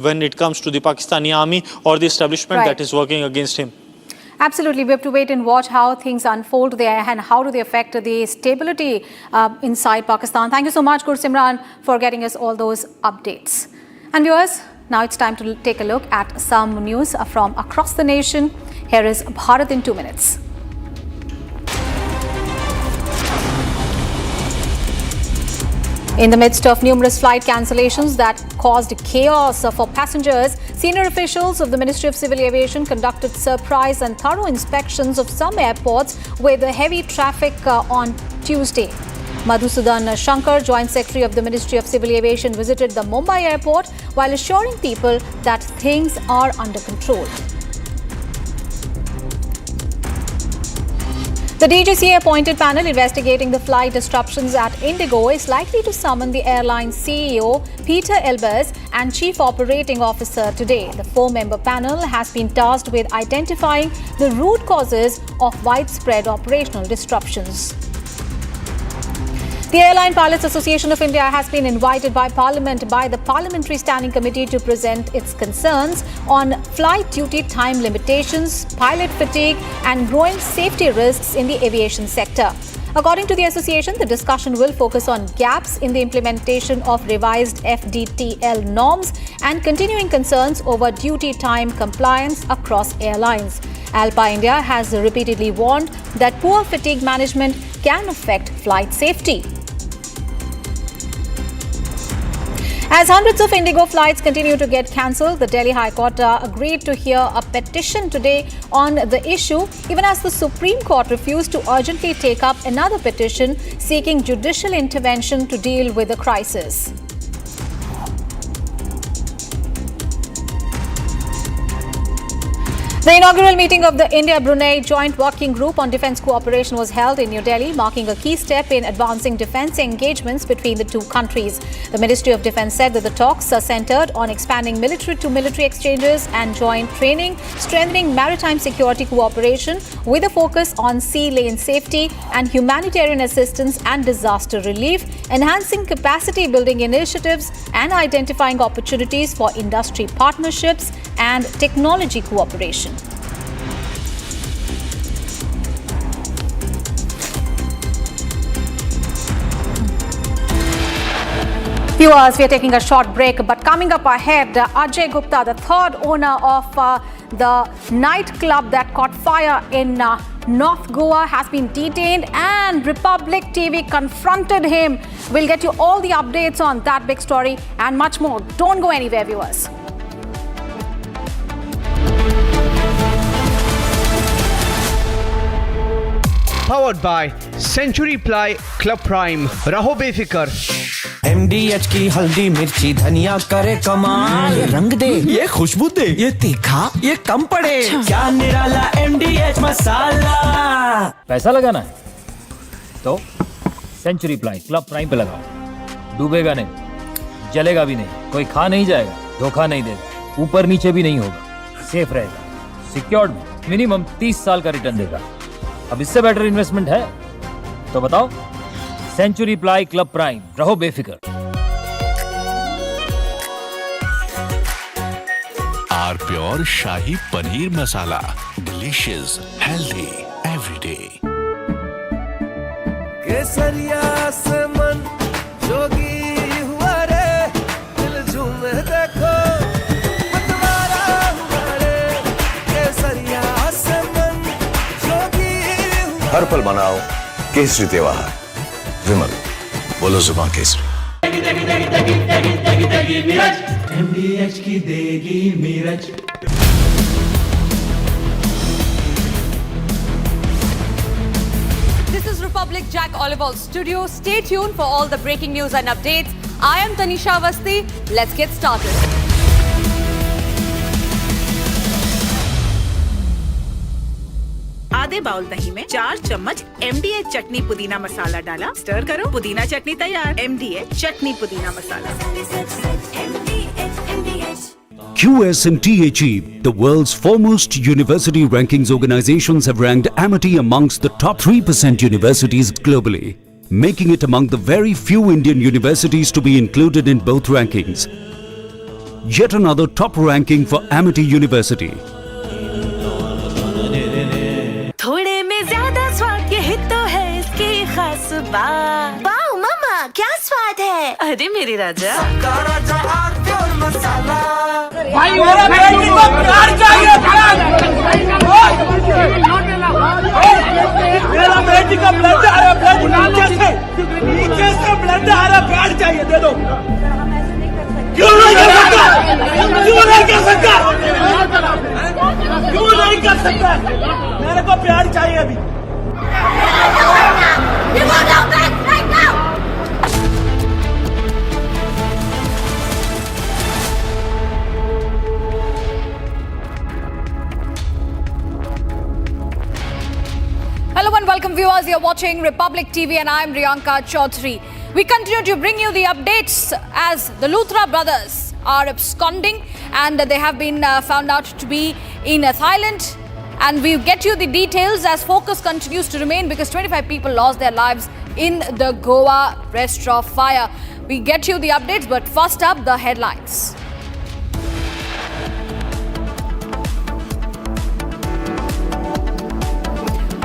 when it comes to the Pakistani army or the establishment that is working against him. Absolutely. We have to wait and watch how things unfold there and how do they affect the stability inside Pakistan. Thank you so much, Imran, for getting us all those updates. And viewers, now it's time to take a look at some news from across the nation. Here is Bharat in 2 minutes. In the midst of numerous flight cancellations that caused chaos for passengers, senior officials of the Ministry of Civil Aviation conducted surprise and thorough inspections of some airports with heavy traffic on Tuesday. Madhusudan Shankar, Joint Secretary of the Ministry of Civil Aviation, visited the Mumbai airport while assuring people that things are under control. The DGCA appointed panel investigating the flight disruptions at Indigo is likely to summon the airline's CEO, Peter Elbers, and Chief Operating Officer today. The 4-member panel has been tasked with identifying the root causes of widespread operational disruptions. The Airline Pilots Association of India has been invited by Parliament by the Parliamentary Standing Committee to present its concerns on flight duty time limitations, pilot fatigue and growing safety risks in the aviation sector. According to the association, the discussion will focus on gaps in the implementation of revised FDTL norms and continuing concerns over duty time compliance across airlines. ALPA India has repeatedly warned that poor fatigue management can affect flight safety. As hundreds of Indigo flights continue to get cancelled, the Delhi High Court agreed to hear a petition today on the issue, even as the Supreme Court refused to urgently take up another petition seeking judicial intervention to deal with the crisis. The inaugural meeting of the India-Brunei Joint Working Group on Defence Cooperation was held in New Delhi, marking a key step in advancing defence engagements between the two countries. The Ministry of Defence said that the talks are centred on expanding military-to-military exchanges and joint training, strengthening maritime security cooperation with a focus on sea lane safety and humanitarian assistance and disaster relief, enhancing capacity-building initiatives and identifying opportunities for industry partnerships and technology cooperation. Viewers, we are taking a short break, but coming up ahead, Ajay Gupta, the third owner of the nightclub that caught fire in North Goa, has been detained and Republic TV confronted him. We'll get you all the updates on that big story and much more. Don't go anywhere, viewers. Powered by Century Ply Club Prime. Raho बेफिकर. MDH की हल्दी मिर्ची धनिया करे कमाल, ये रंग दे, ये खुशबू दे, ये तीखा, ये कम पड़े, क्या निराला MDH मसाला। पैसा लगाना है तो सेंचुरी प्लाई क्लब प्राइम पे लगाओ। डूबेगा नहीं, जलेगा भी नहीं, कोई खा नहीं जाएगा, धोखा नहीं देगा, ऊपर नीचे भी नहीं होगा, सेफ रहेगा, सिक्योर्ड, मिनिमम 30 साल का रिटर्न देगा। अब इससे बेटर इन्वेस्टमेंट है तो बताओ। सेंचुरी प्लाई क्लब प्राइम, रहो बेफिक्र। R pure shahi paneer masala, delicious, healthy everyday. केसरिया से मन जोगी हुआ रे, दिल झूमे देखो मतवारा हुआ रे, केसरिया से मन जोगी हुआ। हर पल मनाओ केसरी त्योहार। विमल, बोलो जुबान केसरी। MDH की देगी Miraj. This is Republic Jack Oliver's studio. Stay tuned for all the breaking news and updates. I am Tanisha Awasthi. Let's get started. आधे बाउल दही में 4 चम्मच MDH चटनी पुदीना मसाला डाला, स्टर करो, पुदीना चटनी तैयार। MDH चटनी पुदीना मसाला। QS&THE, the world's foremost university rankings organizations, have ranked Amity amongst the top 3% universities globally, making it among the very few Indian universities to be included in both rankings. Yet another top ranking for Amity University. थोड़े में ज्यादा स्वाद यही तो है इसकी खास बात। वाओ मामा क्या स्वाद है। अरे मेरे राजा भाई मेरा बेटी को प्यार चाहिए, मेरा बेटी का ब्लड आ रहा है, नीचे से ब्लड आ रहा, प्यार चाहिए, दे दो। क्यों नहीं कर सकता, क्यों नहीं कर सकता, क्यों नहीं कर सकता, मेरे को प्यार चाहिए अभी। Hello and welcome viewers, you're watching Republic TV and I'm Riyanka Chaudhary. We continue to bring you the updates as the Luthra brothers are absconding and they have been found out to be in Thailand, and we'll get you the details as focus continues to remain because 25 people lost their lives in the Goa restaurant fire. We get you the updates, but first up the headlines.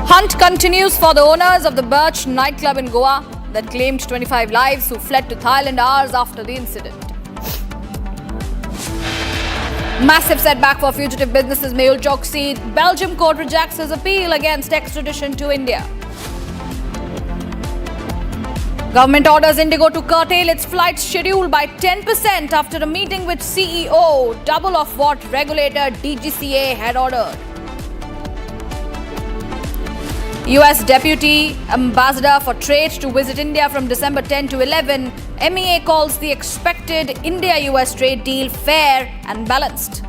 Hunt continues for the owners of the Birch nightclub in Goa that claimed 25 lives who fled to Thailand hours after the incident. Massive setback for fugitive businesses Mehul Choksi. Belgium court rejects his appeal against extradition to India. Government orders Indigo to curtail its flight schedule by 10% after a meeting with CEO, double of what regulator DGCA had ordered. US Deputy Ambassador for Trade to visit India from December 10 to 11. MEA calls the expected India-US trade deal fair and balanced.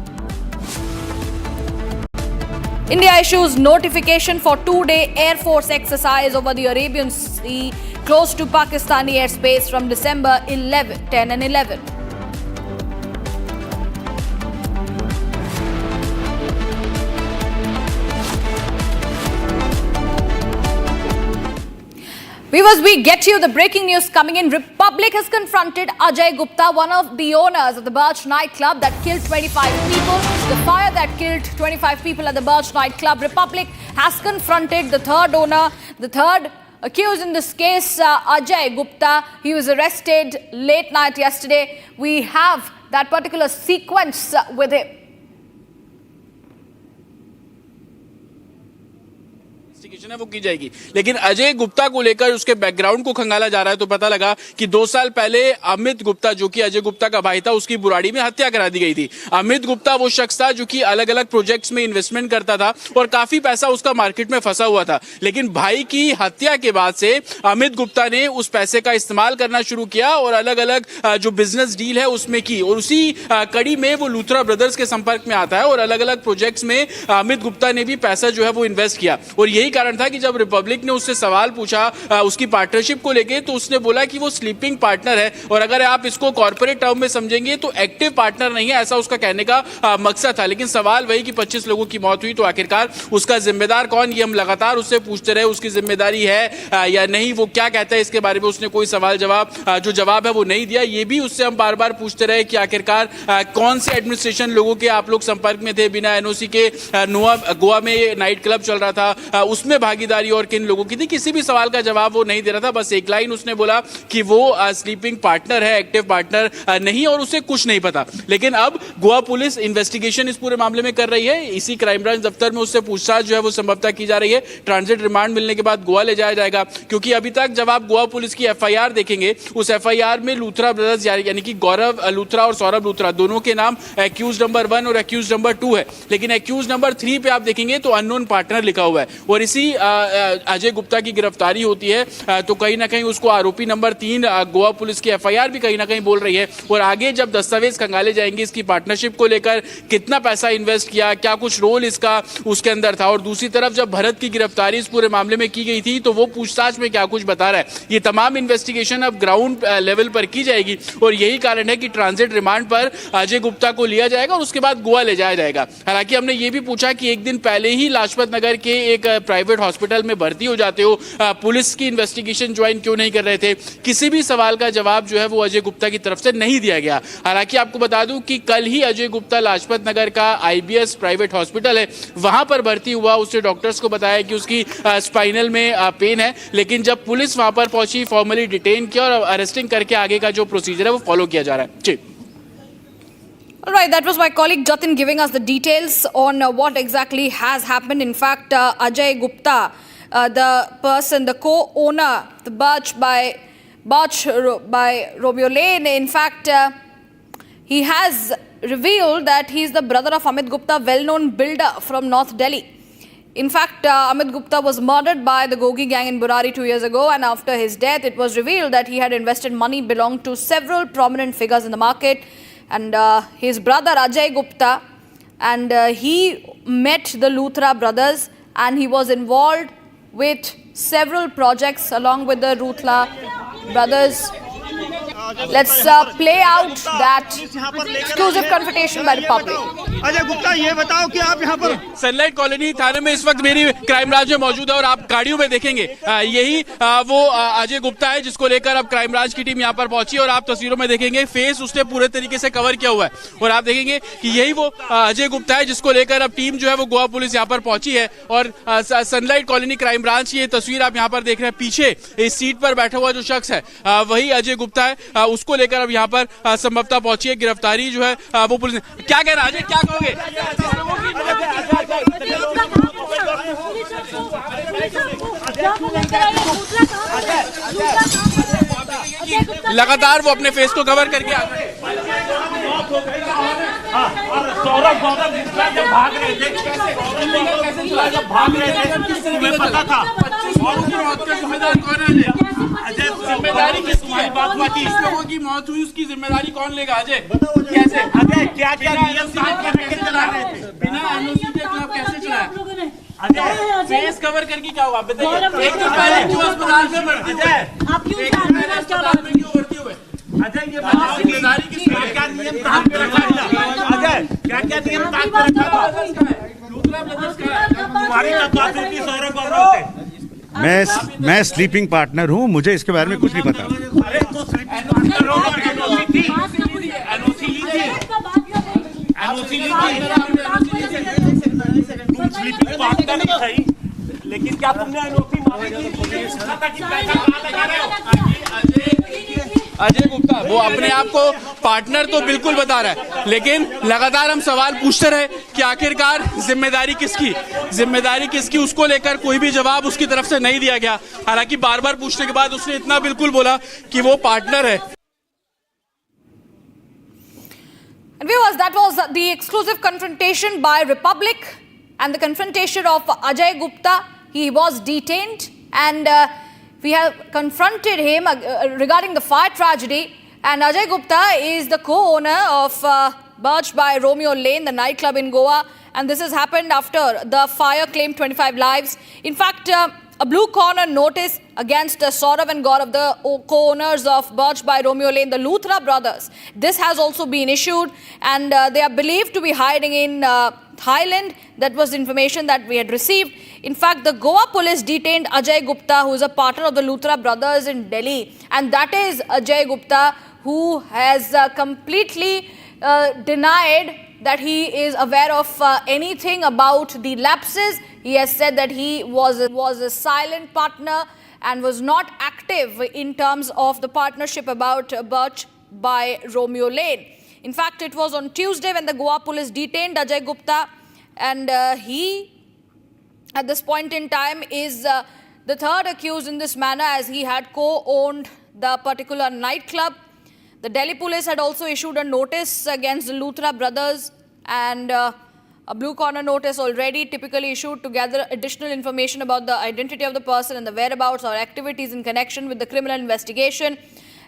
India issues notification for two-day Air Force exercise over the Arabian Sea close to Pakistani airspace from December 10 and 11. Viewers, we get you the breaking news coming in. Republic has confronted Ajay Gupta, one of the owners of the Birch nightclub that killed 25 people. The fire that killed 25 people at the Birch nightclub. Republic has confronted the third owner, the third accused in this case, Ajay Gupta. He was arrested late night yesterday. We have that particular sequence with him. है वो की जाएगी, लेकिन अजय गुप्ता को लेकर उसके background को खंगाला जा रहा है तो पता लगा कि 2 साल पहले अमित गुप्ता जो कि अजय गुप्ता का भाई था उसकी बुराड़ी में हत्या करा दी गई थी। अमित गुप्ता वो शख्स था जो कि अलग अलग प्रोजेक्ट्स में इन्वेस्टमेंट करता था और काफी पैसा उसका मार्केट में फंसा हुआ था, लेकिन भाई की हत्या के बाद से अमित गुप्ता ने उस पैसे का इस्तेमाल करना शुरू किया और अलग अलग जो बिजनेस डील है उसमें की, और उसी कड़ी में वो लूथरा ब्रदर्स के संपर्क में आता है और अलग अलग प्रोजेक्ट्स में अमित गुप्ता ने भी पैसा जो है वो इन्वेस्ट किया। और यही कारण था कि जब रिपब्लिक ने उससे सवाल पूछा उसकी पार्टनरशिप को लेके तो उसने बोला कि वो स्लीपिंग पार्टनर है, और अगर आप इसको कॉर्पोरेट टर्म में समझेंगे तो एक्टिव पार्टनर नहीं है, ऐसा उसका कहने का मकसद था। लेकिन सवाल वही कि 25 लोगों की मौत हुई तो आखिरकार उसका जिम्मेदार कौन, ये हम लगातार उससे पूछते रहे, उसकी जिम्मेदारी है या नहीं, वो क्या कहता है इसके बारे में उसने कोई सवाल जवाब जो जवाब है वो नहीं दिया। ये भी उससे हम बार बार पूछते रहे कि आखिरकार कौन से एडमिनिस्ट्रेशन लोगों के आप लोग संपर्क में थे, बिना एनओसी के गोवा में नाइट क्लब चल रहा था उसमें भागीदारी और किन लोगों की थी, किसी भी सवाल का जवाब वो नहीं दे रहा था। बस एक लाइन उसने बोला कि वो स्लीपिंग पार्टनर है, एक्टिव पार्टनर नहीं, और उसे कुछ नहीं पता। लेकिन अब गोवा पुलिस इन्वेस्टिगेशन इस पूरे मामले में कर रही है। इसी क्राइम ब्रांच दफ्तर में उससे पूछताछ जो है वो संभवतः की जा रही है। ट्रांजिट रिमांड मिलने के बाद गोवा ले जाया जाएगा, क्योंकि अभी तक जब आप गोवा पुलिस की एफआईआर देखेंगे उस एफआईआर में लूथरा ब्रदर्स यानी कि गौरव लूथरा और सौरभ लूथरा दोनों के नाम एक्यूज नंबर 1 और एक्यूज नंबर 2 है, लेकिन एक्यूज नंबर 3 पे आप देखेंगे तो अननोन पार्टनर लिखा हुआ है। और इसी अजय गुप्ता की गिरफ्तारी होती है तो कहीं ना कहीं उसको आरोपी नंबर 3 गोवा पुलिस की एफआईआर भी कहीं ना कहीं बोल रही है। और आगे जब दस्तावेज खंगाले जाएंगे इसकी पार्टनरशिप को लेकर, कितना पैसा इन्वेस्ट किया, क्या कुछ रोल इसका उसके अंदर था, और दूसरी तरफ जब भरत की गिरफ्तारी इस पूरे मामले में की गई थी तो वो पूछताछ में क्या कुछ बता रहा है, ये तमाम इन्वेस्टिगेशन अब ग्राउंड लेवल पर की जाएगी। और यही कारण है कि ट्रांजिट रिमांड पर अजय गुप्ता को लिया जाएगा और उसके बाद गोवा ले जाया जाएगा। हालांकि हमने ये भी पूछा कि एक दिन पहले ही लाजपत नगर के एक प्राइवेट प्राइवेट हॉस्पिटल में भर्ती हो जाते हो, पुलिस की इन्वेस्टिगेशन ज्वाइन क्यों नहीं कर रहे थे? किसी भी सवाल का जवाब जो है वो अजय गुप्ता की तरफ से नहीं दिया गया। हालांकि आपको बता दूं कि कल ही अजय गुप्ता लाजपत नगर का IBS प्राइवेट हॉस्पिटल है वहां पर भर्ती हुआ। उसने डॉक्टर्स को बताया कि उसकी स्पाइनल में पेन है, लेकिन जब पुलिस वहां पर पहुंची, फॉर्मली डिटेन किया और अरेस्टिंग करके आगे का जो प्रोसीजर है वो फॉलो किया जा रहा है। जी। All right, that was my colleague Jatin giving us the details on what exactly has happened. In fact, Ajay Gupta, the person, the co-owner, the Birch by Romeo Lane, in fact, he has revealed that he is the brother of Amit Gupta, well-known builder from North Delhi. In fact, Amit Gupta was murdered by the Gogi gang in Burari 2 years ago, and after his death, it was revealed that he had invested money belonged to several prominent figures in the market. And his brother Ajay Gupta, and he met the Luthra brothers, and he was involved with several projects along with the Luthra brothers. Let's play out that exclusive confrontation by the public. Ajay Gupta, ये बताओ कि आप यहाँ पर sunlight Colony थाने में इस वक्त मेरी क्राइम ब्रांच में मौजूद है और आप गाड़ियों में देखेंगे यही वो अजय गुप्ता है जिसको लेकर अब क्राइम ब्रांच की टीम यहाँ पर पहुंची और आप तस्वीरों में देखेंगे फेस उसने पूरे तरीके से कवर किया हुआ है और आप देखेंगे कि यही वो अजय गुप्ता है जिसको लेकर अब टीम जो है वो गोवा पुलिस यहाँ पर पहुंची है। और सनलाइट कॉलोनी क्राइम ब्रांच की ये तस्वीर आप यहाँ पर देख रहे हैं। पीछे इस सीट पर बैठा हुआ जो शख्स है वही अजय गुप्ता है, उसको लेकर अब यहाँ पर संभवतः पहुंची है। गिरफ्तारी जो है वो पुलिस ने क्या कह रहा है? अजय क्या कहोगे? लगातार वो अपने फेस को कवर करके आ रहे हैं। सौरभ जब भाग रहे थे, जब भाग रहे थे तुम्हें पता था और उसकी मौत का जिम्मेदार कौन है? अजय, जिम्मेदारी किसकी है? किस लोगों की मौत हुई उसकी जिम्मेदारी कौन लेगा? अजय कैसे? अजय क्या क्या नियम चला रहे थे? बिना NOC के क्लब कैसे चलाया? अजय फेस कवर करके क्या हुआ बताइए? एक दिन पहले क्यों अस्पताल में भर्ती थे? आप क्यों अस्पताल में क्यों भर्ती हुए? अजय ये बताओ जिम्मेदारी किसकी है? क्या नियम कहाँ पे रखा था? अजय क्या क्या नियम कहाँ पे रखा था? दूसरा ब्रदर्स का है तुम्हारी तबादुल की सौरभ और मैं स्लीपिंग पार्टनर हूँ, मुझे इसके बारे में कुछ नहीं पता। लेकिन क्या तुमने अनोखी अजय गुप्ता वो अपने आप को पार्टनर तो बिल्कुल बता रहा है, लेकिन लगातार हम सवाल पूछते रहे कि आखिरकार जिम्मेदारी किसकी उसको लेकर कोई भी जवाब उसकी तरफ से नहीं दिया गया। हालांकि बार बार पूछने के बाद उसने इतना बिल्कुल बोला कि वो पार्टनर है। And viewers, that was the exclusive confrontation by Republic and the confrontation of Ajay Gupta. He was detained and we have confronted him regarding the fire tragedy. And Ajay Gupta is the co-owner of Birch by Romeo Lane, the nightclub in Goa. And this has happened after the fire claimed 25 lives. In fact, a blue corner notice against Saurav and Gaurav, the co-owners of Birch by Romeo Lane, the Luthra brothers. This has also been issued and they are believed to be hiding in Thailand. That was information that we had received. In fact, the Goa police detained Ajay Gupta, who is a partner of the Luthra brothers in Delhi. And that is Ajay Gupta, who has completely denied that he is aware of anything about the lapses. He has said that he was a silent partner and was not active in terms of the partnership about Birch by Romeo Lane. In fact, it was on Tuesday when the Goa police detained Ajay Gupta, and he, at this point in time, is the third accused in this manner, as he had co-owned the particular nightclub. The Delhi police had also issued a notice against the Luthra brothers, and a blue corner notice already typically issued to gather additional information about the identity of the person and the whereabouts or activities in connection with the criminal investigation.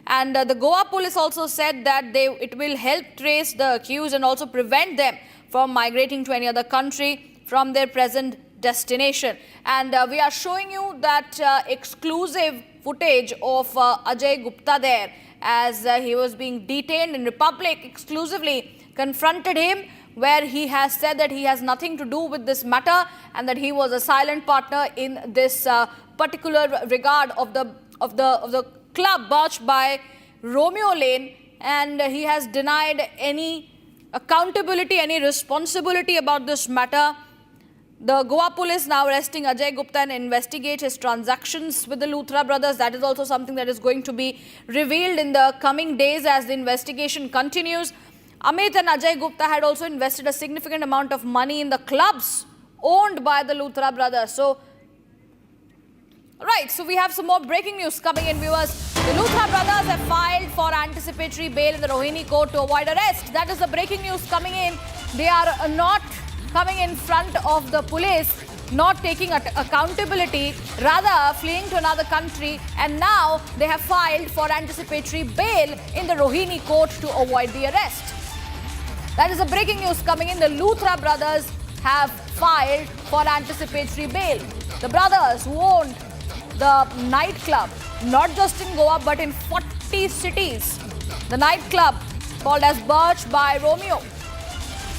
And the Goa police also said that it will help trace the accused and also prevent them from migrating to any other country from their present destination. And we are showing you that exclusive footage of Ajay Gupta there as he was being detained in Republic exclusively confronted him where he has said that he has nothing to do with this matter and that he was a silent partner in this particular regard of the club burst by Romeo Lane, and he has denied any accountability, any responsibility about this matter. The Goa police now arresting Ajay Gupta and investigate his transactions with the Luthra brothers. That is also something that is going to be revealed in the coming days as the investigation continues. Amit and Ajay Gupta had also invested a significant amount of money in the clubs owned by the Luthra brothers. So we have some more breaking news coming in, viewers. The Luthra brothers have filed for anticipatory bail in the Rohini court to avoid arrest. That is the breaking news coming in. They are not coming in front of the police, not taking accountability, rather fleeing to another country, and now they have filed for anticipatory bail in the Rohini court to avoid the arrest. That is the breaking news coming in. The Luthra brothers have filed for anticipatory bail. The brothers who owned the nightclub, not just in Goa but in 40 cities, the nightclub called as Birch by Romeo.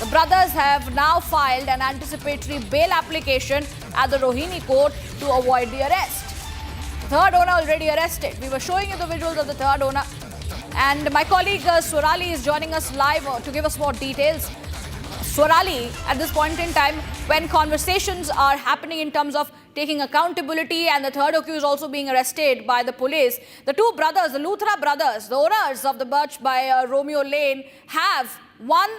The brothers have now filed an anticipatory bail application at the Rohini court to avoid the arrest. Third owner already arrested. We were showing you the visuals of the third owner. And my colleague Swarali is joining us live to give us more details. Swarali, at this point in time, when conversations are happening in terms of taking accountability and the third accused also being arrested by the police, the two brothers, the Luthra brothers, the owners of the Birch by Romeo Lane, have one,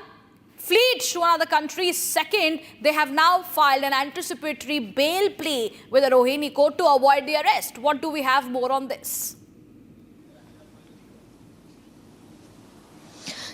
fleed to another country. Second, they have now filed an anticipatory bail plea with the Rohini court to avoid the arrest. What do we have more on this?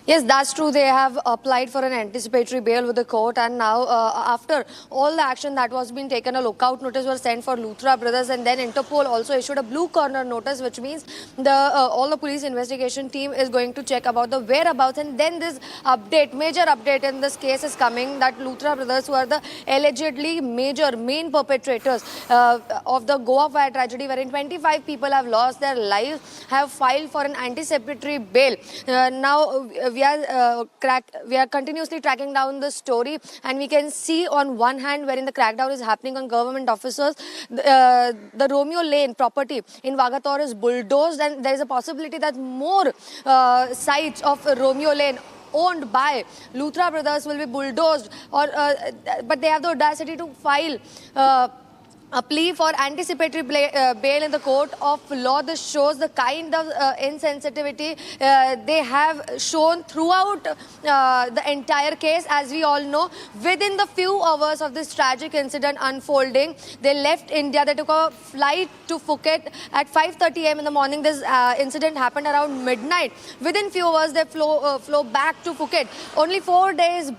Yes, that's true. They have applied for an anticipatory bail with the court, and now after all the action that was being taken, a lookout notice was sent for Luthra brothers, and then Interpol also issued a blue corner notice, which means all the police investigation team is going to check about the whereabouts. And then this update, major update in this case is coming, that Luthra brothers, who are the allegedly main perpetrators of the Goa fire tragedy, wherein 25 people have lost their lives, have filed for an anticipatory bail. Now we are continuously tracking down the story, and we can see on one hand wherein the crackdown is happening on government officers, the Romeo Lane property in Vagator is bulldozed, and there is a possibility that more sites of Romeo Lane owned by Luthra brothers will be bulldozed, but they have the audacity to file a plea for anticipatory bail in the court of law. This shows the kind of insensitivity they have shown throughout the entire case. As we all know, within the few hours of this tragic incident unfolding, they left India. They took a flight to Phuket at 5:30 a.m. in the morning. This incident happened around midnight. Within few hours, they flew back to Phuket. Only 4 days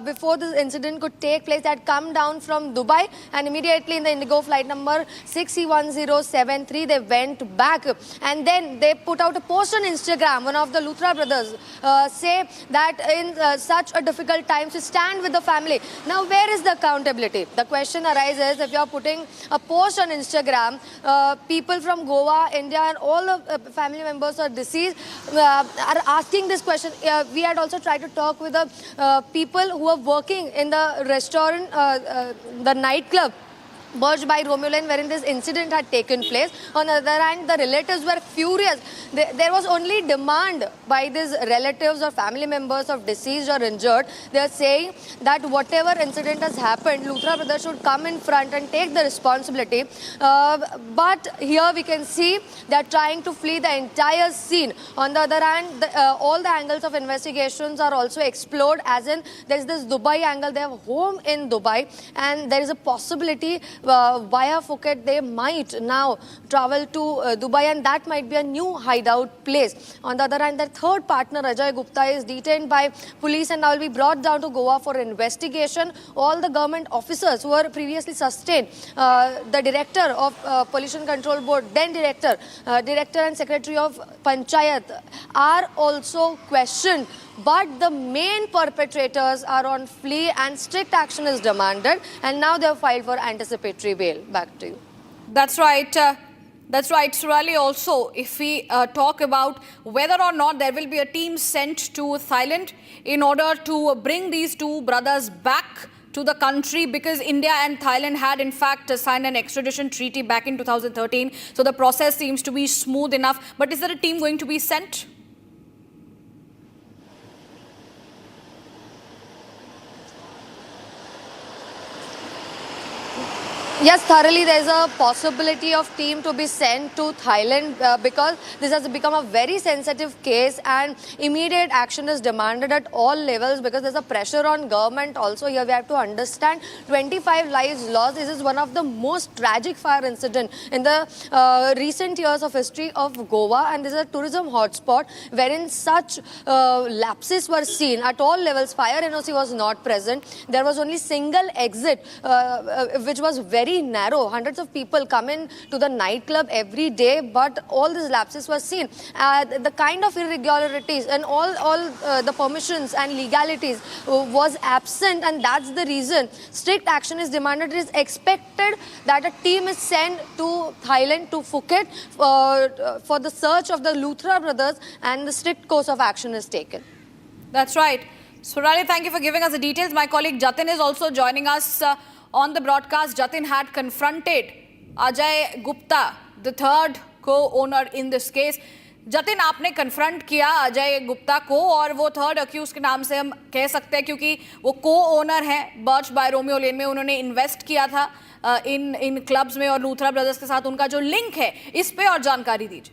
before this incident could take place, they had come down from Dubai, and immediately in the Indigo flight number 6C1073, they went back, and then they put out a post on Instagram. One of the Luthra brothers say that in such a difficult time to stand with the family. Now, where is the accountability? The question arises, if you are putting a post on Instagram, people from Goa, India, and all the family members are deceased are asking this question. We had also tried to talk with the people who are working in the restaurant, the nightclub Birch by Romeo Lane, wherein this incident had taken place. On the other hand, the relatives were furious. There was only demand by these relatives or family members of deceased or injured. They are saying that whatever incident has happened, Luthra brothers should come in front and take the responsibility. But here we can see they are trying to flee the entire scene. On the other hand, all the angles of investigations are also explored, as in there is this Dubai angle. They have a home in Dubai, and there is a possibility via Phuket they might now travel to Dubai, and that might be a new hideout place. On the other hand, their third partner Ajay Gupta is detained by police and now will be brought down to Goa for investigation. All the government officers who were previously sustained, the director of Pollution Control Board, then director and secretary of Panchayat, are also questioned. But the main perpetrators are on flee and strict action is demanded, and now they have filed for anticipatory bail. Back to you. That's right. That's right, Surali. Also, if we talk about whether or not there will be a team sent to Thailand in order to bring these two brothers back to the country, because India and Thailand had in fact signed an extradition treaty back in 2013. So the process seems to be smooth enough. But is there a team going to be sent? Yes, thoroughly there's a possibility of team to be sent to Thailand because this has become a very sensitive case and immediate action is demanded at all levels because there's a pressure on government also. Here we have to understand 25 lives lost. This is one of the most tragic fire incident in the recent years of history of Goa, and this is a tourism hotspot wherein such lapses were seen at all levels. Fire NOC was not present. There was only single exit which was very narrow. Hundreds of people come in to the nightclub every day, but all these lapses were seen. The kind of irregularities and all the permissions and legalities was absent, and that's the reason strict action is demanded. It is expected that a team is sent to Thailand, to Phuket, for the search of the Luthra brothers, and the strict course of action is taken. That's right. Surali, thank you for giving us the details. My colleague Jatin is also joining us on the broadcast. Jatin had confronted Ajay Gupta, the third co-owner in this case. Jatin, आपने confront किया अजय गुप्ता को, और वो third accused के नाम से हम कह सकते हैं क्योंकि वो को-ओनर हैं बर्च बाय रोमियो लेन में. उन्होंने इन्वेस्ट किया था इन क्लब्स में और लूथरा ब्रदर्स के साथ उनका जो लिंक है, इस पे और जानकारी दीजिए.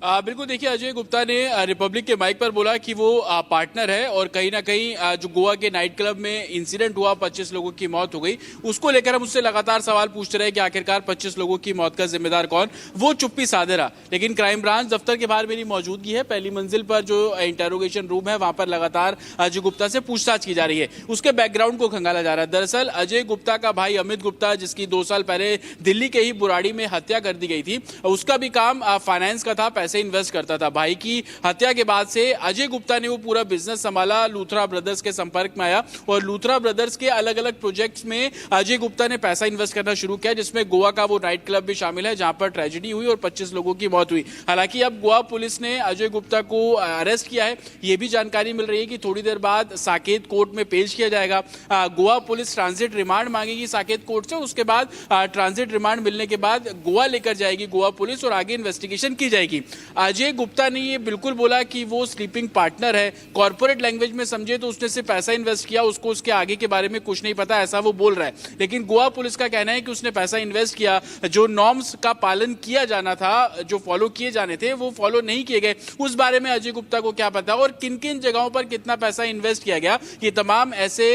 बिल्कुल, देखिए, अजय गुप्ता ने रिपब्लिक के माइक पर बोला कि वो पार्टनर है और कहीं ना कहीं जो गोवा के नाइट क्लब में इंसिडेंट हुआ, 25 लोगों की मौत हो गई, उसको लेकर हम उससे लगातार सवाल पूछते रहे कि आखिरकार 25 लोगों की मौत का जिम्मेदार कौन. वो चुप्पी साधे रहा. लेकिन क्राइम ब्रांच दफ्तर के बाहर मेरी मौजूदगी है, पहली मंजिल पर जो इंटेरोगेशन रूम है, वहां पर लगातार अजय गुप्ता से पूछताछ की जा रही है. उसके बैकग्राउंड को खंगाला जा रहा है. दरअसल अजय गुप्ता का भाई अमित गुप्ता, जिसकी 2 साल पहले दिल्ली के ही बुराड़ी में हत्या कर दी गई थी, उसका भी काम फाइनेंस का था, पैसे इन्वेस्ट करता था. भाई की हत्या के बाद से अजय गुप्ता ने वो पूरा बिजनेस संभाला, लूथरा ब्रदर्स के संपर्क में आया और लूथरा ब्रदर्स के अलग अलग प्रोजेक्ट्स में अजय गुप्ता ने पैसा इन्वेस्ट करना शुरू किया, जिसमें गोवा का वो नाइट क्लब भी शामिल है जहां पर ट्रेजेडी हुई और 25 लोगों की मौत हुई. हालांकि अब गोवा पुलिस ने अजय गुप्ता को अरेस्ट किया है. यह भी जानकारी मिल रही है कि थोड़ी देर बाद साकेत कोर्ट में पेश किया जाएगा. गोवा पुलिस ट्रांजिट रिमांड मांगेगी साकेत कोर्ट से. उसके बाद ट्रांजिट रिमांड मिलने के बाद गोवा लेकर जाएगी गोवा पुलिस और आगे इन्वेस्टिगेशन की जाएगी. अजय गुप्ता ने ये बिल्कुल बोला कि वो स्लीपिंग पार्टनर है. कॉर्पोरेट लैंग्वेज में समझे तो उसने सिर्फ पैसा इन्वेस्ट किया, उसको उसके आगे के बारे में कुछ नहीं पता, ऐसा वो बोल रहा है. लेकिन गोवा पुलिस का कहना है कि उसने पैसा इन्वेस्ट किया, जो नॉर्म्स का पालन किया जाना था, जो फॉलो किए जाने थे, वो फॉलो नहीं किए गए. उस बारे में अजय गुप्ता को क्या पता और किन किन जगहों पर कितना पैसा इन्वेस्ट किया गया, ये तमाम ऐसे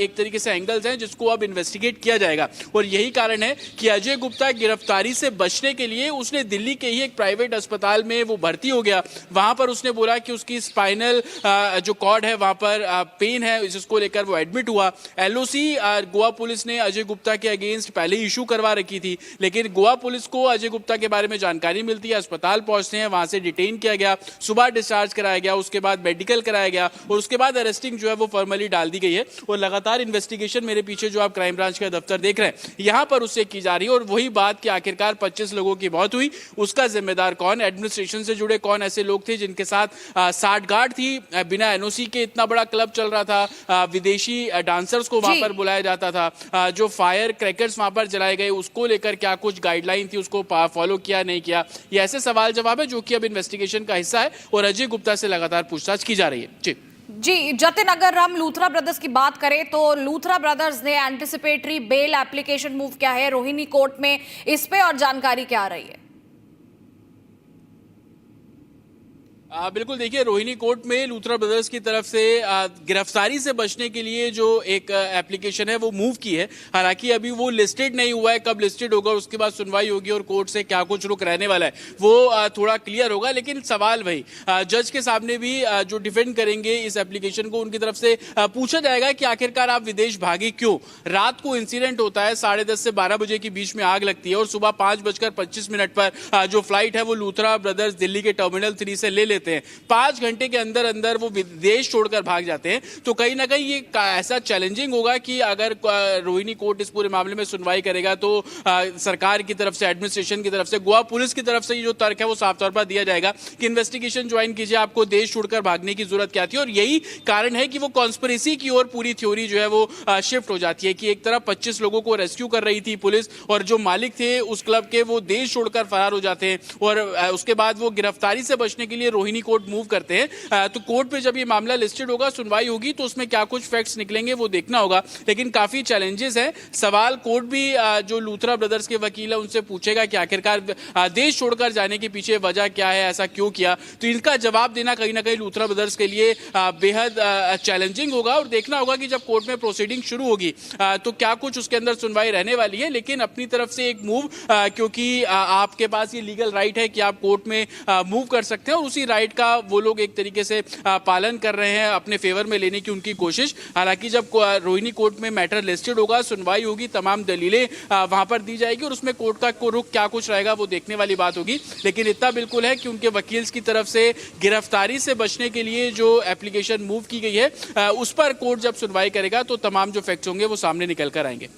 एक तरीके से एंगल्स हैं जिसको अब इन्वेस्टिगेट किया जाएगा. और यही कारण है कि अजय गुप्ता गिरफ्तारी से बचने के लिए उसने दिल्ली के ही एक प्राइवेट अस्पताल में वो भर्ती हो गया. वहां पर उसने बोला कि उसकी स्पाइनल जो कॉर्ड है वहां पर पेन है, जिसको लेकर वो एडमिट हुआ. एलओसी गोवा पुलिस ने अजय गुप्ता के अगेंस्ट पहले इशू करवा रखी थी, लेकिन गोवा पुलिस को अजय गुप्ता के बारे में जानकारी मिलती है, अस्पताल पहुंचते हैं, वहां से डिटेन किया गया, सुबह डिस्चार्ज कराया गया, उसके बाद मेडिकल कराया गया और उसके बाद अरेस्टिंग जो है वो फॉर्मली डाल दी गई है. और लगातार इन्वेस्टिगेशन मेरे पीछे जो आप क्राइम ब्रांच का दफ्तर देख रहे हैं, यहां पर उससे की जा रही है. और वही बात कि आखिरकार 25 लोगों की मौत हुई, उसका जिम्मेदार कौन, एडमिनिस्ट्रेशन से जुड़े कौन ऐसे लोग थे जिनके साथ साठगांठ थी, बिना एनओसी के इतना बड़ा क्लब चल रहा था, विदेशी डांसर्स को वहां पर बुलाया जाता था, जो फायर क्रैकर्स वहां पर जलाए गए उसको लेकर क्या कुछ गाइडलाइन थी, उसको फॉलो किया नहीं किया, ये ऐसे सवाल जवाब है जो कि अब इन्वेस्टिगेशन का हिस्सा है और अजय गुप्ता से लगातार पूछताछ की जा रही है. जी जतिन, अगर हम लूथरा ब्रदर्स की बात करें तो लूथरा ब्रदर्स ने एंटिसिपेटरी बेल एप्लीकेशन मूव किया है रोहिणी कोर्ट में, इस पे और जानकारी क्या आ रही है? बिल्कुल, देखिए, रोहिणी कोर्ट में लूथरा ब्रदर्स की तरफ से गिरफ्तारी से बचने के लिए जो एक एप्लीकेशन है वो मूव की है. हालांकि अभी वो लिस्टेड नहीं हुआ है, कब लिस्टेड होगा उसके बाद सुनवाई होगी और कोर्ट से क्या कुछ रुख रहने वाला है वो थोड़ा क्लियर होगा. लेकिन सवाल वही, जज के सामने भी जो डिफेंड करेंगे इस एप्लीकेशन को, उनकी तरफ से पूछा जाएगा कि आखिरकार आप विदेश भागे क्यों. रात को इंसिडेंट होता है, 10:30 से 12 बजे के बीच में आग लगती है और सुबह 5:25 पर जो फ्लाइट है वो लूथरा ब्रदर्स दिल्ली के टर्मिनल 3 से ले लेते लेते हैं, 5 घंटे के अंदर अंदर वो देश छोड़कर भाग जाते हैं, तो कहीं ना कहीं ये ऐसा चैलेंजिंग होगा कि अगर रोहिणी कोर्ट इस पूरे मामले में सुनवाई करेगा तो सरकार की तरफ से, एडमिनिस्ट्रेशन की तरफ से, गोवा पुलिस की तरफ से ये जो तर्क है वो साफ तौर पर दिया जाएगा कि इन्वेस्टिगेशन ज्वाइन कीजिए, आपको देश छोड़कर भागने की जरूरत क्या थी। और यही कारण है कि वो कॉन्स्पिरेसी की ओर पूरी थ्योरी जो है वो शिफ्ट हो जाती है कि एक तरफ 25 लोगों को रेस्क्यू कर रही थी पुलिस और जो मालिक थे उस क्लब के वो देश छोड़कर फरार हो जाते हैं और उसके बाद वो गिरफ्तारी से बचने के लिए रोहिणी कोर्ट मूव करते हैं। तो कोर्ट में जब ये मामला लिस्टेड होगा, सुनवाई होगी, तो उसमें क्या कुछ फैक्ट्स निकलेंगे वो देखना होगा। लेकिन काफी चैलेंजेस हैं। सवाल कोर्ट भी जो लूथरा ब्रदर्स के वकील है उनसे पूछेगा कि आखिरकार देश छोड़कर जाने के पीछे वजह क्या है, ऐसा क्यों किया। तो इनका जवाब देना कहीं ना कहीं लूथरा ब्रदर्स के लिए बेहद चैलेंजिंग होगा और देखना होगा कि जब कोर्ट में प्रोसीडिंग शुरू होगी तो क्या कुछ उसके अंदर सुनवाई रहने वाली है। लेकिन अपनी तरफ से एक मूव, क्योंकि आपके पास ये लीगल राइट है कि आप कोर्ट में मूव कर सकते हैं और उसी राइट का वो लोग एक तरीके से पालन कर रहे हैं, अपने फेवर में लेने की उनकी कोशिश। हालांकि जब रोहिणी कोर्ट में मैटर लिस्टेड होगा, सुनवाई होगी, तमाम दलीलें वहां पर दी जाएगी और उसमें कोर्ट का रुख क्या कुछ रहेगा वो देखने वाली बात होगी। लेकिन इतना बिल्कुल है कि उनके वकील की तरफ से गिरफ्तारी से बचने के लिए जो एप्लीकेशन मूव की गई है उस पर कोर्ट जब सुनवाई करेगा तो तमाम जो फैक्ट्स होंगे वो सामने निकल कर आएंगे।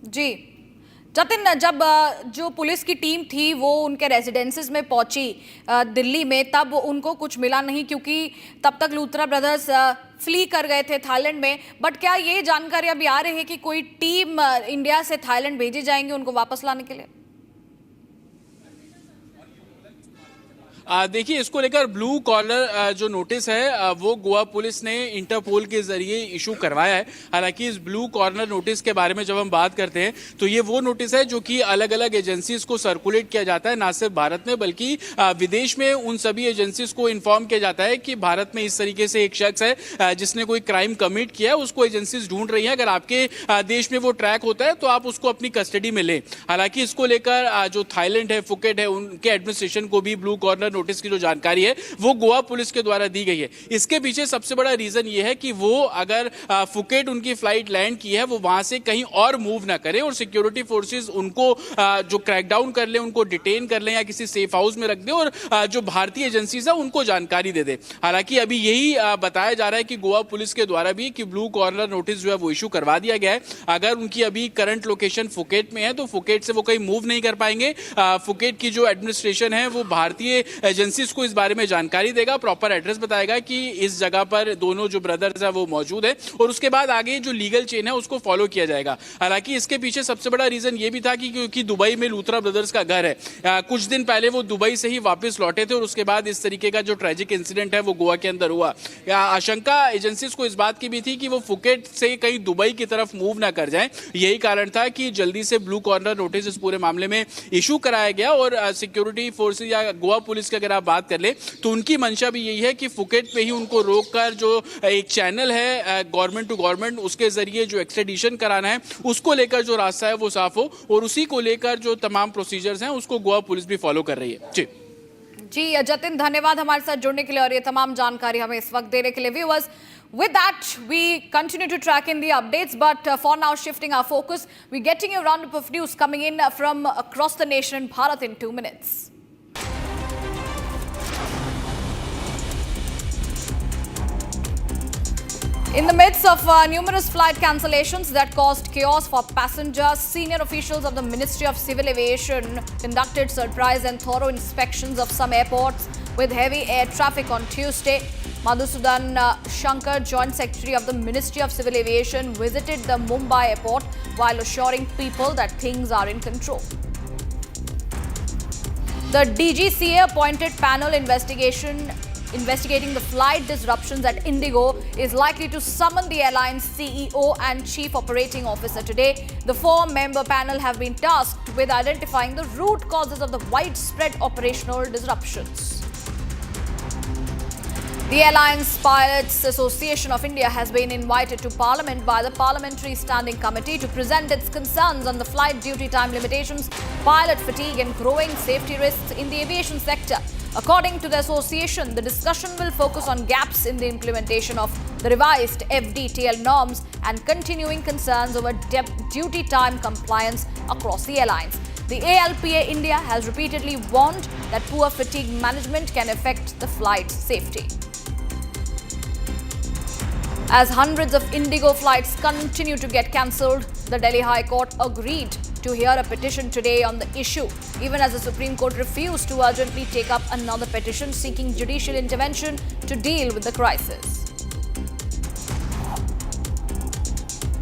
जी जतिन, जब जो पुलिस की टीम थी वो उनके रेजिडेंसेस में पहुंची दिल्ली में, तब उनको कुछ मिला नहीं क्योंकि तब तक लूथरा ब्रदर्स फ्ली कर गए थे थाईलैंड में। बट क्या ये जानकारी अभी आ रही है कि कोई टीम इंडिया से थाईलैंड भेजी जाएंगी उनको वापस लाने के लिए? देखिए, इसको लेकर ब्लू कॉलर जो नोटिस है वो गोवा पुलिस ने इंटरपोल के जरिए इशू करवाया है। हालांकि इस ब्लू कॉर्नर नोटिस के बारे में जब हम बात करते हैं तो ये वो नोटिस है जो कि अलग अलग एजेंसीज को सर्कुलेट किया जाता है, ना सिर्फ भारत में बल्कि विदेश में उन सभी एजेंसीज को इन्फॉर्म किया जाता है कि भारत में इस तरीके से एक शख्स है जिसने कोई क्राइम कमिट किया है, उसको एजेंसीज ढूंढ रही है, अगर आपके देश में वो ट्रैक होता है तो आप उसको अपनी कस्टडी में लें। हालांकि इसको लेकर जो थाईलैंड है, फुकेट है, उनके एडमिनिस्ट्रेशन को भी ब्लू कॉर्नर नोटिस की जो जानकारी है वो गोवा पुलिस के द्वारा दी गई है। इसके पीछे सबसे बड़ा रीजन ये है कि वो अगर फुकेट उनकी फ्लाइट लैंड की है वो वहां से कहीं और मूव ना करे और सिक्योरिटी फोर्सेस उनको जो क्रैकडाउन कर ले, उनको डिटेन कर ले या किसी सेफ हाउस में रख दे और जो भारतीय एजेंसीज है उनको जानकारी दे दे। हालांकि अभी यही बताया जा रहा है कि गोवा पुलिस के द्वारा भी कि ब्लू कॉर्नर नोटिस जो है वो इशू करवा दिया गया है। अगर उनकी अभी करंट लोकेशन फुकेट में है तो फुकेट से वो कहीं मूव नहीं कर पाएंगे। फुकेट की जो एडमिनिस्ट्रेशन है वो भारतीय एजेंसी को इस बारे में जानकारी देगा, प्रॉपर एड्रेस बताएगा कि इस जगह पर दोनों जो ब्रदर्स है वो मौजूद है और उसके बाद आगे जो लीगल चेन है उसको फॉलो किया जाएगा। हालांकि इसके पीछे सबसे बड़ा रीजन ये भी था कि क्योंकि दुबई में लूथरा ब्रदर्स का घर है, कुछ दिन पहले वो दुबई से ही वापस लौटे थे और उसके बाद इस तरीके का जो ट्रेजिक इंसिडेंट है वो गोवा के अंदर हुआ। आशंका एजेंसीज को इस बात की भी थी कि वो फुकेट से कहीं दुबई की तरफ मूव ना कर जाए। यही कारण था कि जल्दी से ब्लू कॉर्नर नोटिस इस पूरे मामले में इशू कराया गया और सिक्योरिटी फोर्सेज या गोवा पुलिस की अगर आप बात कर ले तो उनकी मंशा भी यही है कि फुकेट पे ही उनको रोककर जो एक चैनल है गवर्नमेंट टू गवर्नमेंट उसके जरिए जो एक्सट्रेडिशन कराना है उसको लेकर जो रास्ता है वो साफ हो और उसी को लेकर जो तमाम प्रोसीजर्स हैं उसको गोवा पुलिस भी फॉलो कर रही है। जी जतिन, धन्यवाद हमारे साथ जुड़ने के लिए और ये तमाम जानकारी हमें इस वक्त देने के लिए। Viewers, with that we continue to track in the updates, but for now shifting our focus, we're getting a roundup of news coming in from across the nation in Bharat in 2 minutes. In the midst of numerous flight cancellations that caused chaos for passengers, senior officials of the Ministry of Civil Aviation conducted surprise and thorough inspections of some airports with heavy air traffic on Tuesday. Madhusudan Shankar, Joint Secretary of the Ministry of Civil Aviation, visited the Mumbai airport while assuring people that things are in control. The DGCA appointed panel investigating the flight disruptions at Indigo is likely to summon the airline's CEO and Chief Operating Officer today. The 4-member panel have been tasked with identifying the root causes of the widespread operational disruptions. The Airlines Pilots Association of India has been invited to Parliament by the Parliamentary Standing Committee to present its concerns on the flight duty time limitations, pilot fatigue and growing safety risks in the aviation sector. According to the association, the discussion will focus on gaps in the implementation of the revised FDTL norms and continuing concerns over duty time compliance across the airlines. The ALPA India has repeatedly warned that poor fatigue management can affect the flight's safety. As hundreds of Indigo flights continue to get cancelled, the Delhi High Court agreed to hear a petition today on the issue, even as the Supreme Court refused to urgently take up another petition seeking judicial intervention to deal with the crisis.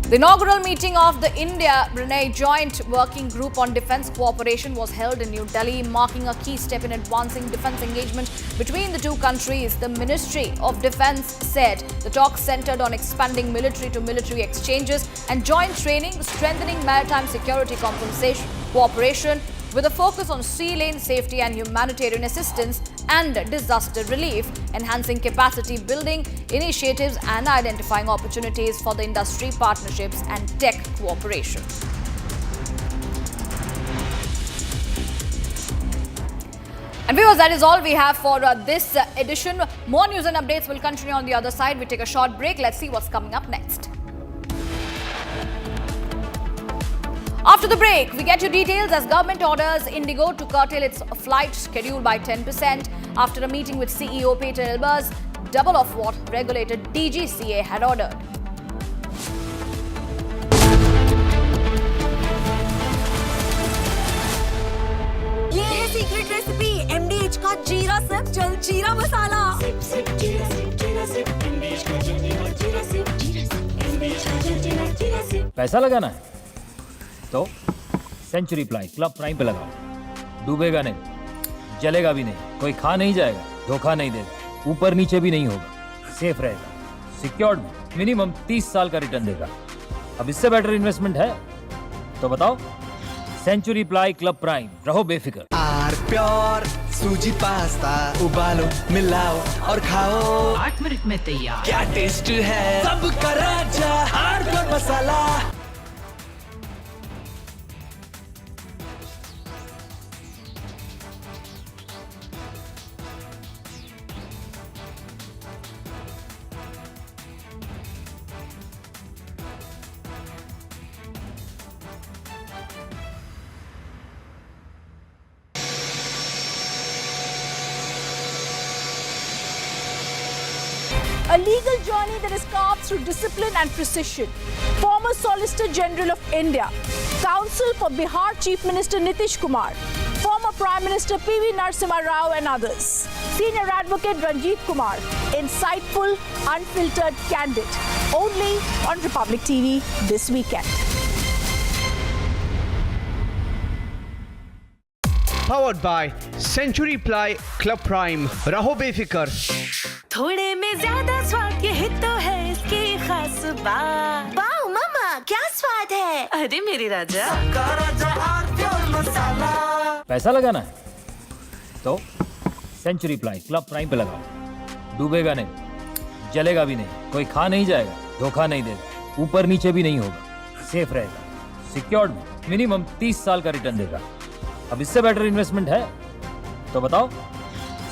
The inaugural meeting of the India-Brunei Joint Working Group on Defence Cooperation was held in New Delhi, marking a key step in advancing defence engagement between the two countries. The Ministry of Defence said the talks centred on expanding military-to-military exchanges and joint training, strengthening maritime security cooperation, with a focus on sea lane safety and humanitarian assistance and disaster relief, enhancing capacity building initiatives and identifying opportunities for the industry partnerships and tech cooperation. And viewers, that is all we have for this edition. More news and updates will continue on the other side. We take a short break. Let's see what's coming up next. After the break, we get you details as government orders Indigo to curtail its flight schedule by 10% after a meeting with CEO Peter Elbers, double of what regulated DGCA had ordered. ये है secret recipe MDH का जीरा sip जल जीरा मसाला। पैसा लगाना है तो सेंचुरी प्लाई क्लब प्राइम पे लगाओ। डूबेगा नहीं, जलेगा भी नहीं, कोई खा नहीं जाएगा, धोखा नहीं देगा, ऊपर नीचे भी नहीं होगा, सेफ रहेगा, सिक्योर्ड मिनिमम 30 साल का रिटर्न देगा। अब इससे बेटर इन्वेस्टमेंट है तो बताओ। सेंचुरी प्लाई क्लब प्राइम, रहो बेफिक्र। आर प्योर सूजी पास्ता उबालो मिलाओ और खाओ 8 मिनट में तैयार। क्या टेस्ट है सबका राजा R pure masala. A legal journey that is carved through discipline and precision. Former Solicitor General of India, Counsel for Bihar Chief Minister Nitish Kumar, former Prime Minister P.V. Narasimha Rao and others. Senior Advocate Ranjit Kumar, insightful, unfiltered, candid. Only on Republic TV this weekend. Powered by Century Ply Club Prime. Raho befikar. थोड़े में ज्यादा स्वाद ये ही तो है इसकी खास बात। वाओ मामा क्या स्वाद है। अरे मेरे राजा पैसा लगाना है तो सेंचुरी प्लाई क्लब प्राइम पे लगाओ। डूबेगा नहीं, जलेगा भी नहीं, कोई खा नहीं जाएगा, धोखा नहीं देगा, ऊपर नीचे भी नहीं होगा, सेफ रहेगा, सिक्योर्ड मिनिमम 30 साल का रिटर्न देगा। अब इससे बेटर इन्वेस्टमेंट है तो बताओ।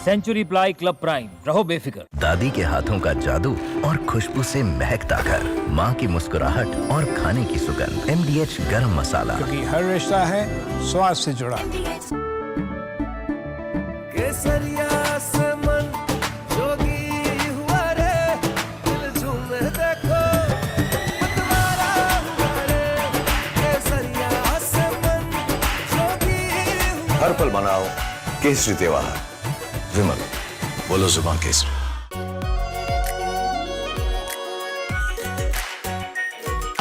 सेंचुरी प्लाई क्लब प्राइम, रहो बेफिक्र। दादी के हाथों का जादू और खुशबू से महकता घर, माँ की मुस्कुराहट और खाने की सुगंध। MDH गरम मसाला, क्योंकि हर रिश्ता है स्वाद से जुड़ा। केसरिया से मन जोगी हुआ रे, दिल झूमे देखो मतवारा हुआ रे। केसरिया से मन जोगी हर पल मनाओ केसरी त्योहार। विमल, बोलो जुबान केसरी।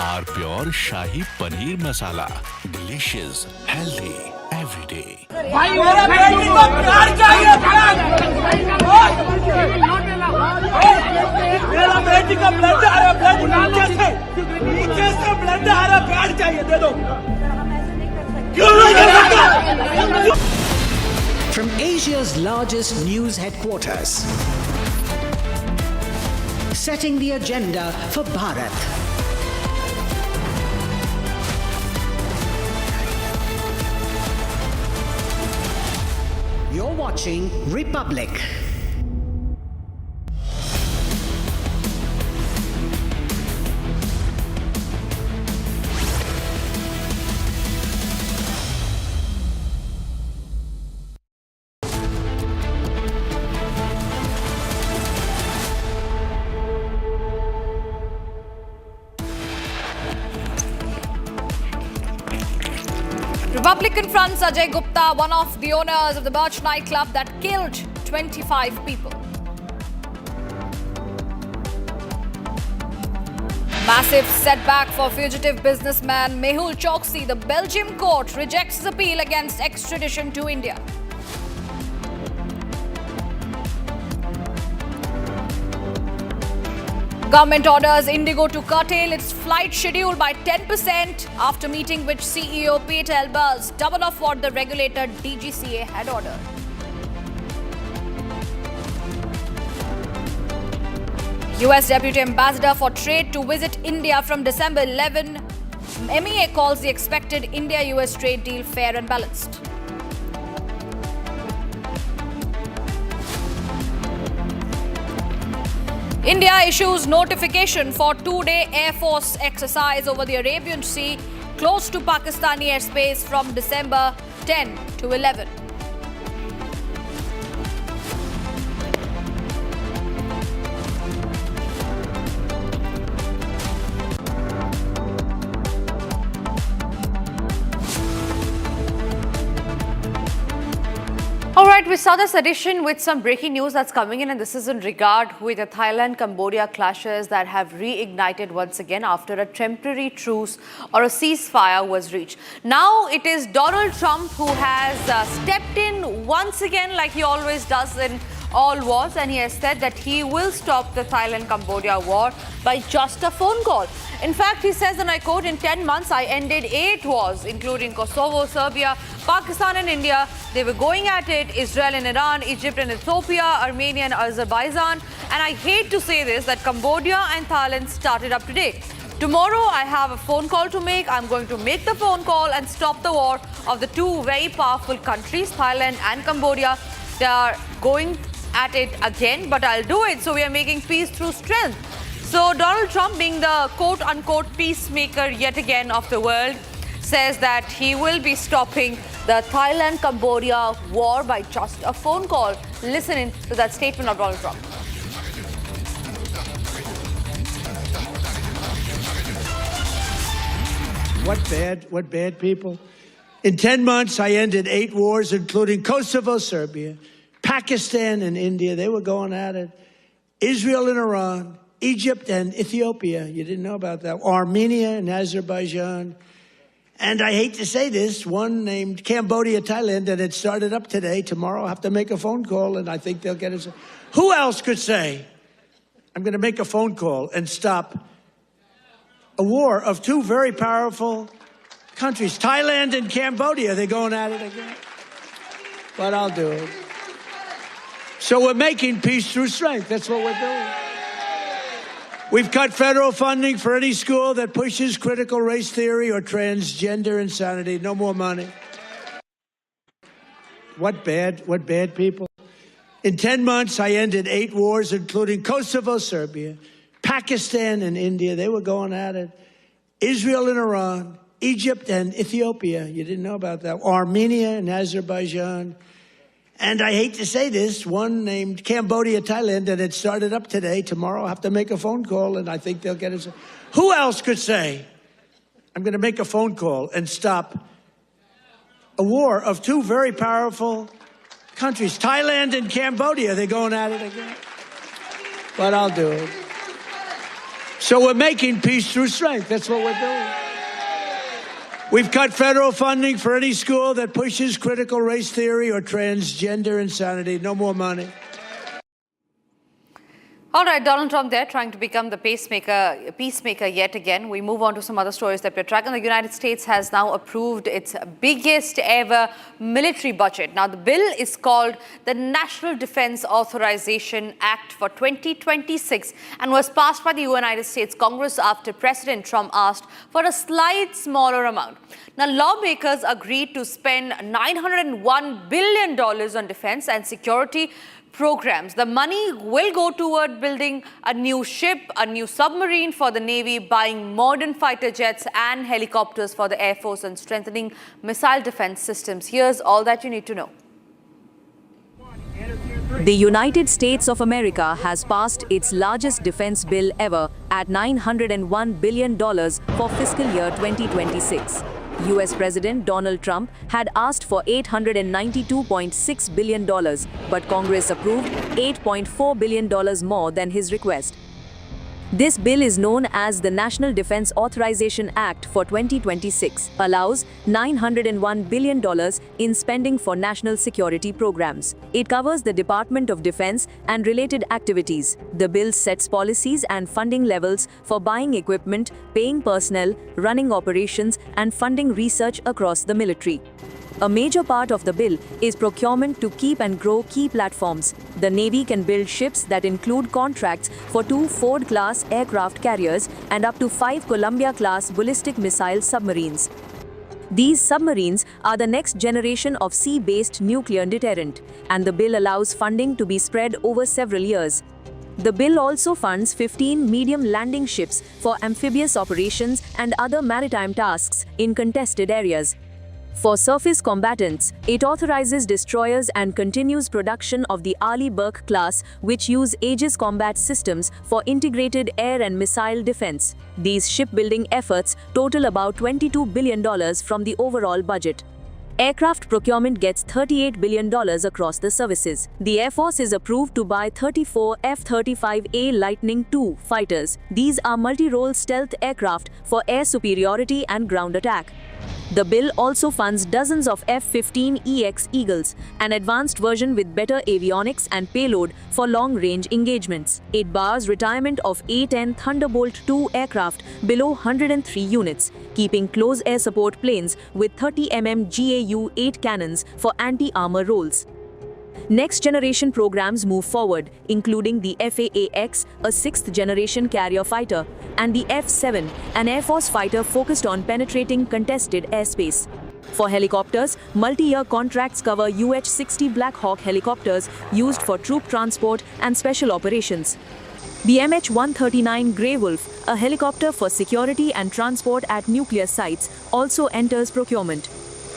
Our pure shahi paneer masala, delicious, healthy, everyday. भाई मेरा बेटी को प्यार चाहिए, मेरा बेटी का ब्लड आ रहा है, नीचे से ब्लड आ रहा है, प्यार चाहिए, दे दो। क्यों नहीं दे सकता? From Asia's largest news headquarters, setting the agenda for Bharat. You're watching Republic. Republic confronts Ajay Gupta, one of the owners of the Birch nightclub that killed 25 people. Massive setback for fugitive businessman Mehul Choksi. The Belgium court rejects his appeal against extradition to India. Government orders Indigo to curtail its flight schedule by 10% after meeting with CEO Peter Elbers, double of what the regulator DGCA had ordered. US Deputy Ambassador for Trade to visit India from December 11. MEA calls the expected India-US trade deal fair and balanced. India issues notification for two-day Air Force exercise over the Arabian Sea close to Pakistani airspace from December 10 to 11. All right, we saw this edition with some breaking news that's coming in, and this is in regard with the Thailand-Cambodia clashes that have reignited once again after a temporary truce or a ceasefire was reached. Now it is Donald Trump who has stepped in once again, like he always does in all wars, and he has said that he will stop the Thailand-Cambodia war by just a phone call. In fact, he says, and I quote, "In 10 months, I ended 8 wars, including Kosovo, Serbia, Pakistan and India. They were going at it, Israel and Iran, Egypt and Ethiopia, Armenia and Azerbaijan. And I hate to say this, that Cambodia and Thailand started up today. Tomorrow, I have a phone call to make. I'm going to make the phone call and stop the war of the two very powerful countries, Thailand and Cambodia. They are going at it again, but I'll do it. So we are making peace through strength." So Donald Trump, being the quote-unquote peacemaker yet again of the world, says that he will be stopping the Thailand-Cambodia war by just a phone call. Listen in to that statement of Donald Trump. What bad people? In 10 months, I ended 8 wars, including Kosovo, Serbia, Pakistan and India. They were going at it. Israel and Iran, Egypt and Ethiopia. You didn't know about that. Armenia and Azerbaijan. And I hate to say this, one named Cambodia, Thailand, and it started up today. Tomorrow I'll have to make a phone call, and I think they'll get us. Who else could say, I'm going to make a phone call and stop a war of two very powerful countries, Thailand and Cambodia? They're going at it again. But I'll do it. So we're making peace through strength. That's what we're doing. We've cut federal funding for any school that pushes critical race theory or transgender insanity. No more money. What bad people? In 10 months, I ended 8 wars, including Kosovo, Serbia, Pakistan and India. They were going at it. Israel and Iran, Egypt and Ethiopia. You didn't know about that. Armenia and Azerbaijan. And I hate to say this, one named Cambodia, Thailand, and it started up today. Tomorrow I'll have to make a phone call, and I think they'll get us. Who else could say, I'm going to make a phone call and stop a war of two very powerful countries, Thailand and Cambodia? They're going at it again. But I'll do it. So we're making peace through strength. That's what we're doing. We've cut federal funding for any school that pushes critical race theory or transgender insanity. No more money. All right, Donald Trump there trying to become the peacemaker yet again. We move on to some other stories that we're tracking. The United States has now approved its biggest ever military budget. Now, the bill is called the National Defense Authorization Act for 2026 and was passed by the United States Congress after President Trump asked for a slight smaller amount. Now, lawmakers agreed to spend $901 billion on defense and security programs. The money will go toward building a new ship, a new submarine for the Navy, buying modern fighter jets and helicopters for the Air Force, and strengthening missile defense systems. Here's all that you need to know. The United States of America has passed its largest defense bill ever at $901 billion for fiscal year 2026. US President Donald Trump had asked for $892.6 billion, but Congress approved $8.4 billion more than his request. This bill is known as the National Defense Authorization Act for 2026, allows $901 billion in spending for national security programs. It covers the Department of Defense and related activities. The bill sets policies and funding levels for buying equipment, paying personnel, running operations, and funding research across the military. A major part of the bill is procurement to keep and grow key platforms. The Navy can build ships that include contracts for 2 Ford-class aircraft carriers and up to 5 Columbia-class ballistic missile submarines. These submarines are the next generation of sea-based nuclear deterrent, and the bill allows funding to be spread over several years. The bill also funds 15 medium landing ships for amphibious operations and other maritime tasks in contested areas. For surface combatants, it authorizes destroyers and continues production of the Ali Burke class, which use Aegis combat systems for integrated air and missile defense. These shipbuilding efforts total about $22 billion from the overall budget. Aircraft procurement gets $38 billion across the services. The Air Force is approved to buy 34 F-35A Lightning II fighters. These are multi-role stealth aircraft for air superiority and ground attack. The bill also funds dozens of F-15EX Eagles, an advanced version with better avionics and payload for long-range engagements. It bars retirement of A-10 Thunderbolt II aircraft below 103 units, keeping close air support planes with 30 mm GAU-8 cannons for anti-armor roles. Next-generation programs move forward, including the FA-AX, a 6th-generation carrier fighter, and the F-7, an Air Force fighter focused on penetrating contested airspace. For helicopters, multi-year contracts cover UH-60 Black Hawk helicopters used for troop transport and special operations. The MH-139 Grey Wolf, a helicopter for security and transport at nuclear sites, also enters procurement.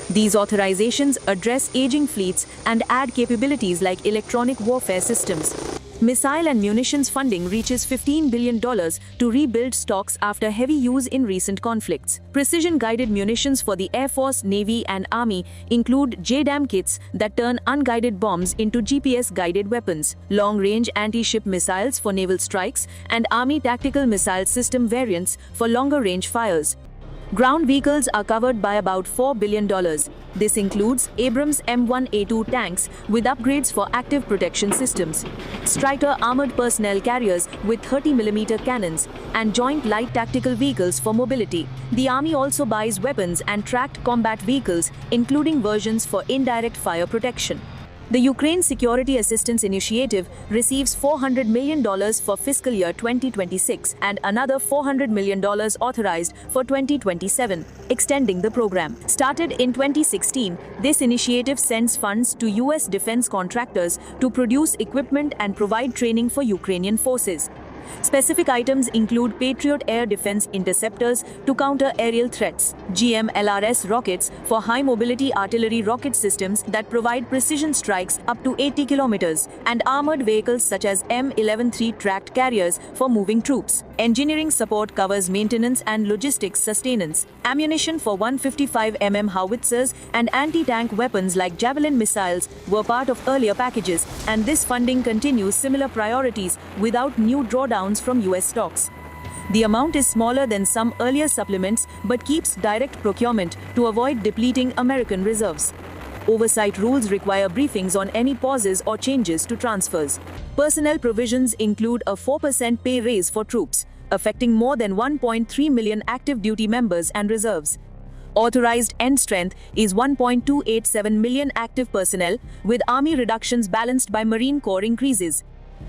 These authorizations address aging fleets and add capabilities like electronic warfare systems. Missile and munitions funding reaches $15 billion to rebuild stocks after heavy use in recent conflicts. Precision-guided munitions for the Air Force, Navy, and Army include JDAM kits that turn unguided bombs into GPS-guided weapons, long-range anti-ship missiles for naval strikes, and Army tactical missile system variants for longer-range fires. Ground vehicles are covered by about $4 billion. This includes Abrams M1A2 tanks with upgrades for active protection systems, Stryker armored personnel carriers with 30mm cannons, and joint light tactical vehicles for mobility. The Army also buys weapons and tracked combat vehicles, including versions for indirect fire protection. The Ukraine Security Assistance Initiative receives $400 million for fiscal year 2026 and another $400 million authorized for 2027, extending the program. Started in 2016, this initiative sends funds to U.S. defense contractors to produce equipment and provide training for Ukrainian forces. Specific items include Patriot air defense interceptors to counter aerial threats, GMLRS rockets for high-mobility artillery rocket systems that provide precision strikes up to 80 kilometers, and armored vehicles such as M11-3 tracked carriers for moving troops. Engineering support covers maintenance and logistics sustenance. Ammunition for 155mm howitzers and anti-tank weapons like Javelin missiles were part of earlier packages, and this funding continues similar priorities without new drawdowns from US stocks. The amount is smaller than some earlier supplements but keeps direct procurement to avoid depleting American reserves. Oversight rules require briefings on any pauses or changes to transfers. Personnel provisions include a 4% pay raise for troops, affecting more than 1.3 million active duty members and reserves. Authorized end strength is 1.287 million active personnel, with Army reductions balanced by Marine Corps increases.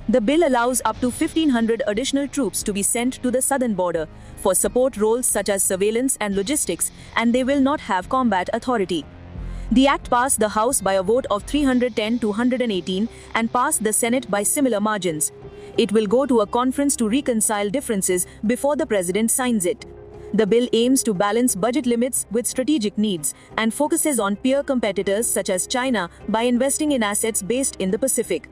The bill allows up to 1,500 additional troops to be sent to the southern border for support roles such as surveillance and logistics, and they will not have combat authority. The act passed the House by a vote of 310 to 118 and passed the Senate by similar margins. It will go to a conference to reconcile differences before the president signs it. The bill aims to balance budget limits with strategic needs and focuses on peer competitors such as China by investing in assets based in the Pacific.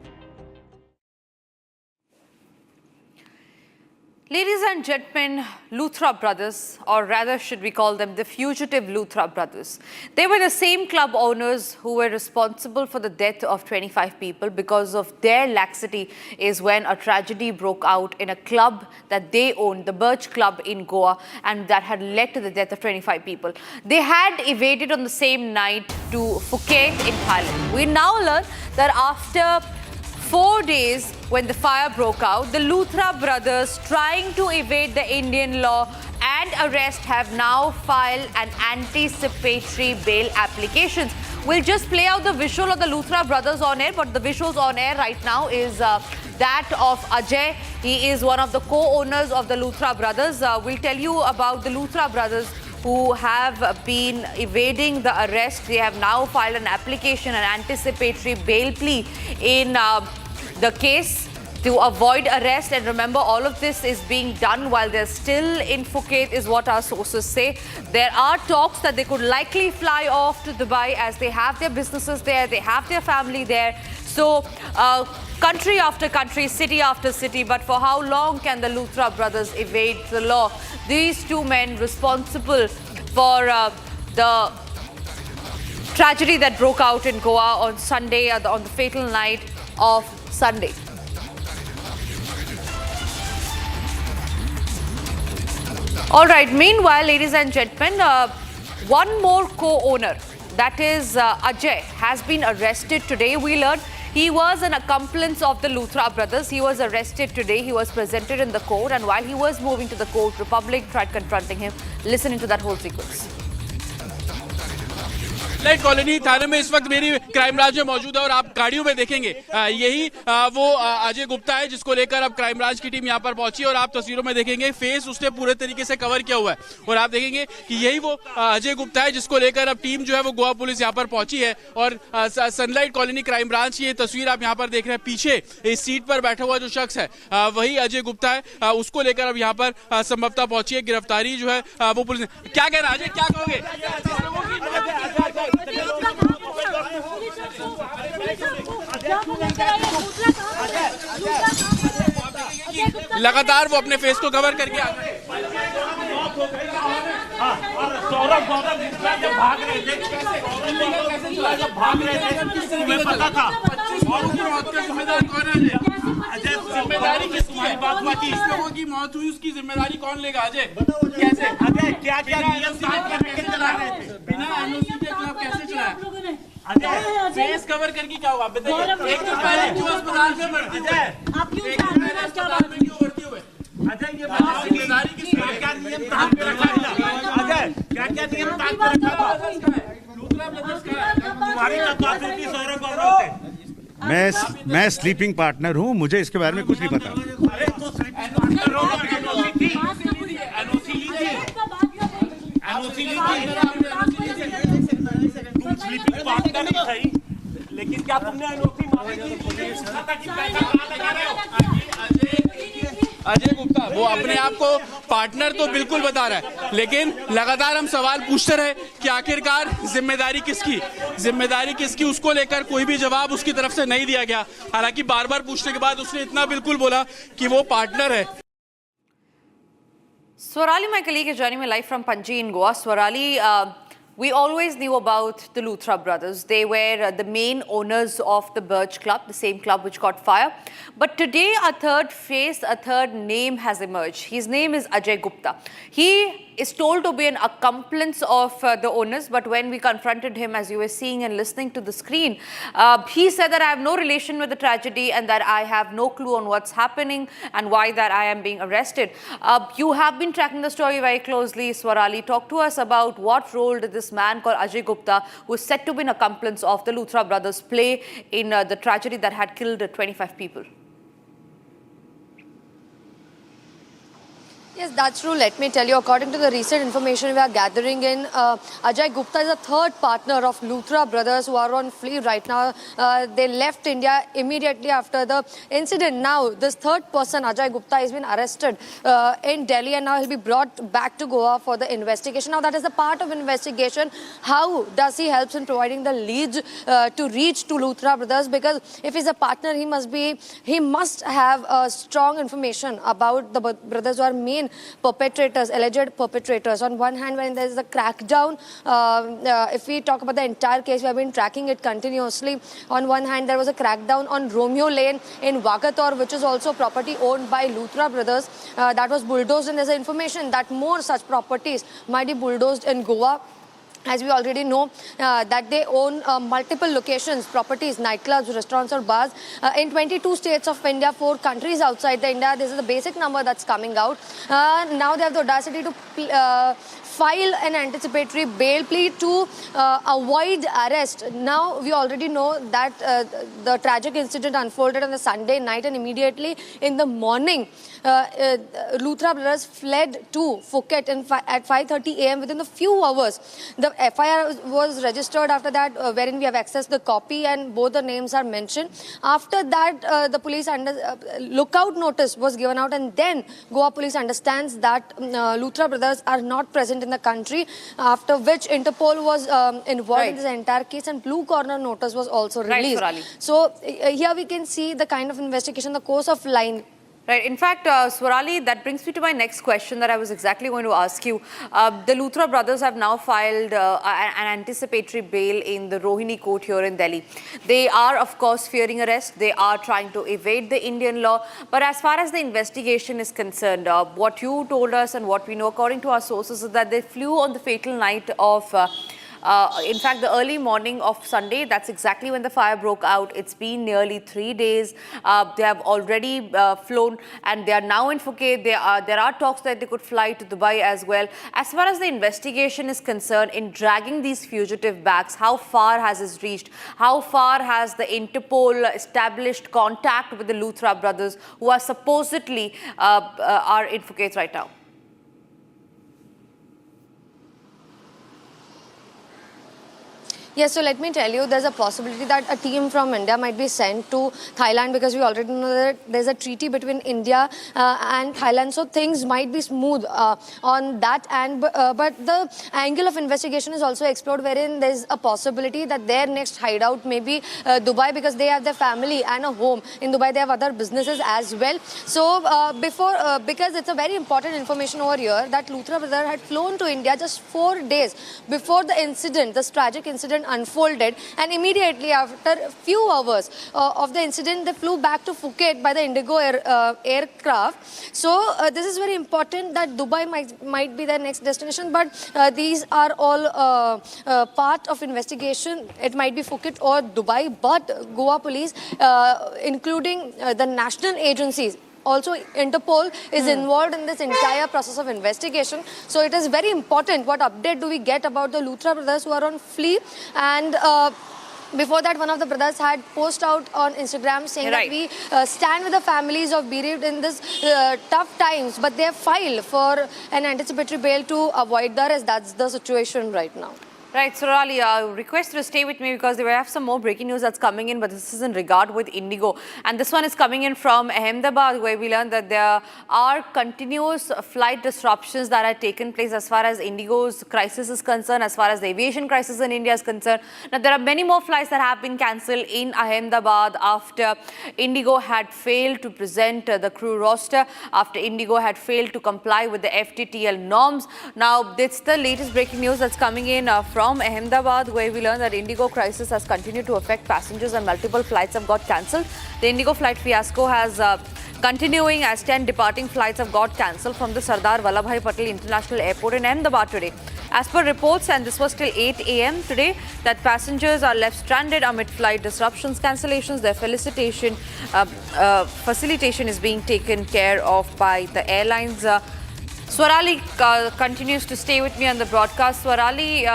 Ladies and gentlemen, Luthra brothers, or rather should we call them the fugitive Luthra brothers. They were the same club owners who were responsible for the death of 25 people. Because of their laxity is when a tragedy broke out in a club that they owned, the Birch Club in Goa, and that had led to the death of 25 people. They had evaded on the same night to Phuket in Thailand. We now learn that after 4 days when the fire broke out, the Luthra brothers, trying to evade the Indian law and arrest, have now filed an anticipatory bail application. We'll just play out the visual of the Luthra brothers on air, but the visuals on air right now is that of Ajay. He is one of the co-owners of the Luthra brothers. We'll tell you about the Luthra brothers who have been evading the arrest. They have now filed an application, an anticipatory bail plea in the case to avoid arrest. And remember, all of this is being done while they're still in Phuket, is what our sources say. There are talks that they could likely fly off to Dubai, as they have their businesses there, they have their family there. So country after country, city after city. But for how long can the Luthra brothers evade the law? These two men responsible for the tragedy that broke out in Goa on Sunday, on the fatal night of Sunday. All right, meanwhile, ladies and gentlemen, one more co-owner, that is Ajay, has been arrested today. We learned he was an accomplice of the Luthra brothers. He was arrested today. He was presented in the court, and while he was moving to the court, Republic tried confronting him. Listen into that whole sequence. Light Colony थाने में इस वक्त मेरी crime branch में मौजूद है और आप गाड़ियों में देखेंगे यही वो अजय गुप्ता है जिसको लेकर अब क्राइम ब्रांच की टीम यहाँ पर पहुंची और आप तस्वीरों में देखेंगे फेस उसने पूरे तरीके से कवर किया हुआ है और आप देखेंगे कि यही वो अजय गुप्ता है जिसको लेकर अब टीम जो है वो गोवा पुलिस यहाँ पर पहुंची है और सनलाइट कॉलोनी क्राइम ब्रांच की ये तस्वीर आप यहाँ पर देख रहे हैं। पीछे इस सीट पर बैठा हुआ जो शख्स है वही अजय गुप्ता है, उसको लेकर अब यहाँ पर संभवतः पहुंची है। गिरफ्तारी जो है वो पुलिस ने क्या कहना अजय, क्या कहोगे? लगातार वो अपने फेस को कवर करके आ रहे हैं। सौरभ जब भाग रहे थे जब भाग रहे थे तुम्हें पता था और उसकी मौत का जिम्मेदार कौन है? अजय, जिम्मेदारी किस तुम्हारी बात हुआ कि लोगों की मौत हुई उसकी जिम्मेदारी कौन लेगा? अजय कैसे? अजय क्या क्या नियम चला रहे थे? बिना एनओसी के क्लब कैसे चलाया? अजय फेस कवर करके क्या हुआ बताइए। एक तो पहले क्यों अस्पताल में भर्ती थे? आप क्यों अस्पताल में क्यों भर्ती हुए? अजय ये जिम्मेदारी किस क्या नियम तहत पे रखा गया? अजय क्या क्या नियम तहत पे रखा गया? लूथरा ब्रदर्स का तुम्हारी तकाजुर की सौरभ बाबू होते। मैं स्लीपिंग पार्टनर हूँ, मुझे इसके बारे में कुछ नहीं पता। अरे तो तुम स्लीपिंग पार्टनर नहीं सही, लेकिन क्या तुमने एनओसी मांगी थी? पूछा था कि पैसा कहाँ लगा रहे हो? अजय गुप्ता वो अपने आप को पार्टनर तो बिल्कुल बता रहा है, लेकिन लगातार हम सवाल पूछते रहे कि आखिरकार जिम्मेदारी किसकी उसको लेकर कोई भी जवाब उसकी तरफ से नहीं दिया गया। हालांकि बार बार पूछने के बाद उसने इतना बिल्कुल बोला कि वो पार्टनर है। Swarali, my colleague, is joining me live from Panji in Goa. Swarali, we always knew about the Luthra brothers. They were the main owners of the Birch Club, the same club which caught fire. But today, a third name has emerged. His name is Ajay Gupta. He is told to be an accomplice of the owners, but when we confronted him, as you were seeing and listening to the screen, he said that I have no relation with the tragedy and that I have no clue on what's happening and why that I am being arrested. You have been tracking the story very closely, Swarali. Talk to us about what role did this man called Ajay Gupta, who is said to be an accomplice of the Luthra brothers, play in the tragedy that had killed 25 people? Yes, that's true. Let me tell you, according to the recent information we are gathering in, Ajay Gupta is a third partner of Luthra brothers who are on flee right now. They left India immediately after the incident. Now, this third person, Ajay Gupta, has been arrested in Delhi and now he'll be brought back to Goa for the investigation. Now, that is a part of investigation. How does he help in providing the leads to reach to Luthra brothers? Because if he's a partner, he must have strong information about the brothers who are main perpetrators, alleged perpetrators. On one hand, when there is a crackdown, if we talk about the entire case, we have been tracking it continuously. On one hand, there was a crackdown on Romeo Lane in Wagator, which is also property owned by Luthra brothers. That was bulldozed, and there's information that more such properties might be bulldozed in Goa. As we already know, that they own multiple locations, properties, nightclubs, restaurants or bars in 22 states of India, 4 countries outside the India. This is the basic number that's coming out. Now they have the audacity to file an anticipatory bail plea to avoid arrest. Now, we already know that the tragic incident unfolded on the Sunday night, and immediately in the morning, Luthra brothers fled to Phuket at 5:30 a.m. Within a few hours. The FIR was registered after that, wherein we have accessed the copy, and both the names are mentioned. After that, the police lookout notice was given out, and then Goa police understands that Luthra brothers are not present in the country, after which Interpol was involved in this entire case, and blue corner notice was also released. So here we can see the kind of investigation, the course of line. Right. In fact, Swarali, that brings me to my next question that I was exactly going to ask you. The Luthra brothers have now filed an anticipatory bail in the Rohini court here in Delhi. They are, of course, fearing arrest. They are trying to evade the Indian law. But as far as the investigation is concerned, what you told us and what we know according to our sources is that they flew on the fatal night of in fact, the early morning of Sunday, that's exactly when the fire broke out. It's been nearly 3 days. They have already flown, and they are now in Phuket. There are talks that they could fly to Dubai as well. As far as the investigation is concerned, in dragging these fugitive backs, how far has it reached? How far has the Interpol established contact with the Luthra brothers, who are supposedly are in Phuket right now? Yes, so let me tell you, there's a possibility that a team from India might be sent to Thailand, because we already know that there's a treaty between India and Thailand, so things might be smooth on that end. But the angle of investigation is also explored, wherein there's a possibility that their next hideout may be Dubai, because they have their family and a home in Dubai. They have other businesses as well. So because it's a very important information over here, that Luthra brother had flown to India just 4 days before the incident, this tragic incident unfolded, and immediately after a few hours of the incident, they flew back to Phuket by the Indigo aircraft. So this is very important, that Dubai might be their next destination, but these are all part of investigation. It might be Phuket or Dubai, but Goa police, including the national agencies, also Interpol is involved in this entire process of investigation. So it is very important what update do we get about the Luthra brothers who are on flee. And before that, one of the brothers had posted out on Instagram saying that we stand with the families of bereaved in this tough times, but they have filed for an anticipatory bail to avoid the arrest. That's the situation right now. Right, Surali, request you to stay with me, because we have some more breaking news that's coming in, but this is in regard with Indigo. And this one is coming in from Ahmedabad, where we learned that there are continuous flight disruptions that have taken place as far as Indigo's crisis is concerned, as far as the aviation crisis in India is concerned. Now, there are many more flights that have been cancelled in Ahmedabad after Indigo had failed to present the crew roster, after Indigo had failed to comply with the FTTL norms. Now, it's the latest breaking news that's coming in from Ahmedabad, where we learned that Indigo crisis has continued to affect passengers and multiple flights have got cancelled. The Indigo flight fiasco has continuing as 10 departing flights have got cancelled from the Sardar Vallabhbhai Patel International Airport in Ahmedabad today. As per reports, and this was till 8 a.m. today, that passengers are left stranded amid flight disruptions, cancellations. Their facilitation is being taken care of by the airlines. Swarali continues to stay with me on the broadcast. Swarali,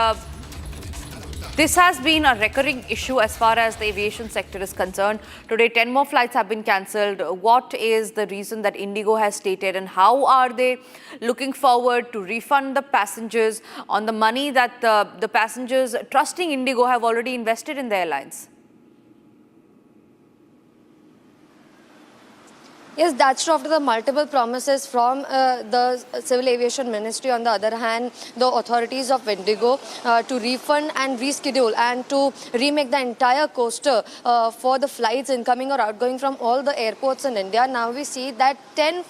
This has been a recurring issue as far as the aviation sector is concerned. Today, 10 more flights have been cancelled. What is the reason that Indigo has stated, and how are they looking forward to refund the passengers on the money that the passengers trusting Indigo have already invested in the airlines? Yes, that's true. After the multiple promises from the Civil Aviation Ministry, on the other hand, the authorities of Indigo to refund and reschedule and to remake the entire coaster for the flights incoming or outgoing from all the airports in India. Now we see that 10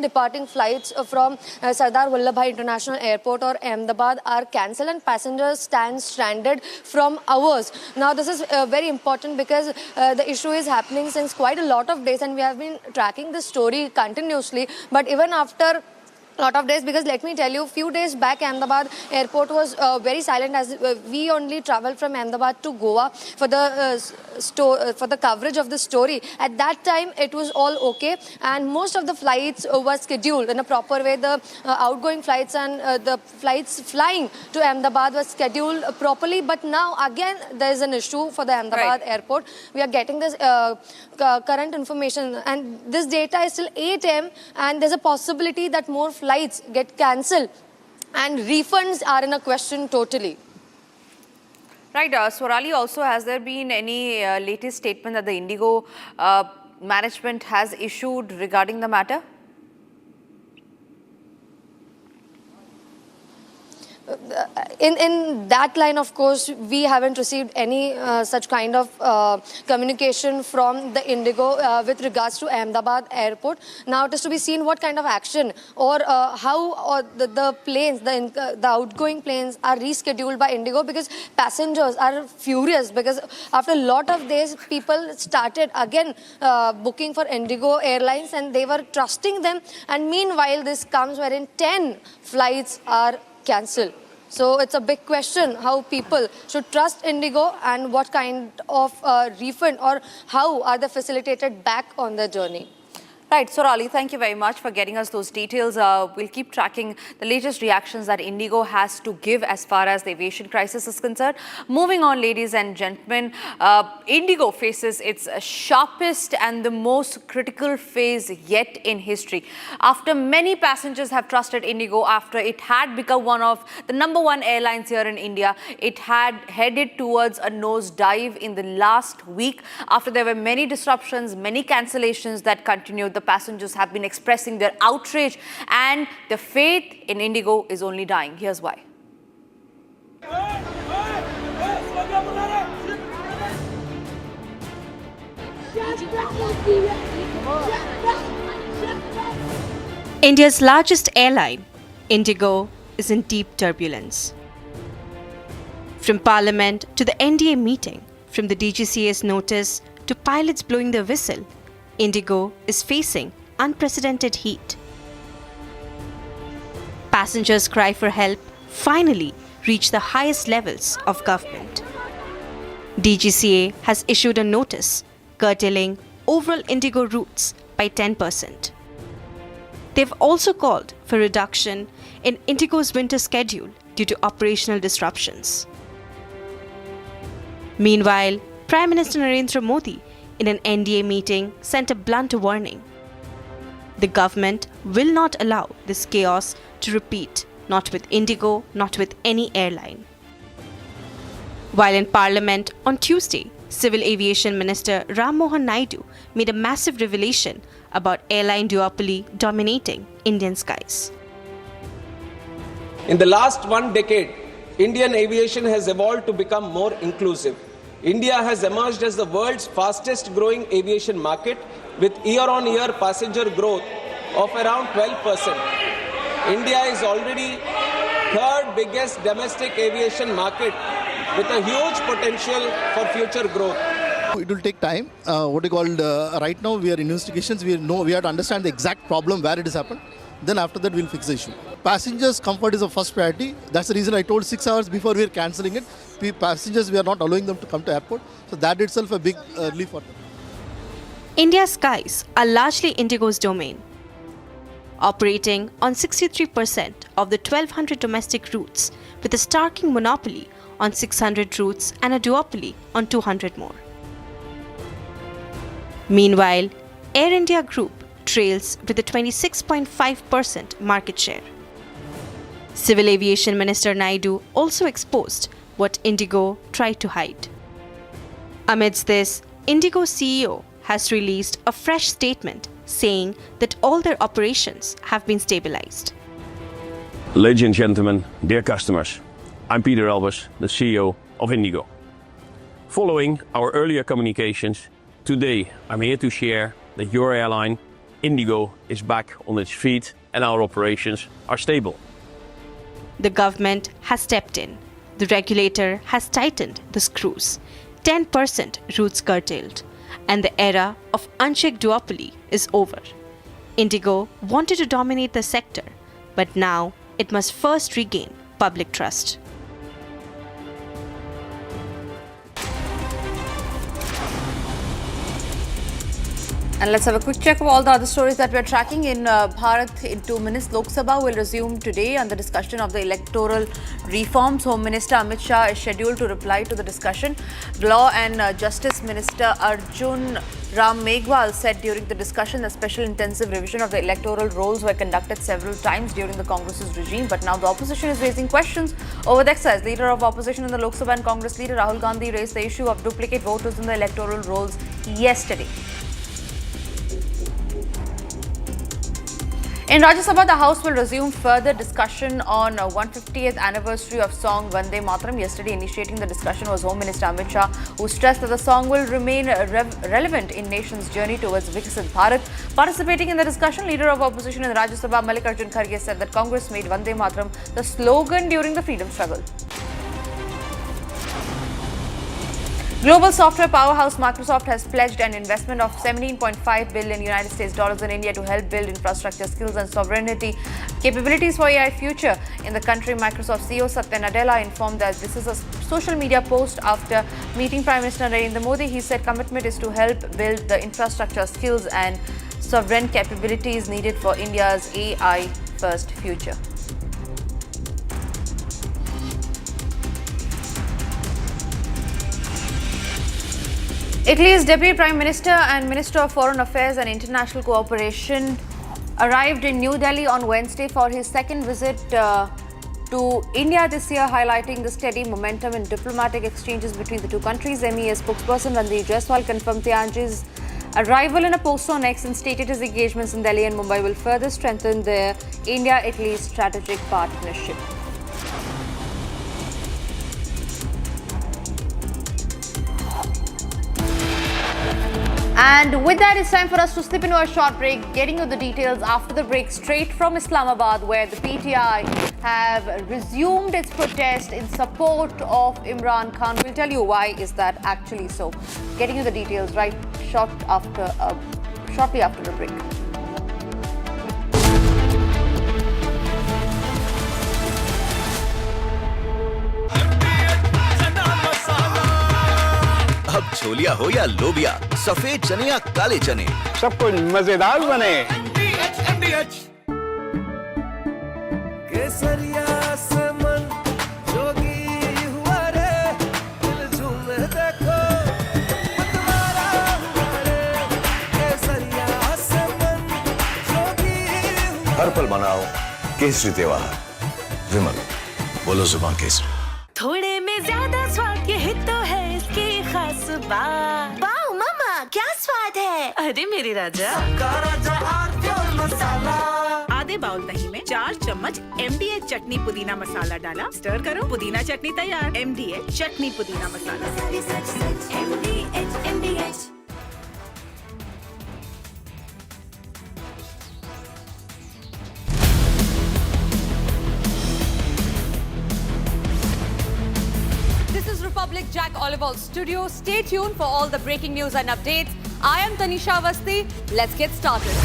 departing flights from Sardar Vallabhbhai International Airport or Ahmedabad are cancelled and passengers stand stranded from hours. Now this is very important because the issue is happening since quite a lot of days, and we have been tracking this story continuously, but even after lot of days, because let me tell you, few days back Ahmedabad airport was very silent, as we only traveled from Ahmedabad to Goa for the coverage of the story. At that time it was all okay and most of the flights were scheduled in a proper way. The outgoing flights and the flights flying to Ahmedabad was scheduled properly, but now again there is an issue for the Ahmedabad airport. We are getting this current information, and this data is till 8 AM and there's a possibility that more flights get cancelled and refunds are in a question totally. Right, Swarali, also, has there been any latest statement that the Indigo management has issued regarding the matter? In that line, of course, we haven't received any such kind of communication from the Indigo with regards to Ahmedabad airport. Now it is to be seen what kind of action or how the planes, the outgoing planes are rescheduled by Indigo, because passengers are furious, because after a lot of days people started again booking for Indigo Airlines and they were trusting them, and meanwhile this comes wherein 10 flights are cancelled. So it's a big question how people should trust Indigo and what kind of refund or how are they facilitated back on their journey. Right, Swarali, thank you very much for getting us those details. We'll keep tracking the latest reactions that Indigo has to give as far as the aviation crisis is concerned. Moving on, ladies and gentlemen, Indigo faces its sharpest and the most critical phase yet in history. After many passengers have trusted Indigo, after it had become one of the #1 airlines here in India, it had headed towards a nosedive in the last week. After there were many disruptions, many cancellations that continued, the passengers have been expressing their outrage, and the faith in Indigo is only dying. Here's why. India's largest airline, Indigo, is in deep turbulence. From Parliament to the NDA meeting, from the DGCA's notice to pilots blowing their whistle, Indigo is facing unprecedented heat. Passengers' cry for help finally reached the highest levels of government. DGCA has issued a notice curtailing overall Indigo routes by 10%. They've also called for reduction in Indigo's winter schedule due to operational disruptions. Meanwhile, Prime Minister Narendra Modi in an NDA meeting sent a blunt warning. The government will not allow this chaos to repeat, not with Indigo, not with any airline. While in Parliament on Tuesday, Civil Aviation Minister Ram Mohan Naidu made a massive revelation about airline duopoly dominating Indian skies. In the last 1 decade, Indian aviation has evolved to become more inclusive. India has emerged as the world's fastest growing aviation market with year-on-year passenger growth of around 12%. India is already third biggest domestic aviation market with a huge potential for future growth. It will take time. Right now we are in investigations. We have to understand the exact problem where it has happened. Then after that we'll fix the issue. Passengers' comfort is the first priority. That's the reason I told 6 hours before we are cancelling it. Passengers, we are not allowing them to come to airport. So that itself a big relief for them. India's skies are largely Indigo's domain. Operating on 63% of the 1,200 domestic routes with a starking monopoly on 600 routes and a duopoly on 200 more. Meanwhile, Air India Group trails with a 26.5% market share. Civil Aviation Minister Naidu also exposed what Indigo tried to hide. Amidst this, Indigo CEO has released a fresh statement saying that all their operations have been stabilized. Ladies and gentlemen, dear customers, I'm Peter Albers, the CEO of Indigo. Following our earlier communications, today I'm here to share that your airline, Indigo, is back on its feet and our operations are stable. The government has stepped in. The regulator has tightened the screws. 10% routes curtailed. And the era of unchecked duopoly is over. Indigo wanted to dominate the sector, but now it must first regain public trust. And let's have a quick check of all the other stories that we're tracking in Bharat in 2 minutes. Lok Sabha will resume today on the discussion of the electoral reforms. Home Minister Amit Shah is scheduled to reply to the discussion. Law and Justice Minister Arjun Ram Meghwal said during the discussion that special intensive revision of the electoral rolls were conducted several times during the Congress's regime, but now the opposition is raising questions over the exercise. Leader of opposition in the Lok Sabha and Congress leader Rahul Gandhi raised the issue of duplicate voters in the electoral rolls yesterday. In Rajya Sabha, the House will resume further discussion on 150th anniversary of song Vande Mataram. Yesterday, initiating the discussion was Home Minister Amit Shah, who stressed that the song will remain relevant in nation's journey towards Viksit Bharat. Participating in the discussion, Leader of Opposition in Rajya Sabha, Mallikarjun Kharge, said that Congress made Vande Mataram the slogan during the freedom struggle. Global software powerhouse Microsoft has pledged an investment of $17.5 billion United States dollars in India to help build infrastructure skills and sovereignty capabilities for AI future in the country. Microsoft CEO Satya Nadella informed that this is a social media post after meeting Prime Minister Narendra Modi. He said commitment is to help build the infrastructure skills and sovereign capabilities needed for India's AI first future. Italy's Deputy Prime Minister and Minister of Foreign Affairs and International Cooperation arrived in New Delhi on Wednesday for his second visit to India this year, highlighting the steady momentum in diplomatic exchanges between the two countries. MEA spokesperson Randeep Jaiswal confirmed Tianji's arrival in a post on X and stated his engagements in Delhi and Mumbai will further strengthen their India-Italy strategic partnership. And with that, it's time for us to slip into a short break, getting you the details after the break straight from Islamabad, where the PTI have resumed its protest in support of Imran Khan. We'll tell you why is that actually so. Getting you the details shortly after the break. अब छोलिया हो या लोबिया, सफेद चने या काले चने, सब कुछ मजेदार बने। केसरिया से मन जोगी हुआ रे, दिल झूमे देखो मतवारा हुआ रे। केसरिया से मन जोगी हुआ। हर पल मनाओ केसरी त्योहार। विमल, बोलो जुबान केसरी। थोड़े में ज्यादा स्वाद, यही तो है इसकी खास बात। वाओ मामा, क्या स्वाद है। अरे मेरे राजा, आधे बाउल दही में 4 चम्मच MDH चटनी पुदीना मसाला डाला, स्टर करो, पुदीना चटनी तैयार। MDH चटनी पुदीना मसाला। MDH। Republic Jack Olival studio. Stay tuned for all the breaking news and updates. I am Tanisha Avasthi. Let's get started.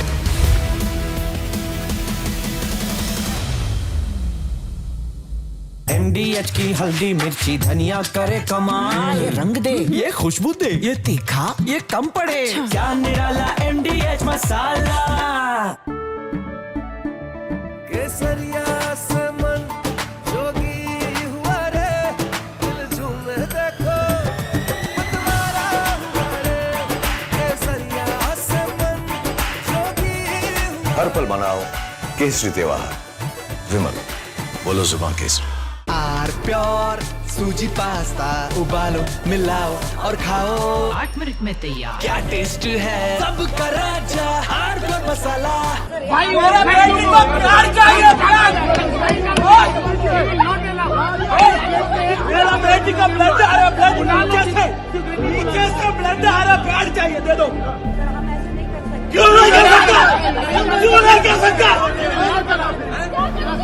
MDH की हल्दी मिर्ची धनिया करे कमाल, ये रंग दे, ये खुशबू दे, ये तीखा, ये कम पड़े, क्या निराला MDH मसाला। केसरिया से मन जोगी हुआ रे, दिल हर पल मनाओ केसरी त्योहार। विमल, बोलो जुबान केसरी। आर प्योर सूजी पास्ता उबालो मिलाओ और खाओ 8 मिनट में तैयार। क्या टेस्ट है सबका राजा आर प्योर मसाला। भाई मेरा बेटी को प्यार चाहिए, मेरा बेटी का ब्लड आ रहा है, नीचे से ब्लड आ रहा है, प्यार चाहिए, दे दो। क्यों नहीं कर सकता? क्यों नहीं कर सकता?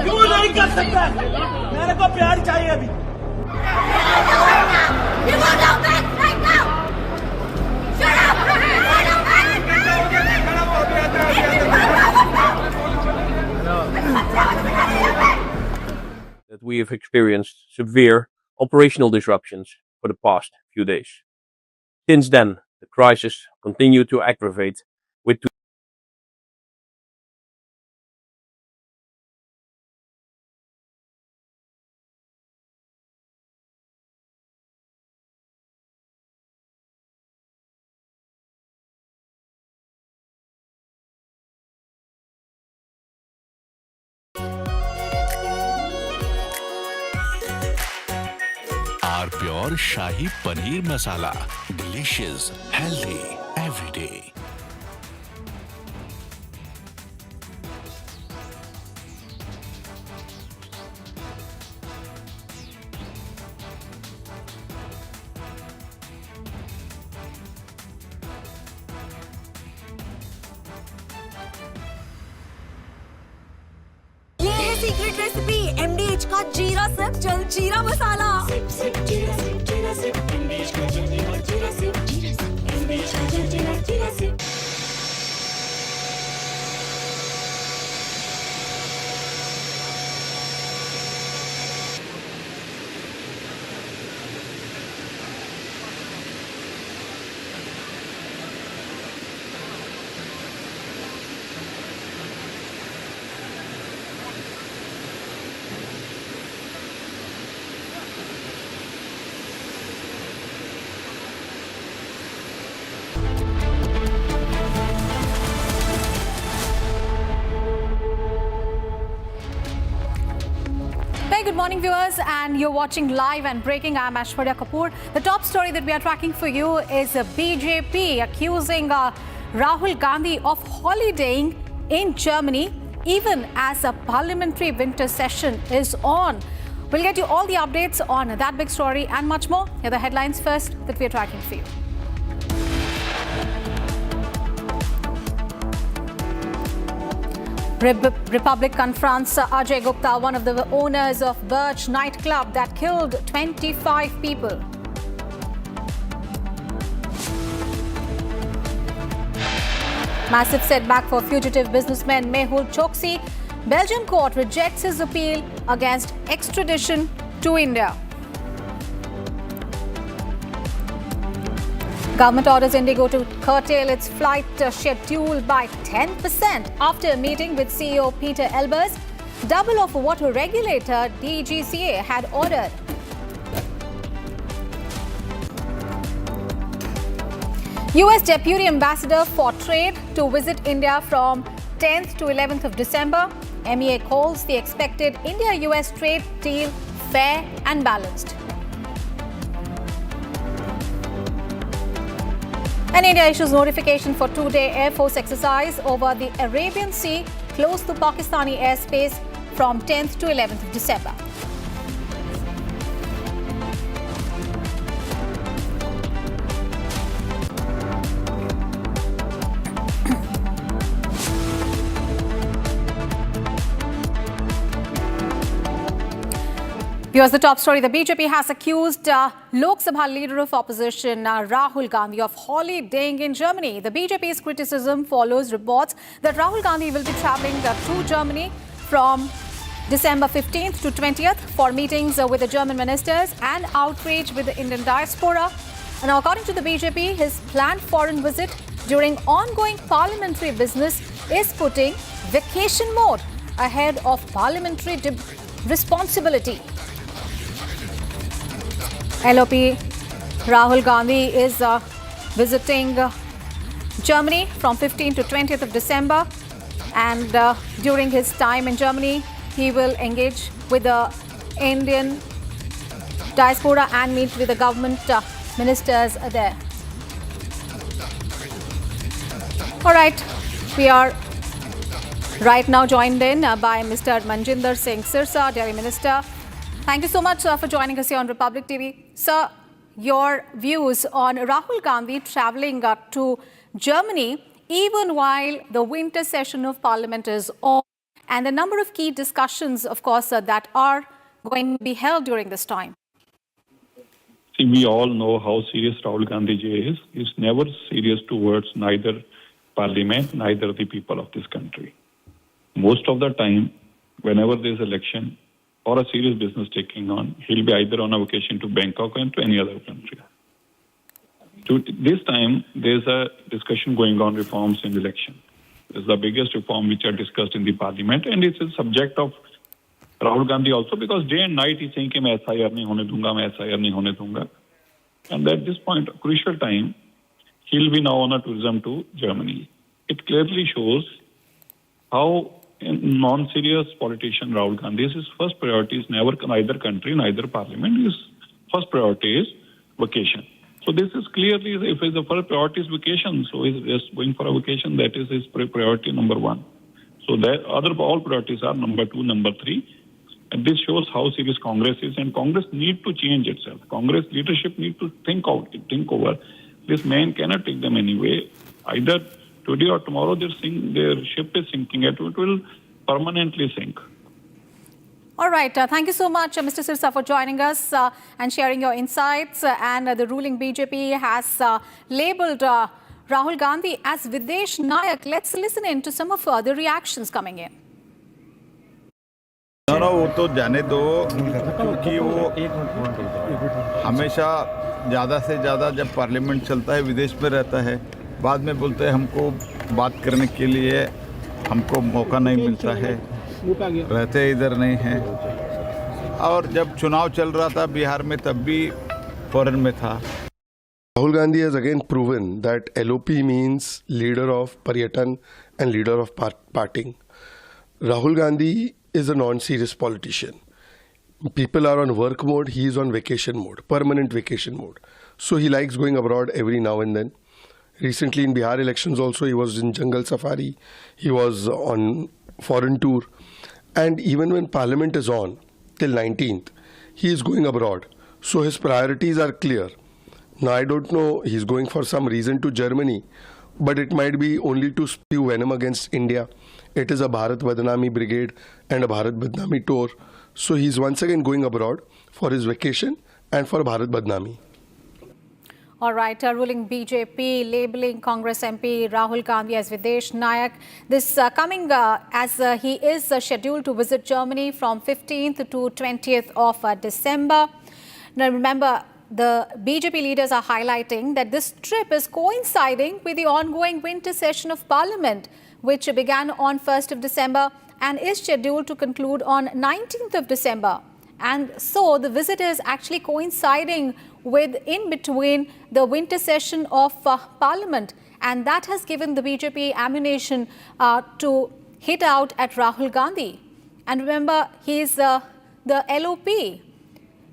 क्यों नहीं कर सकता? मेरे को प्यार चाहिए अभी। That we have experienced severe operational disruptions for the past few days. Since then, the crisis continued to aggravate with our pure shahi paneer masala, delicious, healthy everyday. ये है सीक्रेट रेसिपी MDH का जीरा सिप जल जीरा मसाला। सिप सिप जीरा sip MDH का जल जीरा सिप MDH का जल जीरा SIP. Good morning, viewers, and you're watching live and breaking. I'm Aishwarya Kapoor. The top story that we are tracking for you is BJP accusing Rahul Gandhi of holidaying in Germany, even as a parliamentary winter session is on. We'll get you all the updates on that big story and much more. Here are the headlines first that we are tracking for you. Republic confronts Ajay Gupta, one of the owners of Birch nightclub that killed 25 people. Massive setback for fugitive businessman Mehul Choksi. Belgian court rejects his appeal against extradition to India. Government orders Indigo to curtail its flight schedule by 10% after a meeting with CEO Peter Elbers, double of what a regulator DGCA had ordered. US Deputy Ambassador for Trade to visit India from 10th to 11th of December. MEA calls the expected India-US trade deal fair and balanced. And India issues notification for two-day Air Force exercise over the Arabian Sea close to Pakistani airspace from 10th to 11th of December. Here's the top story. The BJP has accused Lok Sabha leader of opposition Rahul Gandhi of holidaying in Germany. The BJP's criticism follows reports that Rahul Gandhi will be travelling to Germany from December 15th to 20th for meetings with the German ministers and outrage with the Indian diaspora. And according to the BJP, his planned foreign visit during ongoing parliamentary business is putting vacation mode ahead of parliamentary responsibility. LOP Rahul Gandhi is visiting Germany from 15th to 20th of December, And during his time in Germany, he will engage with the Indian diaspora and meet with the government ministers there. All right, we are right now joined in by Mr. Manjinder Singh Sirsa, Delhi Minister. Thank you so much for joining us here on Republic TV. Sir, your views on Rahul Gandhi travelling to Germany even while the winter session of Parliament is on, and the number of key discussions, of course, that are going to be held during this time. See, we all know how serious Rahul Gandhi ji is. He's never serious towards neither Parliament, neither the people of this country. Most of the time, whenever there's election or a serious business taking on, he'll be either on a vacation to Bangkok or to any other country. This time, there's a discussion going on reforms in election. It's the biggest reform which are discussed in the Parliament, and it's a subject of Rahul Gandhi also, because day and night he's saying कि मैं SIR नहीं होने दूंगा, मैं SIR नहीं होने दूंगा. And at this point, a crucial time, he'll be now on a tourism to Germany. It clearly shows how a non-serious politician Rahul Gandhi is. His first priority is neither country, neither Parliament. His first priority is vacation. So this is clearly, if the first priority is vacation, so he's just going for a vacation. That is his priority number one. So that all priorities are number two, number three. And this shows how serious Congress is, and Congress need to change itself. Congress leadership need to think over. This man cannot take them anyway. Either today or tomorrow, their ship is sinking. It will permanently sink. All right. Thank you so much, Mr. Sirsa, for joining us and sharing your insights. And the ruling BJP has labelled Rahul Gandhi as Videsh Nayak. Let's listen in to some of the reactions coming in. No, वो तो जाने दो, क्योंकि वो हमेशा ज़्यादा से ज़्यादा जब पार्लियामेंट चलता है विदेश में रहता है, बाद में बोलते हैं हमको बात करने के लिए हमको मौका नहीं मिलता है, रहते इधर नहीं हैं. और जब चुनाव चल रहा था बिहार में तब भी फॉरेन में था. Rahul Gandhi has again proven that LOP means leader of Paryatan and leader of parting. Rahul Gandhi is a non-serious politician. People are on work mode, he is on vacation mode, permanent vacation mode. So he likes going abroad every now and then. Recently in Bihar elections also, he was in jungle safari, he was on foreign tour. And even when Parliament is on, till 19th, he is going abroad. So his priorities are clear. Now I don't know, he's going for some reason to Germany, but it might be only to spew venom against India. It is a Bharat Badnami brigade and a Bharat Badnami tour. So he's once again going abroad for his vacation and for Bharat Badnami. All right, ruling BJP labelling Congress MP Rahul Gandhi as Videsh Nayak. This coming as he is scheduled to visit Germany from 15th to 20th of December. Now remember, the BJP leaders are highlighting that this trip is coinciding with the ongoing winter session of Parliament, which began on 1st of December and is scheduled to conclude on 19th of December. And so the visit is actually coinciding with in between the winter session of Parliament, and that has given the BJP ammunition to hit out at Rahul Gandhi. And remember, he is the LOP,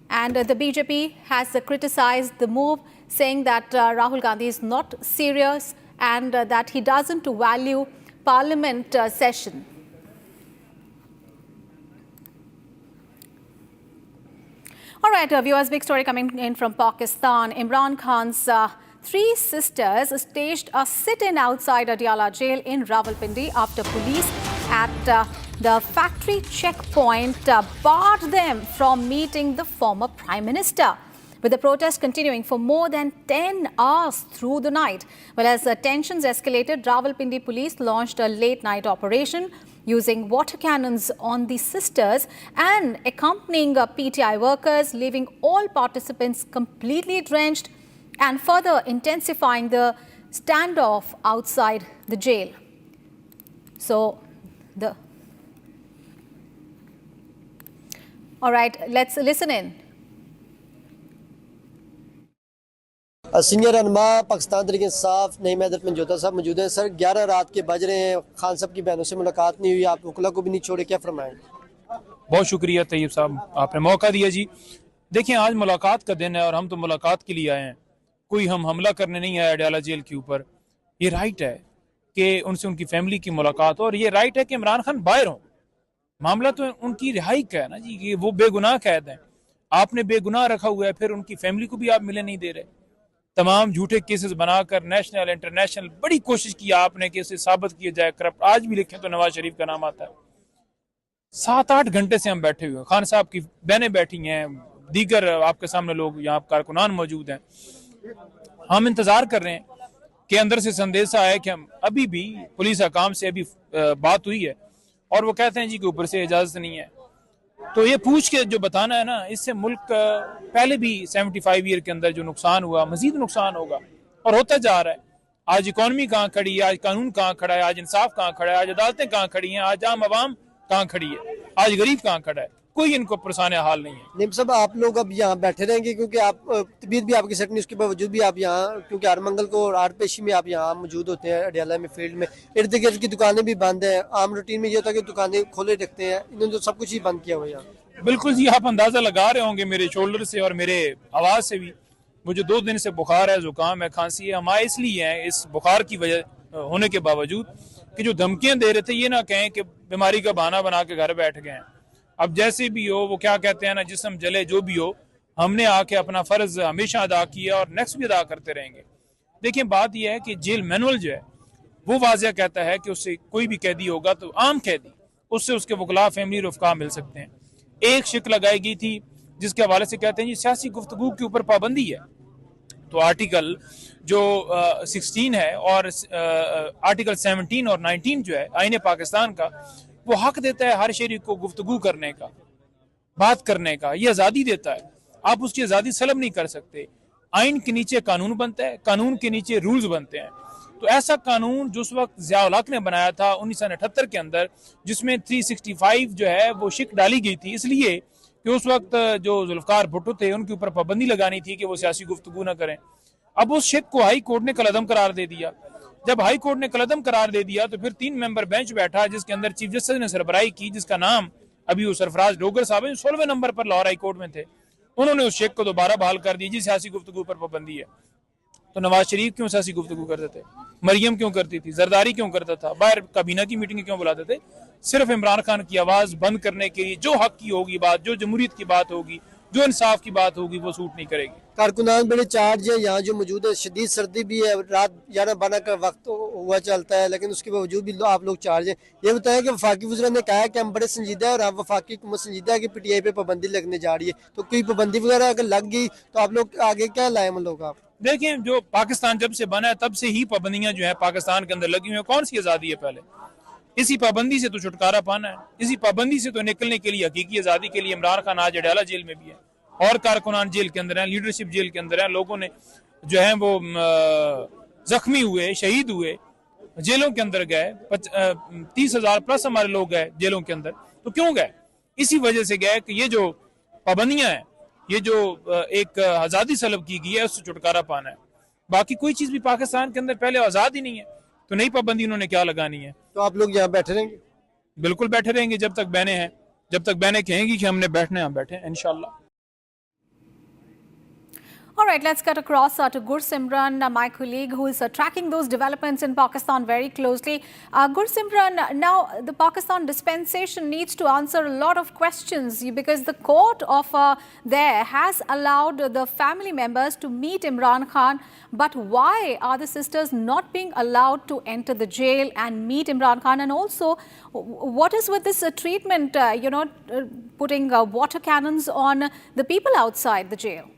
and the BJP has criticized the move, saying that Rahul Gandhi is not serious and that he doesn't value Parliament session. All right, viewers, big story coming in from Pakistan. Imran Khan's three sisters staged a sit-in outside Adiala Jail in Rawalpindi after police at the factory checkpoint barred them from meeting the former Prime Minister. With the protest continuing for more than 10 hours through the night. Well, as tensions escalated, Rawalpindi police launched a late-night operation using water cannons on the sisters and accompanying PTI workers, leaving all participants completely drenched and further intensifying the standoff outside the jail. So, all right, let's listen in. Senior रहनुमा पाकिस्तान तहरीक इंसाफ नई मैदत में जोता साहब मौजूद हैं। Sir 11 रात के बज रहे हैं, खान साहब की बहनों से मुलाकात नहीं हुई, आप वकला को भी नहीं छोड़े, क्या फरमाएंगे? बहुत शुक्रिया तैयब साहब, आपने मौका दिया जी। देखिए आज मुलाकात का दिन है और हम तो मुलाकात के लिए आए हैं, कोई हम हमला करने नहीं आए अडियाला जेल के ऊपर। ये राइट है कि उनसे उनकी फैमिली की मुलाकात हो और ये राइट है कि इमरान खान बाहर हों। मामला तो उनकी रिहाई का है ना जी, कि वो बेगुनाह कैद हैं, आपने बेगुनाह रखा हुआ है, फिर उनकी फैमिली को भी आप मिले नहीं दे रहे। तमाम झूठे केसेस बनाकर नेशनल इंटरनेशनल बड़ी कोशिश की आपने कि इसे साबित किया जाए करप्ट। आज भी लिखें तो नवाज शरीफ का नाम आता है। 7-8 घंटे से हम बैठे हुए हैं, खान साहब की बहनें बैठी हैं, दीगर आपके सामने लोग यहाँ कारकुनान मौजूद हैं। हम इंतजार कर रहे हैं कि अंदर से संदेशा आए कि हम अभी भी पुलिस हकाम से अभी बात हुई है और वो कहते हैं जी कि ऊपर से इजाजत नहीं है। तो ये पूछ के जो बताना है ना, इससे मुल्क पहले भी 75 ईयर के अंदर जो नुकसान हुआ मजीद नुकसान होगा और होता जा रहा है। आज इकॉनमी कहाँ खड़ी है, आज कानून कहाँ खड़ा है, आज इंसाफ कहाँ खड़ा है, आज अदालतें कहाँ खड़ी हैं, आज आम आवाम कहाँ खड़ी है, आज गरीब कहाँ खड़ा है, कोई इनको परेशान हाल नहीं है। निम साहब आप लोग अब यहाँ बैठे रहेंगे क्योंकि आप तबीयत भी आपकी सेट नहीं, उसके बावजूद भी आप यहाँ, क्योंकि हर मंगल को और हर पेशी में आप यहाँ मौजूद होते हैं अडियाला में फील्ड में, इर्द गिर्द की दुकानें भी बंद हैं। आम रूटीन में ये होता है कि दुकानें खोले रखते हैं, इन्होंने तो सब कुछ ही बंद किया हुआ है यहाँ। बिल्कुल जी, आप अंदाजा लगा रहे होंगे मेरे शोल्डर से और मेरे आवाज से भी। मुझे 2 दिन से बुखार है, जुकाम है, खांसी है। हमारे इसलिए हैं इस बुखार की वजह होने के बावजूद कि जो धमकियां दे रहे थे ये ना कहें कि बीमारी का बहाना बना के घर बैठ गए हैं। अब जैसे भी हो, वो क्या कहते हैं ना, जिस्म जले जो भी हो, हमने आके अपना फर्ज हमेशा अदा किया और नेक्स्ट भी अदा करते रहेंगे। देखिए बात यह है कि जेल मैनुअल जो है वो वाज़ह कहता है कि उससे कोई भी कैदी होगा तो आम कैदी, उससे उसके वकला फैमिली रफ़का मिल सकते हैं। एक शिक लगाई गई थी जिसके हवाले से कहते हैं जी सियासी गुफ्तगू के ऊपर पाबंदी है। तो आर्टिकल जो 16 है और आर्टिकल 17 और 19 जो है आईने पाकिस्तान का, वो हक देता है हर शहरी को गुफ्तगू करने का, बात करने का, ये आज़ादी देता है। आप उसकी आज़ादी सलब नहीं कर सकते। आइन के नीचे कानून बनता है, कानून के नीचे रूल्स बनते हैं। तो ऐसा कानून जो उस वक्त ज़िया-उल हक ने बनाया था 1978 के अंदर, जिसमें 365 जो है वो शिक डाली गई थी, इसलिए कि उस वक्त जो जुल्फ़िकार भुट्टो थे उनके ऊपर पाबंदी लगानी थी कि वो सियासी गुफ्तगू ना करें। अब उस शिक को हाई कोर्ट ने कलअदम करार दे दिया। जब हाई कोर्ट ने कलअदम करार दे दिया तो फिर 3 मेंबर बेंच बैठा जिसके अंदर चीफ जस्टिस ने सरबराही की, जिसका नाम अभी वो सरफराज डोगर साहब 16वें नंबर पर लाहौर हाई कोर्ट में थे। उन्होंने उस शेख को दोबारा बहाल कर दिया जी सियासी गुफ्तगू पर पाबंदी है। तो नवाज शरीफ क्यों सियासी गुफ्तगू करते थे, मरियम क्यों करती थी, जरदारी क्यों करता था, बाहर काबीना की मीटिंग क्यों बुलाते थे? सिर्फ इमरान खान की आवाज बंद करने के लिए। जो हक की होगी बात, जो जमहूरियत की बात होगी, जो इंसाफ की बात होगी, वो सूट नहीं करेगी। कारकुनान बड़े चार्ज है यहाँ जो मौजूद है, शदीद सर्दी भी है, रात 11-12 का वक्त हुआ चलता है, लेकिन उसके बावजूद भी आप लोग चार्ज हैं। ये बताया कि वफाकी वज़ीर ने कहा है कि हम बड़े संजीदा है और आप वफाकी हुकूमत संजीदा है कि PTI पे पाबंदी लगने जा रही है, तो कोई पाबंदी वगैरह अगर लग गई तो आप लोग आगे क्या लाए लोग? आप देखें, जो पाकिस्तान जब से बना है तब से ही पाबंदियां जो है पाकिस्तान के अंदर लगी हुई है। कौन सी आज़ादी है? पहले इसी पाबंदी से तो छुटकारा पाना है, इसी पाबंदी से तो निकलने के लिए, हकीकी आज़ादी के लिए इमरान खान आज अडियाला जेल में भी है और कारकुनान जेल के अंदर है, लीडरशिप जेल के अंदर है। लोगों ने जो है वो जख्मी हुए, शहीद हुए, जेलों के अंदर गए, 30,000 प्लस हमारे लोग गए जेलों के अंदर। तो क्यों गए? इसी वजह से गए कि ये जो पाबंदियां हैं, ये जो एक आज़ादी सलब की गई है, उससे छुटकारा पाना है। बाकी कोई चीज़ भी पाकिस्तान के अंदर पहले आज़ाद ही नहीं है, तो नई पाबंदी उन्होंने क्या लगानी है? तो आप लोग यहाँ बैठे रहेंगे? बिल्कुल बैठे रहेंगे जब तक बहनें हैं, जब तक बहनें कहेंगी कि हमने बैठना है, हम बैठे हैं इंशाल्लाह। All right, let's cut across to Gursimran, my colleague who is tracking those developments in Pakistan very closely. Gursimran, now the Pakistan dispensation needs to answer a lot of questions because the court of there has allowed the family members to meet Imran Khan. But why are the sisters not being allowed to enter the jail and meet Imran Khan? And also, what is with this treatment, putting water cannons on the people outside the jail?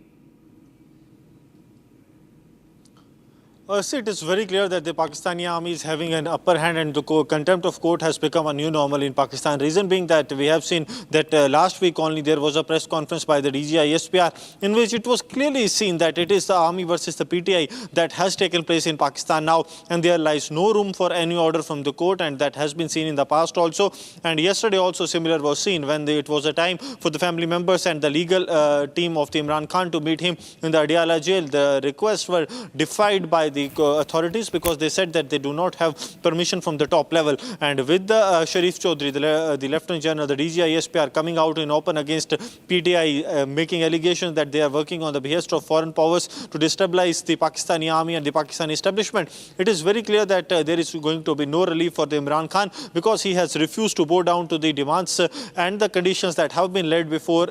See, it is very clear that the Pakistani army is having an upper hand, and the contempt of court has become a new normal in Pakistan. Reason being that we have seen that last week only there was a press conference by the DGI SPR in which it was clearly seen that it is the army versus the PTI that has taken place in Pakistan now, and there lies no room for any order from the court, and that has been seen in the past also. And yesterday also similar was seen when it was a time for the family members and the legal team of the Imran Khan to meet him in the Adiala Jail. The requests were defied by the authorities because they said that they do not have permission from the top level. And with the Sharif Chaudhry, the Lieutenant General, the DGI SPR coming out in open against PTI, making allegations that they are working on the behest of foreign powers to destabilize the Pakistani army and the Pakistani establishment, it is very clear that there is going to be no relief for the Imran Khan because he has refused to bow down to the demands and the conditions that have been laid before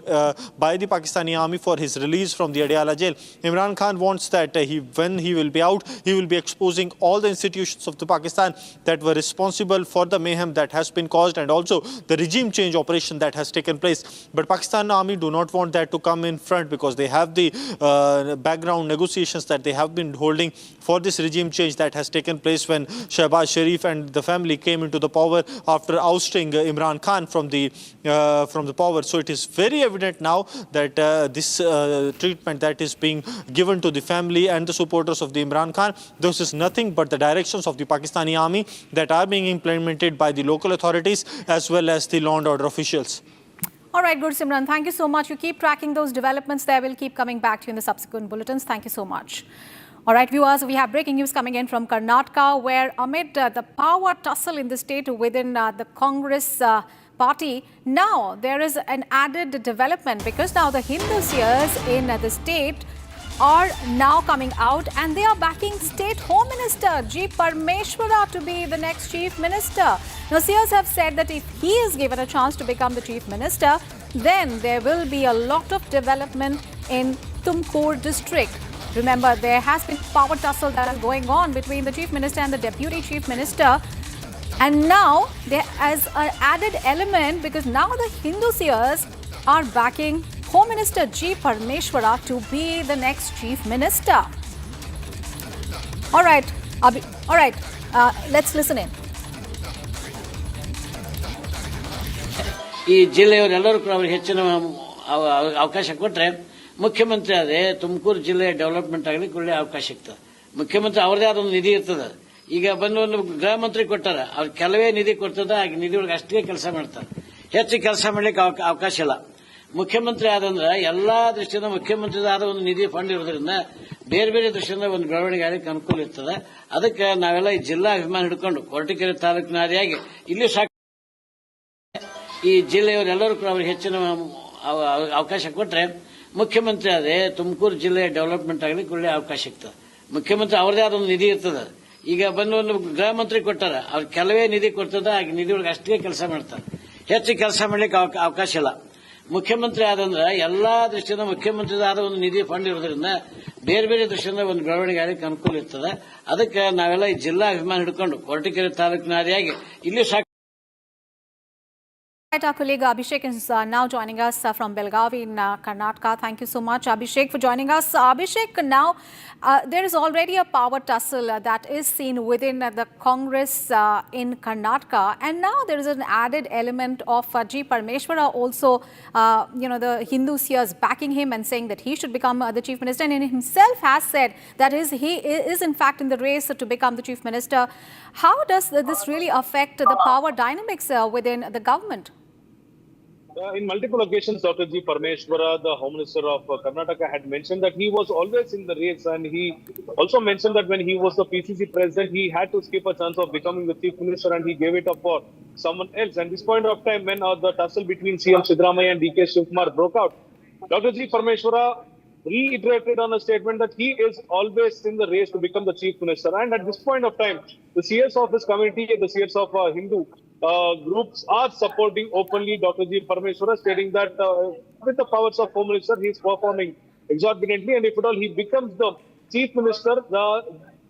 by the Pakistani army for his release from the Adiala Jail. Imran Khan wants that when he will be out, he will be exposing all the institutions of the Pakistan that were responsible for the mayhem that has been caused and also the regime change operation that has taken place. But Pakistan army do not want that to come in front because they have the background negotiations that they have been holding for this regime change that has taken place when Shehbaz Sharif and the family came into the power after ousting Imran Khan from the power. So it is very evident now that this treatment that is being given to the family and the supporters of the Imran Khan, this is nothing but the directions of the Pakistani army that are being implemented by the local authorities as well as the law and order officials. All right, good, Simran. Thank you so much. You keep tracking those developments there. We'll keep coming back to you in the subsequent bulletins. Thank you so much. All right, viewers, we have breaking news coming in from Karnataka, where amid the power tussle in the state within the Congress party, now there is an added development because now the Hindu seers in the state are now coming out and they are backing State Home Minister G. Parmeshwara to be the next Chief Minister. Now, seers have said that if he is given a chance to become the Chief Minister, then there will be a lot of development in Tumkur district. Remember, there has been power tussle that is going on between the Chief Minister and the Deputy Chief Minister. And now there is an added element because now the Hindu seers are backing Home Minister G. Parmeshwara to be the next Chief Minister. All right, let's listen in. ಈ ಜಿಲ್ಲೆಯವರೆಲ್ಲರೂ ಕೂಡ ಅವರಿಗೆ ಹೆಚ್ಚಿನ ಅವಕಾಶ ಕೊಟ್ಟರೆ ಮುಖ್ಯಮಂತ್ರಿ ಆದರೆ ತುಮಕೂರು ಜಿಲ್ಲೆಯ development ಆಗಲಿಕ್ಕೆ ಒಳ್ಳೆ ಅವಕಾಶ ಸಿಗ್ತದೆ. ಮುಖ್ಯಮಂತ್ರಿ ಅವರದೇ ಆದ ಒಂದು ನಿಧಿ ಇರ್ತದೆ. ಈಗ ಬಂದು ಒಂದು ಗೃಹ ಮಂತ್ರಿ ಕೊಟ್ಟಾರ, ಅವ್ರು ಕೆಲವೇ ನಿಧಿ ಕೊಡ್ತದ, ಆ ನಿಧಿ ಒಳಗೆ ಅಷ್ಟೇ ಕೆಲಸ ಮಾಡ್ತಾರೆ, ಹೆಚ್ಚು ಕೆಲಸ ಮಾಡ್ಲಿಕ್ಕೆ ಅವಕಾಶ ಇಲ್ಲ. ಮುಖ್ಯಮಂತ್ರಿ ಆದಂದ್ರೆ ಎಲ್ಲಾ ದೃಷ್ಟಿಯಿಂದ ಮುಖ್ಯಮಂತ್ರಿದಾದ ಒಂದು ನಿಧಿ ಫಂಡ್ ಇರೋದ್ರಿಂದ ಬೇರೆ ಬೇರೆ ದೃಷ್ಟಿಯಿಂದ ಒಂದು ಬೆಳವಣಿಗೆ ಆಗಲಿಕ್ಕೆ ಅನುಕೂಲ ಇರ್ತದೆ. ಅದಕ್ಕೆ ನಾವೆಲ್ಲ ಈ ಜಿಲ್ಲಾ ಅಭಿಮಾನ ಹಿಡ್ಕೊಂಡು ಕೊರಟಗೆರೆ ತಾಲೂಕಿನ ಆದಿಯಾಗಿ ಇಲ್ಲಿ ಈ ಜಿಲ್ಲೆಯವರೆಲ್ಲರೂ ಕೂಡ ಅವರಿಗೆ ಹೆಚ್ಚಿನ ಅವಕಾಶ ಕೊಟ್ಟರೆ ಮುಖ್ಯಮಂತ್ರಿ ಆದರೆ ತುಮಕೂರು ಜಿಲ್ಲೆಯ ಡೆವಲಪ್ಮೆಂಟ್ ಆಗಲಿಕ್ಕೆ ಒಳ್ಳೆ ಅವಕಾಶ ಸಿಗ್ತದೆ. ಮುಖ್ಯಮಂತ್ರಿ ಅವರದೇ ಆದ ಒಂದು ನಿಧಿ ಇರ್ತದೆ. ಈಗ ಬಂದು ಒಂದು ಗೃಹ ಮಂತ್ರಿ ಕೊಟ್ಟಾರ, ಅವ್ರು ಕೆಲವೇ ನಿಧಿ ಕೊಡ್ತದ, ಆ ನಿಧಿ ಒಳಗೆ ಅಷ್ಟೇ ಕೆಲಸ ಮಾಡ್ತಾರೆ, ಹೆಚ್ಚು ಕೆಲಸ ಮಾಡ್ಲಿಕ್ಕೆ ಅವಕಾಶ ಇಲ್ಲ. ಮುಖ್ಯಮಂತ್ರಿ ಆದಂದ್ರೆ ಎಲ್ಲಾ ದೃಷ್ಟಿಯಿಂದ ಮುಖ್ಯಮಂತ್ರಿದಾದ ಒಂದು ನಿಧಿ ಫಂಡ್ ಇರೋದ್ರಿಂದ ಬೇರೆ ಬೇರೆ ದೃಷ್ಟಿಯಿಂದ ಒಂದು ಬೆಳವಣಿಗೆ ಆಗಲಿಕ್ಕೆ ಅನುಕೂಲ ಇರ್ತದೆ. ಅದಕ್ಕೆ ನಾವೆಲ್ಲ ಈ ಜಿಲ್ಲಾ ಅಭಿಮಾನ ಹಿಡ್ಕೊಂಡು ಕೊರಟಗೆರೆ ತಾಲೂಕಿನ ಆದಿಯಾಗಿ ಇಲ್ಲಿ Our colleague Abhishek is now joining us from Belgavi in Karnataka. Thank you so much, Abhishek, for joining us. Abhishek, now there is already a power tussle that is seen within the Congress in Karnataka, and now there is an added element of G. Parmeshwara also, the Hindu seers backing him and saying that he should become the Chief Minister, and he himself has said that he is in fact in the race to become the Chief Minister. How does this really affect the power dynamics within the government? In multiple occasions, Dr. G. Parmeshwara, the Home Minister of Karnataka, had mentioned that he was always in the race, and he also mentioned that when he was the PCC president, he had to skip a chance of becoming the Chief Minister, and he gave it up for someone else. And this point of time, when the tussle between CM Siddaramaiah and DK Shivkumar broke out, Dr. G. Parmeshwara reiterated on a statement that he is always in the race to become the Chief Minister. And at this point of time, the CS of his community, the CS of Hindu groups are supporting openly Dr. G. Parmeshwara, stating that with the powers of Home Minister, he is performing exorbitantly, and if at all he becomes the Chief Minister,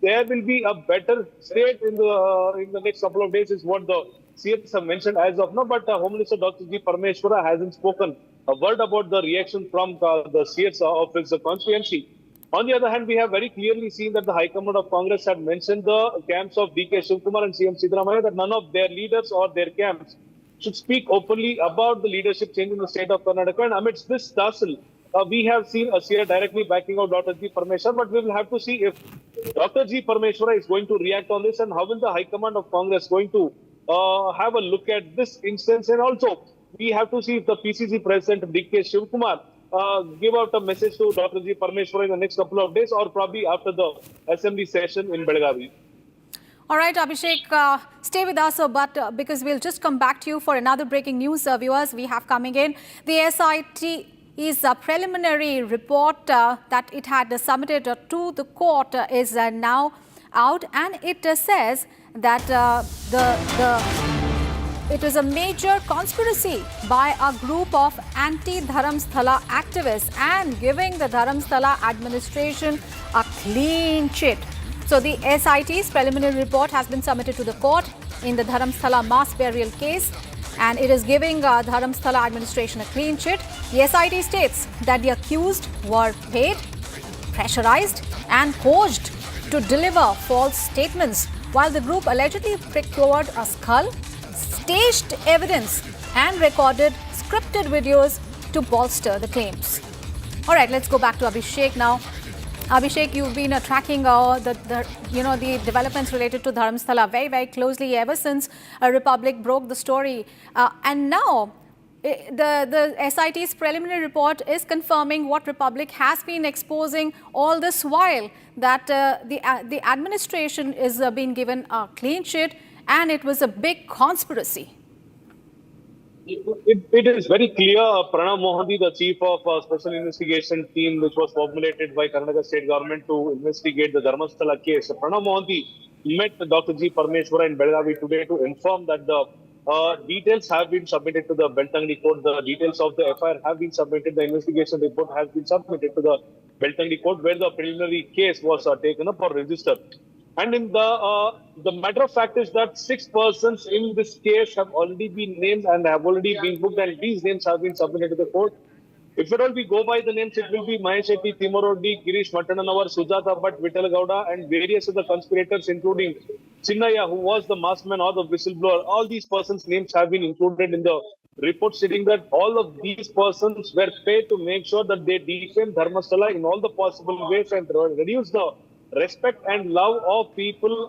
there will be a better state in the next couple of days, is what the CS have mentioned as of now. But Home Minister Dr. G. Parmeshwara hasn't spoken a word about the reaction from the CS of his constituency. On the other hand, we have very clearly seen that the High Command of Congress had mentioned the camps of DK Shivkumar and CM Siddaramaiah that none of their leaders or their camps should speak openly about the leadership change in the state of Karnataka. And amidst this tussle, we have seen a CR directly backing out Dr. G. Parmeshwar, but we will have to see if Dr. G. Parmeshwar is going to react on this and how will the High Command of Congress going to have a look at this instance. And also, we have to see if the PCC President DK Shivkumar give out a message to Dr. G. Parmeshwar in the next couple of days or probably after the assembly session in Belagavi. All right, Abhishek, stay with us, but because we'll just come back to you for another breaking news, viewers, we have coming in. The SIT is a preliminary report that it had submitted to the court is now out, and it says that it was a major conspiracy by a group of anti-Dharamsthala activists and giving the Dharamsthala administration a clean chit. So the SIT's preliminary report has been submitted to the court in the Dharamsthala mass burial case, and it is giving Dharamsthala administration a clean chit. The SIT states that the accused were paid, pressurized and coerced to deliver false statements, while the group allegedly procured a skull, staged evidence and recorded scripted videos to bolster the claims. All right, let's go back to Abhishek now. Abhishek, you've been tracking the developments related to Dharamsthala very closely ever since Republic broke the story, and now the SIT's preliminary report is confirming what Republic has been exposing all this while, that the administration is being given a clean sheet and it was a big conspiracy. It is very clear. Pranav Mohanty, the chief of special investigation team, which was formulated by Karnataka state government to investigate the Dharmasthala case. Pranav Mohanty met Dr. G. Parmeshwara in Belagavi today to inform that the details have been submitted to the Beltangdi court. The details of the FIR have been submitted. The investigation report has been submitted to the Beltangdi court, where the preliminary case was taken up or registered. And in the matter of fact is that 6 persons in this case have already been named and have already been booked, and these names have been submitted to the court. If at all we go by the names, it will be Mahesh Shetty, Timurodi, Girish Mattananavar, Sujata Bhatt, Vittal Gowda, and various other conspirators, including Chinnaya, who was the maskman or the whistleblower. All these persons' names have been included in the report, stating that all of these persons were paid to make sure that they defame Dharmasthala in all the possible ways and reduce the respect and love of people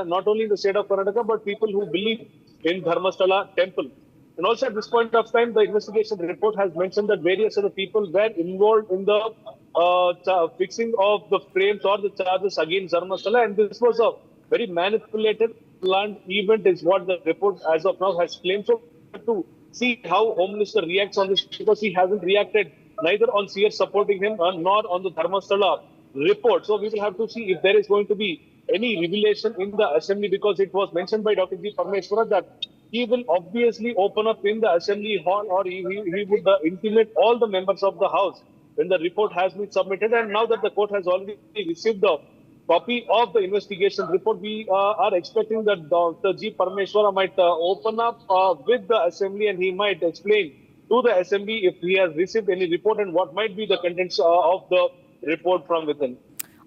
not only in the state of Karnataka, but people who believe in Dharmasthala temple. And also at this point of time, the investigation report has mentioned that various other people were involved in the fixing of the frames or the charges against Dharmasthala, and this was a very manipulated, planned event is what the report as of now has claimed. So we have to see how Home Minister reacts on this, because he hasn't reacted neither on CS supporting him nor on the Dharmasthala report. So we will have to see if there is going to be any revelation in the assembly, because it was mentioned by Dr. G. Parmeshwara that he will obviously open up in the assembly hall, or he would intimate all the members of the house when the report has been submitted. And now that the court has already received the copy of the investigation report, we are expecting that Dr. G. Parmeshwara might open up with the assembly, and he might explain to the assembly if he has received any report and what might be the contents of the report from within.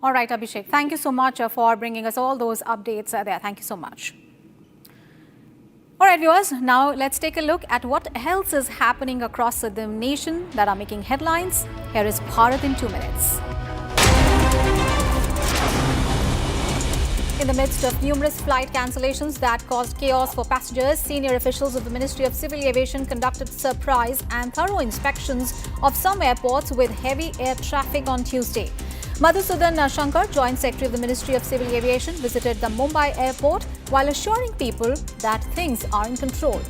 All right, Abhishek, thank you so much for bringing us all those updates there. Thank you so much. All right, viewers, now let's take a look at what else is happening across the nation that are making headlines. Here is Bharat in 2 minutes. In the midst of numerous flight cancellations that caused chaos for passengers, senior officials of the Ministry of Civil Aviation conducted surprise and thorough inspections of some airports with heavy air traffic on Tuesday. Madhusudan Shankar, Joint Secretary of the Ministry of Civil Aviation, visited the Mumbai airport while assuring people that things are in control.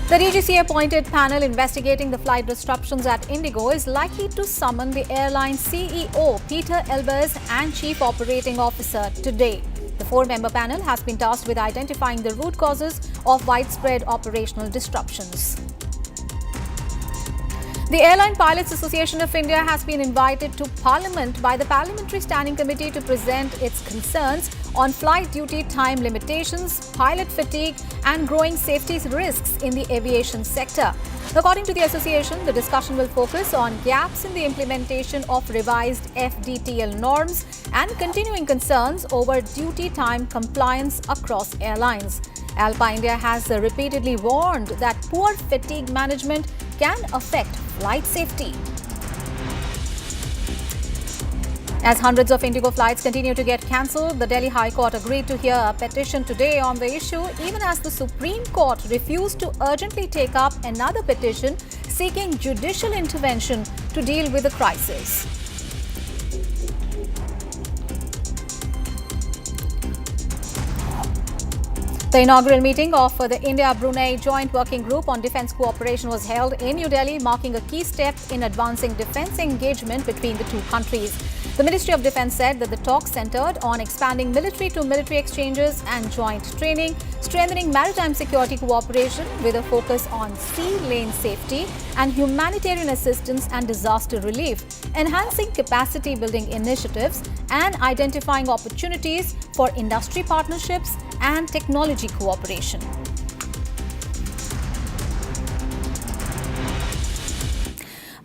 The DGCA-appointed panel investigating the flight disruptions at Indigo is likely to summon the airline CEO, Peter Elbers, and Chief Operating Officer today. The 4-member panel has been tasked with identifying the root causes of widespread operational disruptions. The Airline Pilots Association of India has been invited to Parliament by the Parliamentary Standing Committee to present its concerns on flight duty time limitations, pilot fatigue and growing safety risks in the aviation sector. According to the association, the discussion will focus on gaps in the implementation of revised FDTL norms and continuing concerns over duty time compliance across airlines. ALPA India has repeatedly warned that poor fatigue management can affect flight safety. As hundreds of Indigo flights continue to get cancelled, the Delhi High Court agreed to hear a petition today on the issue, even as the Supreme Court refused to urgently take up another petition seeking judicial intervention to deal with the crisis. The inaugural meeting of the India-Brunei Joint Working Group on Defence Cooperation was held in New Delhi, marking a key step in advancing defence engagement between the two countries. The Ministry of Defence said that the talks centred on expanding military-to-military exchanges and joint training, strengthening maritime security cooperation with a focus on sea lane safety and humanitarian assistance and disaster relief, enhancing capacity-building initiatives and identifying opportunities for industry partnerships and technology cooperation.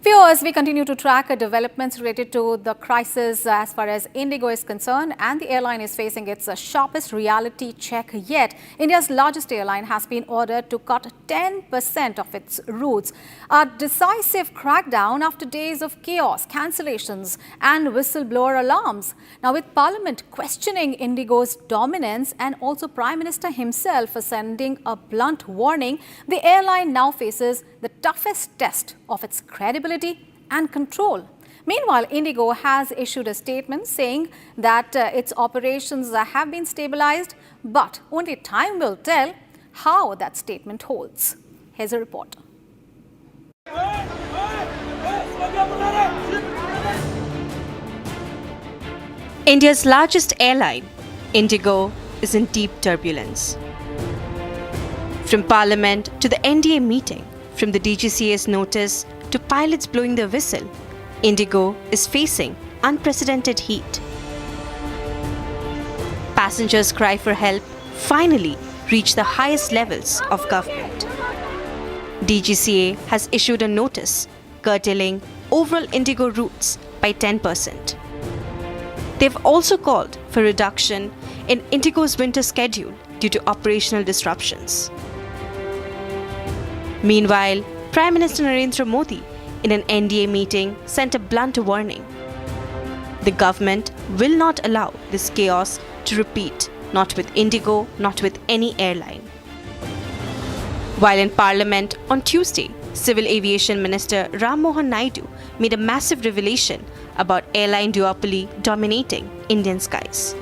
Viewers, we continue to track developments related to the crisis as far as Indigo is concerned, and the airline is facing its sharpest reality check yet. India's largest airline has been ordered to cut 10% of its routes. A decisive crackdown after days of chaos, cancellations and whistleblower alarms. Now, with Parliament questioning Indigo's dominance and also Prime Minister himself sending a blunt warning, the airline now faces the toughest test of its credibility and control. Meanwhile, Indigo has issued a statement saying that its operations have been stabilized, but only time will tell how that statement holds. Here's a report. India's largest airline, Indigo, is in deep turbulence. From Parliament to the NDA meeting, from the DGCA's notice to pilots blowing the whistle, Indigo is facing unprecedented heat. Passengers' cry for help finally reached the highest levels of government. DGCA has issued a notice curtailing overall Indigo routes by 10%. They've also called for reduction in Indigo's winter schedule due to operational disruptions. Meanwhile, Prime Minister Narendra Modi, in an NDA meeting, sent a blunt warning. The government will not allow this chaos to repeat, not with Indigo, not with any airline. While in Parliament on Tuesday, Civil Aviation Minister Ram Mohan Naidu made a massive revelation about airline duopoly dominating Indian skies.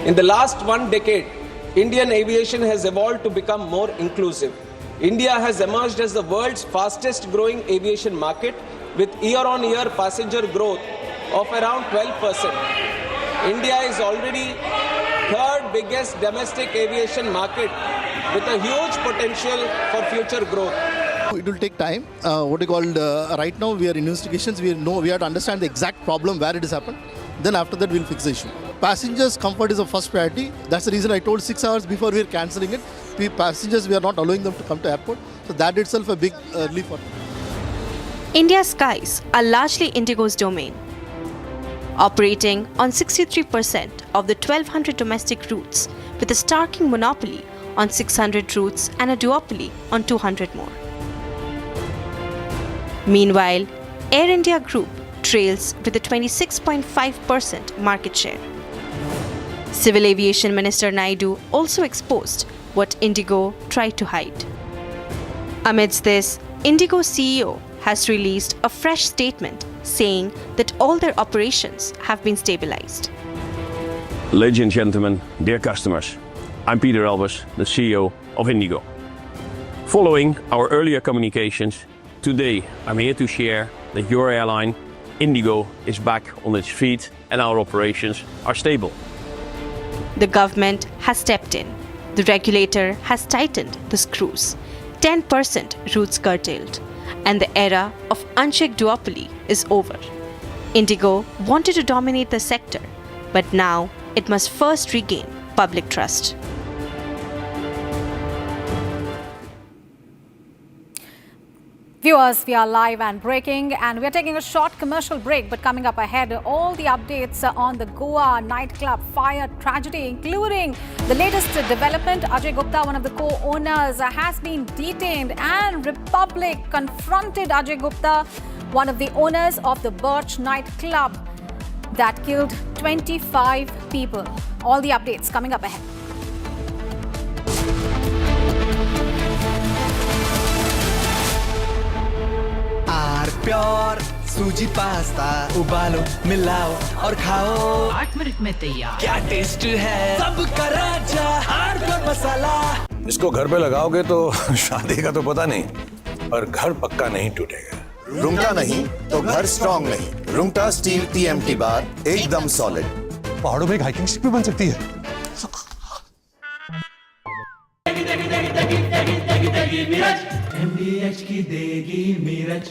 In the last 1 decade, Indian aviation has evolved to become more inclusive. India has emerged as the world's fastest growing aviation market with year-on-year passenger growth of around 12%. India is already third biggest domestic aviation market with a huge potential for future growth. It will take time. Right now we are in investigations. We have to understand the exact problem where it has happened. Then after that we'll fix the issue. Passengers' comfort is the first priority. That's the reason I told 6 hours before we are cancelling it. Passengers, we are not allowing them to come to airport. So that itself a big relief for them. India's skies are largely Indigo's domain, operating on 63% of the 1,200 domestic routes, with a starking monopoly on 600 routes and a duopoly on 200 more. Meanwhile, Air India Group trails with a 26.5% market share. Civil Aviation Minister Naidu also exposed what Indigo tried to hide. Amidst this, Indigo CEO has released a fresh statement saying that all their operations have been stabilized. Ladies and gentlemen, dear customers, I'm Peter Albers, the CEO of Indigo. Following our earlier communications, today I'm here to share that your airline, Indigo, is back on its feet and our operations are stable. The government has stepped in. The regulator has tightened the screws. 10% routes curtailed. and the era of unchecked duopoly is over. Indigo wanted to dominate the sector, but now it must first regain public trust. Viewers, we are live and breaking, and we are taking a short commercial break. But coming up ahead, all the updates on the Goa nightclub fire tragedy, including the latest development. Ajay Gupta, one of the co-owners, has been detained, and Republic confronted Ajay Gupta, one of the owners of the Birch nightclub that killed 25 people. All the updates coming up ahead. Pure सूजी pasta उबालो मिलाओ और खाओ 8 minute में तैयार क्या taste है सबका राजा आर प्योर मसाला इसको घर पे लगाओगे तो शादी का तो पता नहीं पर घर पक्का नहीं टूटेगा रुंगटा नहीं तो घर स्ट्रॉन्ग नहीं रुंगटा स्टील TMT बार एकदम सॉलिड पहाड़ों में एक हाइकिंग स्टिक भी बन सकती है MDH की देगी मिर्च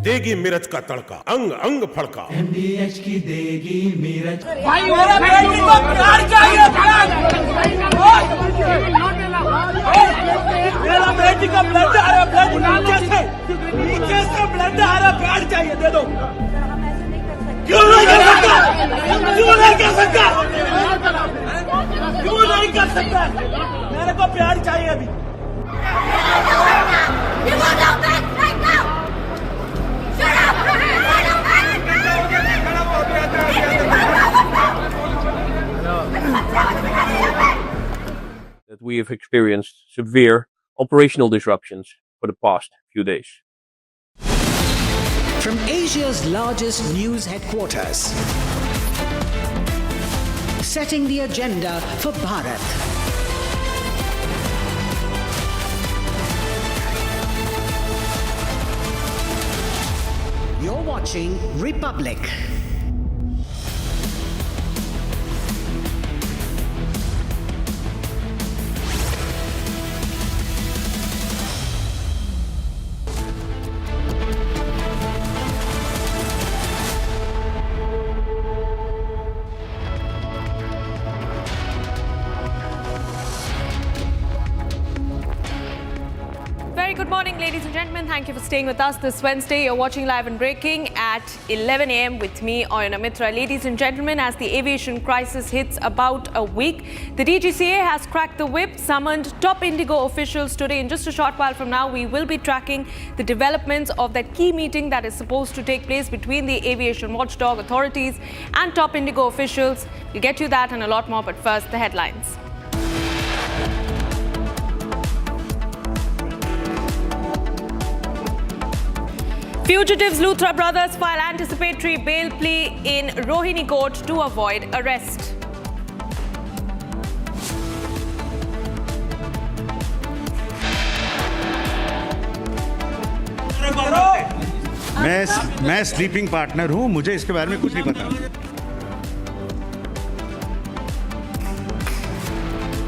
देगी मिर्च का तड़का अंग अंग फड़का MDH की देगी मिर्च भाई मेरा बेटी को प्यार चाहिए मेरा बेटी का ब्लड आ रहा ब्लड नीचे से ब्लड आ रहा प्यार चाहिए दे दो क्यों नहीं कर सकता क्यों नहीं कर सकता क्यों नहीं कर सकता मेरे को प्यार चाहिए अभी that we have experienced severe operational disruptions for the past few days. From Asia's largest news headquarters, setting the agenda for Bharat. You're watching Republic. Good morning, ladies and gentlemen. Thank you for staying with us this Wednesday. You're watching Live and Breaking at 11 a.m. with me, Oyana Mitra. Ladies and gentlemen, as the aviation crisis hits about a week, the DGCA has cracked the whip, summoned top Indigo officials today. In just a short while from now, we will be tracking the developments of that key meeting that is supposed to take place between the aviation watchdog authorities and top Indigo officials. We'll get you that and a lot more, but first, the headlines. Fugitives Luthra brothers file anticipatory bail plea in Rohini court to avoid arrest. मैं sleeping partner हूं मुझे इसके बारे में कुछ नहीं पता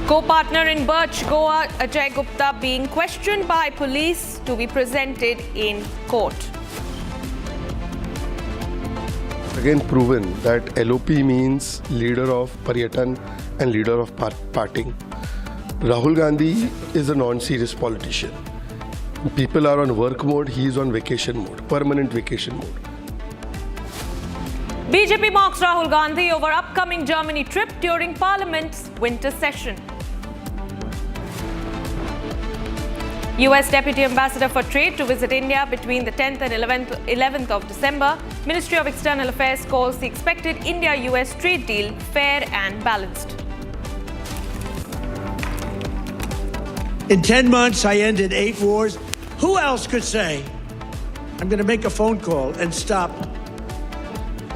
Co-partner in Birch, Goa, Ajay Gupta being questioned by police to be presented in court. Again proven that LOP means leader of Paryatan and leader of parting. Rahul Gandhi is a non-serious politician. People are on work mode, he is on vacation mode, permanent vacation mode. BJP mocks Rahul Gandhi over upcoming Germany trip during Parliament's winter session. US Deputy Ambassador for Trade to visit India between the 10th and 11th of December. Ministry of External Affairs calls the expected India-US trade deal fair and balanced. In 10 months, I ended 8 wars. Who else could say, I'm going to make a phone call and stop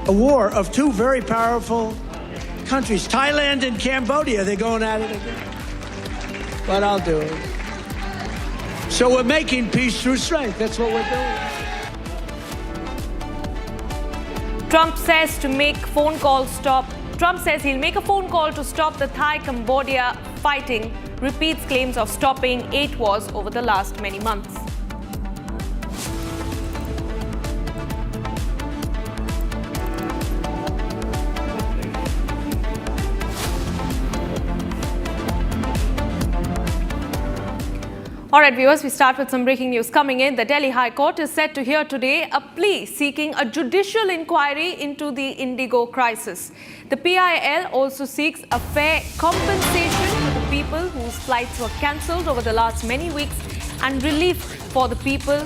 a war of 2 very powerful countries, Thailand and Cambodia? They're going at it again. But I'll do it. So we're making peace through strength. That's what we're doing. Trump says he'll make a phone call to stop the Thai-Cambodia fighting, repeats claims of stopping 8 wars over the last many months. All right, viewers, we start with some breaking news coming in. The Delhi High Court is set to hear today a plea seeking a judicial inquiry into the Indigo crisis. The PIL also seeks a fair compensation for the people whose flights were cancelled over the last many weeks and relief for the people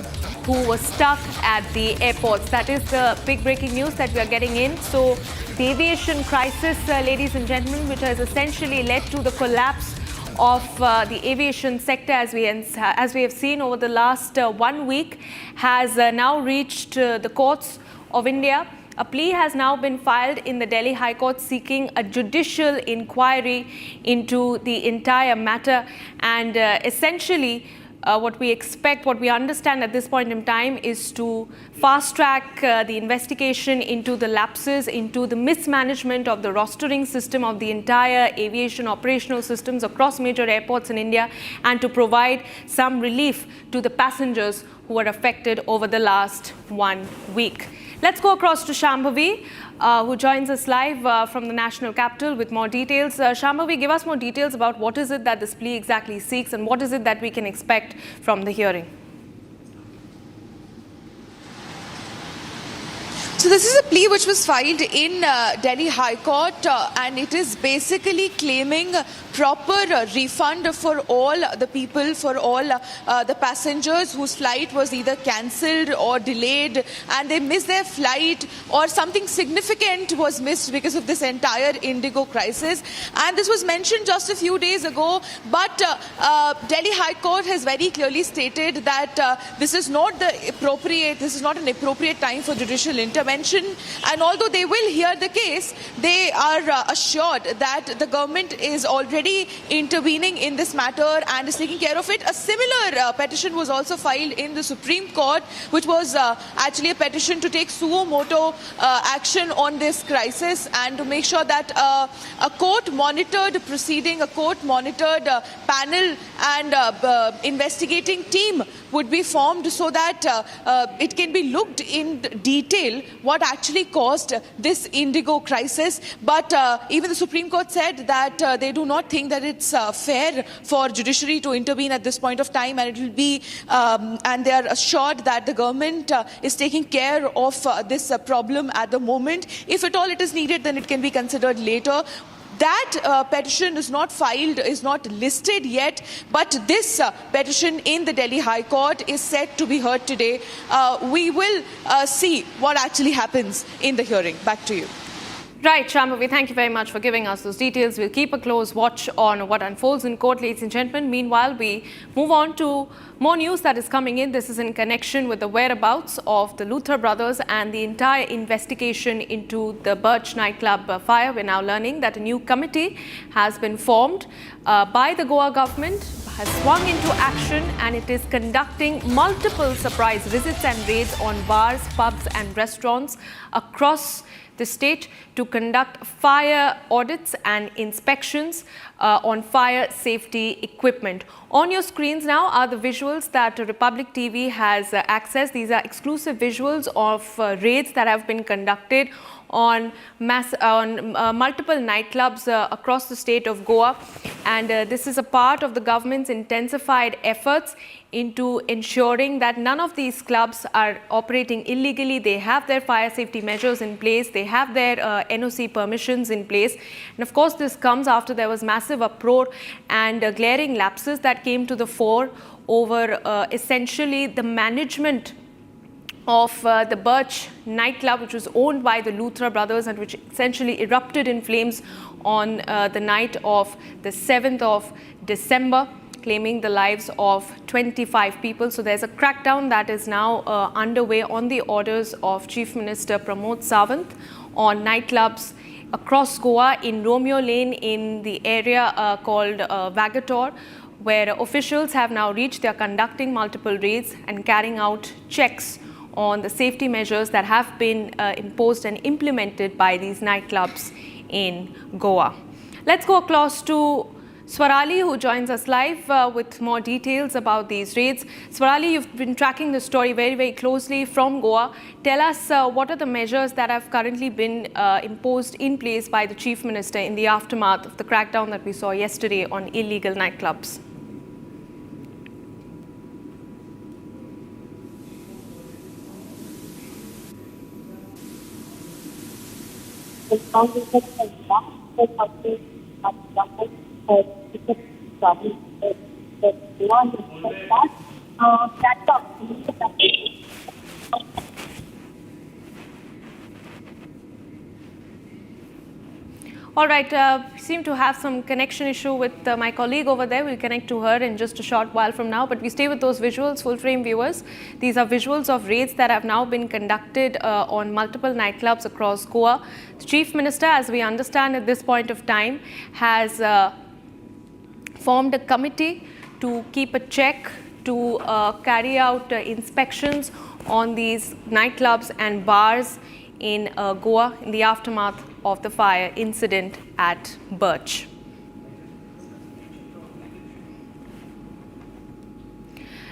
who were stuck at the airports. That is the big breaking news that we are getting in. So the aviation crisis, ladies and gentlemen, which has essentially led to the collapse of the aviation sector, as we have seen over the last 1 week, has now reached the courts of India. A plea has now been filed in the Delhi High Court seeking a judicial inquiry into the entire matter, and essentially what we understand at this point in time is to fast track the investigation into the lapses, into the mismanagement of the rostering system of the entire aviation operational systems across major airports in India, and to provide some relief to the passengers who were affected over the last 1 week. Let's go across to Shambhavi, who joins us live from the national capital with more details. Shambhavi, give us more details about what is it that this plea exactly seeks and what is it that we can expect from the hearing. So this is a plea which was filed in Delhi High Court and it is basically claiming proper refund for all the people, for all the passengers whose flight was either cancelled or delayed and they missed their flight, or something significant was missed because of this entire Indigo crisis. And this was mentioned just a few days ago, but Delhi High Court has very clearly stated that this is not an appropriate time for judicial intervention. And although they will hear the case, they are assured that the government is already intervening in this matter and is taking care of it. A similar petition was also filed in the Supreme Court, which was actually a petition to take suo moto action on this crisis and to make sure that a court-monitored proceeding, a court-monitored panel and investigating team would be formed so that it can be looked in detail what actually caused this Indigo crisis. But even the Supreme Court said that they do not think that it's fair for judiciary to intervene at this point of time, and it will be, and they are assured that the government is taking care of this problem at the moment. If at all it is needed, then it can be considered later. That petition is not filed, is not listed yet, but this petition in the Delhi High Court is set to be heard today. We will see what actually happens in the hearing. Back to you. Right, Shambhavi, thank you very much for giving us those details. We'll keep a close watch on what unfolds in court, ladies and gentlemen. Meanwhile, we move on to more news that is coming in. This is in connection with the whereabouts of the Luthra brothers and the entire investigation into the Birch nightclub fire. We're now learning that a new committee has been formed by the Goa government, has swung into action, and it is conducting multiple surprise visits and raids on bars, pubs and restaurants across the state to conduct fire audits and inspections on fire safety equipment. On your screens now are the visuals that Republic TV has accessed. These are exclusive visuals of raids that have been conducted on multiple nightclubs across the state of Goa, and this is a part of the government's intensified efforts into ensuring that none of these clubs are operating illegally. They have their fire safety measures in place, they have their NOC permissions in place, and of course this comes after there was massive uproar and glaring lapses that came to the fore over essentially the management of the Birch nightclub, which was owned by the Luthra brothers and which essentially erupted in flames on the night of the 7th of December, claiming the lives of 25 people. So there's a crackdown that is now underway on the orders of Chief Minister Pramod Sawant on nightclubs across Goa, in Romeo Lane in the area called Vagator, where officials have now reached. They are conducting multiple raids and carrying out checks on the safety measures that have been imposed and implemented by these nightclubs in Goa. Let's go across to Swarali, who joins us live with more details about these raids. Swarali, you've been tracking the story very, very closely from Goa. Tell us what are the measures that have currently been imposed in place by the Chief Minister in the aftermath of the crackdown that we saw yesterday on illegal nightclubs? All right, we seem to have some connection issue with my colleague over there. We'll connect to her in just a short while from now. But we stay with those visuals, full frame viewers. These are visuals of raids that have now been conducted on multiple nightclubs across Goa. The Chief Minister, as we understand at this point of time, has formed a committee to keep a check, to carry out inspections on these nightclubs and bars in Goa in the aftermath of the fire incident at Birch.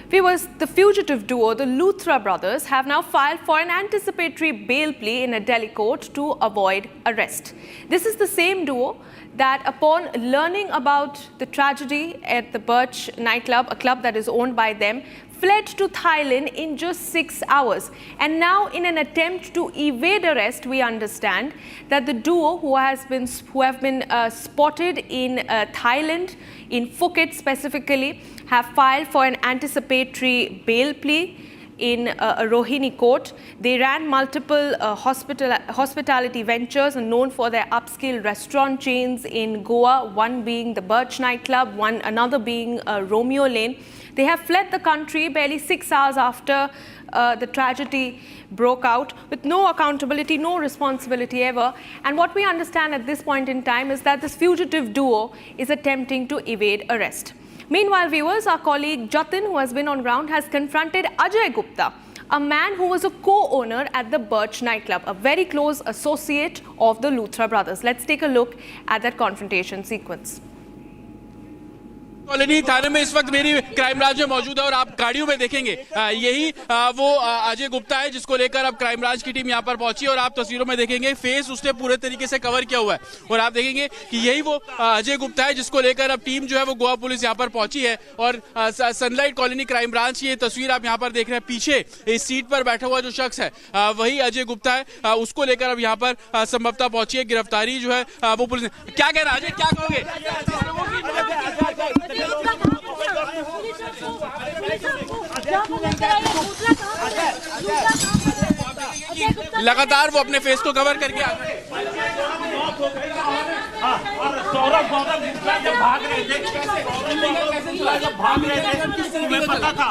Viewers, the fugitive duo, the Luthra brothers, have now filed for an anticipatory bail plea in a Delhi court to avoid arrest. This is the same duo that, upon learning about the tragedy at the Birch nightclub, a club that is owned by them, fled to Thailand in just 6 hours. And now, in an attempt to evade arrest, we understand that the duo who have been spotted in Thailand, in Phuket specifically, have filed for an anticipatory bail plea in a Rohini court. They ran multiple hospitality ventures and known for their upscale restaurant chains in Goa, one being the Birch nightclub, another being Romeo Lane. They have fled the country barely 6 hours after the tragedy broke out, with no accountability, no responsibility ever. And what we understand at this point in time is that this fugitive duo is attempting to evade arrest. Meanwhile, viewers, our colleague Jatin, who has been on ground, has confronted Ajay Gupta, a man who was a co-owner at the Birch nightclub, a very close associate of the Luthra brothers. Let's take a look at that confrontation sequence. Colony थाने में इस वक्त मेरी crime branch में मौजूद है और आप गाड़ियों में देखेंगे यही वो अजय गुप्ता है जिसको लेकर अब क्राइम ब्रांच की टीम यहाँ पर पहुंची और आप तस्वीरों में देखेंगे फेस उसने पूरे तरीके से कवर किया हुआ है और आप देखेंगे कि यही वो अजय गुप्ता है जिसको लेकर अब टीम जो है वो गोवा पुलिस यहाँ पर पहुंची है और सनलाइट कॉलोनी क्राइम ब्रांच की ये तस्वीर आप यहाँ पर देख रहे हैं। पीछे इस सीट पर बैठा हुआ जो शख्स है वही अजय गुप्ता है, उसको लेकर अब यहाँ पर संभवतः पहुंची है। गिरफ्तारी जो है वो पुलिस ने क्या कह रहा है अजय, क्या कहोगे? लगातार वो अपने फेस को कवर करके आ रहे हैं। सौरभ गौतम जब भाग रहे थे कैसे चला, जब भाग रहे थे तुम्हें पता था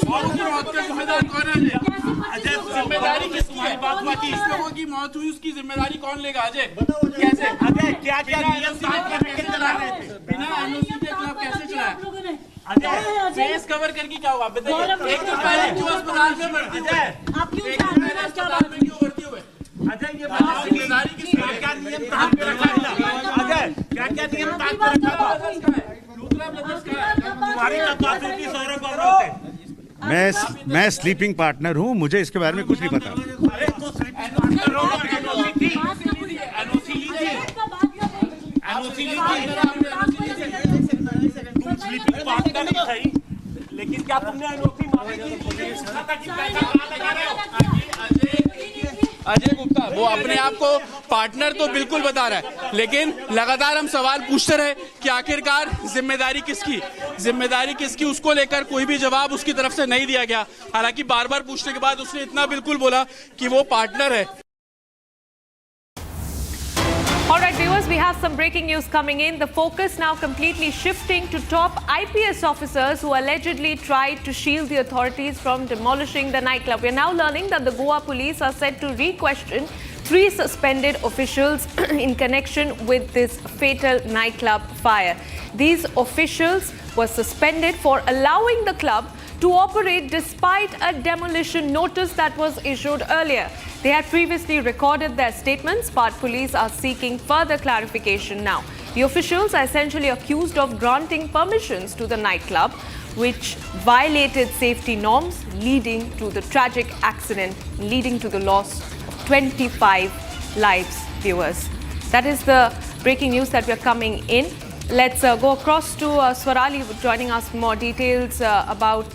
और उस मौत का जिम्मेदार कौन है? अजय, जिम्मेदारी किसकी है? इस लोगों की मौत हुई उसकी जिम्मेदारी कौन लेगा? अजय कैसे, अजय क्या क्या नियम चला रहे थे? बिना एनओसी के क्लब कैसे चलाया? अजय फेस कवर करके क्या हुआ बताइए? एक तो पहले क्यों अस्पताल में भर्ती हुए? आप क्यों अस्पताल में क्यों भर्ती हुए? अजय ये जिम्मेदारी किसकी है? क्या नियम ताक पे रखा था? अजय क्या क्या नियम ताक पे रखा था? लूथरा ब्रदर्स का है, तुम्हारी तबादुल की सौरभ गौरव थे। मैं स्लीपिंग पार्टनर हूँ, मुझे इसके बारे में कुछ नहीं पता। अरे तो स्लीपिंग पार्टनर हो, एनओसी ली तुम स्लीपिंग पार्टनर नहीं सही, लेकिन क्या तुमने एनओसी मांगी थी? अजय गुप्ता वो अपने आप को पार्टनर तो बिल्कुल बता रहा है, लेकिन लगातार हम सवाल पूछते रहे कि आखिरकार जिम्मेदारी किसकी, उसको लेकर कोई भी जवाब उसकी तरफ से नहीं दिया गया। हालांकि बार बार पूछने के बाद उसने इतना बिल्कुल बोला कि वो पार्टनर है। All right, viewers, we have some breaking news coming in. The focus now completely shifting to top IPS officers who allegedly tried to shield the authorities from demolishing the nightclub. We are now learning that the Goa police are set to re-question 3 suspended officials in connection with this fatal nightclub fire. These officials were suspended for allowing the club to operate despite a demolition notice that was issued earlier. They had previously recorded their statements, but police are seeking further clarification now. The officials are essentially accused of granting permissions to the nightclub, which violated safety norms, leading to the tragic accident, leading to the loss of 25 lives, viewers. That is the breaking news that we are coming in. Let's go across to Swarali joining us for more details about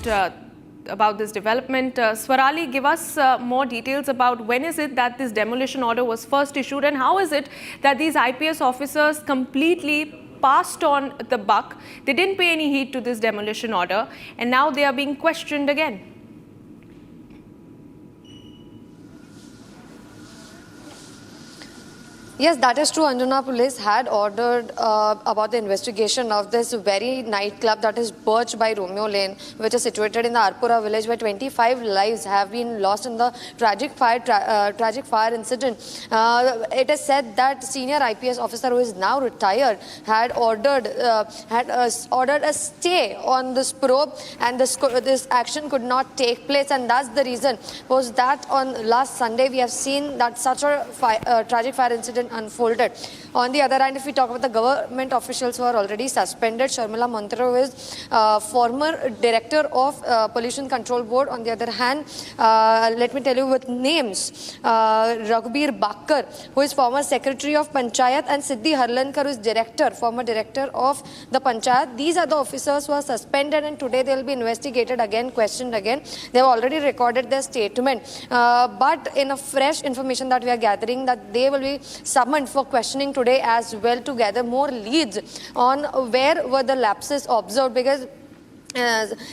about this development. Swarali, give us more details about when is it that this demolition order was first issued, and how is it that these IPS officers completely passed on the buck? They didn't pay any heed to this demolition order, and now they are being questioned again. Yes, that is true. Anjana police had ordered about the investigation of this very nightclub that is perched by Romeo Lane, which is situated in the Arpura village, where 25 lives have been lost in the tragic fire incident. It is said that senior IPS officer, who is now retired, had ordered a stay on this probe, and this action could not take place, and that's the reason was that on last Sunday we have seen that such a tragic fire incident unfolded. On the other hand, if we talk about the government officials who are already suspended, Sharmila Mantro is former director of Pollution Control Board. On the other hand, let me tell you with names, Raghubir Bakkar, who is former secretary of Panchayat, and Siddhi Harlankar, who is former director of the Panchayat. These are the officers who are suspended, and today they will be investigated again, questioned again. They have already recorded their statement. But in a fresh information that we are gathering, that they will be summoned for questioning today as well, to gather more leads on where were the lapses observed, because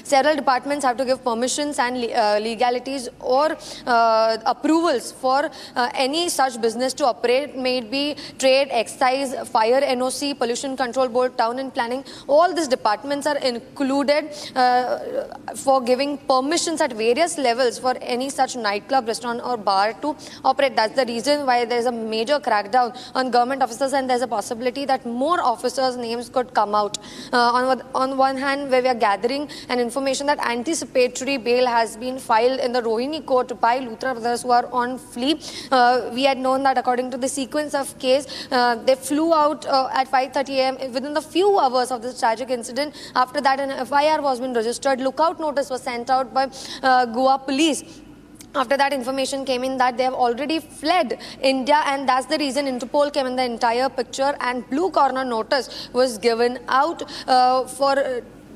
several departments have to give permissions and legalities or approvals for any such business to operate, may it be trade, excise, fire, NOC, pollution control board, town and planning. All these departments are included for giving permissions at various levels for any such nightclub, restaurant or bar to operate. That's the reason why there is a major crackdown on government officers, and there's a possibility that more officers' names could come out. On one hand, where we are gathering an information that anticipatory bail has been filed in the Rohini court by Luthra brothers who are on flee. We had known that according to the sequence of case, they flew out at 5:30 a.m. within the few hours of this tragic incident. After that, an FIR was been registered. Lookout notice was sent out by Goa police. After that, information came in that they have already fled India, and that's the reason Interpol came in the entire picture, and blue corner notice was given out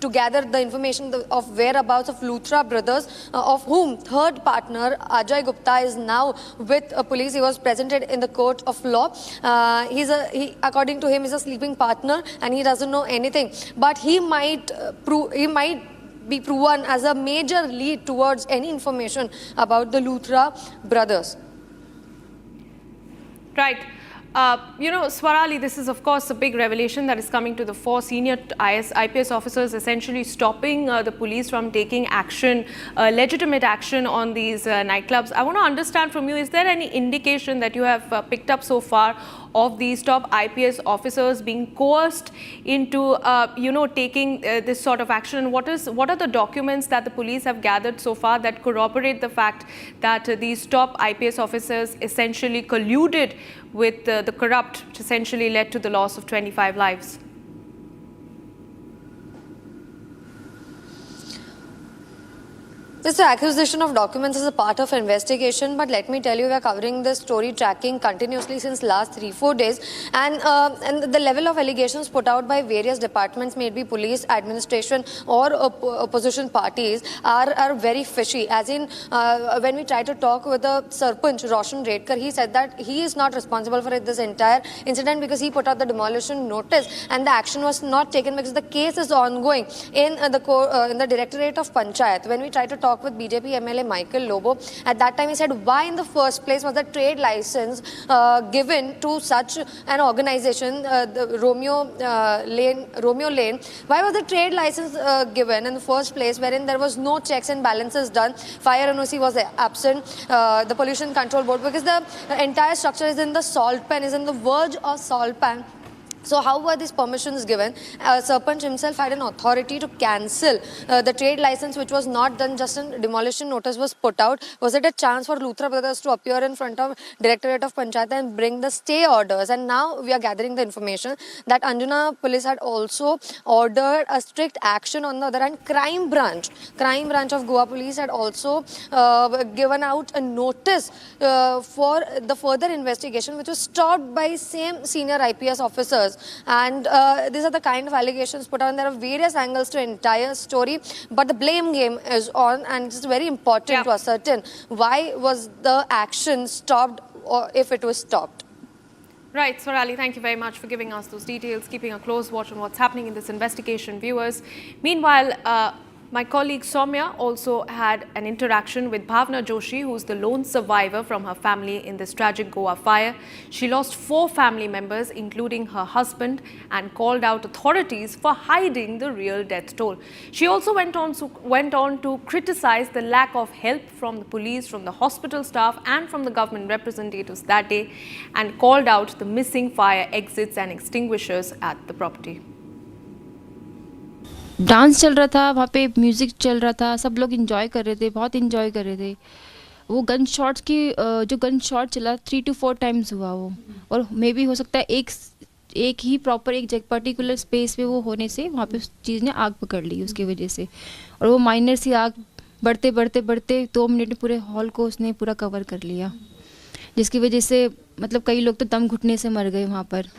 to gather the information of whereabouts of Luthra brothers, of whom third partner Ajay Gupta is now with police. He was presented in the court of law. According to him, is a sleeping partner and he doesn't know anything. But he might be proven as a major lead towards any information about the Luthra brothers. Right. Swarali, this is of course a big revelation that is coming to the fore. Senior IPS officers essentially stopping the police from taking action, legitimate action on these nightclubs. I want to understand from you, is there any indication that you have picked up so far of these top IPS officers being coerced into, taking this sort of action? What are the documents that the police have gathered so far that corroborate the fact that these top IPS officers essentially colluded with the corrupt, which essentially led to the loss of 25 lives? This acquisition of documents is a part of investigation, but let me tell you, we are covering this story, tracking continuously since last 3-4 days, and the level of allegations put out by various departments, may it be police, administration or opposition parties, are very fishy. As in, when we try to talk with the Sarpanch, Roshan Redkar, he said that he is not responsible for this entire incident because he put out the demolition notice and the action was not taken because the case is ongoing in the Directorate of Panchayat. When we try to talk with BJP MLA Michael Lobo, at that time he said, why in the first place was the trade license given to such an organization, the Romeo Lane? Why was the trade license given in the first place, wherein there was no checks and balances done? Fire NOC was absent, the Pollution Control Board, because the entire structure is in the salt pan, is in the verge of salt pan. So how were these permissions given? Sarpanch himself had an authority to cancel the trade license, which was not done. Just a demolition notice was put out. Was it a chance for Luthra brothers to appear in front of Directorate of Panchayat and bring the stay orders? And now we are gathering the information that Anjuna police had also ordered a strict action. On the other hand, crime branch of Goa police had also given out a notice for the further investigation, which was stopped by same senior IPS officers. years. And these are the kind of allegations put on. There are various angles to entire story, but the blame game is on, and it's very important to ascertain why was the action stopped, or if it was stopped. Right, Swarali, thank you very much for giving us those details, keeping a close watch on what's happening in this investigation, viewers. Meanwhile, my colleague Soumya also had an interaction with Bhavna Joshi, who's the lone survivor from her family in this tragic Goa fire. She lost 4 family members, including her husband, and called out authorities for hiding the real death toll. She also went on to criticize the lack of help from the police, from the hospital staff, and from the government representatives that day, and called out the missing fire exits and extinguishers at the property. Dance चल रहा था वहाँ पे, music चल रहा था, सब लोग एंजॉय कर रहे थे, बहुत एंजॉय कर रहे थे. वो गन शॉट्स की जो गन शॉट चला 3 to 4 टाइम्स हुआ वो, और मे भी हो सकता है एक ही प्रॉपर एक जगह पर्टिकुलर स्पेस पे वो होने से वहाँ पे उस चीज़ ने आग पकड़ ली उसकी वजह से. और वो माइनर सी आग बढ़ते बढ़ते बढ़ते 2 मिनट में पूरे हॉल को उसने पूरा कवर कर लिया, जिसकी वजह से मतलब कई लोग तो दम घुटने से मर गए वहाँ पर.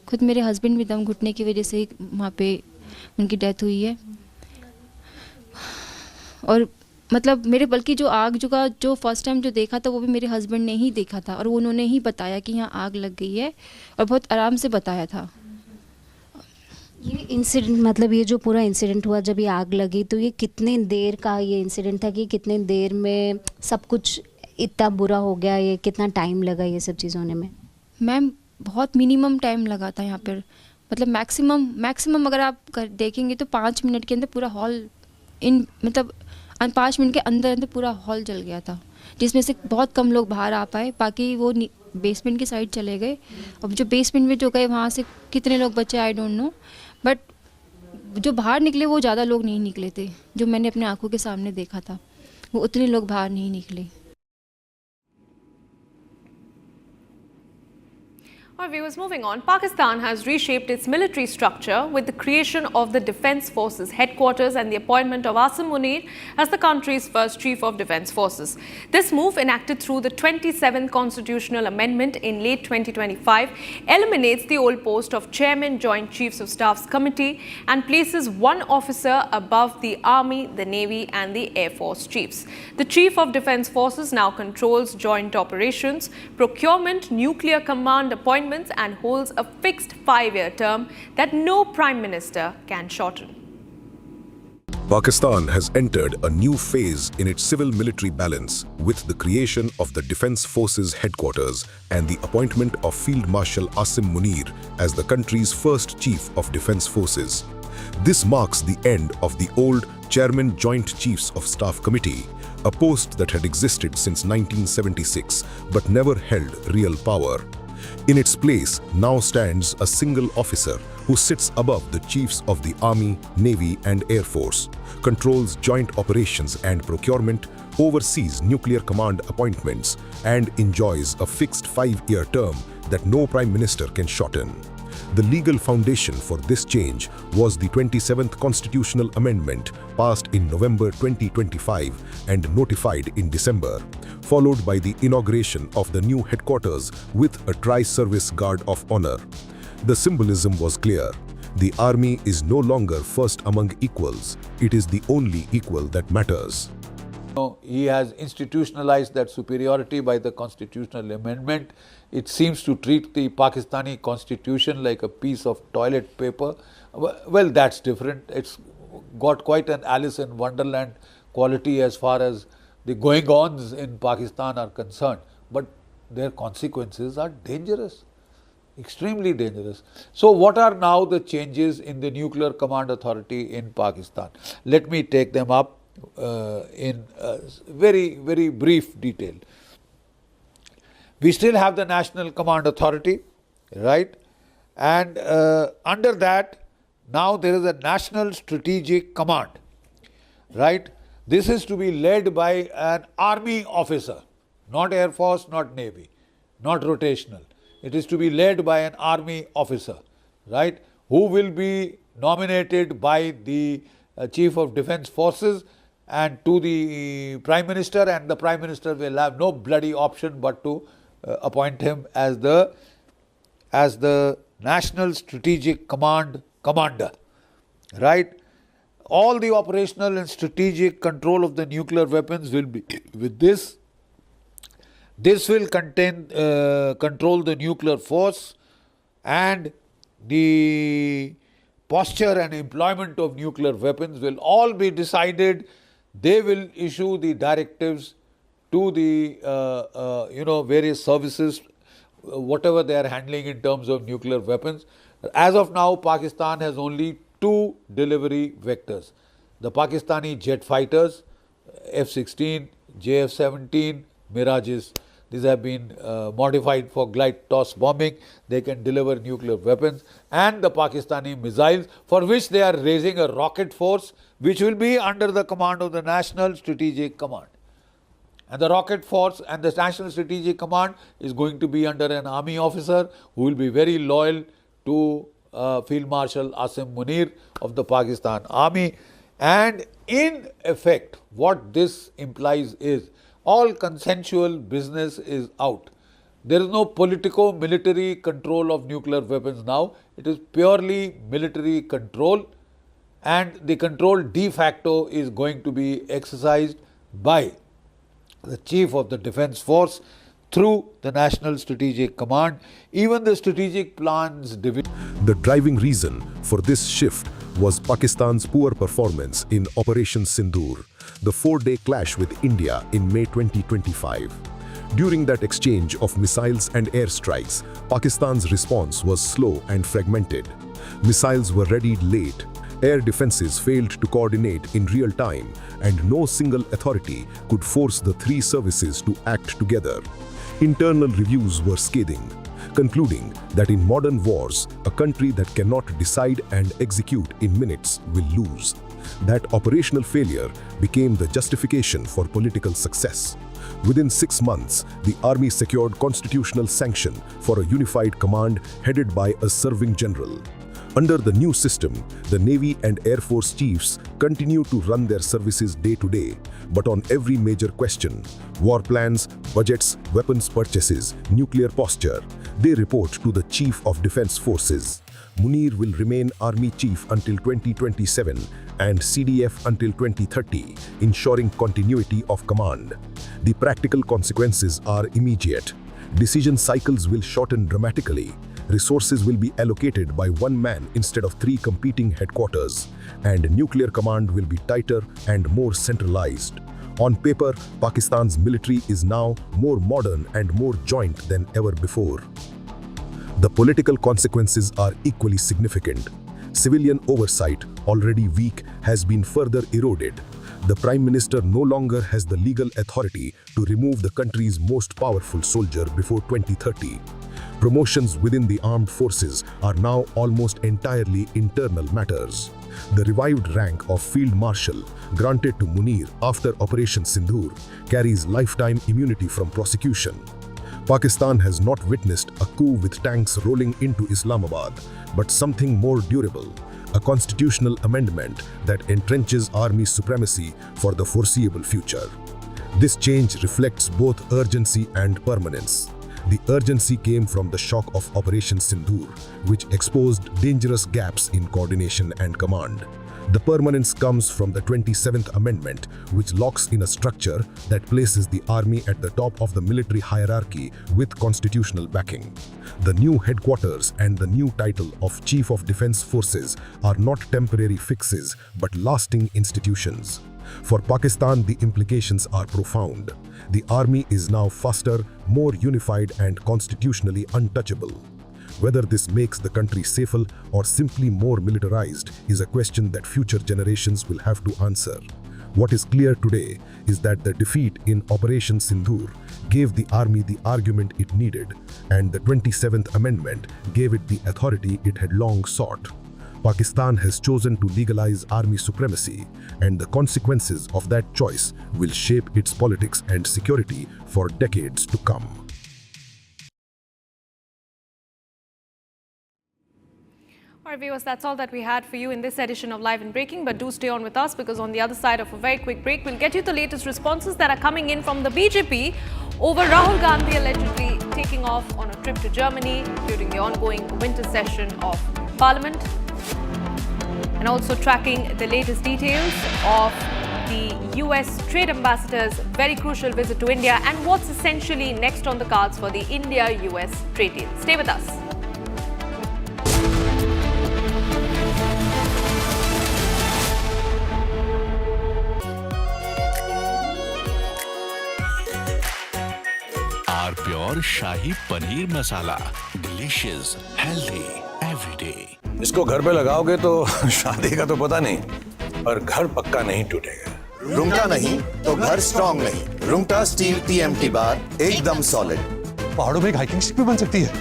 खुद मेरे हस्बैंड भी दम घुटने की वजह से वहाँ पे उनकी डेथ हुई है. और मतलब मेरे बल्कि जो आग जो फर्स्ट टाइम जो देखा था वो भी मेरे हस्बैंड ने ही देखा था, और उन्होंने ही बताया कि यहाँ आग लग गई है, और बहुत आराम से बताया था. ये इंसिडेंट मतलब ये जो पूरा इंसिडेंट हुआ जब ये आग लगी, तो ये कितने देर का ये इंसिडेंट था कि कितने देर में सब कुछ इतना बुरा हो गया, ये कितना टाइम लगा ये सब चीज़ होने में? मैम बहुत मिनिमम टाइम लगा था यहाँ पर, मतलब मैक्सिमम अगर आप देखेंगे तो 5 मिनट के अंदर पूरा हॉल मतलब 5 मिनट के अंदर पूरा हॉल जल गया था, जिसमें से बहुत कम लोग बाहर आ पाए, बाकी वो बेसमेंट की साइड चले गए. अब जो बेसमेंट में जो गए वहाँ से कितने लोग बचे आई डोंट नो, बट जो बाहर निकले वो ज़्यादा लोग नहीं निकले थे. जो मैंने अपने आंखों के सामने देखा था वो उतने लोग बाहर नहीं निकले. Our viewers, moving on, Pakistan has reshaped its military structure with the creation of the Defence Forces headquarters and the appointment of Asim Munir as the country's first Chief of Defence Forces. This move, enacted through the 27th Constitutional Amendment in late 2025, eliminates the old post of Chairman Joint Chiefs of Staff's Committee and places one officer above the Army, the Navy and the Air Force chiefs. The Chief of Defence Forces now controls joint operations, procurement, nuclear command appointments, and holds a fixed 5-year term that no Prime Minister can shorten. Pakistan has entered a new phase in its civil-military balance with the creation of the Defence Forces headquarters and the appointment of Field Marshal Asim Munir as the country's first Chief of Defence Forces. This marks the end of the old Chairman Joint Chiefs of Staff Committee, a post that had existed since 1976 but never held real power. In its place now stands a single officer who sits above the chiefs of the Army, Navy and Air Force, controls joint operations and procurement, oversees nuclear command appointments, and enjoys a fixed 5-year term that no Prime Minister can shorten. The legal foundation for this change was the 27th Constitutional Amendment passed in November 2025 and notified in December, followed by the inauguration of the new headquarters with a Tri-Service Guard of Honor. The symbolism was clear. The army is no longer first among equals. It is the only equal that matters. He has institutionalized that superiority by the constitutional amendment. It seems to treat the Pakistani constitution like a piece of toilet paper. Well, that's different. It's got quite an Alice in Wonderland quality as far as the going-ons in Pakistan are concerned. But their consequences are dangerous, extremely dangerous. So what are now the changes in the Nuclear Command Authority in Pakistan? Let me take them up in very, very brief detail. We still have the National Command Authority, right? And under that, now there is a National Strategic Command, right? This is to be led by an army officer, not Air Force, not Navy, not rotational. It is to be led by an army officer, right? Who will be nominated by the Chief of Defence Forces and to the Prime Minister, and the Prime Minister will have no bloody option but to appoint him as the National Strategic Command commander, right? All the operational and strategic control of the nuclear weapons will be with this. This will control the nuclear force and the posture and employment of nuclear weapons will all be decided. They will issue the directives to the various services, whatever they are handling in terms of nuclear weapons. As of now, Pakistan has only 2 delivery vectors. The Pakistani jet fighters, F-16, JF-17, Mirages. These have been modified for glide toss bombing. They can deliver nuclear weapons. And the Pakistani missiles, for which they are raising a rocket force, which will be under the command of the National Strategic Command. And the rocket force and the National Strategic Command is going to be under an army officer who will be very loyal to Field Marshal Asim Munir of the Pakistan Army. And in effect, what this implies is all consensual business is out. There is no politico-military control of nuclear weapons now. It is purely military control, and the control de facto is going to be exercised by the Chief of the Defence Force through the National Strategic Command. Even the Strategic Plans Division. The driving reason for this shift was Pakistan's poor performance in Operation Sindoor, the 4-day clash with India in May 2025. During that exchange of missiles and airstrikes, Pakistan's response was slow and fragmented. Missiles were readied late, air defenses failed to coordinate in real time, and no single authority could force the 3 services to act together. Internal reviews were scathing, concluding that in modern wars, a country that cannot decide and execute in minutes will lose. That operational failure became the justification for political success. Within 6 months, the army secured constitutional sanction for a unified command headed by a serving general. Under the new system, the Navy and Air Force chiefs continue to run their services day to day, but on every major question, war plans, budgets, weapons purchases, nuclear posture, they report to the Chief of Defence Forces. Munir will remain Army Chief until 2027 and CDF until 2030, ensuring continuity of command. The practical consequences are immediate. Decision cycles will shorten dramatically. Resources will be allocated by 1 man instead of 3 competing headquarters, and nuclear command will be tighter and more centralized. On paper, Pakistan's military is now more modern and more joint than ever before. The political consequences are equally significant. Civilian oversight, already weak, has been further eroded. The Prime Minister no longer has the legal authority to remove the country's most powerful soldier before 2030. Promotions within the armed forces are now almost entirely internal matters. The revived rank of Field Marshal, granted to Munir after Operation Sindoor, carries lifetime immunity from prosecution. Pakistan has not witnessed a coup with tanks rolling into Islamabad, but something more durable, a constitutional amendment that entrenches army supremacy for the foreseeable future. This change reflects both urgency and permanence. The urgency came from the shock of Operation Sindoor, which exposed dangerous gaps in coordination and command. The permanence comes from the 27th Amendment, which locks in a structure that places the army at the top of the military hierarchy with constitutional backing. The new headquarters and the new title of Chief of Defence Forces are not temporary fixes but lasting institutions. For Pakistan, the implications are profound. The army is now faster, more unified and constitutionally untouchable. Whether this makes the country safer or simply more militarized is a question that future generations will have to answer. What is clear today is that the defeat in Operation Sindoor gave the army the argument it needed, and the 27th Amendment gave it the authority it had long sought. Pakistan has chosen to legalize army supremacy, and the consequences of that choice will shape its politics and security for decades to come. All right, viewers, that's all that we had for you in this edition of Live and Breaking. But do stay on with us, because on the other side of a very quick break, we'll get you the latest responses that are coming in from the BJP over Rahul Gandhi allegedly taking off on a trip to Germany during the ongoing winter session of Parliament, and also tracking the latest details of the US Trade Ambassador's very crucial visit to India and what's essentially next on the cards for the India-US trade deal. Stay with us. Our pure shahi paneer masala, delicious, healthy, every day. इसको घर पे लगाओगे तो शादी का तो पता नहीं, पर घर पक्का नहीं टूटेगा। रूंगटा नहीं तो घर स्ट्रॉन्ग नहीं। रूंगटा स्टील TMT बार एकदम सॉलिड। पहाड़ों में एक हाइकिंग स्टिक भी बन सकती है।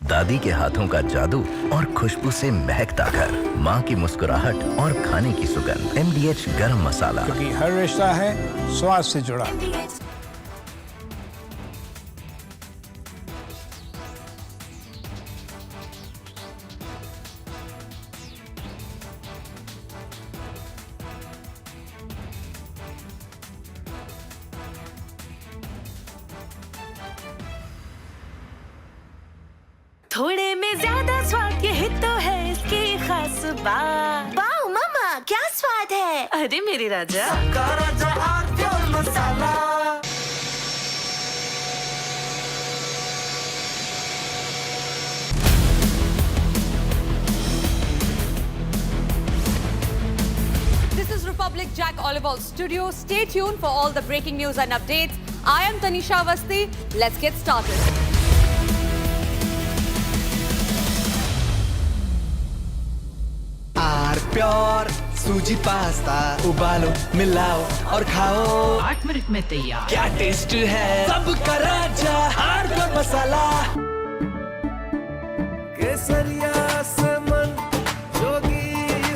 दादी के हाथों का जादू और खुशबू से महकता घर, माँ की मुस्कुराहट और खाने की सुगंध। MDH गरम मसाला, क्योंकि हर रिश्ता है स्वाद से जुड़ा। थोड़े में ज्यादा स्वाद, यही तो है इसकी खास बात। वाओ मामा, क्या स्वाद है। अरे मेरे राजा, राजा और pure masala. This is Republic Jack Oliver's studio. Stay tuned for all the breaking news and updates. I am Tanisha Awasthi. Let's get started. Pure सूजी पास्ता, उबालो मिलाओ और खाओ, 8 मिनट में तैयार। क्या टेस्ट है सबका राजा आर प्योर मसाला। केसरिया से मन जोगी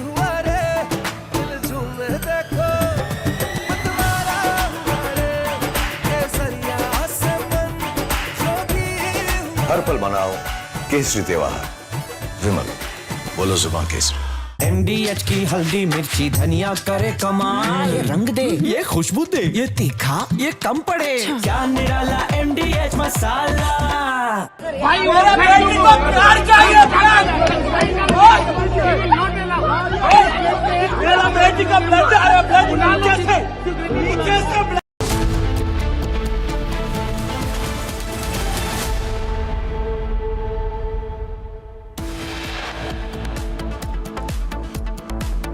हुआ रे, दिल झूमे देखो मतवारा हुआ रे। केसरिया से मन जोगी हुआ। हर पल मनाओ केसरी त्योहार। विमल, बोलो जुबान केसरी। MDH की हल्दी मिर्ची धनिया करे कमाल, ये रंग दे, ये खुशबू दे, ये तीखा, ये कम पड़े, क्या निराला MDH मसाला। भाई मेरा बेटी को प्यार चाहिए, मेरा बेटी का ब्लड आ रहा है, नीचे से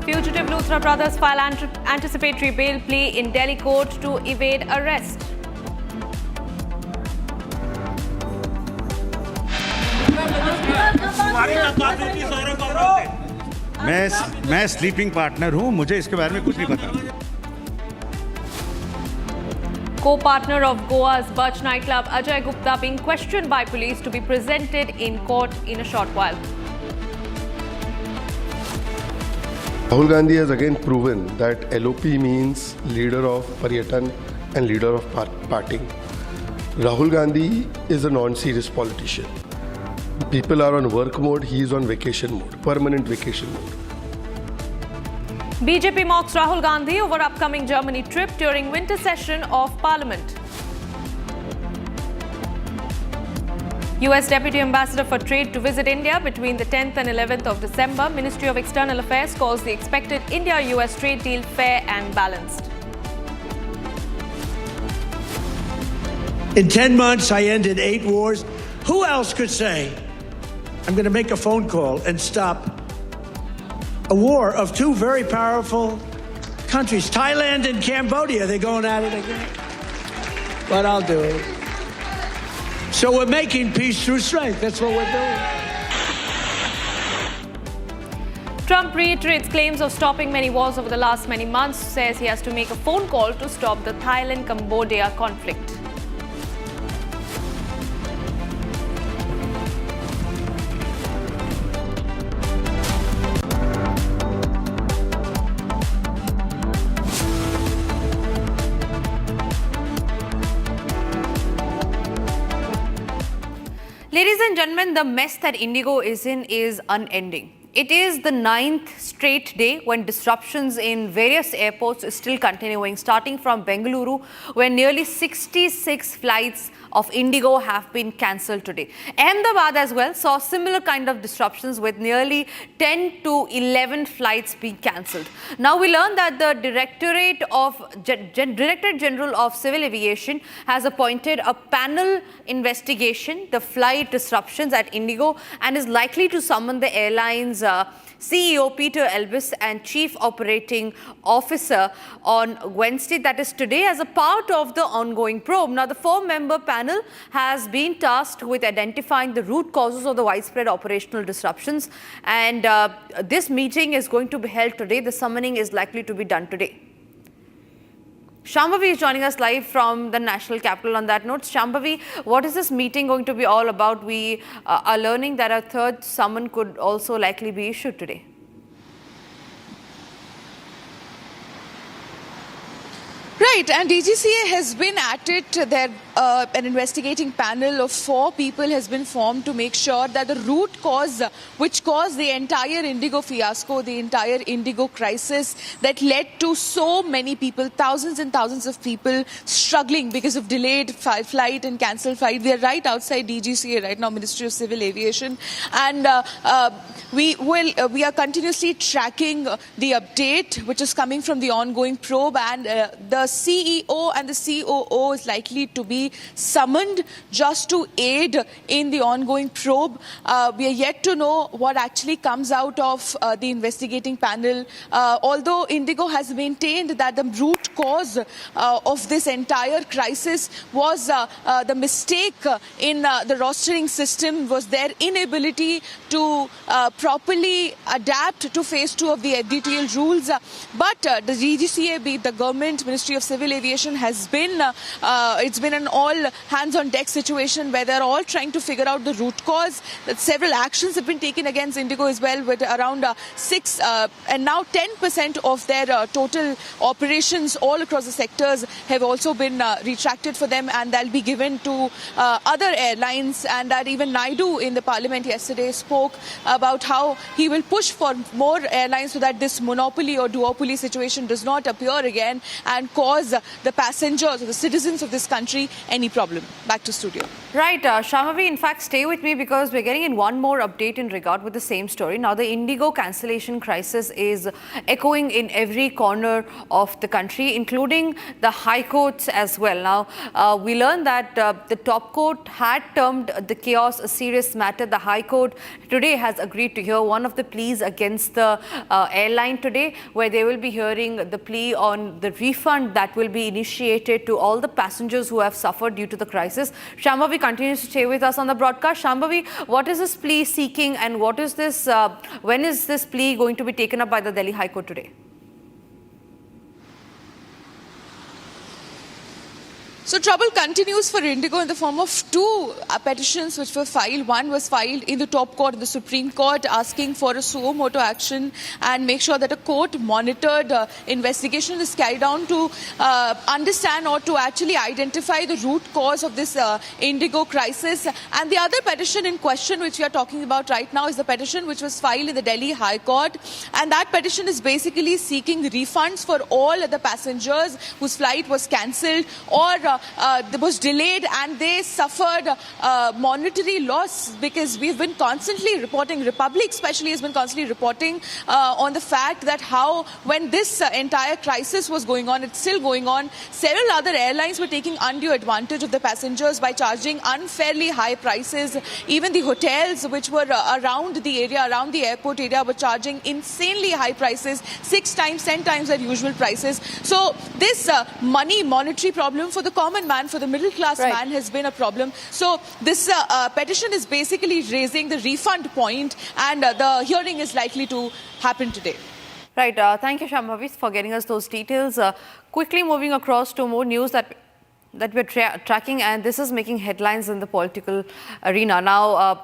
Fugitive Luthra brothers file anticipatory bail plea in Delhi court to evade arrest. मैं स्लीपिंग पार्टनर हूँ, मुझे इसके बारे में कुछ नहीं पता। Co-partner of Goa's Birch nightclub Ajay Gupta being questioned by police to be presented in court in a short while. Rahul Gandhi has again proven that LOP means leader of Paryatan and leader of parting. Rahul Gandhi is a non-serious politician. People are on work mode, he is on vacation mode, permanent vacation mode. BJP mocks Rahul Gandhi over upcoming Germany trip during winter session of Parliament. US Deputy Ambassador for Trade to visit India between the 10th and 11th of December. Ministry of External Affairs calls the expected India-US trade deal fair and balanced. In 10 months, I ended 8 wars. Who else could say, I'm going to make a phone call and stop a war of 2 very powerful countries, Thailand and Cambodia? They're going at it again. But I'll do it. So we're making peace through strength. That's what we're doing. Trump reiterates claims of stopping many wars over the last many months, says he has to make a phone call to stop the Thailand-Cambodia conflict. Ladies and gentlemen, the mess that Indigo is in is unending. It is the 9th straight day when disruptions in various airports is still continuing, starting from Bengaluru, where nearly 66 flights of Indigo have been cancelled today. Ahmedabad as well saw similar kind of disruptions with nearly 10 to 11 flights being cancelled. Now we learn that the Directorate General of Civil Aviation has appointed a panel investigation the flight disruptions at Indigo and is likely to summon the airline's CEO Peter Elvis and Chief Operating Officer on Wednesday, that is today, as a part of the ongoing probe. Now, the 4-member panel has been tasked with identifying the root causes of the widespread operational disruptions, and this meeting is going to be held today. The summoning is likely to be done today. Shambhavi is joining us live from the national capital. On that note, Shambhavi, what is this meeting going to be all about? We are learning that a third summon could also likely be issued today. Right, and DGCA has been at it. There, an investigating panel of 4 people has been formed to make sure that the root cause which caused the entire Indigo fiasco, the entire Indigo crisis that led to so many people, thousands and thousands of people struggling because of delayed flight and cancelled flight. We are right outside DGCA right now, Ministry of Civil Aviation, and we are continuously tracking the update which is coming from the ongoing probe, and the CEO and the COO is likely to be summoned just to aid in the ongoing probe. We are yet to know what actually comes out of the investigating panel. Although Indigo has maintained that the root cause of this entire crisis was the mistake in the rostering system, was their inability to properly adapt to phase 2 of the FDTL rules. But the DGCA, be it the government, Ministry of Civil Aviation, has been, it's been an all hands on deck situation where they're all trying to figure out the root cause. That several actions have been taken against Indigo as well, with around 6 and now 10% of their total operations all across the sectors have also been retracted for them, and they'll be given to other airlines. And that even Naidu in the parliament yesterday spoke about how he will push for more airlines so that this monopoly or duopoly situation does not appear again and cause the passengers or the citizens of this country any problem. Back to studio. Right, Shambhavi, in fact, stay with me because we're getting in one more update in regard with the same story. Now, the Indigo cancellation crisis is echoing in every corner of the country, including the high courts as well. Now, we learned that the top court had termed the chaos a serious matter. The high court today has agreed to hear one of the pleas against the airline today, where they will be hearing the plea on the refund that will be initiated to all the passengers who have suffered due to the crisis. Shambhavi continues to stay with us on the broadcast. Shambhavi, what is this plea seeking, and what is this? When is this plea going to be taken up by the Delhi High Court today? So trouble continues for Indigo in the form of 2 petitions which were filed. One was filed in the top court, the Supreme Court, asking for a suo motu action and make sure that a court-monitored investigation is carried out to understand or to actually identify the root cause of this Indigo crisis. And the other petition in question, which we are talking about right now, is the petition which was filed in the Delhi High Court. And that petition is basically seeking refunds for all the passengers whose flight was cancelled or was delayed, and they suffered monetary loss, because we've been constantly reporting, Republic especially has been constantly reporting on the fact that how when this entire crisis was going on, it's still going on, several other airlines were taking undue advantage of the passengers by charging unfairly high prices. Even the hotels which were around the area, around the airport area, were charging insanely high prices, 6 times, 10 times their usual prices. So this monetary problem for the common man, for the middle class man, has been a problem. So this petition is basically raising the refund point, and the hearing is likely to happen today. Right. Thank you, Shambhavi, for getting us those details. Quickly moving across to more news that we're tracking, and this is making headlines in the political arena. Now,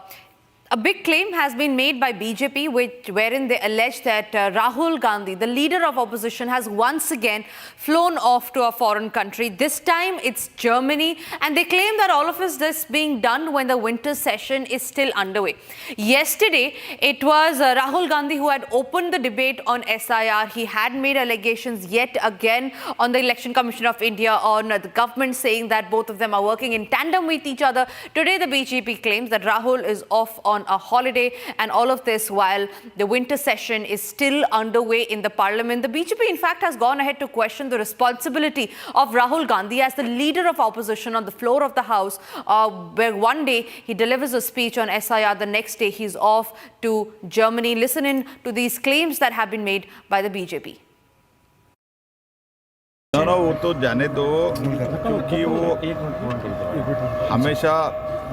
A big claim has been made by BJP, wherein they allege that Rahul Gandhi, the leader of opposition, has once again flown off to a foreign country. This time it's Germany, and they claim that all of this being done when the winter session is still underway. Yesterday, it was Rahul Gandhi who had opened the debate on SIR. He had made allegations yet again on the Election Commission of India, on the government, saying that both of them are working in tandem with each other. Today, the BJP claims that Rahul is off on a holiday, and all of this while the winter session is still underway in the parliament. The BJP, in fact, has gone ahead to question the responsibility of Rahul Gandhi as the leader of opposition on the floor of the House, where one day he delivers a speech on SIR, the next day he's off to Germany. Listen in to these claims that have been made by the BJP. No, वो तो जाने दो, क्योंकि वो हमेशा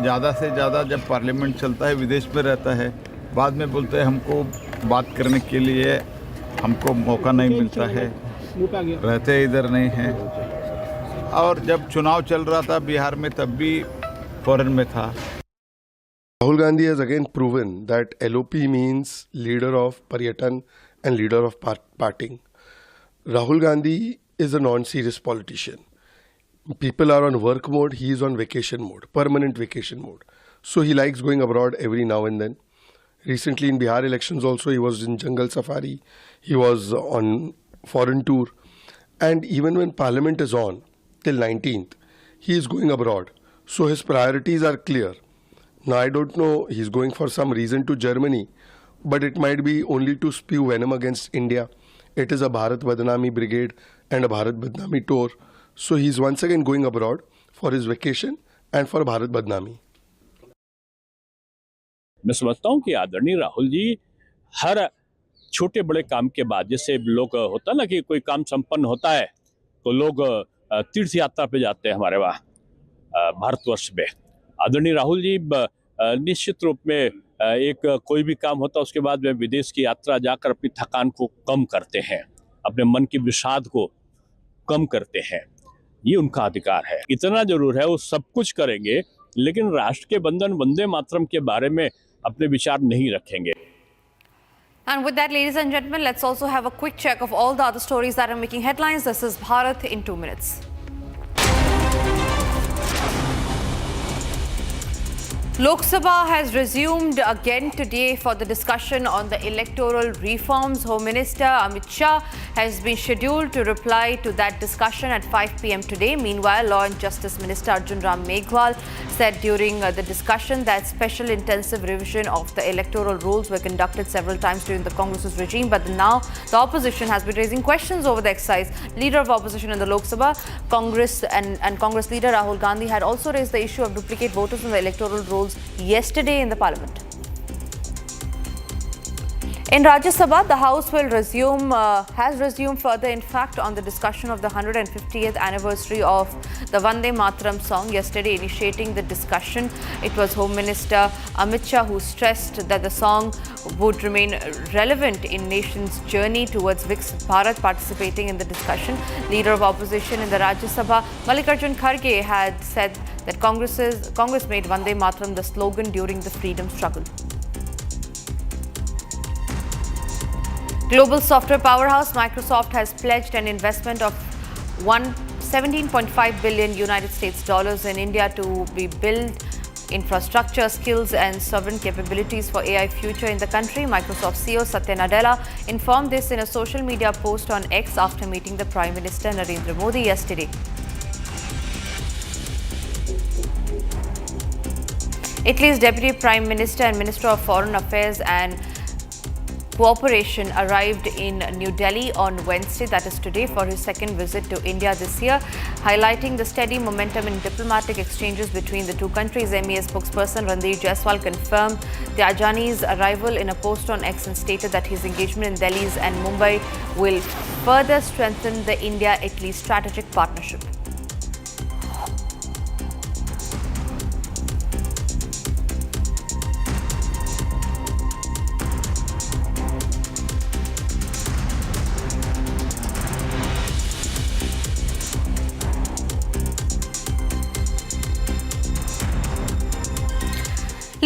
ज़्यादा से ज़्यादा जब पार्लियामेंट चलता है विदेश में रहता है, बाद में बोलते हैं हमको बात करने के लिए हमको मौका नहीं मिलता है, रहते इधर नहीं हैं। और जब चुनाव चल रहा था बिहार में तब भी फॉरेन में था। Rahul Gandhi has again proven that LOP means leader of Paryatan and leader of parting. Rahul Gandhi is a non-serious politician. People are on work mode, he is on vacation mode, permanent vacation mode. So he likes going abroad every now and then. Recently in Bihar elections also, he was in jungle safari, he was on foreign tour. And even when parliament is on till 19th, he is going abroad. So his priorities are clear. Now I don't know, he's going for some reason to Germany, but it might be only to spew venom against India. It is a Bharat Badnami brigade and a Bharat Badnami tour. So he's once again going abroad for his vacation and for Bharat Badnami. मैं समझता हूँ कि आदरणीय राहुल जी हर छोटे बड़े काम के बाद, जैसे लोग होता ना कि कोई काम संपन्न होता है तो लोग तीर्थ यात्रा पे जाते हैं हमारे वहाँ भारतवर्ष में। आदरणीय राहुल जी निश्चित रूप में एक कोई भी काम होता है उसके बाद में विदेश की यात्रा जाकर अपनी थकान को कम करते हैं, अपने मन की विषाद को कम करते हैं, ये उनका अधिकार है। इतना जरूर है वो सब कुछ करेंगे, लेकिन राष्ट्र के बंधन वंदे मातरम के बारे में अपने विचार नहीं रखेंगे। And with that, ladies and gentlemen, let's also have a quick check of all the other stories that are making headlines. This is Bharat in 2 minutes. Lok Sabha has resumed again today for the discussion on the electoral reforms. Home Minister Amit Shah has been scheduled to reply to that discussion at 5 p.m. today. Meanwhile, Law and Justice Minister Arjun Ram Meghwal said during the discussion that special intensive revision of the electoral rules were conducted several times during the Congress's regime, but now the opposition has been raising questions over the exercise. Leader of opposition in the Lok Sabha, Congress and Congress leader Rahul Gandhi had also raised the issue of duplicate voters in the electoral rules yesterday in the parliament. In Rajya Sabha, the House will has resumed further, in fact, on the discussion of the 150th anniversary of the Vande Mataram song. Yesterday, initiating the discussion, it was Home Minister Amit Shah who stressed that the song would remain relevant in nation's journey towards Viksit Bharat. Participating in the discussion, Leader of Opposition in the Rajya Sabha, Mallikarjun Kharge, had said that Congress made Vande Mataram the slogan during the freedom struggle. Global software powerhouse Microsoft has pledged an investment of $17.5 billion United States dollars in India to be build infrastructure, skills and sovereign capabilities for AI future in the country. Microsoft CEO Satya Nadella informed this in a social media post on X after meeting the Prime Minister Narendra Modi yesterday. Italy's Deputy Prime Minister and Minister of Foreign Affairs and Cooperation arrived in New Delhi on Wednesday, that is today, for his second visit to India this year, highlighting the steady momentum in diplomatic exchanges between the two countries. MES spokesperson Randeep Jaiswal confirmed the Ajani's arrival in a post on X and stated that his engagement in Delhi's and Mumbai will further strengthen the India-Italy strategic partnership.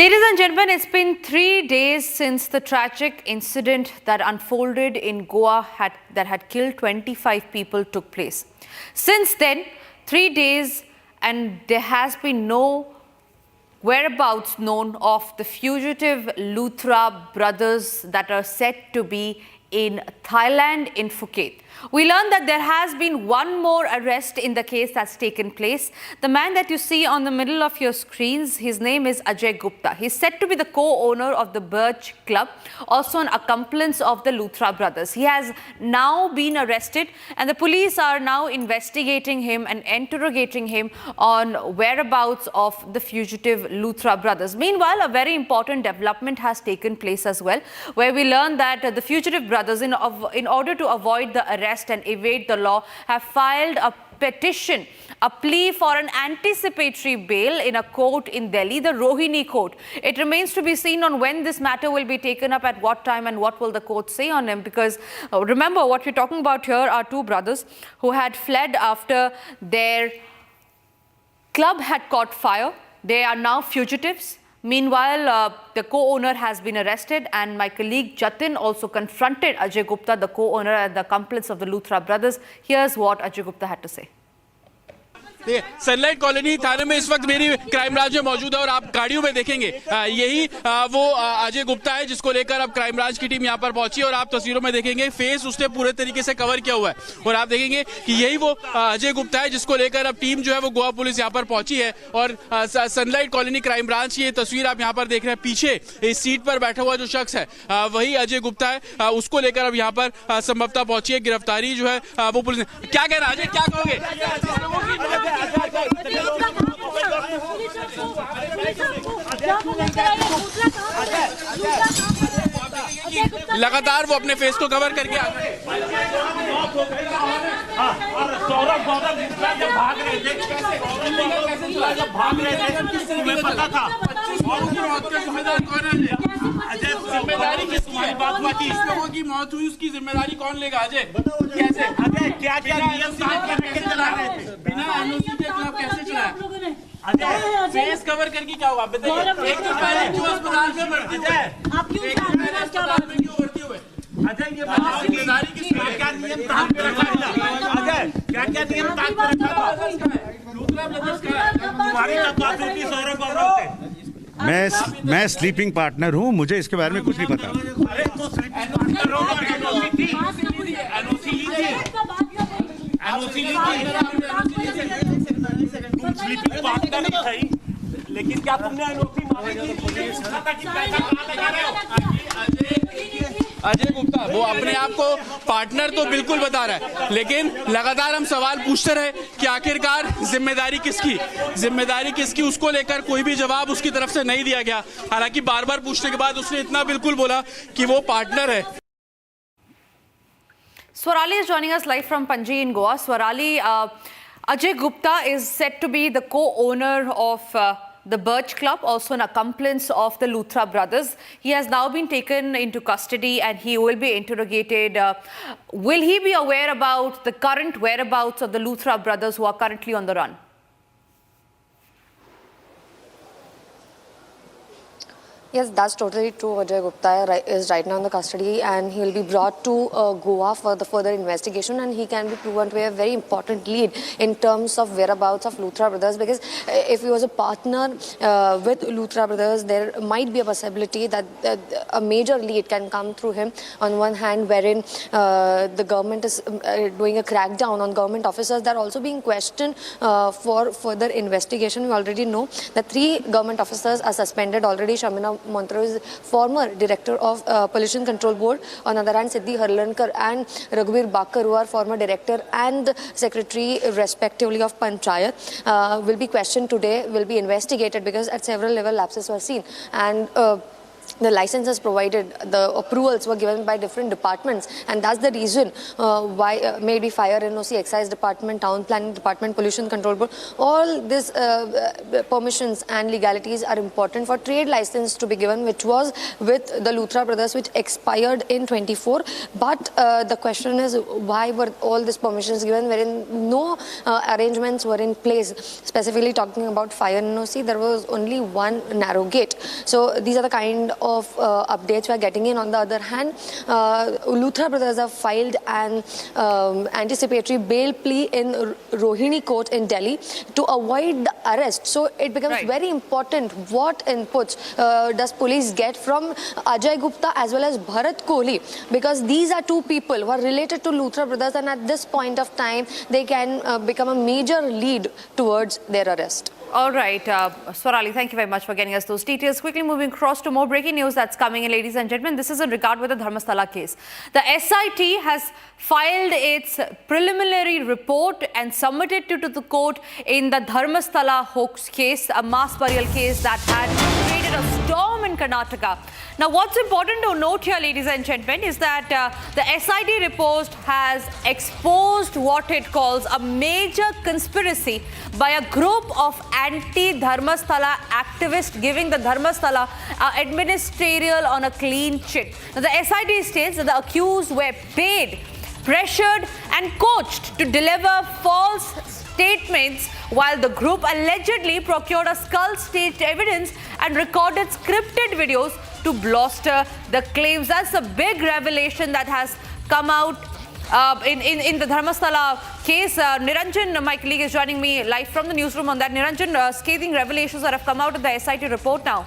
Ladies and gentlemen, it's been 3 days since the tragic incident that unfolded in Goa that had killed 25 people took place. Since then, 3 days, and there has been no whereabouts known of the fugitive Luthra brothers that are said to be in Thailand, in Phuket. We learned that there has been one more arrest in the case that's taken place. The man that you see on the middle of your screens, his name is Ajay Gupta. He's said to be the co-owner of the Birch Club, also an accomplice of the Luthra brothers. He has now been arrested, and the police are now investigating him and interrogating him on whereabouts of the fugitive Luthra brothers. Meanwhile, a very important development has taken place as well, where we learned that the fugitive brothers, in order to avoid the arrest and evade the law, have filed a petition, a plea for an anticipatory bail in a court in Delhi, the Rohini court. It remains to be seen on when this matter will be taken up, at what time, and what will the court say on him, because remember, what we're talking about here are two brothers who had fled after their club had caught fire. They are now fugitives. Meanwhile, the co-owner has been arrested, and my colleague Jatin also confronted Ajay Gupta, the co-owner and the accomplice of the Luthra brothers. Here's what Ajay Gupta had to say. Sunlight Colony थाने में इस वक्त मेरी crime branch में मौजूद है और आप गाड़ियों में देखेंगे यही वो अजय गुप्ता है जिसको लेकर अब क्राइम ब्रांच की टीम यहां पर पहुंची और आप तस्वीरों में देखेंगे फेस उसने पूरे तरीके से कवर किया हुआ है और आप देखेंगे कि यही वो अजय गुप्ता है जिसको लेकर अब टीम जो है वो गोवा पुलिस यहां पर पहुंची है और सनलाइट कॉलोनी क्राइम ब्रांच की ये तस्वीर आप यहां पर देख रहे हैं। पीछे इस सीट पर बैठा हुआ जो शख्स है वही अजय गुप्ता है, उसको लेकर अब यहां पर संभवतः पहुंची है। गिरफ्तारी जो है वो पुलिस ने क्या कह रहा है, अजय क्या कहोगे? लगातार वो अपने फेस को कवर करके आ रहे हैं। सौरभ जब भाग रहे थे जब भाग रहे थे तुम्हें पता था और उसकी मौत का जिम्मेदार कौन है? अजय, जिम्मेदारी किसकी है? बात हुआ कि इस लोगों की मौत हुई, उसकी जिम्मेदारी कौन लेगा? अजय कैसे? अजय क्या क्या नियम करके चला रहे थे? बिना एनओसी के क्लब कैसे चलाया? अजय फेस कवर करके क्या हुआ बताइए? एक दिन पहले क्यों अस्पताल में भर्ती हुए? आप क्यों अस्पताल में क्यों भर्ती हुए? अजय ये बताओ जिम्मेदारी किसकी है? क्या नियम कहाँ पे रखा है? अजय क्या क्या नियम कहाँ पे रखा है? लूथरा ब्रदर्स का है, तुम्हारी तबादुल की सौरभ बाबू थे। मैं स्लीपिंग पार्टनर हूँ, मुझे इसके बारे में कुछ नहीं पता। तुम स्लीपिंग पार्टनर ही सही, लेकिन क्या तुमने एनओसी मांगी थी? अजय गुप्ता वो अपने आप को पार्टनर तो बिल्कुल बता रहा है, लेकिन लगातार हम सवाल पूछते रहे कि आखिरकार जिम्मेदारी किसकी, उसको लेकर कोई भी जवाब उसकी तरफ से नहीं दिया गया। हालांकि बार बार पूछने के बाद उसने इतना बिल्कुल बोला कि वो पार्टनर है। Swarali is joining us live from Panji in Goa. Swarali, Ajay Gupta is said to be the co-owner of the Birch Club, also an accomplice of the Luthra brothers. He has now been taken into custody and he will be interrogated. Will he be aware about the current whereabouts of the Luthra brothers who are currently on the run? Yes, that's totally true. Ajay Gupta is right now in the custody and he will be brought to Goa for the further investigation, and he can be proven to be a very important lead in terms of whereabouts of Luthra brothers, because if he was a partner with Luthra brothers, there might be a possibility that a major lead can come through him. On one hand, wherein the government is doing a crackdown on government officers that are also being questioned for further investigation. We already know that 3 government officers are suspended already. Shamina Montero is former director of Pollution Control Board. On the other hand, Siddhi Harlankar and Raghubir Bakar, who are former director and secretary respectively of Panchayat, will be questioned today, will be investigated, because at several level lapses were seen. And the licenses provided, the approvals were given by different departments, and that's the reason why maybe Fire NOC, Excise Department, Town Planning Department, Pollution Control Board, all these permissions and legalities are important for trade license to be given, which was with the Luthra brothers, which expired in 24. But the question is, why were all these permissions given wherein no arrangements were in place? Specifically talking about Fire NOC, there was only one narrow gate. So these are the kind of updates we are getting in. On the other hand, Luthra brothers have filed an anticipatory bail plea in Rohini court in Delhi to avoid the arrest. So it becomes very important what inputs does police get from Ajay Gupta as well as Bharat Kohli, because these are two people who are related to Luthra brothers, and at this point of time they can become a major lead towards their arrest. All right, Swarali, thank you very much for getting us those details. Quickly moving across to more breaking news that's coming in, ladies and gentlemen. This is in regard with the Dharmasthala case. The SIT has filed its preliminary report and submitted it to the court in the Dharmasthala hoax case, a mass burial case that had created a storm in Karnataka. Now, what's important to note here, ladies and gentlemen, is that the SIT report has exposed what it calls a major conspiracy by a group of anti-Dharmasthala activists, giving the Dharmasthala administrator on a clean chit. Now, the SIT states that the accused were paid, pressured and coached to deliver false statements, while the group allegedly procured a skull-staged evidence and recorded scripted videos to bolster the claims. That's a big revelation that has come out in the Dharmasthala case. Niranjan, my colleague, is joining me live from the newsroom on that. Niranjan, scathing revelations that have come out of the SIT report now.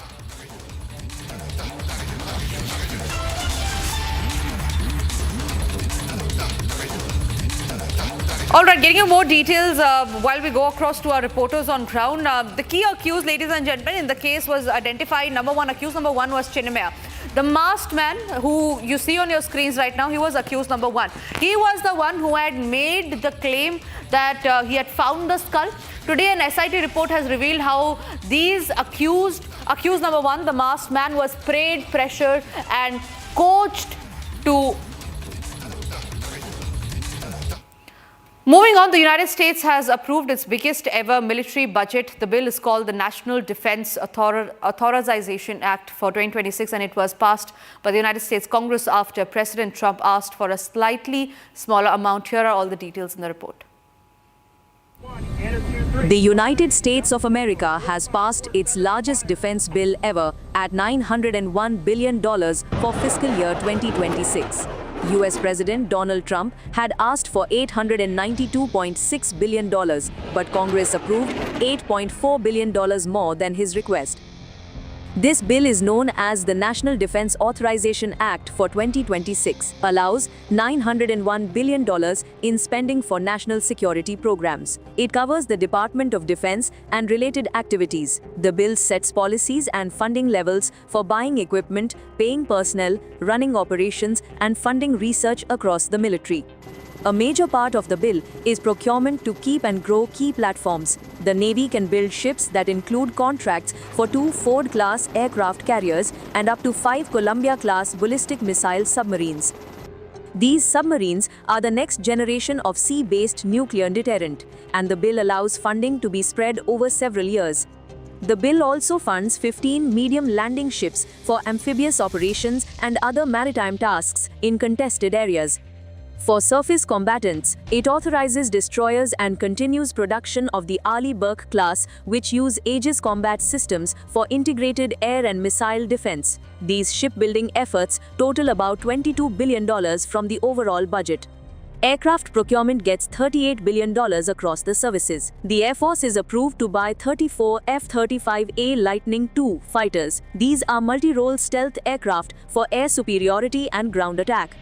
All right, getting you more details while we go across to our reporters on ground. The key accused, ladies and gentlemen, in the case was identified. Accused number one was Chinmaya. The masked man who you see on your screens right now, he was accused number one. He was the one who had made the claim that he had found the skull. Today, an SIT report has revealed how these accused number one, the masked man, was prayed, pressured and coached to... Moving on, the United States has approved its biggest ever military budget. The bill is called the National Defense Authorization Act for 2026, and it was passed by the United States Congress after President Trump asked for a slightly smaller amount. Here are all the details in the report. The United States of America has passed its largest defense bill ever at $901 billion for fiscal year 2026. US President Donald Trump had asked for $892.6 billion, but Congress approved $8.4 billion more than his request. This bill is known as the National Defense Authorization Act for 2026, allows $901 billion in spending for national security programs. It covers the Department of Defense and related activities. The bill sets policies and funding levels for buying equipment, paying personnel, running operations, and funding research across the military. A major part of the bill is procurement to keep and grow key platforms. The Navy can build ships that include contracts for 2 Ford-class aircraft carriers and up to 5 Columbia-class ballistic missile submarines. These submarines are the next generation of sea-based nuclear deterrent, and the bill allows funding to be spread over several years. The bill also funds 15 medium landing ships for amphibious operations and other maritime tasks in contested areas. For surface combatants, it authorizes destroyers and continues production of the Arleigh Burke class, which use Aegis combat systems for integrated air and missile defense. These shipbuilding efforts total about $22 billion from the overall budget. Aircraft procurement gets $38 billion across the services. The Air Force is approved to buy 34 F-35A Lightning II fighters. These are multi-role stealth aircraft for air superiority and ground attack.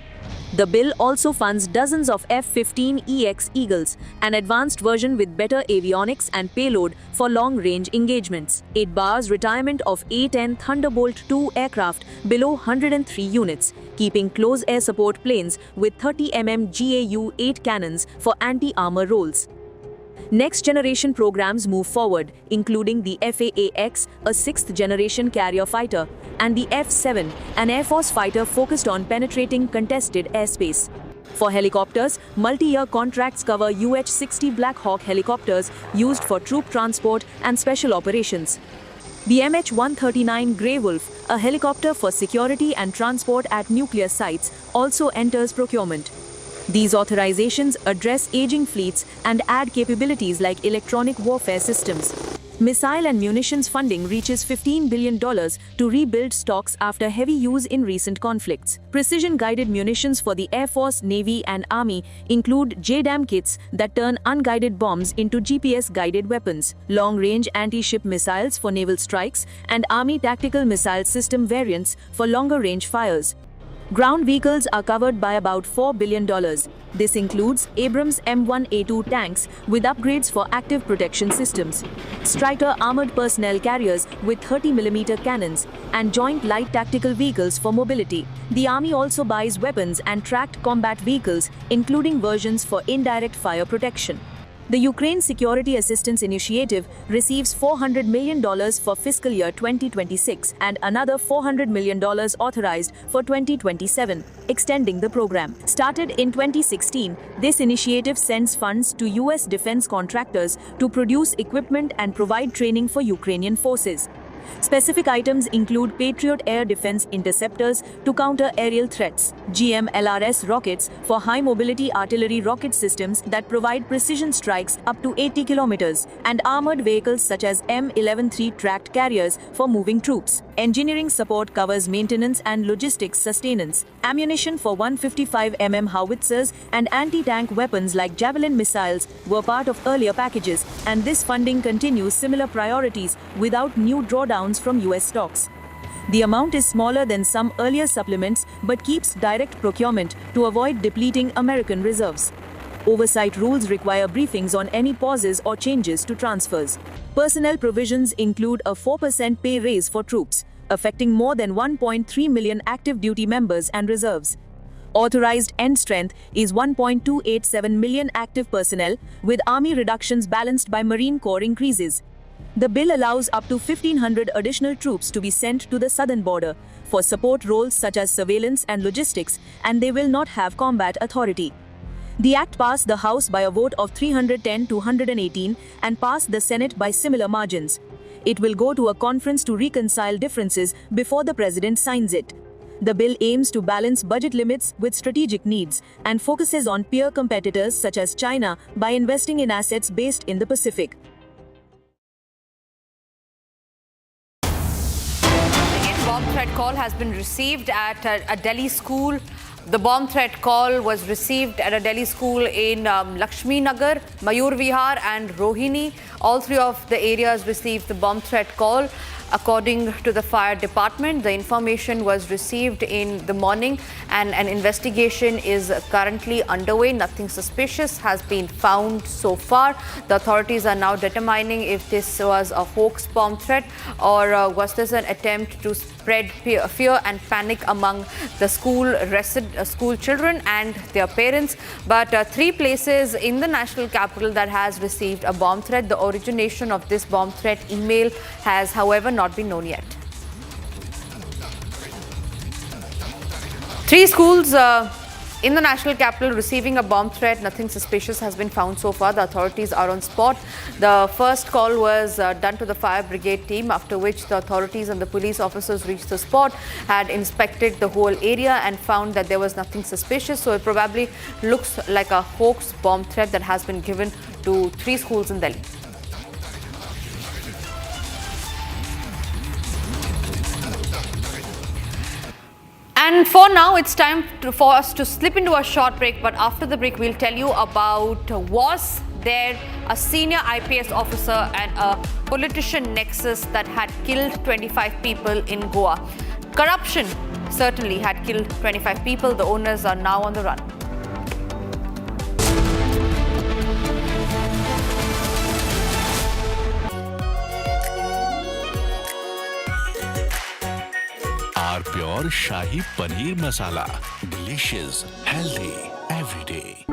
The bill also funds dozens of F-15EX Eagles, an advanced version with better avionics and payload for long-range engagements. It bars retirement of A-10 Thunderbolt II aircraft below 103 units, keeping close air support planes with 30 mm GAU-8 cannons for anti-armor roles. Next generation programs move forward, including the FAAX, a sixth-generation carrier fighter, and the F-7, an Air Force fighter focused on penetrating contested airspace. For helicopters, multi-year contracts cover UH-60 Black Hawk helicopters used for troop transport and special operations. The MH-139 Grey Wolf, a helicopter for security and transport at nuclear sites, also enters procurement. These authorizations address aging fleets and add capabilities like electronic warfare systems. Missile and munitions funding reaches $15 billion to rebuild stocks after heavy use in recent conflicts. Precision-guided munitions for the Air Force, Navy, and Army include JDAM kits that turn unguided bombs into GPS-guided weapons, long-range anti-ship missiles for naval strikes, and Army tactical missile system variants for longer-range fires. Ground vehicles are covered by about $4 billion. This includes Abrams M1A2 tanks with upgrades for active protection systems, Stryker armored personnel carriers with 30mm cannons, and joint light tactical vehicles for mobility. The Army also buys weapons and tracked combat vehicles, including versions for indirect fire protection. The Ukraine Security Assistance Initiative receives $400 million for fiscal year 2026 and another $400 million authorized for 2027, extending the program. Started in 2016, this initiative sends funds to U.S. defense contractors to produce equipment and provide training for Ukrainian forces. Specific items include Patriot air defense interceptors to counter aerial threats, GMLRS rockets for high-mobility artillery rocket systems that provide precision strikes up to 80 kilometers, and armored vehicles such as M11-3 tracked carriers for moving troops. Engineering support covers maintenance and logistics sustenance. Ammunition for 155mm howitzers and anti-tank weapons like Javelin missiles were part of earlier packages, and this funding continues similar priorities without new drawdowns from US stocks. The amount is smaller than some earlier supplements but keeps direct procurement to avoid depleting American reserves. Oversight rules require briefings on any pauses or changes to transfers. Personnel provisions include a 4% pay raise for troops, affecting more than 1.3 million active duty members and reserves. Authorized end strength is 1.287 million active personnel, with Army reductions balanced by Marine Corps increases. The bill allows up to 1,500 additional troops to be sent to the southern border for support roles such as surveillance and logistics, and they will not have combat authority. The act passed the House by a vote of 310 to 118 and passed the Senate by similar margins. It will go to a conference to reconcile differences before the president signs it. The bill aims to balance budget limits with strategic needs and focuses on peer competitors such as China by investing in assets based in the Pacific. Bomb threat call has been received at a Delhi school. The bomb threat call was received at a Delhi school in Lakshmi Nagar, Mayur Vihar and Rohini. All three of the areas received the bomb threat call. According to the fire department, the information was received in the morning and an investigation is currently underway. Nothing suspicious has been found so far. The authorities are now determining if this was a hoax bomb threat or was this an attempt to spread fear and panic among the school children and their parents. But three places in the national capital that has received a bomb threat. The origination of this bomb threat email has, however, not been known yet. Three schools in the national capital receiving a bomb threat. Nothing suspicious has been found so far. The authorities are on spot. The first call was done to the fire brigade team, after which the authorities and the police officers reached the spot, had inspected the whole area and found that there was nothing suspicious. So it probably looks like a hoax bomb threat that has been given to three schools in Delhi. And for now, it's time for us to slip into a short break. But after the break, we'll tell you about was there a senior IPS officer and a politician nexus that had killed 25 people in Goa. Corruption certainly had killed 25 people. The owners are now on the run. Our pure Shahi Paneer Masala. Delicious, healthy, every day.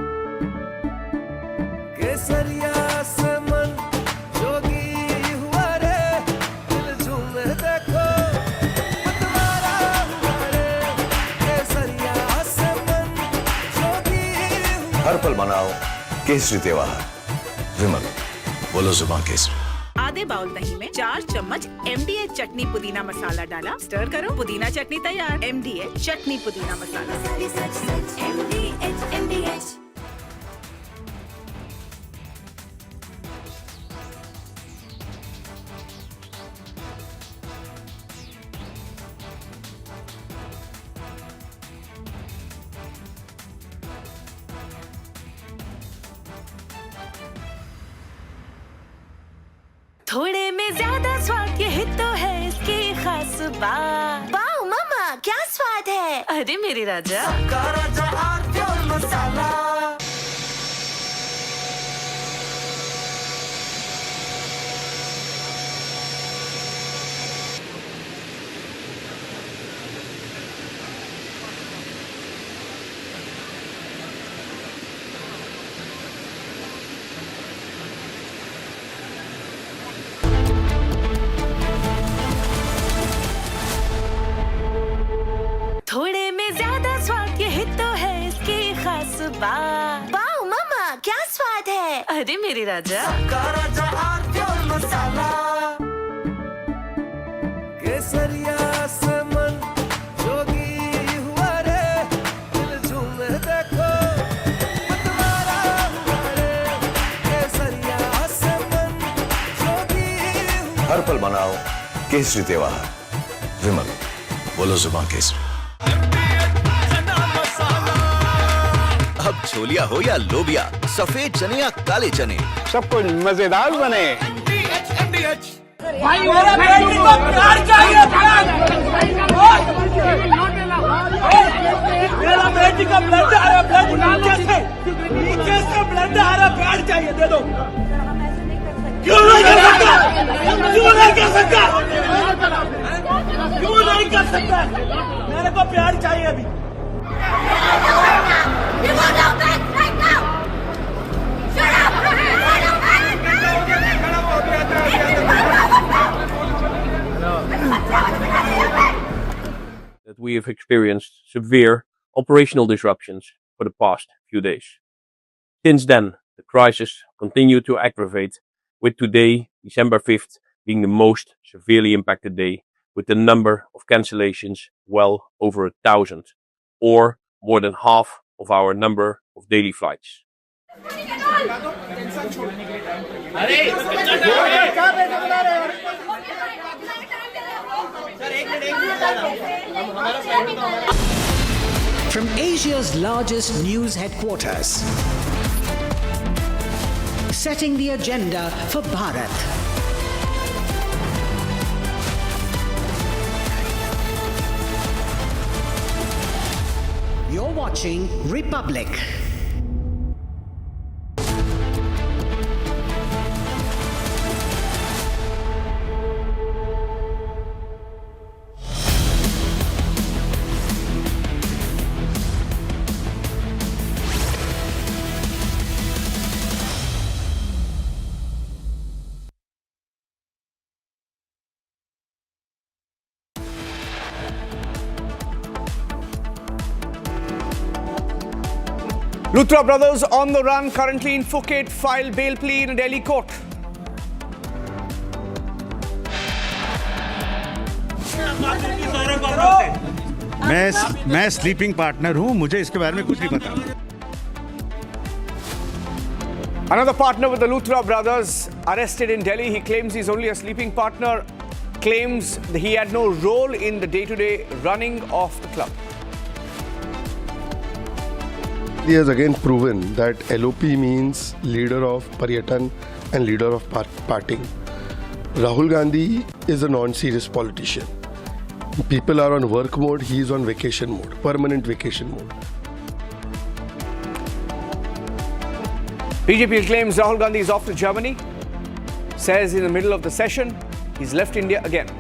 हर पल मनाओ केसरी त्योहार। विमल, बोलो जुबान केसरी। आधे bowl दही में 4 चम्मच MDH चटनी पुदीना मसाला डाला, स्टर करो, पुदीना चटनी तैयार। MDH चटनी पुदीना मसाला। MDH। थोड़े में ज्यादा स्वाद, यही तो है इसकी खास बात। वाओ मामा, क्या स्वाद है। अरे मेरे राजा, मसाला। थोड़े में ज्यादा स्वाद, यही तो है इसकी खास बात। वाओ मामा, क्या स्वाद है। अरे मेरे राजा, मसाला। केसरिया से मन जोगी हुआ रे, दिल झूमे देखो मतवारा हुआ रे। केसरिया से मन जोगी हुआ। हर पल मनाओ केसरी त्योहार। विमल, बोलो जुबान केसरी। अब छोलिया हो या लोबिया, सफेद चने या काले चने, सब कुछ मजेदार बने। भाई मेरा बेटी को प्यार चाहिए, मेरा बेटी का ब्लड आ रहा, ब्लड नीचे से ब्लड आ रहा, प्यार चाहिए, दे दो। क्यों नहीं कर सकता, क्यों नहीं कर सकता, क्यों नहीं कर सकता। मेरे को प्यार चाहिए अभी। That we have experienced severe operational disruptions for the past few days. Since then, the crisis continued to aggravate, with today, December 5th, being the most severely impacted day, with the number of cancellations well over 1,000, or more than half of our number of daily flights. From Asia's largest news headquarters, setting the agenda for Bharat. You're watching Republic. Luthra brothers on the run, currently in Phuket, file bail plea in a Delhi court. मैं sleeping partner हूं, मुझे इसके बारे में कुछ नहीं पता। Another partner with the Luthra brothers arrested in Delhi. He claims he's only a sleeping partner, claims that he had no role in the day-to-day running of the club. He has again proven that LOP means leader of Paryatan and leader of parting. Rahul Gandhi is a non-serious politician. People are on work mode, he is on vacation mode, permanent vacation mode. BJP claims Rahul Gandhi is off to Germany, says in the middle of the session he's left India again.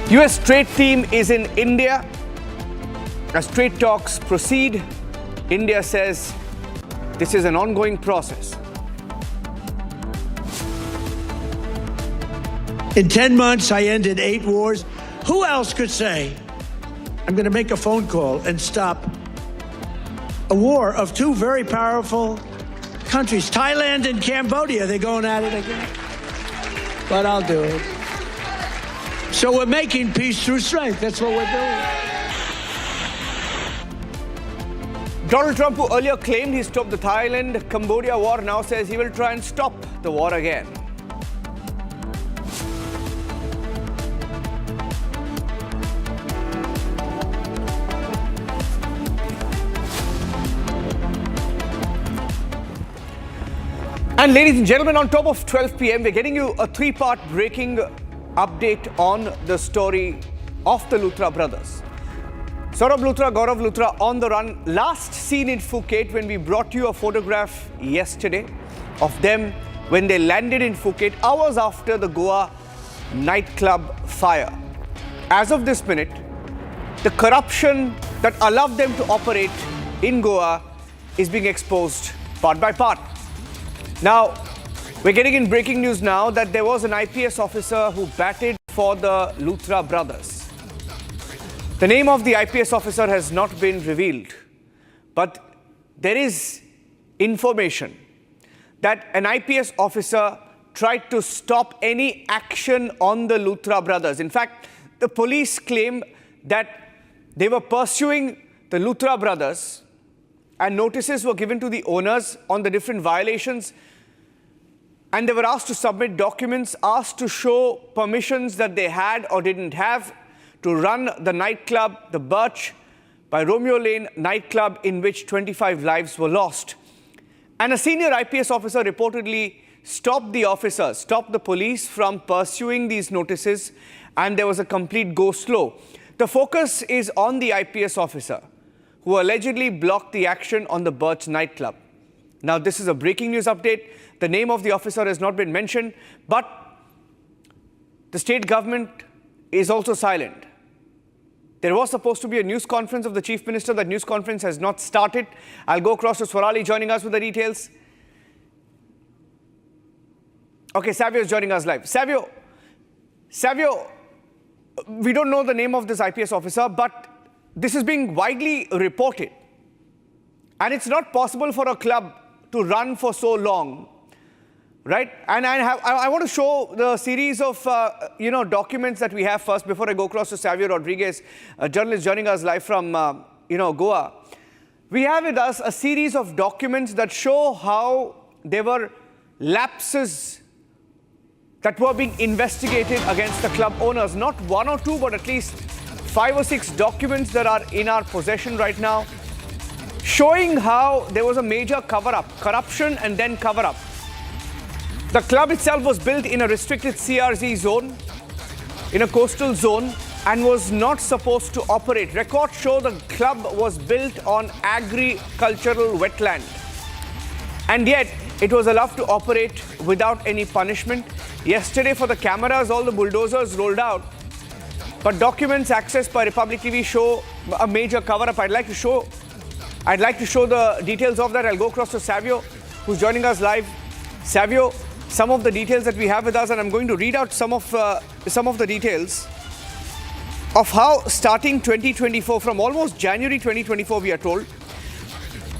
US trade team is in India as trade talks proceed. India says this is an ongoing process. In 10 months, I ended 8 wars. Who else could say, I'm going to make a phone call and stop a war of 2 very powerful countries, Thailand and Cambodia? They're going at it again. But I'll do it. So we're making peace through strength. That's what we're doing. Donald Trump, who earlier claimed he stopped the Thailand-Cambodia war, now says he will try and stop the war again. And ladies and gentlemen, on top of 12 p.m., we're getting you a 3-part breaking update on the story of the Luthra brothers. Saurabh Luthra, Gaurav Luthra on the run. Last seen in Phuket when we brought you a photograph yesterday of them when they landed in Phuket hours after the Goa nightclub fire. As of this minute, the corruption that allowed them to operate in Goa is being exposed part by part. Now, we're getting in breaking news now that there was an IPS officer who batted for the Luthra brothers. The name of the IPS officer has not been revealed, but there is information that an IPS officer tried to stop any action on the Luthra brothers. In fact, the police claim that they were pursuing the Luthra brothers and notices were given to the owners on the different violations, and they were asked to submit documents, asked to show permissions that they had or didn't have to run the nightclub, the Birch by Romeo Lane nightclub, in which 25 lives were lost. And a senior IPS officer reportedly stopped the police from pursuing these notices, and there was a complete go slow. The focus is on the IPS officer who allegedly blocked the action on the Birch nightclub. Now, this is a breaking news update. The name of the officer has not been mentioned, but the state government is also silent. There was supposed to be a news conference of the Chief Minister. That news conference has not started. I'll go across to Swarali joining us with the details. Okay, Savio is joining us live. Savio, we don't know the name of this IPS officer, but this is being widely reported. And it's not possible for a club to run for so long, right? And I want to show the series of documents that we have first before I go across to Savio Rodriguez, a journalist joining us live from Goa. We have with us a series of documents that show how there were lapses that were being investigated against the club owners. Not 1 or 2, but at least 5 or 6 documents that are in our possession right now, showing how there was a major cover-up, corruption and then cover-up. The club itself was built in a restricted CRZ zone, in a coastal zone, and was not supposed to operate. Records show the club was built on agricultural wetland. And yet, it was allowed to operate without any punishment. Yesterday, for the cameras, all the bulldozers rolled out. But documents accessed by Republic TV show a major cover-up. I'd like to show the details of that. I'll go across to Savio, who's joining us live. Savio, some of the details that we have with us, and I'm going to read out some of the details of how starting 2024, from almost January 2024, we are told.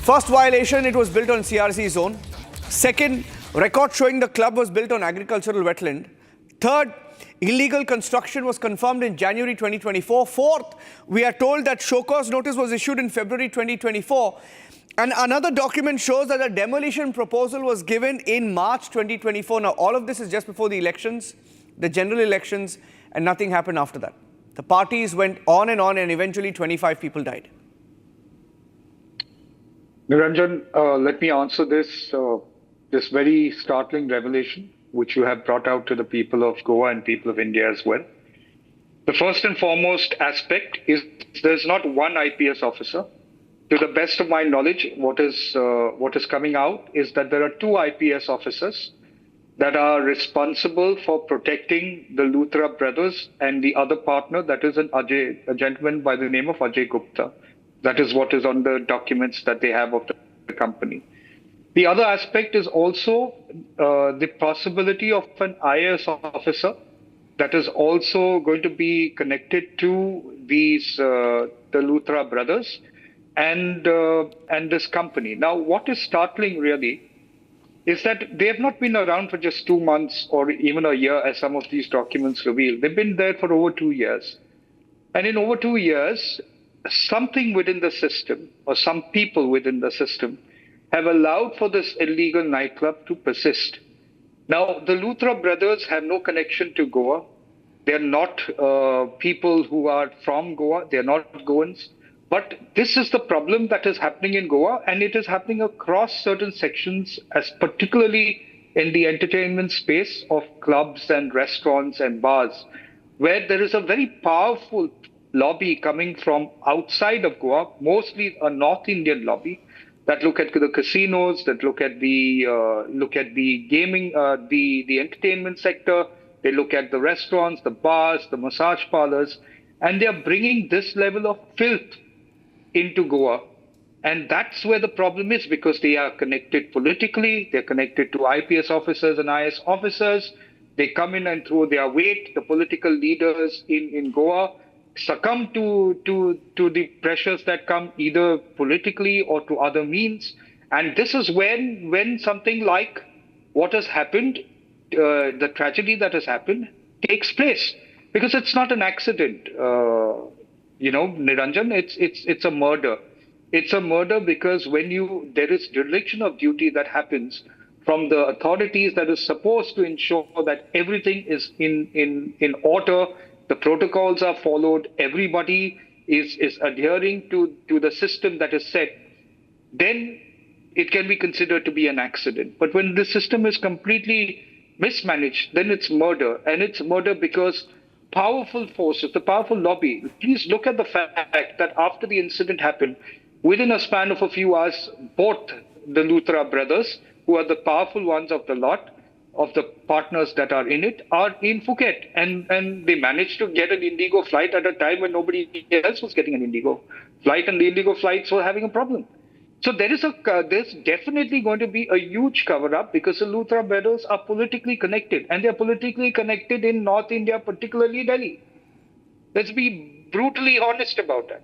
First violation, it was built on CRZ zone. Second, record showing the club was built on agricultural wetland. Third, illegal construction was confirmed in January 2024. Fourth, we are told that show cause notice was issued in February 2024. And another document shows that a demolition proposal was given in March 2024. Now, all of this is just before the elections, the general elections, and nothing happened after that. The parties went on, and eventually 25 people died. Niranjan, let me answer this very startling revelation, which you have brought out to the people of Goa and people of India as well. The first and foremost aspect is there's not one IPS officer. To the best of my knowledge, what is coming out is that there are 2 IPS officers that are responsible for protecting the Luthra brothers and the other partner, that is a gentleman by the name of Ajay Gupta. That is what is on the documents that they have of the company. The other aspect is also the possibility of an IAS officer that is also going to be connected to these the Luthra brothers and this company. Now, what is startling really is that they have not been around for just 2 months or even a year, as some of these documents reveal. They've been there for over 2 years. And in over 2 years, something within the system, or some people within the system, have allowed for this illegal nightclub to persist. Now, the Luthra brothers have no connection to Goa. They're not people who are from Goa. They're not Goans. But this is the problem that is happening in Goa, and it is happening across certain sections, as particularly in the entertainment space of clubs and restaurants and bars, where there is a very powerful lobby coming from outside of Goa, mostly a North Indian lobby, that look at the casinos, that look at the gaming, the entertainment sector. They look at the restaurants, the bars, the massage parlors, and they are bringing this level of filth into Goa. And that's where the problem is, because they are connected politically, they're connected to IPS officers and IS officers. They come in and throw their weight. The political leaders in Goa succumb to the pressures that come either politically or to other means. And this is when something like what has happened, the tragedy that has happened, takes place. Because it's not an accident. Niranjan, it's a murder. It's a murder because there is dereliction of duty that happens from the authorities that is supposed to ensure that everything is in order, the protocols are followed, everybody is adhering to the system that is set, then it can be considered to be an accident. But when the system is completely mismanaged, then it's murder. And it's murder because powerful forces, the powerful lobby. Please look at the fact that after the incident happened, within a span of a few hours, both the Luthra brothers, who are the powerful ones of the lot, of the partners that are in it, are in Phuket. And they managed to get an Indigo flight at a time when nobody else was getting an Indigo flight, and the Indigo flights were having a problem. So there's definitely going to be a huge cover-up, because the Luthra brothers are politically connected, and they're politically connected in North India, particularly Delhi. Let's be brutally honest about that.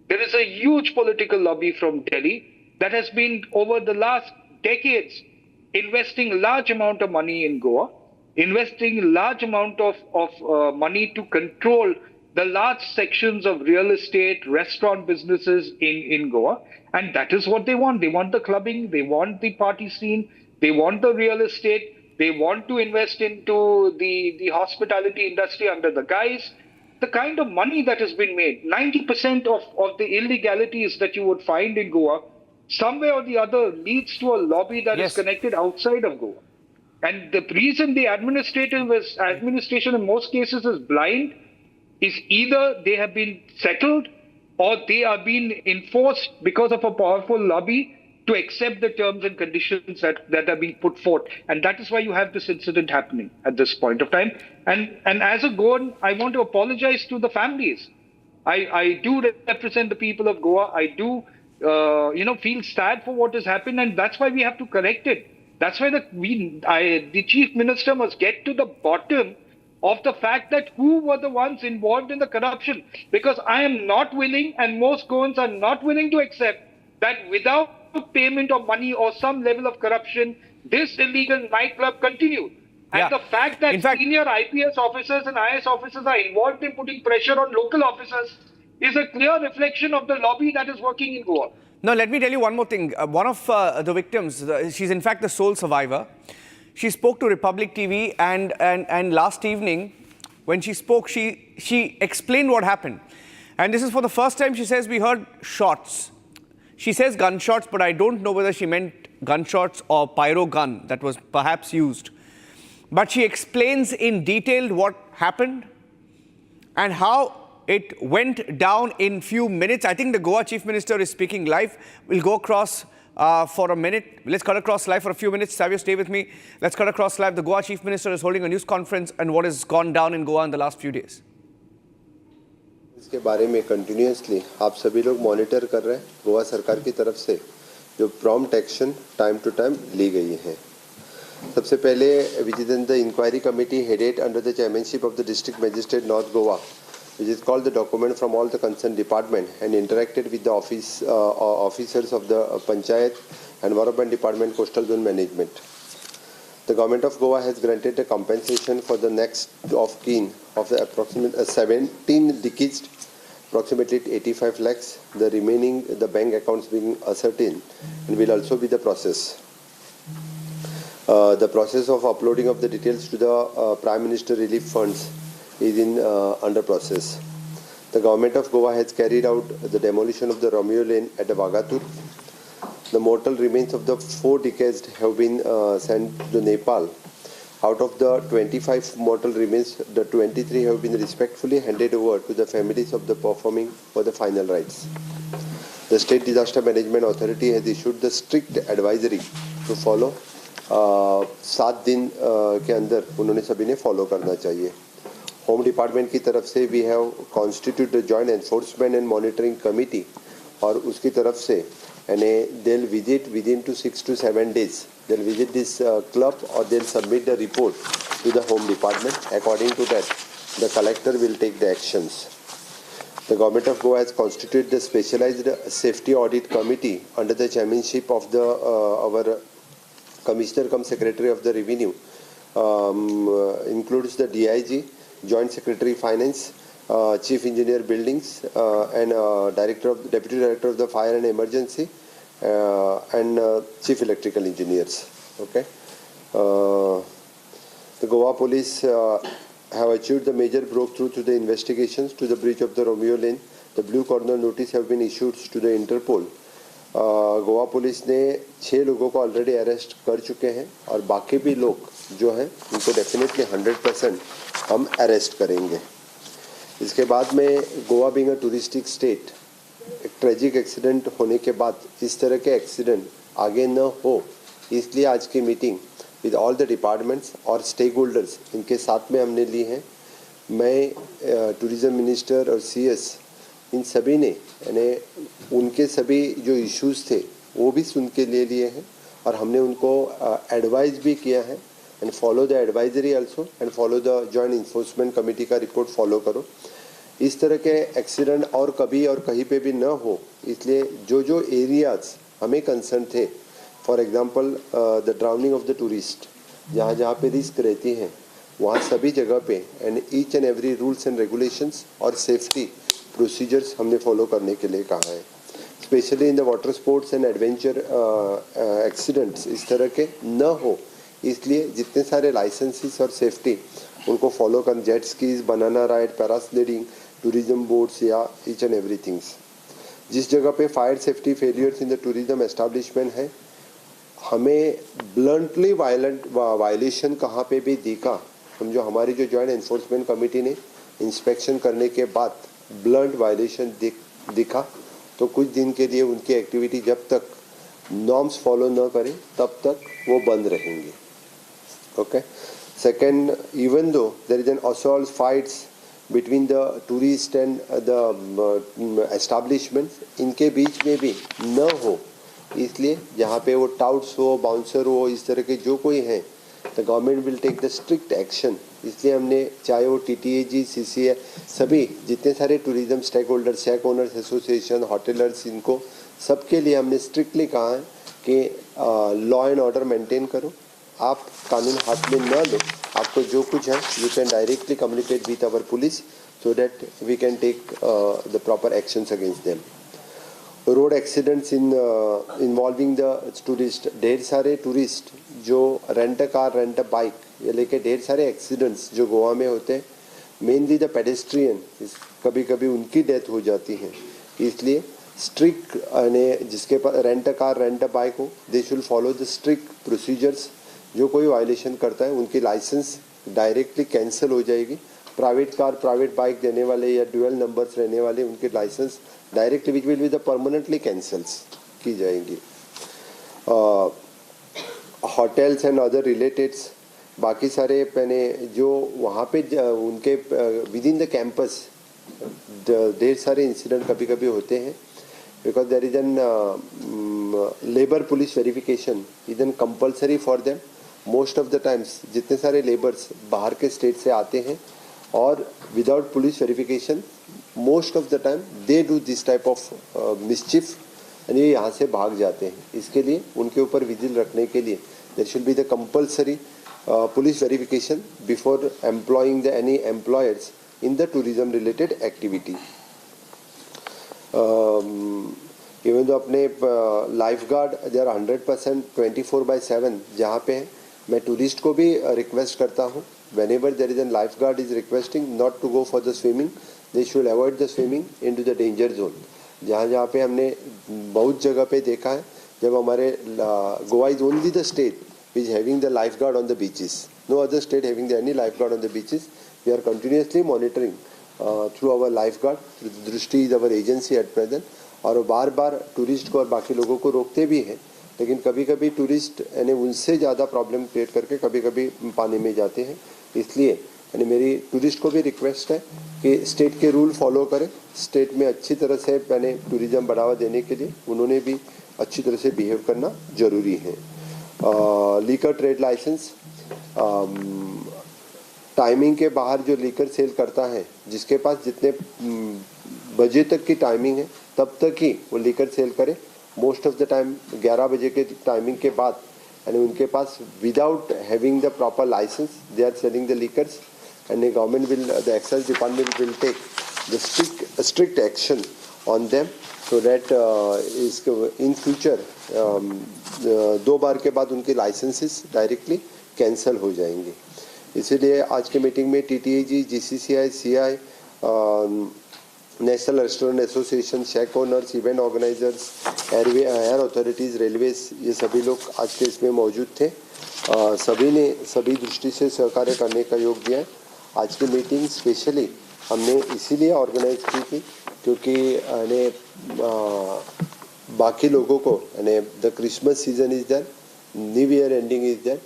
There is a huge political lobby from Delhi that has been, over the last decades, investing large amount of money in Goa, investing large amount of money to control the large sections of real estate, restaurant businesses in Goa. And that is what they want. They want the clubbing, they want the party scene, they want the real estate, they want to invest into the hospitality industry under the guise. The kind of money that has been made, 90% of the illegalities that you would find in Goa, somewhere or the other leads to a lobby that is connected outside of Goa. And the reason the administration in most cases is blind is either they have been settled or they are being enforced because of a powerful lobby to accept the terms and conditions that are being put forth. And that is why you have this incident happening at this point of time. And as a Goan, I want to apologize to the families. I do represent the people of Goa. I do feel sad for what has happened, and that's why we have to correct it. That's why the Chief Minister must get to the bottom of the fact that who were the ones involved in the corruption. Because I am not willing, and most Goans are not willing to accept, that without payment of money or some level of corruption, this illegal nightclub continued. And the fact that senior IPS officers and IS officers are involved in putting pressure on local officers is a clear reflection of the lobby that is working in Goa. Now, let me tell you one more thing. One of the victims, she's in fact the sole survivor. She spoke to Republic TV, and last evening, when she spoke, she explained what happened. And this is for the first time she says we heard shots. She says gunshots, but I don't know whether she meant gunshots or pyro gun that was perhaps used. But she explains in detail what happened and how it went down in few minutes. I think the Goa Chief Minister is speaking live. We'll go across for a minute. Let's cut across live for a few minutes. Savio, stay with me. Let's cut across live. The Goa Chief Minister is holding a news conference on what has gone down in Goa in the last few days. इसके बारे में continuously आप सभी लोग monitor कर रहे हैं. गोवा सरकार की तरफ से जो prompt action time to time ली गई है. सबसे पहले vigilance the inquiry committee headed under the chairmanship of the district magistrate north Goa, which is called the document from all the concerned department and interacted with the officers of the Panchayat and Environment Department, Coastal Zone Management. The government of Goa has granted a compensation for the next of kin of the approximate 17 deceased, approximately 85 lakhs. The remaining, the bank accounts being ascertained, and will also be the process. The process of uploading of the details to the Prime Minister Relief Funds is in under process. The government of Goa has carried out the demolition of the Romeo Lane at Vagatur. The mortal remains of the 4 deceased have been sent to Nepal. Out of the 25 mortal remains, the 23 have been respectfully handed over to the families of the performing for the final rites. The State Disaster Management Authority has issued the strict advisory to follow. 7 दिन के अंदर उन्होंने सभी ने follow करना चाहिए. Home department की तरफ से we have constitute the joint enforcement and monitoring committee, और उसकी तरफ से यानी they will visit within two 6 to 7 days. They will visit this club or they will submit the report to the home department. According to that, the collector will take the actions. The government of Goa has constituted the specialized safety audit committee under the chairmanship of the our commissioner cum secretary of the revenue. Includes the DIG, joint secretary finance, chief engineer buildings, and deputy director of the fire and emergency, and chief electrical engineers. Okay. The Goa police have achieved the major breakthrough to the investigations to the breach of the Romeo Lane. The blue corner notice have been issued to the Interpol. Goa police ने 6 लोगों को already arrest कर चुके हैं, और बाकी भी लोग जो हैं उनको डेफिनेटली 100% हम अरेस्ट करेंगे. इसके बाद में Goa being a touristic state, एक ट्रेजिक एक्सीडेंट होने के बाद इस तरह के एक्सीडेंट आगे न हो, इसलिए आज की meeting with all the departments और स्टेक होल्डर्स इनके साथ में हमने ली है. मैं टूरिज़म मिनिस्टर और CS इन सभी ने यानी उनके सभी जो इश्यूज़ थे वो भी सुन के ले लिए हैं, और हमने उनको एडवाइस भी किया है. And follow the advisory also and follow the joint enforcement committee का रिपोर्ट फॉलो करो. इस तरह के एक्सीडेंट और कभी और कहीं पे भी न हो, इसलिए जो जो एरियाज हमें कंसर्न थे, for example the drowning of the tourist, जहाँ जहाँ पे रिस्क रहती है वहाँ सभी जगह पे and each and every rules and regulations और सेफ्टी प्रोसीजर्स हमने फॉलो करने के लिए कहा है. Specially in the water sports and adventure accidents इस तरह के न हो, इसलिए जितने सारे लाइसेंसेस और सेफ्टी उनको फॉलो कर, jet skis, banana ride, parasailing, tourism boats या ईच एंड एवरीथिंग्स. जिस जगह पे fire safety failures in the tourism establishment है, हमें ब्लंटली वायलेशन कहाँ पे भी दिखा, समझो हमारी जो जॉइंट एनफोर्समेंट कमेटी ने इंस्पेक्शन करने के बाद ब्लंट वायलेशन दिखा, तो कुछ दिन के लिए उनकी एक्टिविटी जब तक नॉर्म्स फॉलो न करें तब तक वो बंद रहेंगे. Okay. Second, even though there is an assault fights between the tourist and the establishment, इनके बीच में भी न हो, इसलिए जहाँ पे वो टाउट्स हो, बाउंसर हो, इस तरह के जो कोई हैं, the government will take the strict action. इसलिए हमने चाहे वो TTAG, CCA, सभी जितने सारे tourism stakeholder, shack owners association, hoteliers, इनको सबके लिए हमने स्ट्रिक्टली कहा है कि लॉ एंड ऑर्डर मेंटेन करो, आप कानून हाथ में न लो, आपको जो कुछ है you can directly communicate with our police so that we can take the proper actions against them. Road accidents involving the tourist, ढेर सारे टूरिस्ट जो rent a car, rent a bike, ये लेके ढेर सारे एक्सीडेंट्स जो गोवा में होते हैं, मेनली द पेडेस्ट्रियन, कभी कभी उनकी डेथ हो जाती है. इसलिए स्ट्रिक्ट यानी जिसके पास rent a car, rent a bike हो, they should follow the strict procedures. जो कोई वायलेशन करता है उनकी लाइसेंस डायरेक्टली कैंसिल हो जाएगी. प्राइवेट कार, प्राइवेट बाइक देने वाले या ड्यूअल नंबर्स रहने वाले, उनकी license directly which will be the permanently cancels की जाएंगी. होटल्स एंड अदर रिलेटेड्स, बाकी सारे मैंने जो वहाँ पे उनके विद इन द कैंपस ढेर सारे इंसिडेंट कभी कभी होते हैं, because there is an labour police verification is an compulsory for them. Most of the times जितने सारे लेबर्स बाहर के स्टेट से आते हैं और without police verification most of the time they do this type of मिसचिफ and ये यहाँ से भाग जाते हैं। इसके लिए उनके ऊपर विजिल रखने के लिए there should be the compulsory police verification before employing any employers in the tourism related activity. Even though अपने lifeguard they are 100% 24/7 जहाँ पे है, मैं टूरिस्ट को भी रिक्वेस्ट करता हूँ whenever there is a lifeguard is requesting not to go for the swimming, they should avoid the swimming into the danger zone. जहाँ पे हमने बहुत जगह पे देखा है जब हमारे Goa is only the state which is having the lifeguard on the beaches. No other state having any lifeguard on the beaches. We are continuously monitoring through our lifeguard. Drishti is our agency at present. और बार बार tourist को और बाकी लोगों को रोकते भी हैं, लेकिन कभी कभी टूरिस्ट यानी उनसे ज़्यादा प्रॉब्लम क्रिएट करके कभी कभी पानी में जाते हैं। इसलिए यानी मेरी टूरिस्ट को भी रिक्वेस्ट है कि स्टेट के रूल फॉलो करें। स्टेट में अच्छी तरह से मैंने टूरिज्म बढ़ावा देने के लिए उन्होंने भी अच्छी तरह से बिहेव करना ज़रूरी है। लीकर ट्रेड लाइसेंस टाइमिंग के बाहर जो लीकर सेल करता है, जिसके पास जितने बजे तक की टाइमिंग है तब तक ही वो लीकर सेल करे। मोस्ट ऑफ द टाइम 11 बजे के टाइमिंग के बाद यानी उनके पास without having the proper licence they are selling the liquors and government will the excise department will take the strict action on them so that in future 2 बार के बाद उनके लाइसेंसेस डायरेक्टली कैंसिल हो जाएंगे। इसीलिए आज के मीटिंग में TTAG, GCCI, CI, national restaurant association, shack owners, event organisers, air authorities, railways, ये सभी लोग आज के इसमें मौजूद थे। सभी ने सभी दृष्टि से सहकार्य करने का योग दिया है। आज की मीटिंग स्पेशली हमने इसीलिए ऑर्गेनाइज की थी क्योंकि बाकी लोगों को यानी the Christmas season is there, new year ending is there.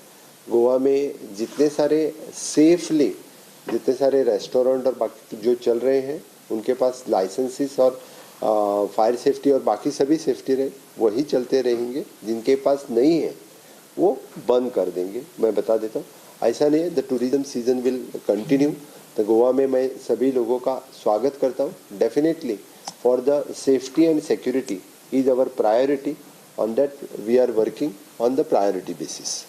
Goa में जितने सारे रेस्टोरेंट और बाकी जो चल रहे हैं उनके पास लाइसेंसेस और फायर सेफ्टी और बाकी सभी सेफ्टी रहे वही चलते रहेंगे। जिनके पास नहीं है वो बंद कर देंगे। मैं बता देता हूँ ऐसा नहीं है। The tourism season will continue. तो गोवा में मैं सभी लोगों का स्वागत करता हूँ। Definitely for the safety and security is our priority. On that we are working on the priority basis.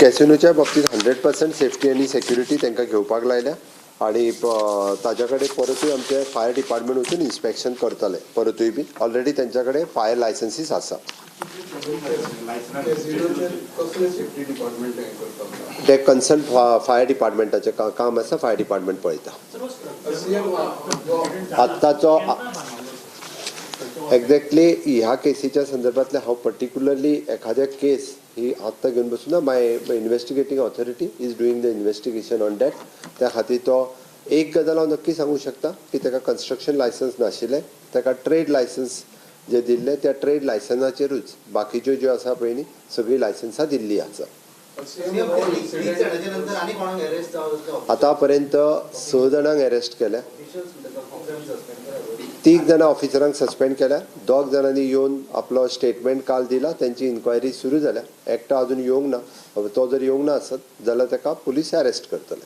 कॅसिनोच्या बाबतीत 100% सेफ्टी आणि सिक्युरिटी त्यांना घेवपाक लायल्या आणि ताज्याकडे परतूय आमचे फायर डिपार्टमेंट वचून इन्स्पेक्शन करतले। परतूय बी ऑलरेडी त्यांच्याकडे फायर लायसन्सीस आसा। ते कन्सर्न फायर डिपार्टमेंटाचे काम आसा, फायर डिपार्टमेंट पळयता। आत्ताचो एक्झॅक्टली ह्या केसीच्या संदर्भातले हांव पर्टिक्युलरली एखाद्या केस ही आत्ता घेवन बसून my investigating authority is doing the investigation on that. त्या खातीर तो एक गजाल हांव नक्की सांगू शकता की ताका कन्स्ट्रक्शन लायसन्स नाशिल्लें, ताका ट्रेड लायसन्स जे दिल्ले त्या ट्रेड लायसन्साचेरूच बाकीच्यो ज्यो आसा पळय न्ही सगळी लायसन्सां दिल्ली आसा। आता पर्यंत 6 जाणांक अरेस्ट केल्या, 3 जाणां ऑफिसरांक सस्पेंड केल्या, 2 जाणांनी येवन आपलो स्टेटमेंट काल दिला, त्यांची इन्क्वायरी सुरू जाल्या। एकटा अजून येवंक ना, तो जर येवंक ना आसत जाल्यार ताका पुलीस अरेस्ट करतले।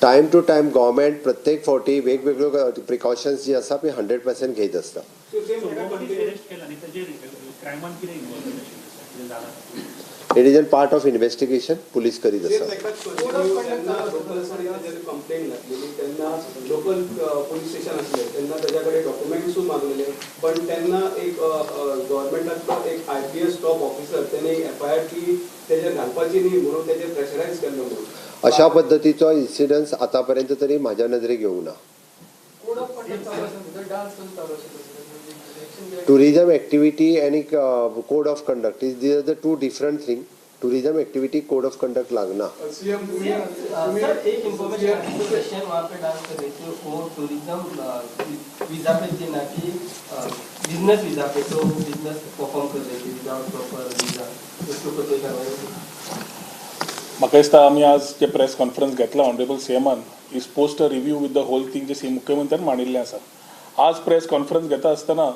टाइम टू टाइम गव्हर्मेंट प्रत्येक फावटी वेगवेगळ्यो प्रिकॉशन्स जी आसा ती 100% घेत आसता। It is an part of investigation, police करीत आसा। लोकल पोलीस स्टेशन आसले तेन्ना त्याच्याकडे डॉक्युमेंट्स मागलेले, पण त्यांना एक गव्हर्नमेंटाचो एक IPS टॉप ऑफिसर त्याने FIR की त्याच्या घालपाची न्ही म्हणून त्याचे प्रेशरायज केल्लो म्हणून अशा पद्धतीचो इन्सिडन्स आतापर्यंत तरी माझ्या नजरेक येवंक ना। टूरिज्म एक्टिविटी आणि code of conduct is these are the 2 different thing. Tourism activity code of conduct लागना। सर एक इंफॉर्मेशन वहाँ पे डांस कर रहे थे वो टूरिज्म वीजा पे थी ना कि बिजनेस वीजा पे, तो बिजनेस परफॉर्म कर रहे थे विदाउट प्रॉपर वीजा, उसको कोई कार्रवाई म्हाका दिसता आमी आज जे प्रेस कॉन्फरन्स घेतला ऑनरेबल सीएमान is post a review with the whole thing जे सी मुख्यमंत्र्यान मांडिल्लें आसा. आज प्रेस कॉन्फरन्स घेता आसतना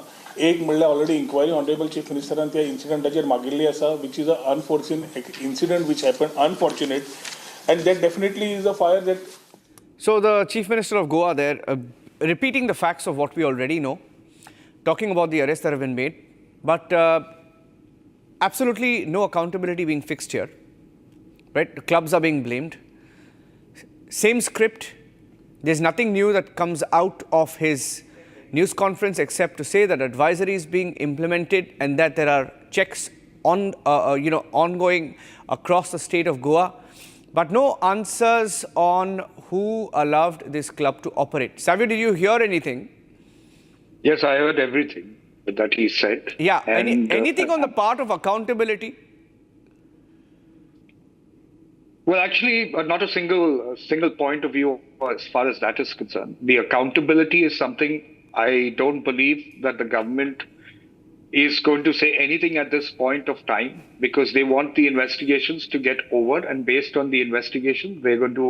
एक म्हणल्यार ऑलरेडी इन्क्वायरी ऑनरेबल चीफ मिनिस्टरान त्या इन्सिडंटाचेर मागिल्ली आसा which is a unfortunate incident which happen unfortunate and that definitely is a fire that. So the Chief Minister of Goa there, repeating the facts of what we already know, talking about the arrests that have been made, but absolutely no accountability being fixed here, right? The clubs are being blamed. Same script. There's nothing new that comes out of his news conference except to say that advisory is being implemented and that there are checks on, ongoing across the state of Goa. But no answers on who allowed this club to operate. Savio, did you hear anything? Yes, I heard everything that he said. Yeah, anything on the part of accountability? Well, actually, not a single point of view as far as that is concerned. The accountability is something I don't believe that the government is going to say anything at this point of time, because they want the investigations to get over, and based on the investigation, they're going to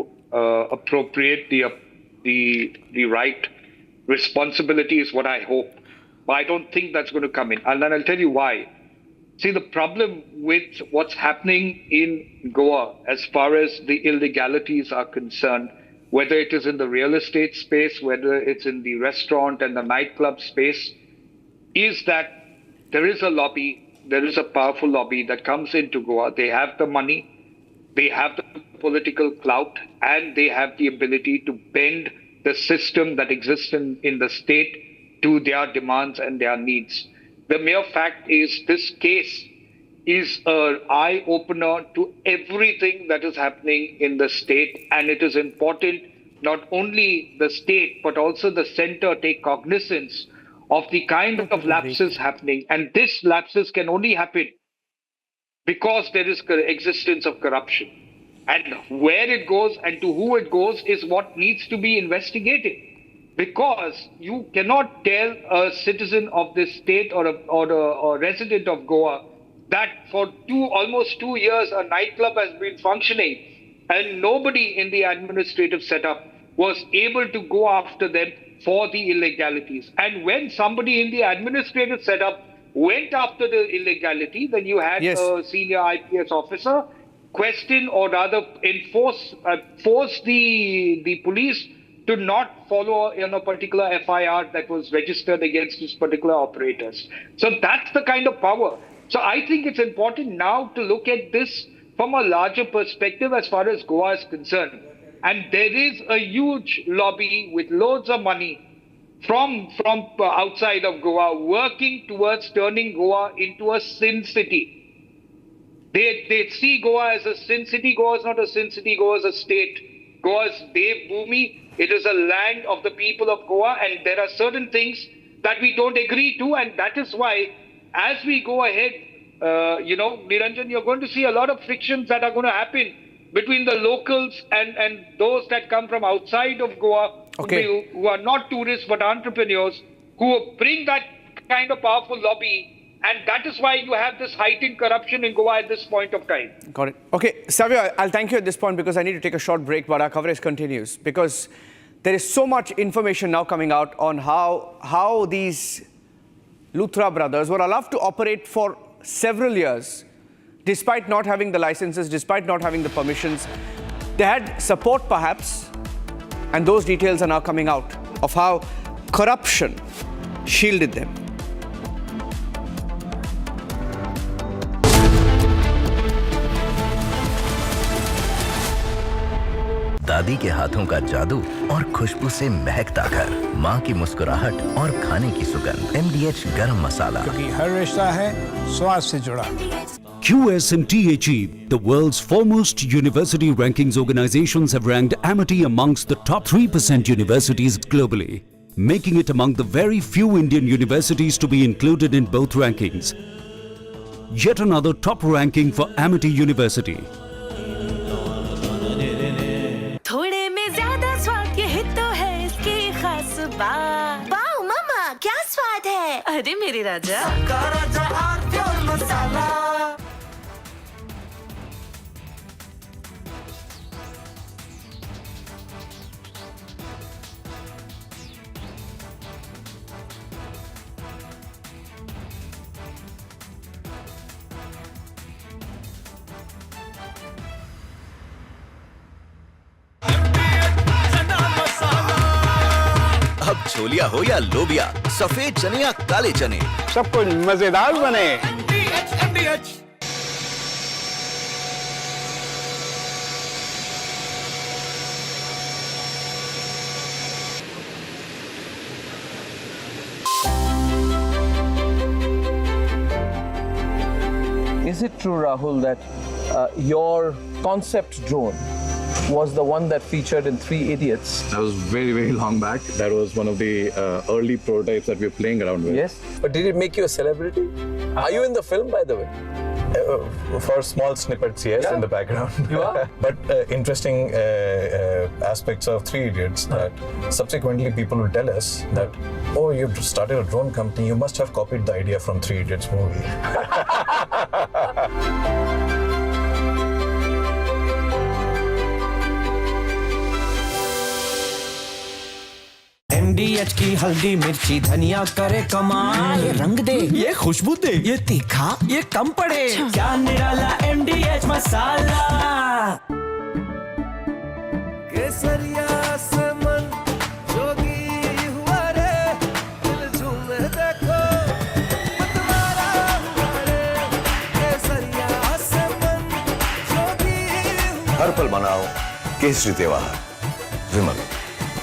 appropriate the right responsibility is what I hope. But I don't think that's going to come in. And then I'll tell you why. See, the problem with what's happening in Goa as far as the illegalities are concerned, whether it is in the real estate space, whether it's in the restaurant and the nightclub space, is that there is a lobby, there is a powerful lobby that comes into Goa. They have the money, they have the political clout, and they have the ability to bend the system that exists in the state to their demands and their needs. The mere fact is this case is an eye-opener to everything that is happening in the state, and it is important not only the state but also the center take cognizance of the kind of lapses happening. And this lapses can only happen because there is existence of corruption. And where it goes and to who it goes is what needs to be investigated. Because you cannot tell a citizen of this state or a resident of Goa that for almost 2 years a nightclub has been functioning and nobody in the administrative setup was able to go after them for the illegalities. And when somebody in the administrative setup went after the illegality, then you had a senior IPS officer question or rather force the police to not follow a particular FIR that was registered against these particular operators. So that's the kind of power. So I think it's important now to look at this from a larger perspective as far as Goa is concerned. And there is a huge lobby with loads of money from outside of Goa working towards turning Goa into a sin city. They see Goa as a sin city. Goa is not a sin city. Goa is a state. Goa is Dev Bhumi. It is a land of the people of Goa, and there are certain things that we don't agree to, and that is why as we go ahead, Niranjan, you're going to see a lot of frictions that are going to happen between the locals and those that come from outside of Goa, who are not tourists but entrepreneurs, who bring that kind of powerful lobby, and that is why you have this heightened corruption in Goa at this point of time. Got it. Okay, Savio, I'll thank you at this point because I need to take a short break, but our coverage continues because there is so much information now coming out on how these Luthra brothers were allowed to operate for several years despite not having the licenses, despite not having the permissions. They had support perhaps, and those details are now coming out of how corruption shielded them. दादी के हाथों का जादू और खुशबू से महकता घर, माँ की मुस्कुराहट और खाने की सुगंध, MDH गरम मसाला, क्योंकि हर रिश्ता है स्वाद से जुड़ा। QS and THE, the world's foremost university rankings organizations, have ranked Amity amongst the top 3% universities globally, making it among the very few Indian universities to be included in both rankings. Yet another top ranking for Amity University. थोड़े में ज्यादा स्वाद, यही तो है इसकी खास बात। वाओ मामा, क्या स्वाद है? अरे मेरे राजा, राजा और प्योर मसाला। छोलिया हो या लोबिया, सफेद चने या काले चने, सब कुछ मजेदार बने। Is it true, Rahul, that your concept drone was the one that featured in Three Idiots? That was very, very long back. That was one of the early prototypes that we were playing around with. Yes. But did it make you a celebrity? Are you in the film, by the way? For small snippets, yes, in the background. You are? But interesting aspects of Three Idiots that subsequently people will tell us that, oh, you've started a drone company, you must have copied the idea from Three Idiots movie. MDH की हल्दी मिर्ची धनिया करे कमाल, ये रंग दे, ये खुशबू दे, ये तीखा, ये कम पड़े, क्या निराला MDH मसाला। केसरिया से मन जोगी हुआ रे, दिल झूमे देखो, मतवारा हुआ रे, केसरिया से मन जोगी हुआ। हर पल मनाओ केसरी त्योहार। विमल,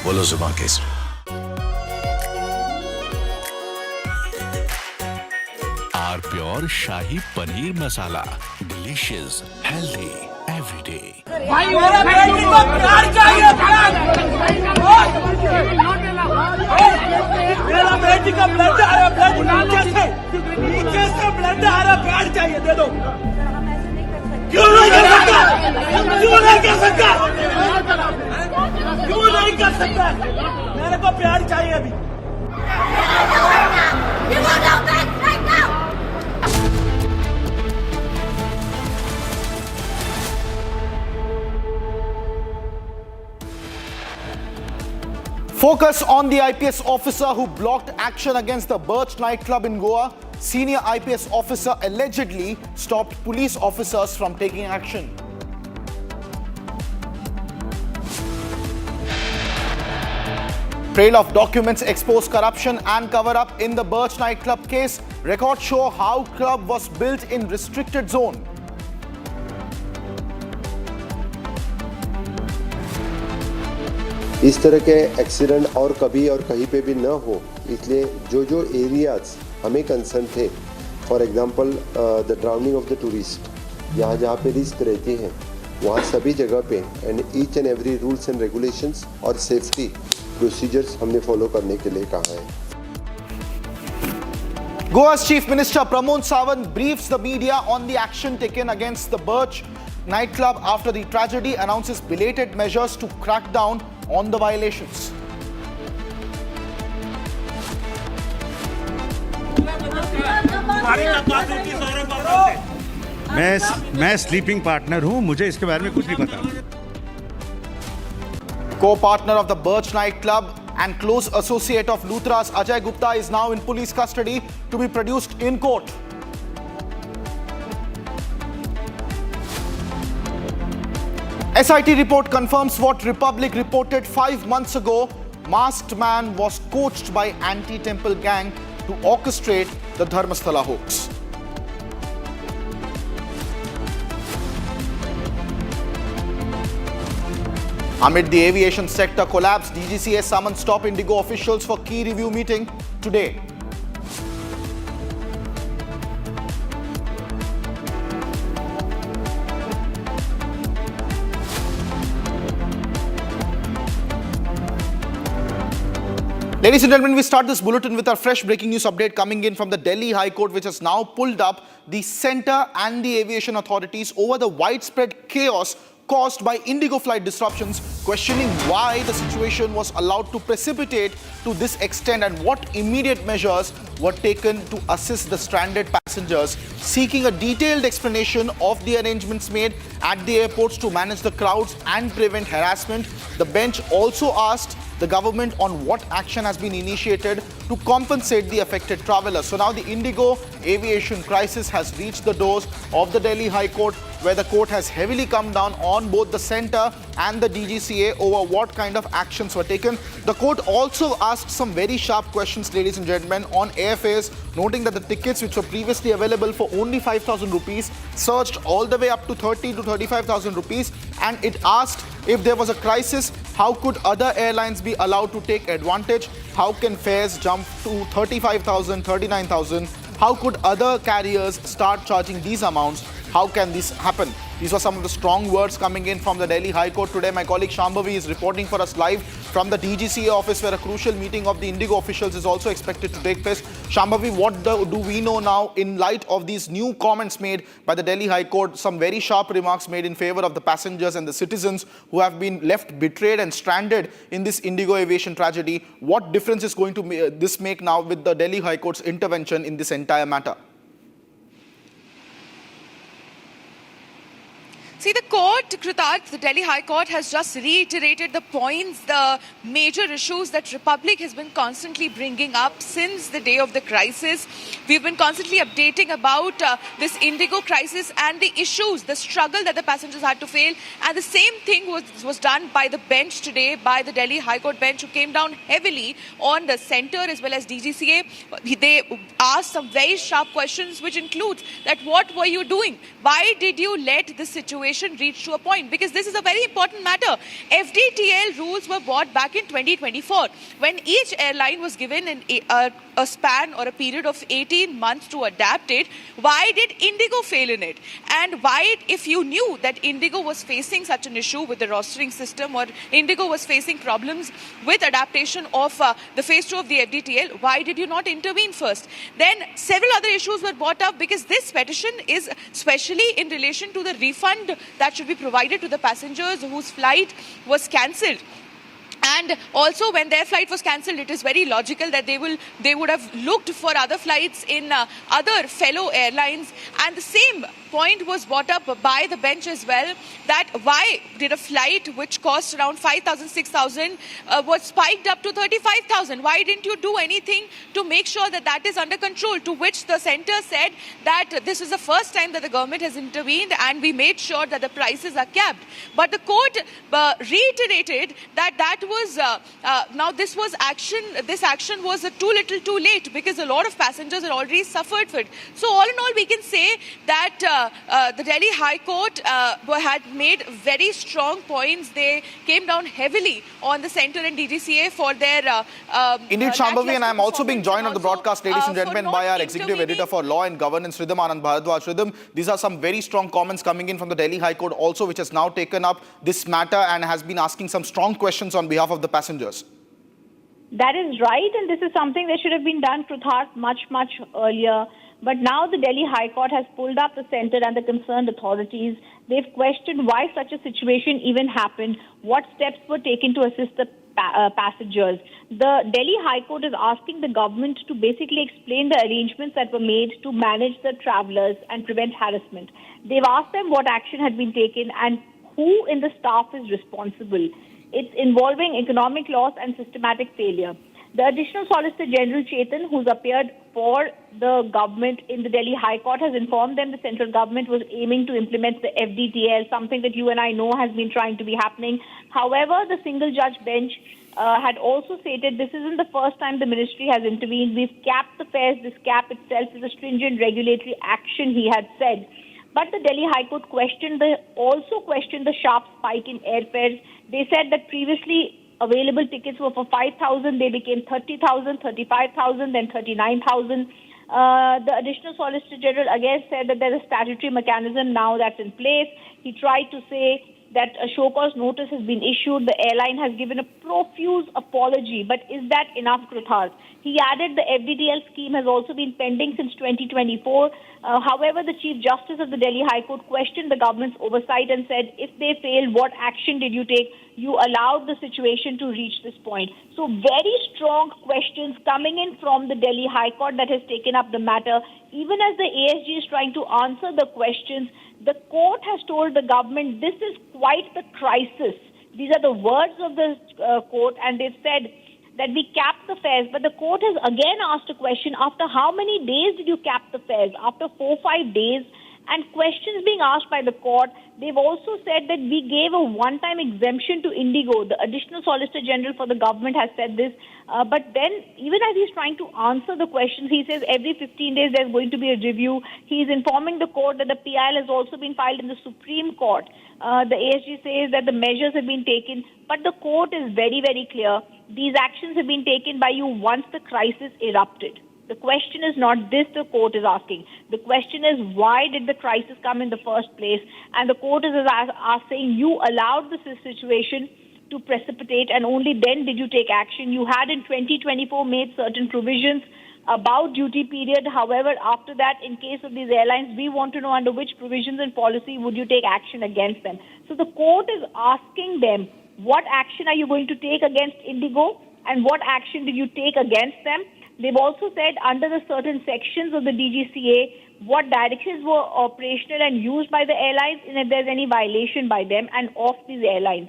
बोलो जुबान केसरी। Our pure shahi paneer masala, delicious, healthy every day. भाई मेरा बेटी को प्यार चाहिए, प्यार। मेरा बेटी का ब्लड आ रहा, ब्लड नीचे से ब्लड आ रहा, प्यार चाहिए, दे दो। क्यों नहीं कर सकता? क्यों नहीं कर सकता? क्यों नहीं कर सकता? मेरे को प्यार चाहिए अभी। Focus on the IPS officer who blocked action against the Birch nightclub in Goa. Senior IPS officer allegedly stopped police officers from taking action. Trail of documents expose corruption and cover-up in the Birch nightclub case. Records show how club was built in restricted zone. इस तरह के accident और कभी और कहीं पे भी न हो, इसलिए जो एरियाज हमें कंसर्न थे, for example the drowning of the tourist, जहाँ पे रिस्क रहती है, वहाँ सभी जगह पे and each and every rules and regulations और सेफ्टी प्रोसीजर्स हमने फॉलो करने के लिए कहा है। Goa's Chief Minister Pramod Sawant briefs the media on the action taken against the Birch nightclub after the tragedy, announces belated measures to crack down on the violations. मैं sleeping partner हूं, मुझे इसके बारे में कुछ नहीं पता। Co-partner of the Birch nightclub and close associate of Luthra's Ajay Gupta is now in police custody to be produced in court. SIT report confirms what Republic reported 5 months ago. Masked man was coached by anti-temple gang to orchestrate the Dharmasthala hoax. Amid the aviation sector collapse, DGCA summoned top Indigo officials for key review meeting today. Ladies and gentlemen, we start this bulletin with our fresh breaking news update coming in from the Delhi High Court, which has now pulled up the centre and the aviation authorities over the widespread chaos caused by Indigo flight disruptions, questioning why the situation was allowed to precipitate to this extent and what immediate measures were taken to assist the stranded passengers, seeking a detailed explanation of the arrangements made at the airports to manage the crowds and prevent harassment. The bench also asked the government on what action has been initiated to compensate the affected travelers. So now the Indigo aviation crisis has reached the doors of the Delhi High Court, where the court has heavily come down on both the centre and the DGCA over what kind of actions were taken. The court also asked some very sharp questions, ladies and gentlemen, on airfares, noting that the tickets which were previously available for only 5,000 rupees surged all the way up to 30 to 35,000 rupees, and it asked if there was a crisis, how could other airlines be allowed to take advantage? How can fares jump to 35,000, 39,000? How could other carriers start charging these amounts? How can this happen? These were some of the strong words coming in from the Delhi High Court today. My colleague Shambhavi is reporting for us live from the DGCA office, where a crucial meeting of the Indigo officials is also expected to take place. Shambhavi, what do we know now in light of these new comments made by the Delhi High Court, some very sharp remarks made in favor of the passengers and the citizens who have been left betrayed and stranded in this Indigo aviation tragedy? What difference is going to this make now with the Delhi High Court's intervention in this entire matter? See, the court, Kritarth, the Delhi High Court has just reiterated the points, the major issues that Republic has been constantly bringing up since the day of the crisis. We've been constantly updating about this Indigo crisis and the issues, the struggle that the passengers had to face. And the same thing was done by the bench today, by the Delhi High Court bench, who came down heavily on the centre as well as DGCA. They asked some very sharp questions, which includes that what were you doing? Why did you let this situation reach to a point? Because this is a very important matter. FDTL rules were brought back in 2024 when each airline was given a span or a period of 18 months to adapt it. Why did Indigo fail in it? And why, if you knew that Indigo was facing such an issue with the rostering system, or Indigo was facing problems with adaptation of the phase 2 of the FDTL, why did you not intervene first? Then several other issues were brought up, because this petition is especially in relation to the refund that should be provided to the passengers whose flight was cancelled. And also, when their flight was cancelled, it is very logical that they would have looked for other flights in other fellow airlines. And the same point was brought up by the bench as well, that why did a flight which cost around 5,000, 6,000 was spiked up to 35,000? Why didn't you do anything to make sure that that is under control? To which the centre said that this is the first time that the government has intervened and we made sure that the prices are capped. But the court reiterated that that was now this action was too little too late, because a lot of passengers had already suffered for it. So all in all, we can say that the Delhi High Court had made very strong points. They came down heavily on the centre and DGCA for their Indeed, Shambhavi, and I'm also being joined on the broadcast, ladies and gentlemen, by our Executive Editor for Law and Governance, Ridham Anand Bharadwaj. Ridham, these are some very strong comments coming in from the Delhi High Court also, which has now taken up this matter and has been asking some strong questions on behalf of the passengers. That is right, and this is something that should have been done, Kritarth, much earlier. But now the Delhi High Court has pulled up the centre and the concerned authorities. They've questioned why such a situation even happened, what steps were taken to assist the passengers. The Delhi High Court is asking the government to basically explain the arrangements that were made to manage the travellers and prevent harassment. They've asked them what action had been taken and who in the staff is responsible. It's involving economic loss and systematic failure. The Additional Solicitor General Chetan, who's appeared for the government in the Delhi High Court, has informed them the central government was aiming to implement the FDTL, something that you and I know has been trying to be happening. However, the single judge bench had also stated this isn't the first time the ministry has intervened. We've capped the fares. This cap itself is a stringent regulatory action, he had said. But the Delhi High Court also questioned the sharp spike in airfares. They said that previously available tickets were for 5,000, they became 30,000, 35,000, then 39,000. The Additional Solicitor General again said that there's a statutory mechanism now that's in place. He tried to say that a show cause notice has been issued. The airline has given a profuse apology. But is that enough, Kritarth? He added the FDTL scheme has also been pending since 2024. However, the Chief Justice of the Delhi High Court questioned the government's oversight and said, if they failed, what action did you take? You allowed the situation to reach this point. So very strong questions coming in from the Delhi High Court that has taken up the matter. Even as the ASG is trying to answer the questions, the court has told the government this is quite the crisis. These are the words of the court, and they've said that we capped the fares. But the court has again asked a question, after how many days did you cap the fares? After 4-5 days. And questions being asked by the court, they've also said that we gave a one-time exemption to Indigo. The additional Solicitor General for the government has said this. But then, even as he's trying to answer the questions, he says every 15 days there's going to be a review. He's informing the court that the PIL has also been filed in the Supreme Court. The ASG says that the measures have been taken. But the court is very, very clear. These actions have been taken by you once the crisis erupted. The question is not this the court is asking. The question is, why did the crisis come in the first place? And the court is saying you allowed the situation to precipitate, and only then did you take action. You had in 2024 made certain provisions about duty period. However, after that, in case of these airlines, we want to know under which provisions and policy would you take action against them. So the court is asking them, what action are you going to take against Indigo, and what action did you take against them? They've also said under the certain sections of the DGCA, what directions were operational and used by the airlines, and if there's any violation by them and of these airlines.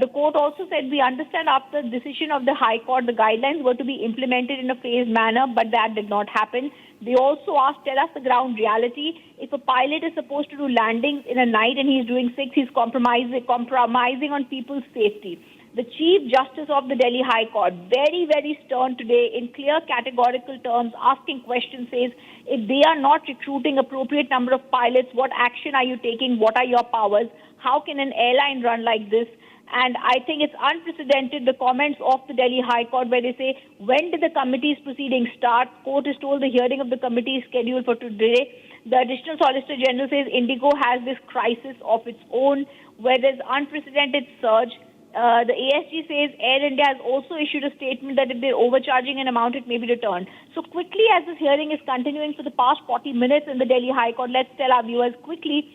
The court also said, we understand after the decision of the High Court, the guidelines were to be implemented in a phased manner, but that did not happen. They also asked, tell us the ground reality. If a pilot is supposed to do landings in a night and he's doing 6, he's compromising on people's safety. The Chief Justice of the Delhi High Court, very, very stern today, in clear categorical terms, asking questions, says, if they are not recruiting appropriate number of pilots, what action are you taking? What are your powers? How can an airline run like this? And I think it's unprecedented, the comments of the Delhi High Court, where they say, when did the committee's proceedings start? Court is told the hearing of the committee is scheduled for today. The Additional Solicitor General says Indigo has this crisis of its own, where there's unprecedented surge. The ASG says Air India has also issued a statement that if they're overcharging an amount, it may be returned. So quickly, as this hearing is continuing for the past 40 minutes in the Delhi High Court, let's tell our viewers quickly,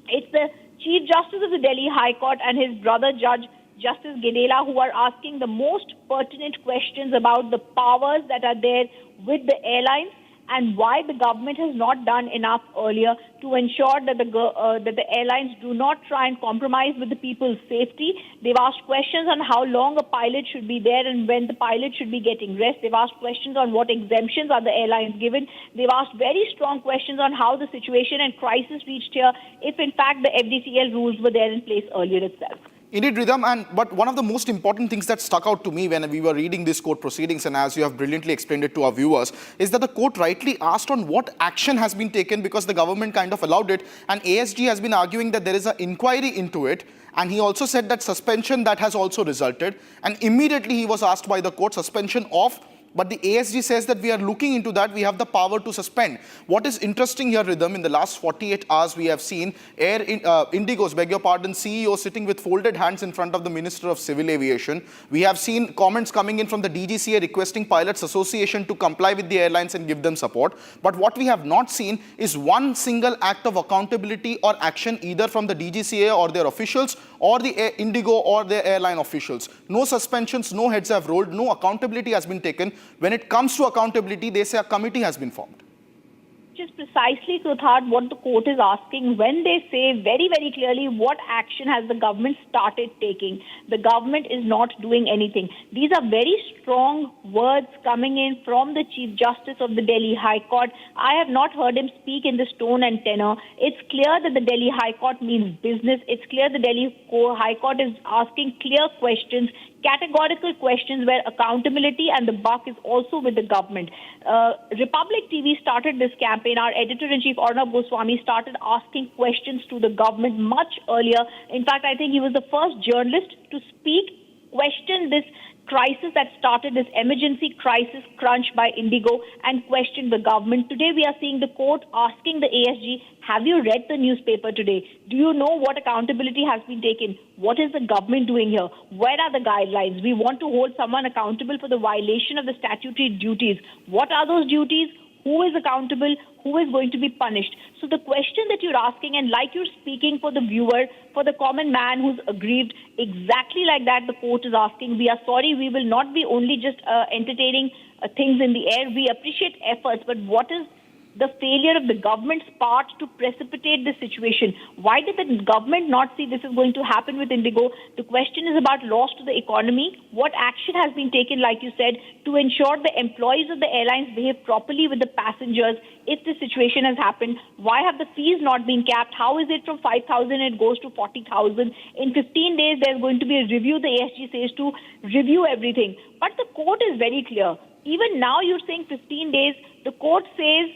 it's the Chief Justice of the Delhi High Court and his brother Judge, Justice Gedela, who are asking the most pertinent questions about the powers that are there with the airlines and why the government has not done enough earlier to ensure that the airlines do not try and compromise with the people's safety. They've asked questions on how long a pilot should be there and when the pilot should be getting rest. They've asked questions on what exemptions are the airlines given. They've asked very strong questions on how the situation and crisis reached here, if in fact the FDCL rules were there in place earlier itself. Indeed, Ridham, but one of the most important things that stuck out to me when we were reading these court proceedings, and as you have brilliantly explained it to our viewers, is that the court rightly asked on what action has been taken because the government kind of allowed it, and ASG has been arguing that there is an inquiry into it, and he also said that suspension that has also resulted, and immediately he was asked by the court suspension of. But the ASG says that we are looking into that, we have the power to suspend. What is interesting here, Rhythm, in the last 48 hours, we have seen Indigo's, CEO sitting with folded hands in front of the Minister of Civil Aviation. We have seen comments coming in from the DGCA requesting Pilots Association to comply with the airlines and give them support. But what we have not seen is one single act of accountability or action either from the DGCA or their officials or the Indigo or their airline officials. No suspensions, no heads have rolled, no accountability has been taken. When it comes to accountability, they say a committee has been formed. Which is precisely, Kruthard, what the court is asking when they say very, very clearly what action has the government started taking. The government is not doing anything. These are very strong words coming in from the Chief Justice of the Delhi High Court. I have not heard him speak in this tone and tenor. It's clear that the Delhi High Court means business. It's clear the Delhi High Court is asking clear questions, categorical questions where accountability and the buck is also with the government. Republic TV started this campaign. Our editor-in-chief, Arnab Goswami, started asking questions to the government much earlier. In fact, I think he was the first journalist to speak, question this crisis that started, this emergency crisis crunch by Indigo, and questioned the government. Today we are seeing the court asking the ASG, have you read the newspaper today? Do you know what accountability has been taken? What is the government doing here? Where are the guidelines? We want to hold someone accountable for the violation of the statutory duties. What are those duties? Who is accountable? Who is going to be punished? So the question that you're asking, and like you're speaking for the viewer, for the common man who's aggrieved, exactly like that the court is asking. We are sorry, we will not be only just entertaining things in the air. We appreciate efforts, but what is the failure of the government's part to precipitate the situation. Why did the government not see this is going to happen with Indigo? The question is about loss to the economy. What action has been taken, like you said, to ensure the employees of the airlines behave properly with the passengers if this situation has happened? Why have the fees not been capped? How is it from 5,000 it goes to 40,000? In 15 days, there's going to be a review. The ASG says to review everything. But the court is very clear. Even now, you're saying 15 days. The court says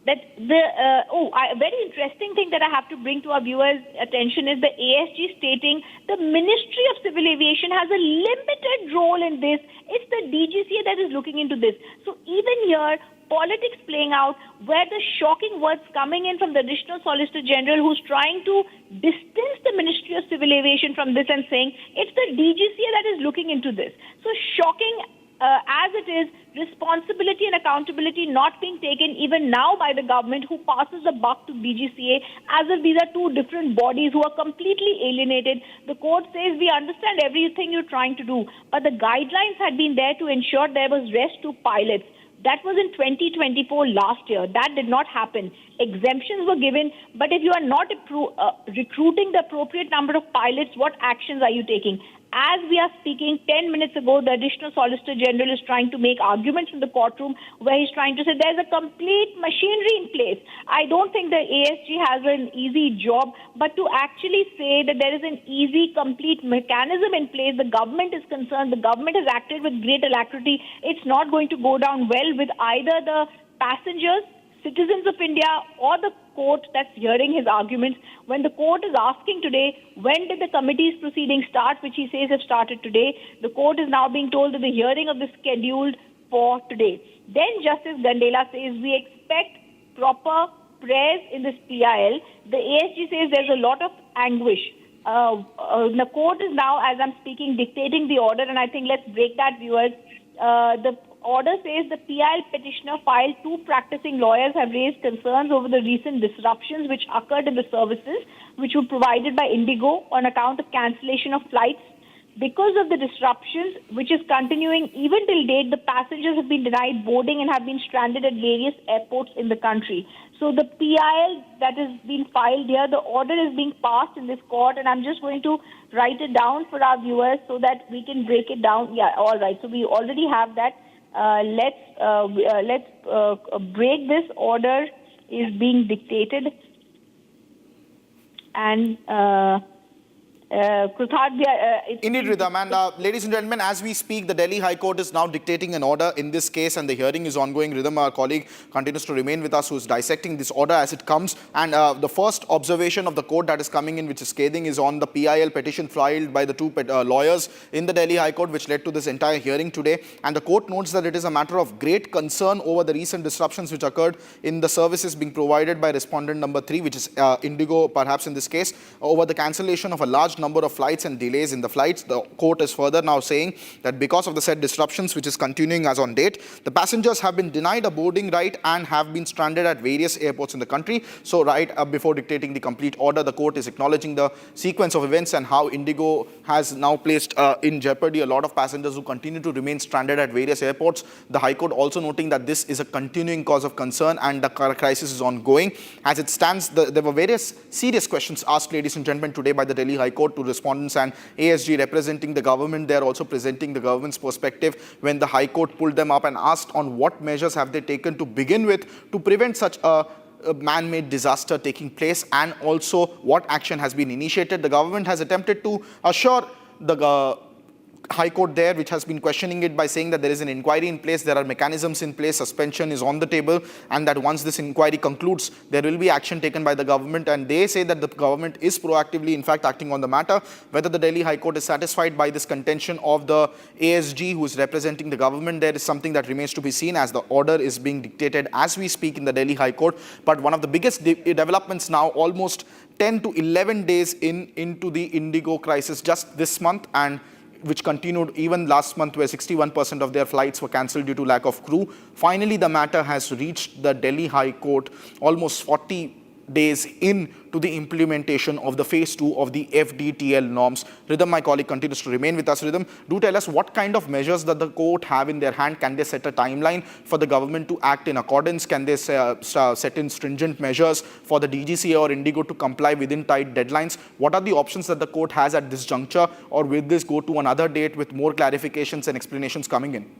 that a very interesting thing that I have to bring to our viewers' attention is the ASG stating the Ministry of Civil Aviation has a limited role in this. It's the DGCA that is looking into this. So even here, politics playing out, where the shocking words coming in from the Additional Solicitor General, who's trying to distance the Ministry of Civil Aviation from this and saying it's the DGCA that is looking into this. So shocking. As it is, responsibility and accountability not being taken even now by the government, who passes the buck to DGCA as if these are two different bodies who are completely alienated. The court says we understand everything you're trying to do, but the guidelines had been there to ensure there was rest to pilots. That was in 2024 last year. That did not happen. Exemptions were given, but if you are not recruiting the appropriate number of pilots, what actions are you taking? As we are speaking, 10 minutes ago, the Additional Solicitor General is trying to make arguments in the courtroom where he's trying to say there's a complete machinery in place. I don't think the ASG has an easy job, but to actually say that there is an easy, complete mechanism in place, the government is concerned, the government has acted with great alacrity. It's not going to go down well with either the passengers, citizens of India, or the court that's hearing his arguments. When the court is asking today, when did the committee's proceedings start, which he says have started today, the court is now being told that the hearing of this is scheduled for today. Then Justice Gandela says, we expect proper prayers in this PIL. The ASG says there's a lot of anguish. The court is now, as I'm speaking, dictating the order, and I think let's break that, viewers. The order says the PIL petitioner filed 2 practicing lawyers have raised concerns over the recent disruptions which occurred in the services which were provided by Indigo on account of cancellation of flights. Because of the disruptions, which is continuing even till date, the passengers have been denied boarding and have been stranded at various airports in the country. So the PIL that has been filed here, the order is being passed in this court, and I'm just going to write it down for our viewers so that we can break it down. Yeah, all right. So we already have that. Let's break this. Order is being dictated, and Indeed, Ridham. And ladies and gentlemen, as we speak, the Delhi High Court is now dictating an order in this case, and the hearing is ongoing. Ridham, our colleague, continues to remain with us, who is dissecting this order as it comes. And the first observation of the court that is coming in, which is scathing, is on the PIL petition filed by the 2 lawyers in the Delhi High Court, which led to this entire hearing today. And the court notes that it is a matter of great concern over the recent disruptions which occurred in the services being provided by respondent number 3, which is Indigo, perhaps in this case, over the cancellation of a large number of flights and delays in the flights. The court is further now saying that because of the said disruptions, which is continuing as on date, the passengers have been denied a boarding right and have been stranded at various airports in the country. So right before dictating the complete order, the court is acknowledging the sequence of events and how Indigo has now placed in jeopardy a lot of passengers who continue to remain stranded at various airports. The High Court also noting that this is a continuing cause of concern and the crisis is ongoing. As it stands, there were various serious questions asked, ladies and gentlemen, today by the Delhi High Court to respondents, and ASG representing the government. They are also presenting the government's perspective when the High Court pulled them up and asked on what measures have they taken to begin with to prevent such a man-made disaster taking place, and also what action has been initiated. The government has attempted to assure the High Court there, which has been questioning it by saying that there is an inquiry in place, there are mechanisms in place, suspension is on the table, and that once this inquiry concludes, there will be action taken by the government. And they say that the government is proactively, in fact, acting on the matter. Whether the Delhi High Court is satisfied by this contention of the ASG, who is representing the government, there is something that remains to be seen, as the order is being dictated as we speak in the Delhi High Court. But one of the biggest developments now, almost 10 to 11 days into the Indigo crisis just this month, and which continued even last month, where 61% of their flights were cancelled due to lack of crew. Finally, the matter has reached the Delhi High Court almost 40 days into the implementation of the phase 2 of the FDTL norms. Rhythm, my colleague, continues to remain with us. Rhythm, do tell us what kind of measures that the court have in their hand. Can they set a timeline for the government to act in accordance? Can they set in stringent measures for the DGCA or Indigo to comply within tight deadlines? What are the options that the court has at this juncture, or will this go to another date with more clarifications and explanations coming in?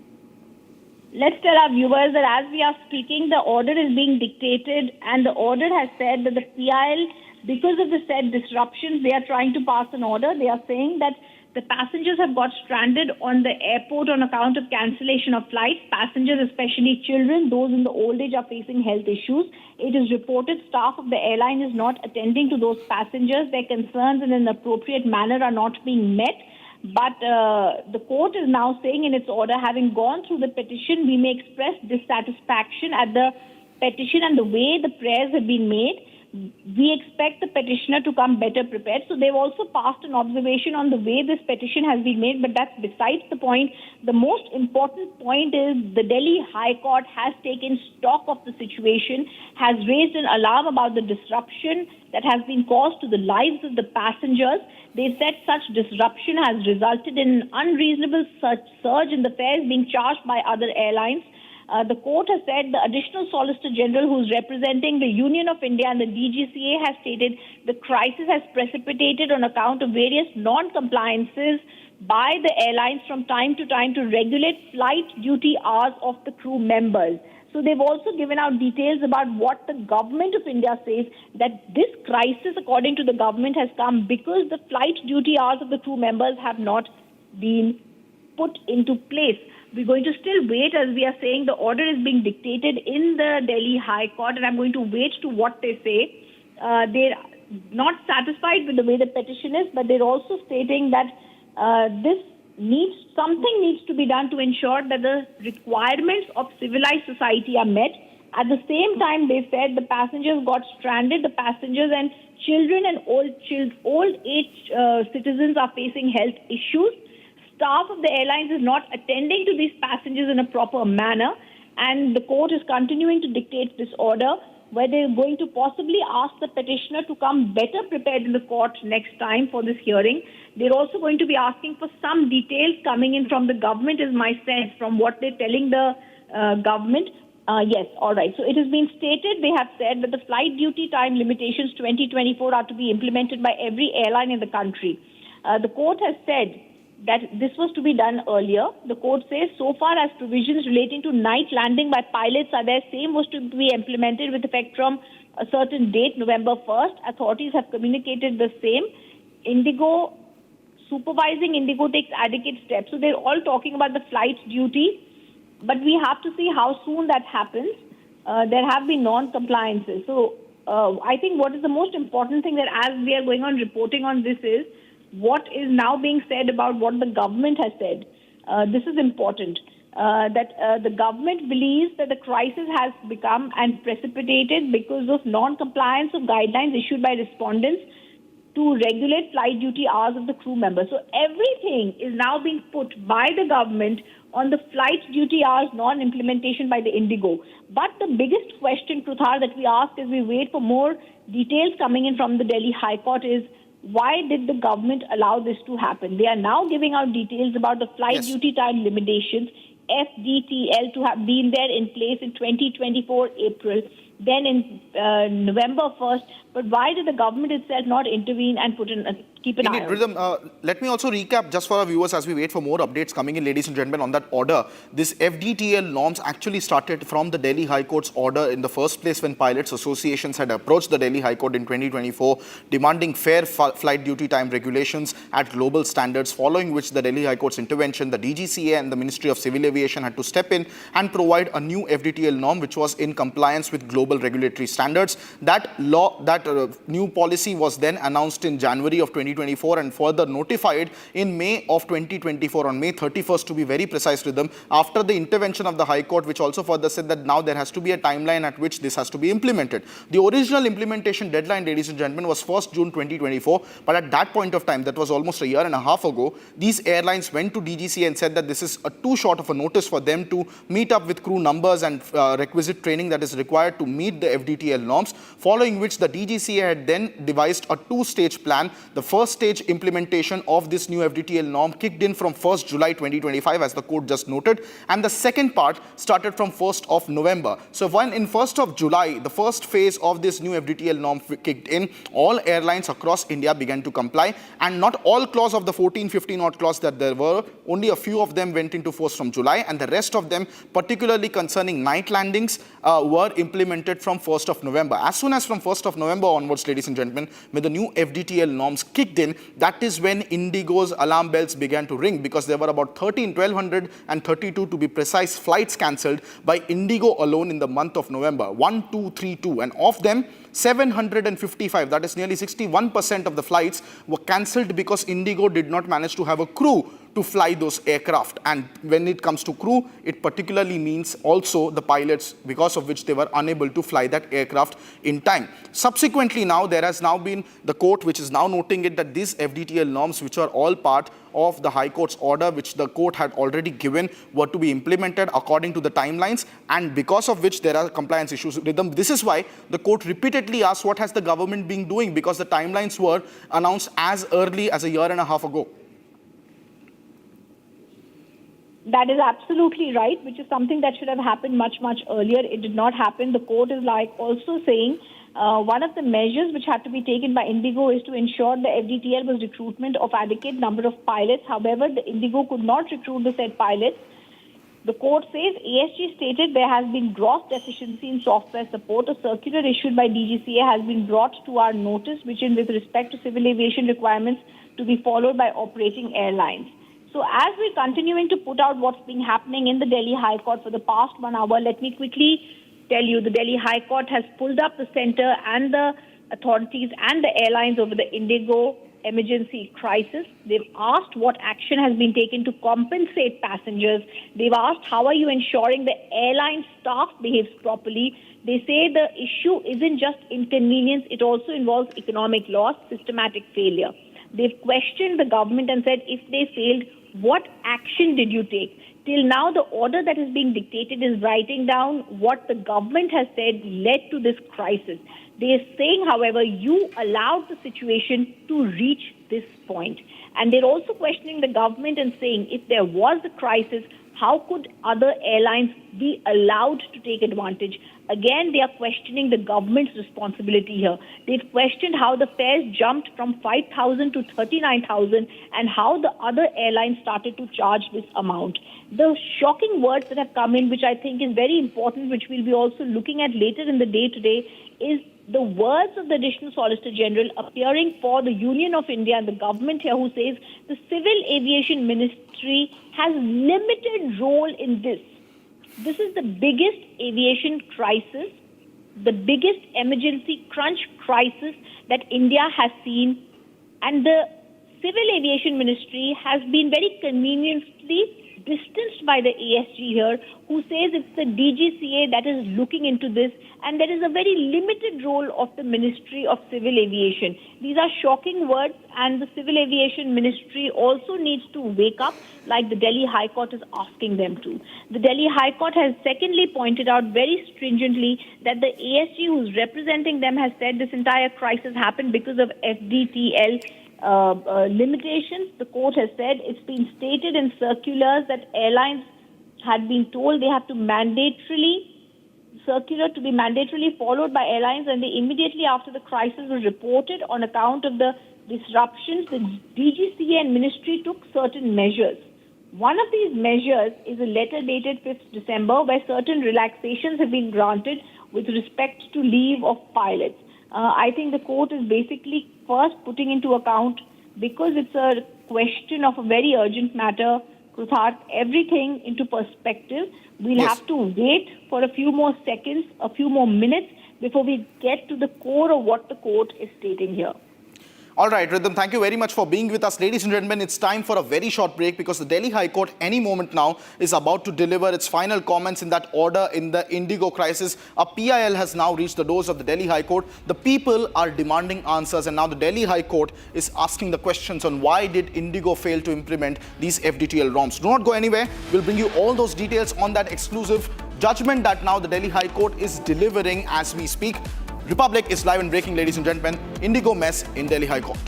Let's tell our viewers that as we are speaking, the order is being dictated, and the order has said that the PIL, because of the said disruptions, they are trying to pass an order. They are saying that the passengers have got stranded on the airport on account of cancellation of flights. Passengers, especially children, those in the old age, are facing health issues. It is reported staff of the airline is not attending to those passengers. Their concerns in an appropriate manner are not being met. But the court is now saying in its order, having gone through the petition, we may express dissatisfaction at the petition and the way the prayers have been made. We expect the petitioner to come better prepared. So they've also passed an observation on the way this petition has been made, but that's besides the point. The most important point is the Delhi High Court has taken stock of the situation, has raised an alarm about the disruption that has been caused to the lives of the passengers. They said such disruption has resulted in an unreasonable surge in the fares being charged by other airlines. The court has said the additional Solicitor General, who is representing the Union of India and the DGCA, has stated the crisis has precipitated on account of various non-compliances by the airlines from time to time to regulate flight duty hours of the crew members. So they've also given out details about what the government of India says, that this crisis, according to the government, has come because the flight duty hours of the crew members have not been put into place. We're going to still wait, as we are saying, the order is being dictated in the Delhi High Court, and I'm going to wait to what they say. They're not satisfied with the way the petition is, but they're also stating that something needs to be done to ensure that the requirements of civilized society are met. At the same time, they said the passengers got stranded. The passengers and children and old age citizens are facing health issues. Staff of the airlines is not attending to these passengers in a proper manner, and the court is continuing to dictate this order, where they're going to possibly ask the petitioner to come better prepared in the court next time for this hearing. They're also going to be asking for some details coming in from the government, is my sense, from what they're telling the government. Yes, all right. So it has been stated, they have said that the flight duty time limitations 2024 are to be implemented by every airline in the country. The court has said that this was to be done earlier. The court says so far as provisions relating to night landing by pilots are there, same was to be implemented with effect from a certain date, November 1st. Authorities have communicated the same. Supervising Indigo takes adequate steps. So they're all talking about the flight duty, but we have to see how soon that happens. There have been non-compliances. So I think what is the most important thing that as we are going on reporting on this is what is now being said about what the government has said. This is important, that the government believes that the crisis has become and precipitated because of non-compliance of guidelines issued by respondents to regulate flight duty hours of the crew members. So everything is now being put by the government on the flight duty hours non-implementation by the Indigo. But the biggest question, Kruthar, that we ask as we wait for more details coming in from the Delhi High Court is, why did the government allow this to happen? They are now giving out details about the flight duty time limitations, FDTL, to have been there in place in 2024 April, then in November 1st. But why did the government itself not intervene and keep an eye on it? Rhythm, let me also recap just for our viewers as we wait for more updates coming in, ladies and gentlemen, on that order. This FDTL norms actually started from the Delhi High Court's order in the first place when pilots associations had approached the Delhi High Court in 2024 demanding fair flight duty time regulations at global standards, following which the Delhi High Court's intervention, the DGCA and the Ministry of Civil Aviation had to step in and provide a new FDTL norm which was in compliance with global regulatory standards. That new policy was then announced in January of 2024 and further notified in May of 2024, on May 31st to be very precise with them, after the intervention of the High Court, which also further said that now there has to be a timeline at which this has to be implemented. The original implementation deadline, ladies and gentlemen, was 1st June 2024, but at that point of time, that was almost a year and a half ago, these airlines went to DGCA and said that this is too short of a notice for them to meet up with crew numbers and requisite training that is required to meet the FDTL norms, following which the DGCA had then devised a two-stage plan. The first stage implementation of this new FDTL norm kicked in from 1st July 2025, as the court just noted, and the second part started from 1st of November. So when in 1st of July, the first phase of this new FDTL norm kicked in, all airlines across India began to comply, and not all clause of the 14-15 odd clause that there were, only a few of them went into force from July, and the rest of them, particularly concerning night landings, were implemented from 1st of November. As soon as from 1st of November onwards, ladies and gentlemen, when the new FDTL norms kicked in, that is when Indigo's alarm bells began to ring, because there were about 1,232 to be precise flights cancelled by Indigo alone in the month of November, 1232, and of them 755, that is nearly 61% of the flights, were cancelled because Indigo did not manage to have a crew to fly those aircraft. And when it comes to crew, it particularly means also the pilots, because of which they were unable to fly that aircraft in time. Subsequently now, there has now been the court which is now noting it that these FDTL norms, which are all part of the High Court's order, which the court had already given, were to be implemented according to the timelines, and because of which there are compliance issues with them. This is why the court repeatedly asked what has the government been doing, because the timelines were announced as early as a year and a half ago. That is absolutely right, which is something that should have happened much, much earlier. It did not happen. The court is also saying one of the measures which had to be taken by Indigo is to ensure the FDTL was recruitment of adequate number of pilots. However, the Indigo could not recruit the said pilots. The court says ASG stated there has been gross deficiency in software support. A circular issued by DGCA has been brought to our notice, which is with respect to civil aviation requirements to be followed by operating airlines. So as we're continuing to put out what's been happening in the Delhi High Court for the past 1 hour, let me quickly tell you the Delhi High Court has pulled up the center and the authorities and the airlines over the Indigo emergency crisis. They've asked what action has been taken to compensate passengers. They've asked how are you ensuring the airline staff behaves properly. They say the issue isn't just inconvenience, it also involves economic loss, systematic failure. They've questioned the government and said if they failed, what action did you take? Till now, the order that is being dictated is writing down what the government has said led to this crisis. They are saying, however, you allowed the situation to reach this point. And they're also questioning the government and saying if there was a crisis, how could other airlines be allowed to take advantage? Again, they are questioning the government's responsibility here. They've questioned how the fares jumped from 5,000 to 39,000 and how the other airlines started to charge this amount. The shocking words that have come in, which I think is very important, which we'll be also looking at later in the day today, is the words of the Additional Solicitor General appearing for the Union of India and the government here, who says the Civil Aviation Ministry has limited role in this. This is the biggest aviation crisis, the biggest emergency crunch crisis that India has seen. And the Civil Aviation Ministry has been very conveniently distanced by the ASG here, who says it's the DGCA that is looking into this, and there is a very limited role of the Ministry of Civil Aviation. These are shocking words, and the Civil Aviation Ministry also needs to wake up like the Delhi High Court is asking them to. The Delhi High Court has secondly pointed out very stringently that the ASG who's representing them has said this entire crisis happened because of FDTL limitations. The court has said it's been stated in circulars that airlines had been told they have to circular to be mandatorily followed by airlines, and they immediately after the crisis was reported on account of the disruptions, the DGCA and ministry took certain measures. One of these measures is a letter dated 5th December where certain relaxations have been granted with respect to leave of pilots. I think the court is basically first putting into account, because it's a question of a very urgent matter, Krutharth, everything into perspective. We'll have to wait for a few more seconds, a few more minutes before we get to the core of what the court is stating here. All right, Rhythm, thank you very much for being with us. Ladies and gentlemen, it's time for a very short break because the Delhi High Court any moment now is about to deliver its final comments in that order in the Indigo crisis. A PIL has now reached the doors of the Delhi High Court. The people are demanding answers, and now the Delhi High Court is asking the questions on why did Indigo fail to implement these FDTL norms. Do not go anywhere. We'll bring you all those details on that exclusive judgment that now the Delhi High Court is delivering as we speak. Republic is live and breaking, ladies and gentlemen. Indigo mess in Delhi High Court.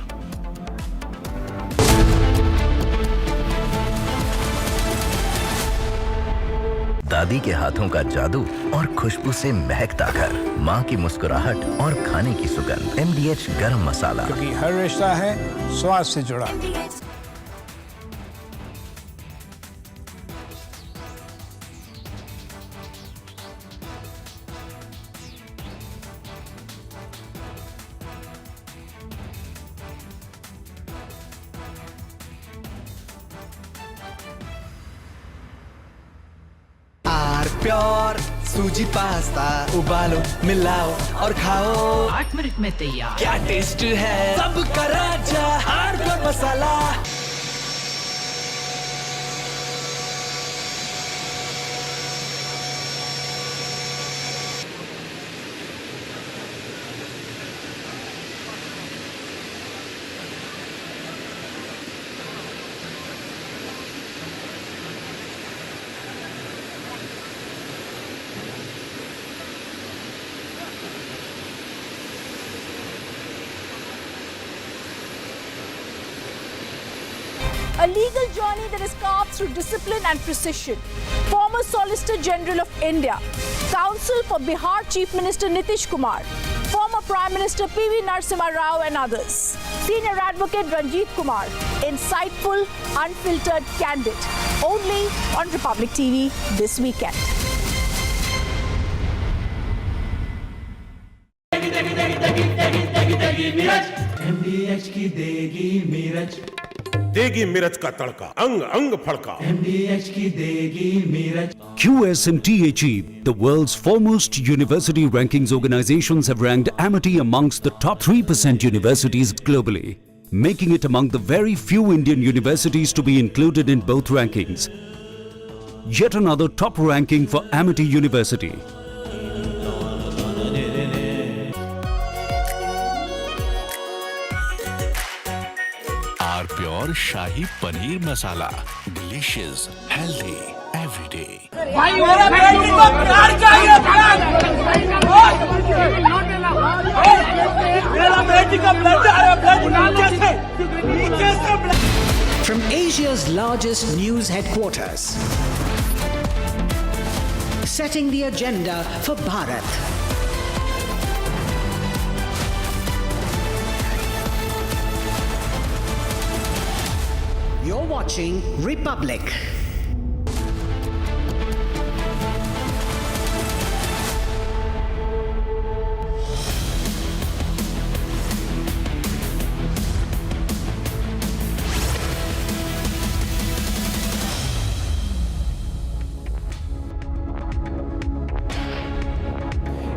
दादी के हाथों का जादू और खुशबू से महकता घर, माँ की मुस्कुराहट और खाने की सुगंध, MDH गरम मसाला, क्योंकि हर रिश्ता है स्वाद से जुड़ा। प्योर सूजी पास्ता उबालो मिलाओ और खाओ 8 मिनट में तैयार। क्या टेस्ट है सबका राजा R pure masala. A legal journey that is carved through discipline and precision. Former Solicitor General of India, Counsel for Bihar Chief Minister Nitish Kumar, former Prime Minister P.V. Narasimha Rao and others. Senior Advocate Ranjit Kumar, insightful, unfiltered, candid. Only on Republic TV this weekend. MDH की देगी मीरज, देगी मिर्च का तड़का, अंग अंग फड़का। MDH की देगी Miraj. QS and THE, the world's foremost university rankings organizations, have ranked Amity amongst the top 3% universities globally, making it among the very few Indian universities to be included in both rankings. Yet another top ranking for Amity University. Our pure shahi paneer masala, delicious, healthy, everyday. भाई मेरा बेटी को प्यार चाहिए, मेरा बेटी का blood आ रहा है। From Asia's largest news headquarters, setting the agenda for Bharat. You're watching Republic.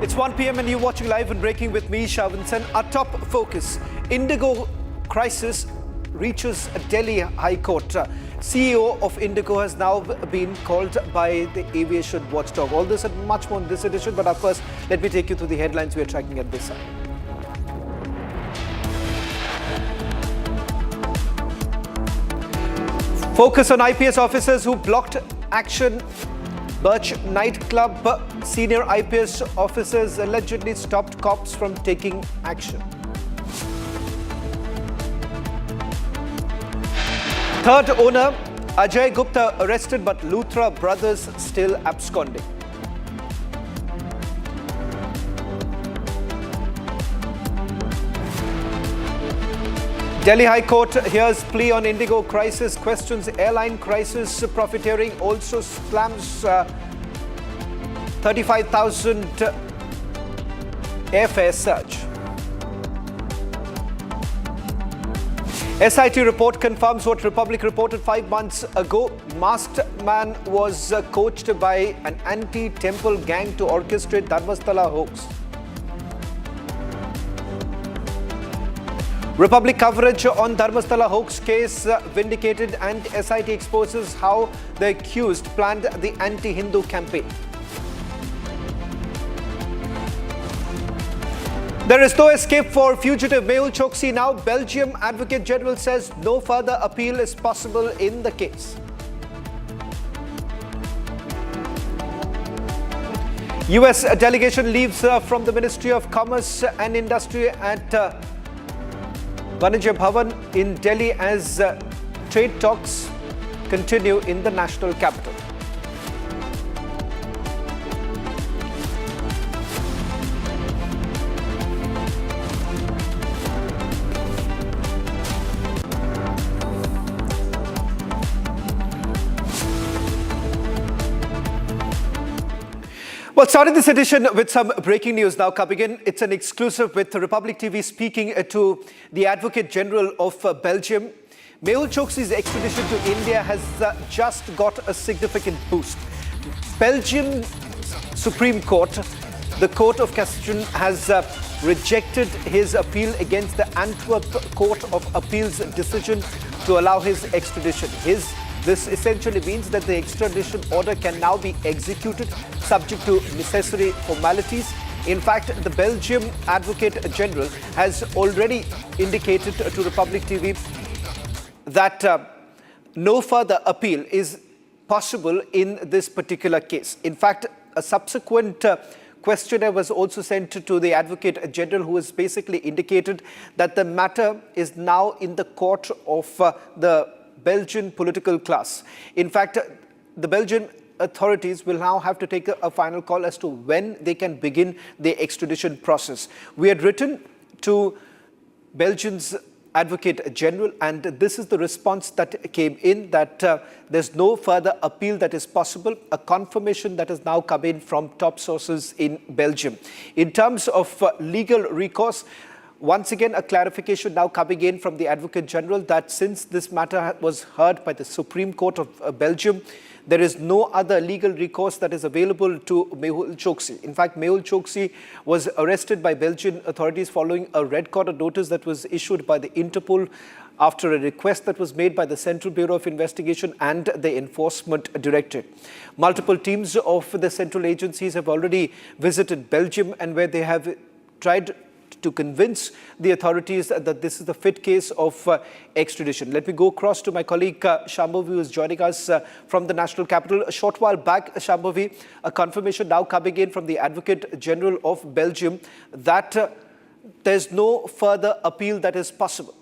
It's 1 p.m. and you're watching live and breaking with me, Shavan Sen. Our top focus, Indigo crisis reaches Delhi High Court. CEO of Indigo has now been called by the aviation watchdog. All this and much more in this edition, but first, let me take you through the headlines we are tracking at this time. Focus on IPS officers who blocked action. Birch nightclub senior IPS officers allegedly stopped cops from taking action. Third owner, Ajay Gupta, arrested, but Luthra brothers still absconding. Delhi High Court hears plea on Indigo crisis, questions airline crisis profiteering, also slams 35,000 airfare surge. SIT report confirms what Republic reported 5 months ago. Masked man was coached by an anti-temple gang to orchestrate Dharmasthala hoax. Republic coverage on Dharmasthala hoax case vindicated, and SIT exposes how the accused planned the anti-Hindu campaign. There is no escape for fugitive Mehul Choksi now. Belgium Advocate General says no further appeal is possible in the case. U.S. delegation leaves from the Ministry of Commerce and Industry at Vanijay Bhavan in Delhi as trade talks continue in the national capital. Well, starting this edition with some breaking news now coming in. It's an exclusive with Republic TV speaking to the Advocate General of Belgium. Mehul Choksi's extradition to India has just got a significant boost. Belgium Supreme Court, the Court of Cassation, has rejected his appeal against the Antwerp Court of Appeal's decision to allow his extradition. This essentially means that the extradition order can now be executed subject to necessary formalities. In fact, the Belgium Advocate General has already indicated to Republic TV that no further appeal is possible in this particular case. In fact, a subsequent questionnaire was also sent to the Advocate General, who has basically indicated that the matter is now in the court of the Belgian political class. In fact, the Belgian authorities will now have to take a final call as to when they can begin the extradition process. We had written to Belgium's Advocate General, and this is the response that came in, that there's no further appeal that is possible, a confirmation that has now come in from top sources in Belgium. In terms of legal recourse, once again, a clarification now coming in from the Advocate General that since this matter was heard by the Supreme Court of Belgium, there is no other legal recourse that is available to Mehul Choksi. In fact, Mehul Choksi was arrested by Belgian authorities following a red corner notice that was issued by the Interpol after a request that was made by the Central Bureau of Investigation and the Enforcement Directorate. Multiple teams of the central agencies have already visited Belgium, and where they have tried to convince the authorities that this is the fit case of extradition. Let me go across to my colleague Shambhavi, who is joining us from the national capital. A short while back, Shambhavi, a confirmation now coming in from the Advocate General of Belgium that there's no further appeal that is possible.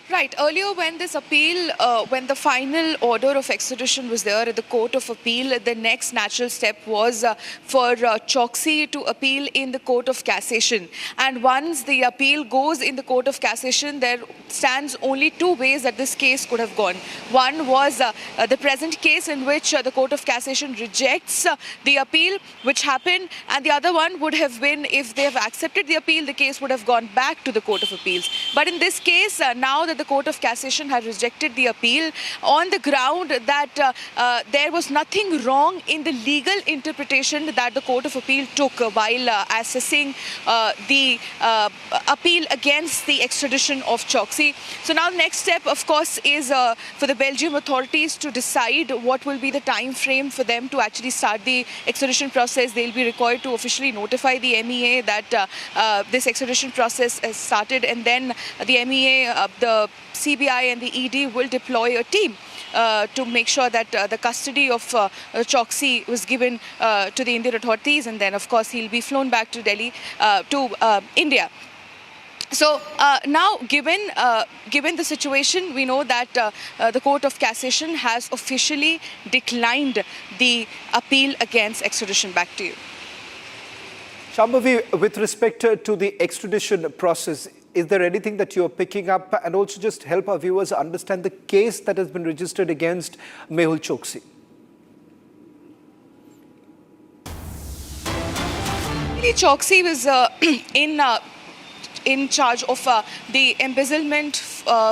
Right. Earlier, when this appeal, when the final order of extradition was there at the Court of Appeal, the next natural step was for Choksi to appeal in the Court of Cassation. And once the appeal goes in the Court of Cassation, there stands only two ways that this case could have gone. One was the present case in which the Court of Cassation rejects the appeal, which happened, and the other one would have been, if they have accepted the appeal, the case would have gone back to the Court of Appeals. But in this case, now that the Court of Cassation has rejected the appeal on the ground that there was nothing wrong in the legal interpretation that the Court of Appeal took while assessing the appeal against the extradition of Choksi. So now the next step, of course, is for the Belgium authorities to decide what will be the time frame for them to actually start the extradition process. They'll be required to officially notify the MEA that this extradition process has started, and then the MEA, the CBI and the ED will deploy a team to make sure that the custody of Choksi was given to the Indian authorities, and then of course he'll be flown back to Delhi, to India. So now, given the situation, we know that the Court of Cassation has officially declined the appeal against extradition. Back to you. Shambhavi, with respect to the extradition process, is there anything that you're picking up, and also just help our viewers understand the case that has been registered against Mehul Choksi? Choksi was in charge of the embezzlement,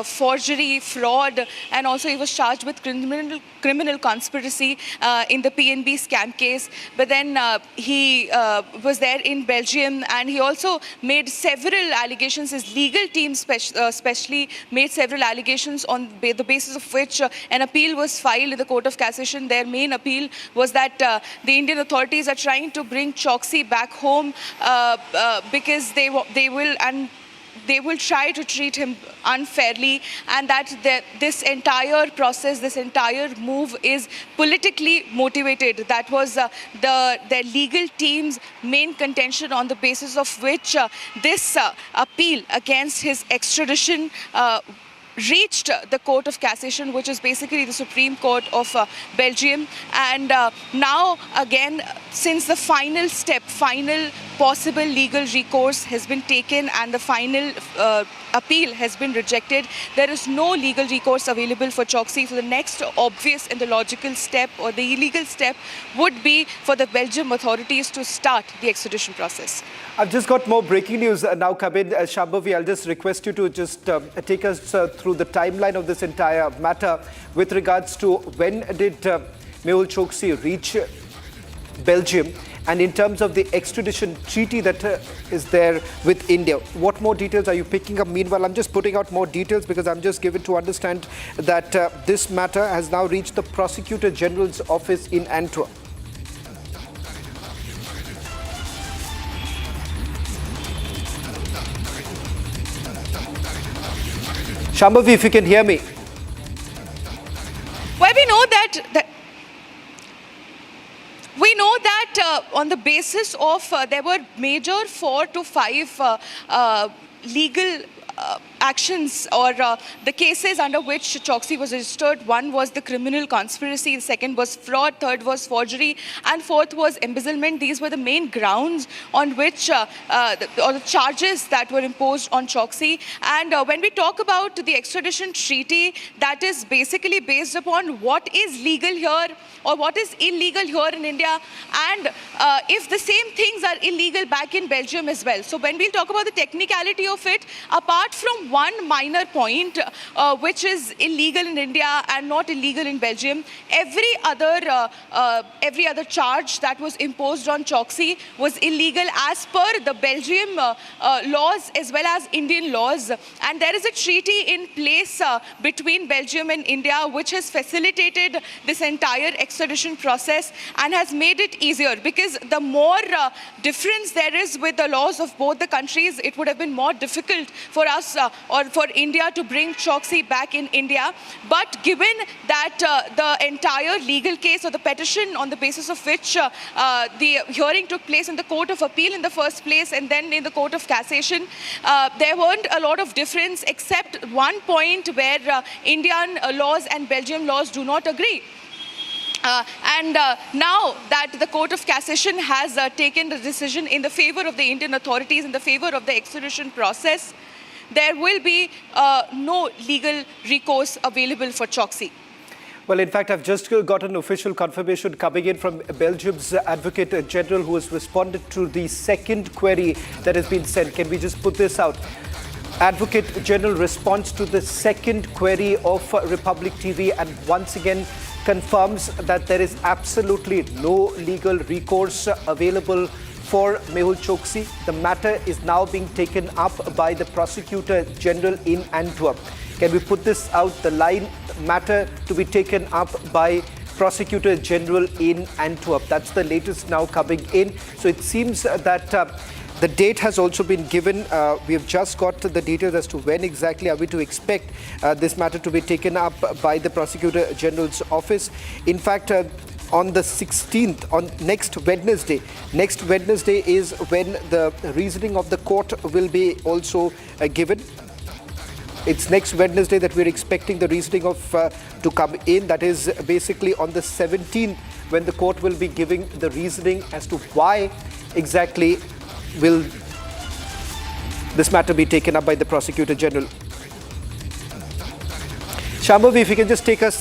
forgery, fraud, and also he was charged with criminal conspiracy in the PNB scam case. But then he was there in Belgium, and he also made several allegations. His legal team especially made several allegations on the basis of which an appeal was filed in the Court of Cassation. Their main appeal was that the Indian authorities are trying to bring Choksi back home because they will, and they will try to treat him unfairly, and that this entire process, this entire move is politically motivated. That was their legal team's main contention, on the basis of which this appeal against his extradition reached the Court of Cassation, which is basically the Supreme Court of Belgium. And now again, since the final possible legal recourse has been taken and the final appeal has been rejected, there is no legal recourse available for Choksi. So the next obvious and the logical step, or the illegal step, would be for the Belgium authorities to start the extradition process. I've just got more breaking news now come in. Shambhavi, I'll just request you to just take us through the timeline of this entire matter with regards to when did Mehul Choksi reach Belgium, and in terms of the extradition treaty that is there with India. What more details are you picking up? Meanwhile, I'm just putting out more details because I'm just given to understand that this matter has now reached the Prosecutor General's office in Antwerp. Shambhavi, if you can hear me. Well, we know that on the basis of there were major 4 to 5 legal actions or the cases under which Choksi was registered. One was the criminal conspiracy, the second was fraud, third was forgery, and fourth was embezzlement. These were the main grounds on which or the charges that were imposed on Choksi. And when we talk about the extradition treaty, that is basically based upon what is legal here or what is illegal here in India, and if the same things are illegal back in Belgium as well. So when we talk about the technicality of it, apart from one minor point which is illegal in India and not illegal in Belgium, every other charge that was imposed on Choksi was illegal as per the Belgium laws as well as Indian laws. And there is a treaty in place between Belgium and India which has facilitated this entire extradition process and has made it easier, because the more difference there is with the laws of both the countries, it would have been more difficult for us or for India to bring Choksi back in India. But given that the entire legal case or the petition on the basis of which the hearing took place in the Court of Appeal in the first place and then in the Court of Cassation, there weren't a lot of difference except one point where Indian laws and Belgium laws do not agree. Now that the Court of Cassation has taken the decision in the favor of the Indian authorities, in the favor of the extradition process, there will be no legal recourse available for Choksi. Well, in fact, I've just got an official confirmation coming in from Belgium's Advocate General, who has responded to the second query that has been sent. Can we just put this out? Advocate General responds to the second query of Republic TV and once again confirms that there is absolutely no legal recourse available for Mehul Choksi. The matter is now being taken up by the Prosecutor General in Antwerp. Can we put this out? The line, matter to be taken up by Prosecutor General in Antwerp. That's the latest now coming in. So it seems that the date has also been given. We have just got the details as to when exactly are we to expect this matter to be taken up by the Prosecutor General's office. In fact, on the 16th, on next Wednesday is when the reasoning of the court will be also given. It's next Wednesday that we're expecting the reasoning of to come in. That is basically on the 17th when the court will be giving the reasoning as to why exactly will this matter be taken up by the Prosecutor General. Shambhavi, if you can just take us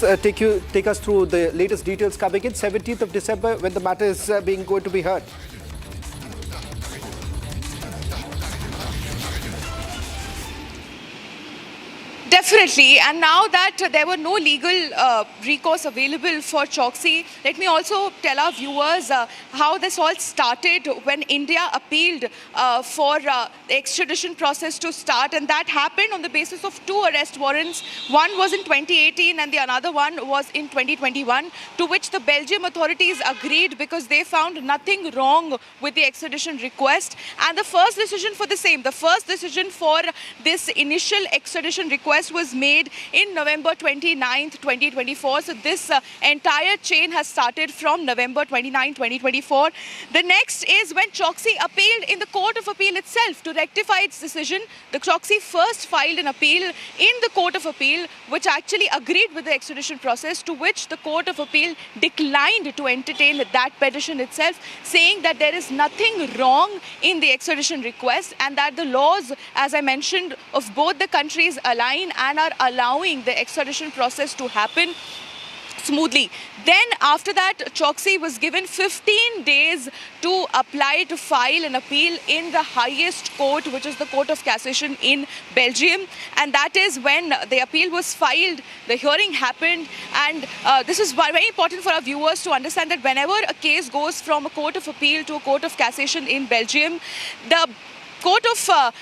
through the latest details coming in. 17th of December when the matter is going to be heard. Definitely. And now that there were no legal recourse available for Choksi, let me also tell our viewers how this all started when India appealed for the extradition process to start. And that happened on the basis of 2 arrest warrants. One was in 2018 and the another one was in 2021, to which the Belgium authorities agreed because they found nothing wrong with the extradition request. And the first decision for the same, the first decision for this initial extradition request was made in November 29th, 2024. So this entire chain has started from November 29, 2024. The next is when Choksi appealed in the Court of Appeal itself to rectify its decision. The Choksi first filed an appeal in the Court of Appeal, which actually agreed with the extradition process, to which the Court of Appeal declined to entertain that petition itself, saying that there is nothing wrong in the extradition request and that the laws, as I mentioned, of both the countries align and are allowing the extradition process to happen smoothly. Then after that, Choksi was given 15 days to apply to file an appeal in the highest court, which is the Court of Cassation in Belgium. And that is when the appeal was filed, the hearing happened. And this is very important for our viewers to understand that whenever a case goes from a Court of Appeal to a Court of Cassation in Belgium, the Court of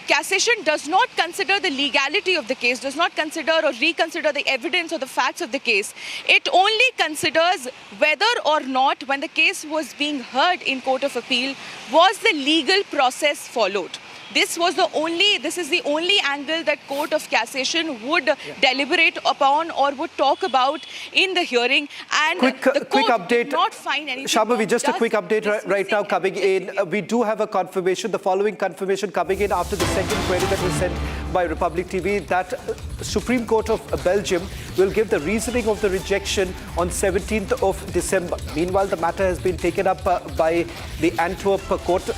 Cassation does not consider the legality of the case, does not consider or reconsider the evidence or the facts of the case. It only considers whether or not, when the case was being heard in Court of Appeal, was the legal process followed. This is the only angle that Court of Cassation would deliberate upon or would talk about in the hearing. And the court update. did not find anything. Shambhavi, just a quick update right now coming in. We do have a confirmation, the following confirmation coming in after the second query that was sent by Republic TV, that Supreme Court of Belgium will give the reasoning of the rejection on 17th of December. Meanwhile, the matter has been taken up by the Antwerp court.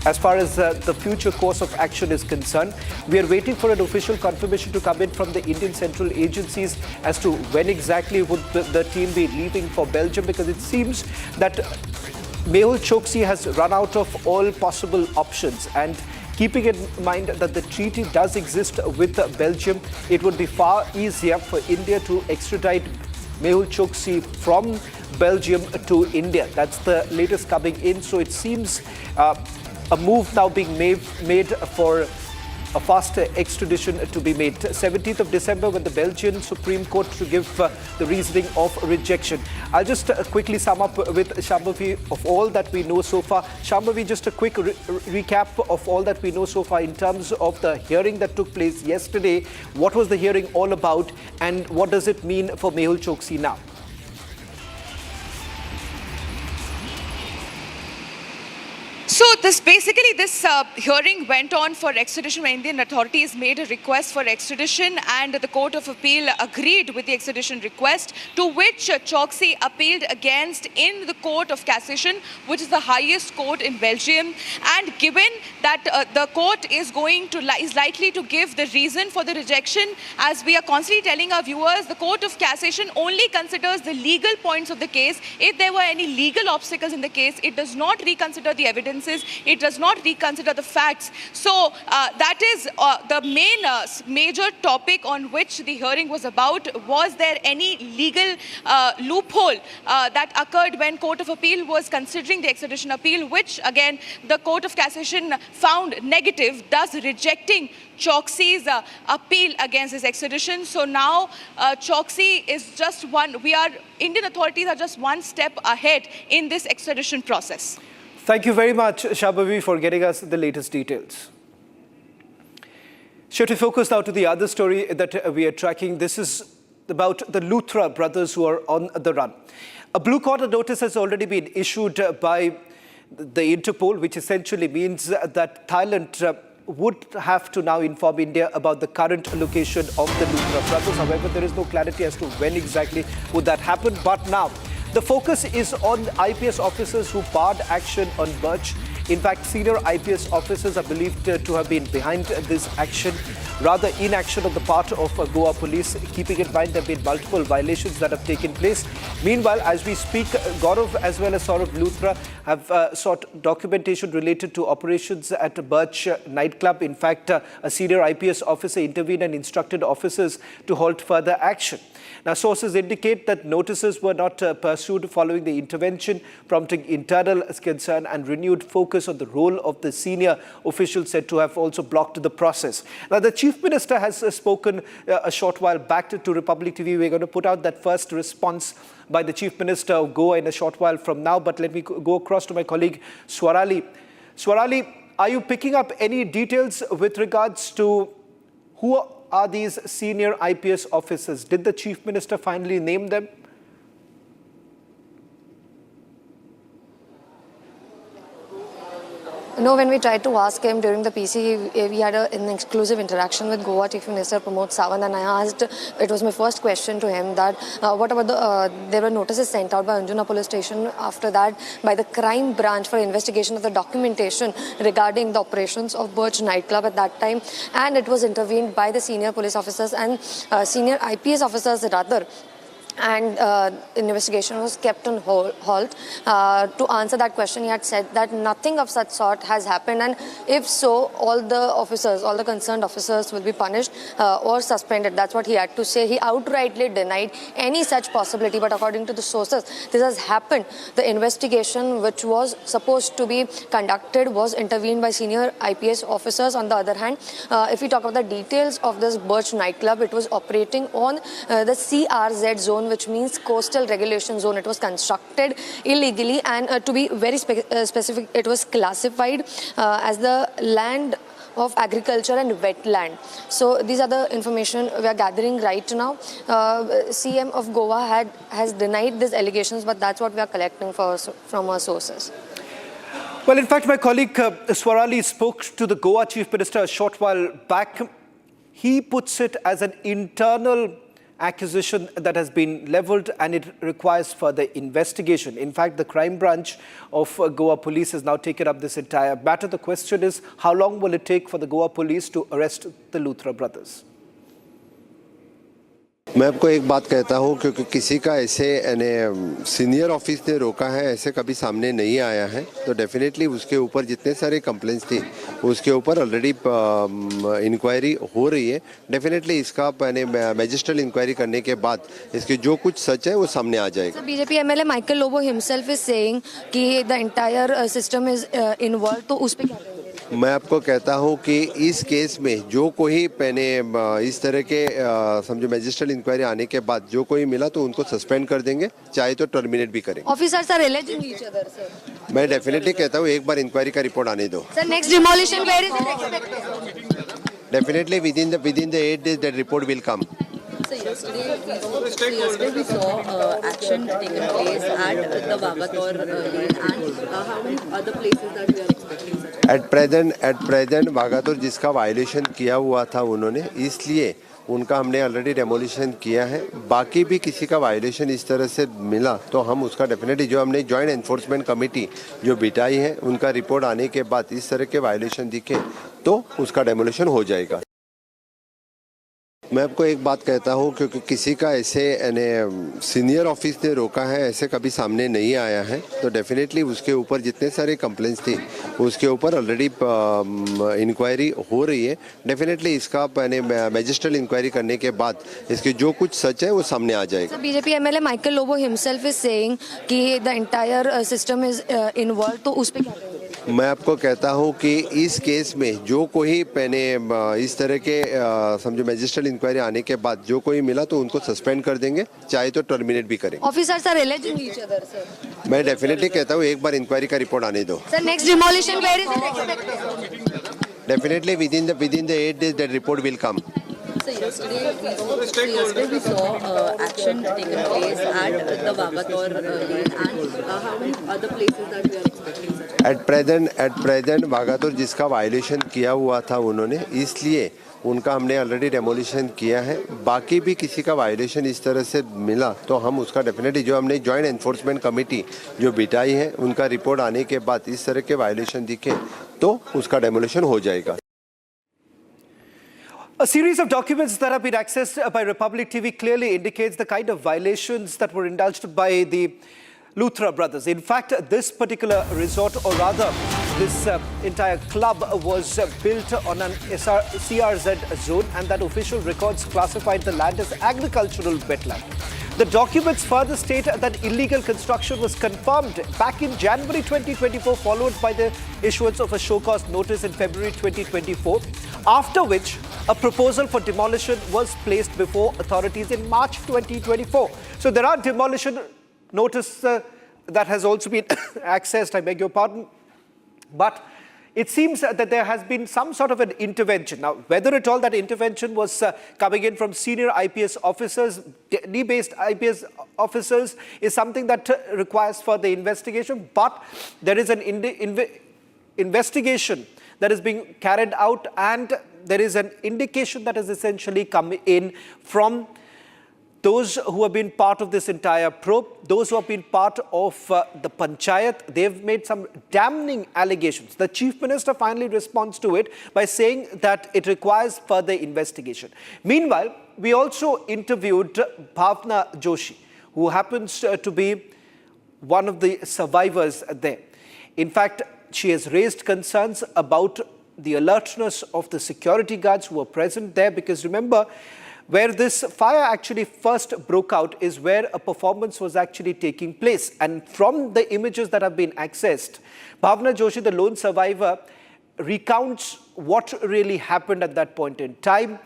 As far as the future course of action is concerned, we are waiting for an official confirmation to come in from the Indian central agencies as to when exactly would the team be leaving for Belgium, because it seems that Mehul Choksi has run out of all possible options. And keeping in mind that the treaty does exist with Belgium, it would be far easier for India to extradite Mehul Choksi from Belgium to India. That's the latest coming in. So it seems a move now being made for a faster extradition to be made. 17th of December, when the Belgian Supreme Court to give the reasoning of rejection. I'll just quickly sum up with Shambhavi of all that we know so far. Shambhavi, just a quick recap of all that we know so far in terms of the hearing that took place yesterday. What was the hearing all about and what does it mean for Mehul Choksi now? So this hearing went on for extradition when Indian authorities made a request for extradition and the Court of Appeal agreed with the extradition request, to which Choksi appealed against in the Court of Cassation, which is the highest court in Belgium. And given that the court is likely to give the reason for the rejection, as we are constantly telling our viewers, the Court of Cassation only considers the legal points of the case. If there were any legal obstacles in the case, it does not reconsider the evidence. It does not reconsider the facts. So that is the major topic on which the hearing was about. Was there any legal loophole that occurred when Court of Appeal was considering the extradition appeal, which again the Court of Cassation found negative, thus rejecting Choksi's appeal against his extradition. So now Choksi is just Indian authorities are just one step ahead in this extradition process. Thank you very much, Shambhavi, for getting us the latest details. Shall we focus now to the other story that we are tracking? This is about the Luthra brothers who are on the run. A blue corner notice has already been issued by the Interpol, which essentially means that Thailand would have to now inform India about the current location of the Luthra brothers. However, there is no clarity as to when exactly would that happen. But now, the focus is on IPS officers who barred action on Birch In fact, senior IPS officers are believed to have been behind this action, rather inaction on the part of Goa police. Keeping in mind there have been multiple violations that have taken place. Meanwhile, as we speak, Gaurav as well as Saurabh Luthra have sought documentation related to operations at Birch nightclub. In fact, a senior IPS officer intervened and instructed officers to halt further action. Now, sources indicate that notices were not pursued following the intervention, prompting internal concern and renewed focus on the role of the senior officials said to have also blocked the process. Now, the Chief Minister has spoken a short while back to Republic TV. We're going to put out that first response by the Chief Minister of Goa in a short while from now. But let me go across to my colleague Swarali. Swarali, are you picking up any details with regards to who are these senior IPS officers? Did the Chief Minister finally name them? No, when we tried to ask him during the PC, we had an exclusive interaction with Goa Chief Minister Pramod Sawant, and I asked, it was my first question to him, that what about there were notices sent out by Anjuna police station after that by the crime branch for investigation of the documentation regarding the operations of Birch nightclub at that time, and it was intervened by the senior police officers and senior IPS officers rather. And investigation was kept on halt. To answer that question, he had said that nothing of such sort has happened, and if so, all the concerned officers will be punished or suspended. That's what he had to say. He outrightly denied any such possibility, but according to the sources, this has happened. The investigation which was supposed to be conducted was intervened by senior IPS officers. On the other hand, if we talk about the details of this Birch nightclub, it was operating on the CRZ zone, which means coastal regulation zone. It was constructed illegally, and to be very specific, it was classified as the land of agriculture and wetland. So these are the information we are gathering right now. CM of Goa has denied these allegations, but that's what we are collecting from our sources. Well, in fact, my colleague Swarali spoke to the Goa Chief Minister a short while back. He puts it as an internal accusation that has been levelled, and it requires further investigation. In fact, the crime branch of Goa police has now taken up this entire matter. The question is, how long will it take for the Goa police to arrest the Luthra brothers? मैं आपको एक बात कहता हूं, क्योंकि किसी का ऐसे सीनियर ऑफिस ने रोका है ऐसे कभी सामने नहीं आया है, तो डेफिनेटली उसके ऊपर जितने सारे कंप्लेंट्स थी उसके ऊपर ऑलरेडी इंक्वायरी हो रही है. डेफिनेटली इसका मैजिस्ट्रेट इंक्वायरी करने के बाद इसकी जो कुछ सच है वो सामने आ जाएगा. BJP MLA Michael Lobo himself is saying कि the entire system is involve, तो उस पे क्या कहेंगे? मैं आपको कहता हूं कि इस केस में जो कोई इस तरह के समझो मैजिस्ट्रेट इंक्वायरी आने के बाद जो कोई मिला तो उनको सस्पेंड कर देंगे, चाहे तो टर्मिनेट भी करेंगे. Officers are alleging each other sir. मैं डेफिनेटली कहता हूं एक बार इंक्वायरी का रिपोर्ट आने दो. Sir, next demolition where is it expected? Definitely within the 8 days that report will come. So yesterday we saw action taking place at the Vabator lane, and how many other places that we are expecting such? At present Vagator जिसका violation किया हुआ था उन्होंने, इसलिए उनका हमने already demolition किया है. बाकी भी किसी का वायलेशन इस तरह से मिला तो हम उसका डेफिनेटली जो हमने जॉइंट एनफोर्समेंट कमेटी जो बिठाई है उनका रिपोर्ट आने के बाद इस तरह के वायलेशन दिखे तो उसका डेमोलिशन हो जाएगा. मैं आपको एक बात कहता हूं, क्योंकि किसी का ऐसे सीनियर ऑफिस ने रोका है ऐसे कभी सामने नहीं आया है, तो डेफिनेटली उसके ऊपर जितने सारे कंप्लेंट्स थी उसके ऊपर ऑलरेडी इंक्वायरी हो रही है. डेफिनेटली इसका मैजिस्ट्रेट इंक्वायरी करने के बाद इसकी जो कुछ सच है वो सामने आ जाएगा. BJP MLA Michael Lobo himself is saying कि the entire system is involve, तो उस पे क्या कहेंगे? मैं आपको कहता हूं कि इस केस में जो कोई इस तरह के समझो मैजिस्ट्रेट इंक्वायरी आने के बाद जो कोई मिला तो उनको सस्पेंड कर देंगे, चाहे तो टर्मिनेट भी करेंगे. Officers are alleging each other sir. मैं डेफिनेटली कहता हूं एक बार इंक्वायरी का रिपोर्ट आने दो. Sir, next demolition where is it expected? Definitely within the 8 days that report will come. So yesterday we saw action taking place at the Vabator lane, and how many other places that we are expecting such? At present Vagator जिसका violation किया हुआ था उन्होंने, इसलिए उनका हमने already demolition किया है। बाकी भी किसी का वायलेशन इस तरह से मिला तो हम उसका डेफिनेटली, जो हमने जॉइंट एनफोर्समेंट कमेटी जो बिठाई है, उनका रिपोर्ट आने के बाद इस तरह के वायलेशन दिखे तो उसका डेमोलिशन हो जाएगा। A series of documents that have been accessed by Republic TV clearly indicates the kind of violations that were indulged by the Luthra brothers. In fact, this particular resort, or rather this entire club, was built on an CRZ zone, and that official records classified the land as agricultural wetland. The documents further state that illegal construction was confirmed back in January 2024, followed by the issuance of a show cause notice in February 2024, after which a proposal for demolition was placed before authorities in March 2024. So there are demolition notice that has also been accessed, I beg your pardon. But it seems that there has been some sort of an intervention. Now, whether at all that intervention was coming in from senior IPS officers, Delhi-based IPS officers, is something that requires further investigation. But there is an investigation that is being carried out, and there is an indication that has essentially come in from those who have been part of this entire probe, those who have been part of the panchayat. They've made some damning allegations. The Chief Minister finally responds to it by saying that it requires further investigation. Meanwhile, we also interviewed Bhavna Joshi, who happens to be one of the survivors there. In fact, she has raised concerns about the alertness of the security guards who were present there, because remember, where this fire actually first broke out is where a performance was actually taking place. And from the images that have been accessed, Bhavna Joshi, the lone survivor, recounts what really happened at that point in time.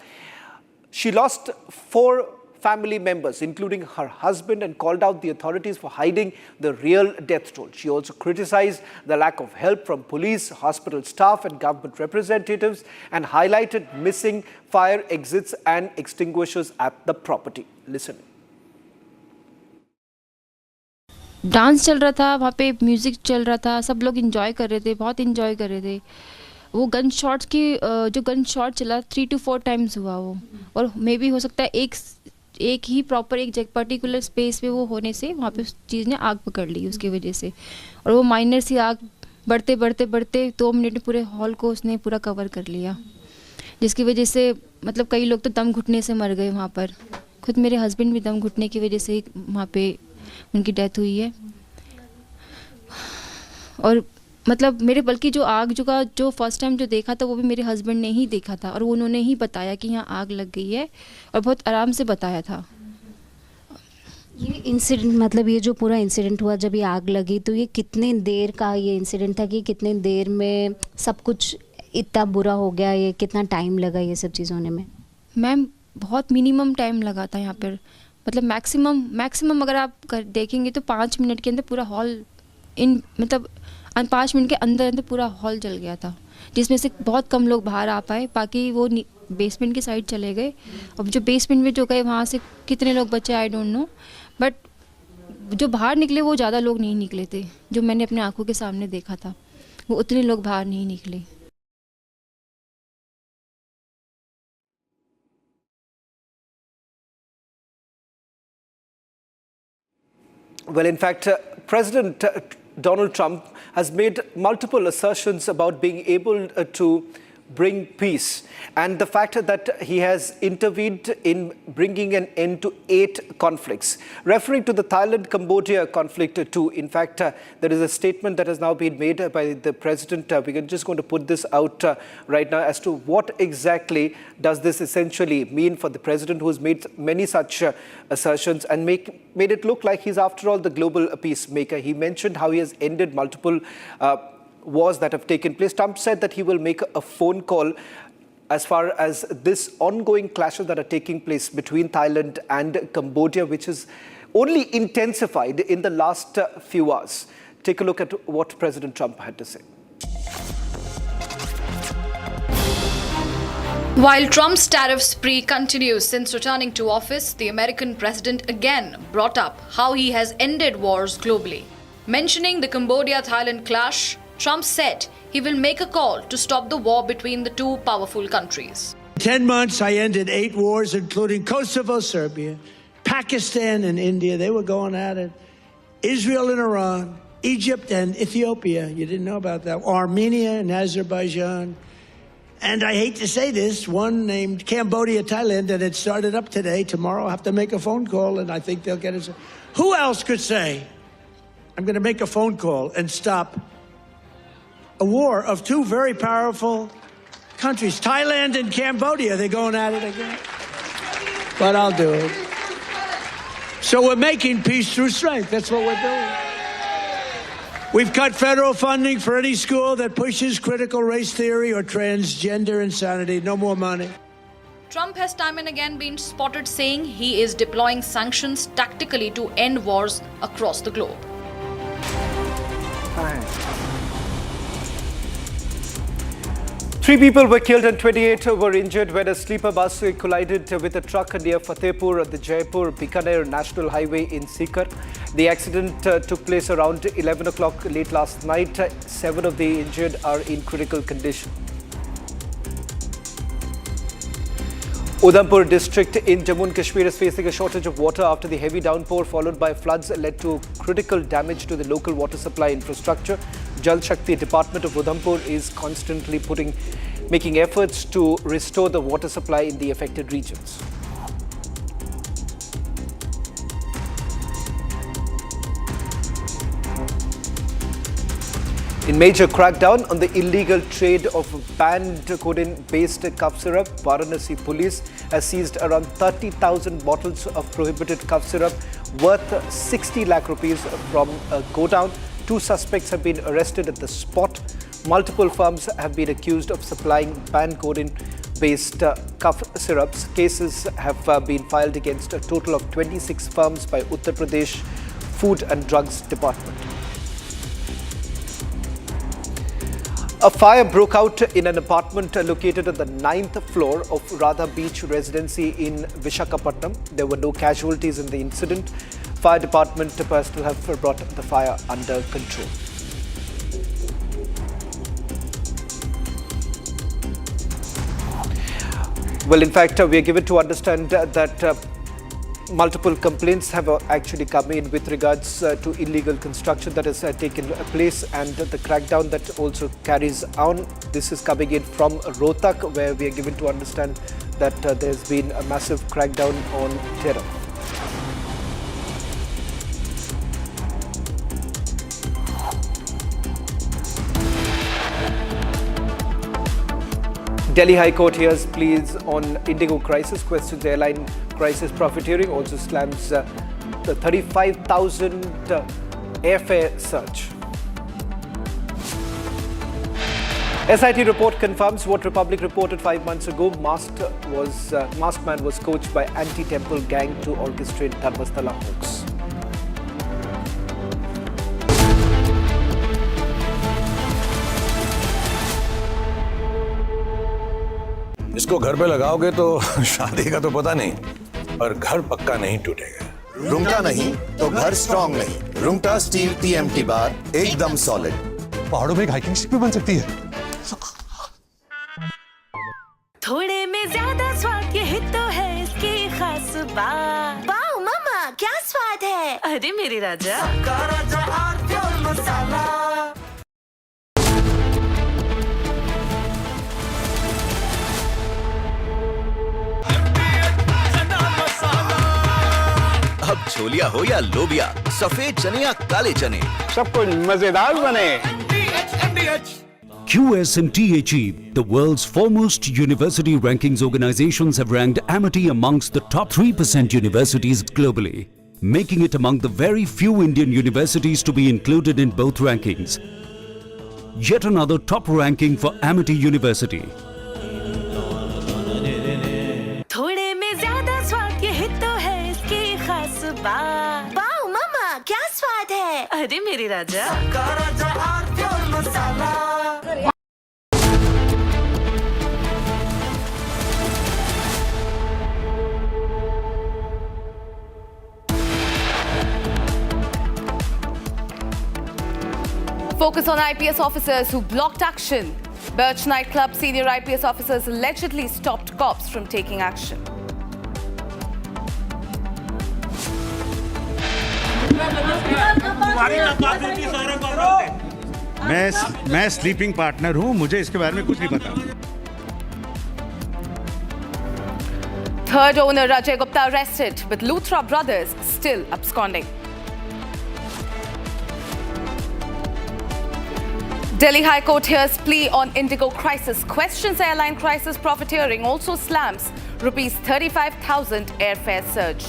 She lost 4 family members, including her husband, and called out the authorities for hiding the real death toll. She also criticized the lack of help from police, hospital staff and government representatives, and highlighted missing fire exits and extinguishers at the property. Listen. Dance चल रहा था वहाँ पे, music चल रहा था, सब लोग एंजॉय कर रहे थे, बहुत एंजॉय कर रहे थे। वो गन शॉट्स की जो गन शॉट चला 3 to 4 टाइम्स हुआ वो, और मे भी हो सकता है एक ही प्रॉपर एक पर्टिकुलर स्पेस पे वो होने से वहाँ पे उस चीज़ ने आग पकड़ ली उसकी वजह से। और वो माइनर सी आग बढ़ते 2 मिनट में पूरे हॉल को उसने पूरा कवर कर लिया, जिसकी वजह से मतलब कई लोग तो दम घुटने से मर गए वहाँ पर। खुद मेरे हस्बैंड भी दम घुटने की वजह से वहाँ पे उनकी डेथ हुई है। और मतलब मेरे बल्कि जो आग जो फर्स्ट टाइम जो देखा था वो भी मेरे हस्बैंड ने ही देखा था, और उन्होंने ही बताया कि यहाँ आग लग गई है, और बहुत आराम से बताया था। ये इंसिडेंट मतलब ये जो पूरा इंसिडेंट हुआ जब ये आग लगी, तो ये कितने देर का ये इंसिडेंट था कि कितने देर में सब कुछ इतना बुरा हो गया, ये कितना टाइम लगा ये सब चीज़ होने में? मैम बहुत मिनिमम टाइम लगा था यहाँ पर, मतलब मैक्सिमम अगर आप देखेंगे तो 5 मिनट के अंदर पूरा हॉल मतलब 5 मिनट के अंदर पूरा हॉल जल गया था, जिसमें से बहुत कम लोग बाहर आ पाए, बाकी वो बेसमेंट की साइड चले गए। अब जो बेसमेंट में जो गए वहाँ से कितने लोग बचे आई डोंट नो, बट जो बाहर निकले वो ज़्यादा लोग नहीं निकले थे। जो मैंने अपने आंखों के सामने देखा था वो उतने लोग बाहर नहीं निकले। Well, in fact, President Donald Trump has made multiple assertions about being able to bring peace, and the fact that he has intervened in bringing an end to 8 conflicts, referring to the Thailand-Cambodia conflict too. In fact, there is a statement that has now been made by the president. We're just going to put this out right now as to what exactly does this essentially mean for the president, who has made many such assertions and made it look like he's after all the global peacemaker. He mentioned how he has ended multiple wars that have taken place. Trump said that he will make a phone call as far as this ongoing clashes that are taking place between Thailand and Cambodia, which has only intensified in the last few hours. Take a look at what President Trump had to say. While Trump's tariff spree continues since returning to office, the American president again brought up how he has ended wars globally. Mentioning the Cambodia-Thailand clash, Trump said he will make a call to stop the war between the two powerful countries. 10 months, I ended 8 wars, including Kosovo, Serbia, Pakistan and India. They were going at it. Israel and Iran, Egypt and Ethiopia. You didn't know about that. Armenia and Azerbaijan. And I hate to say this, one named Cambodia, Thailand, and it started up today. Tomorrow I'll have to make a phone call, and I think they'll get it. Who else could say, I'm going to make a phone call and stop a war of 2 very powerful countries, Thailand and Cambodia? They're going at it again. But I'll do it. So we're making peace through strength. That's what we're doing. We've cut federal funding for any school that pushes critical race theory or transgender insanity. No more money. Trump has time and again been spotted saying he is deploying sanctions tactically to end wars across the globe. 3 people were killed and 28 were injured when a sleeper bus collided with a truck near Fatehpur at the Jaipur-Bikaner National Highway in Sikar. The accident took place around 11 o'clock late last night. 7 of the injured are in critical condition. Udhampur district in Jammu and Kashmir is facing a shortage of water after the heavy downpour followed by floods led to critical damage to the local water supply infrastructure. Jal Shakti Department of Udhampur is constantly making efforts to restore the water supply in the affected regions. In major crackdown on the illegal trade of banned codeine-based cough syrup, Varanasi police has seized around 30,000 bottles of prohibited cough syrup worth 60 lakh rupees from a godown. 2 suspects have been arrested at the spot. Multiple firms have been accused of supplying banned codeine-based cough syrups. Cases have been filed against a total of 26 firms by Uttar Pradesh Food and Drugs Department. A fire broke out in an apartment located on the 9th floor of Radha Beach Residency in Visakhapatnam. There were no casualties in the incident. Fire department personnel have brought the fire under control. Well, in fact, we are given to understand that multiple complaints have actually come in with regards to illegal construction that has taken place and the crackdown that also carries on. This is coming in from Rohtak, where we are given to understand that there's been a massive crackdown on terror. Delhi High Court hears pleas on Indigo crisis, questions airline crisis profiteering, also slams the 35,000 airfare surge. SIT report confirms what Republic reported 5 months ago. Masked man was coached by anti-temple gang to orchestrate Dharmasthala hoax. इसको घर पे लगाओगे तो शादी का तो पता नहीं, पर घर पक्का नहीं टूटेगा। रुंगटा नहीं तो घर स्ट्रॉन्ग नहीं। रुंगटा स्टील TMT बार एकदम सॉलिड। पहाड़ों में एक हाइकिंग शिप भी बन सकती है। थोड़े में ज्यादा स्वाद यही तो है इसकी खास बात। वाओ मामा क्या स्वाद है। अरे मेरे राजा राजा और प्योर मसाला। अब छोलिया हो या लोबिया, सफेद चने या काले चने, सब कुछ मजेदार बने। QS and THE, the world's foremost university rankings organizations, have ranked Amity amongst the top 3% universities globally, making it among the very few Indian universities to be included in both rankings. Yet another top ranking for Amity University. थोड़े में ज्यादा स्वाद यही तो है इसकी खास बात। वाओ मामा क्या स्वाद है। अरे मेरे राजा राजा और pure masala. Focus on IPS officers who blocked action Birch nightclub senior IPS officers allegedly stopped cops from taking action. मैं स्लीपिंग पार्टनर हूं, मुझे इसके बारे में कुछ नहीं पता। Third owner Rajay Gupta arrested, with Luthra brothers still absconding. Delhi High Court hears plea on Indigo crisis, questions airline crisis profiteering, also slams rupees 35,000 airfare surge.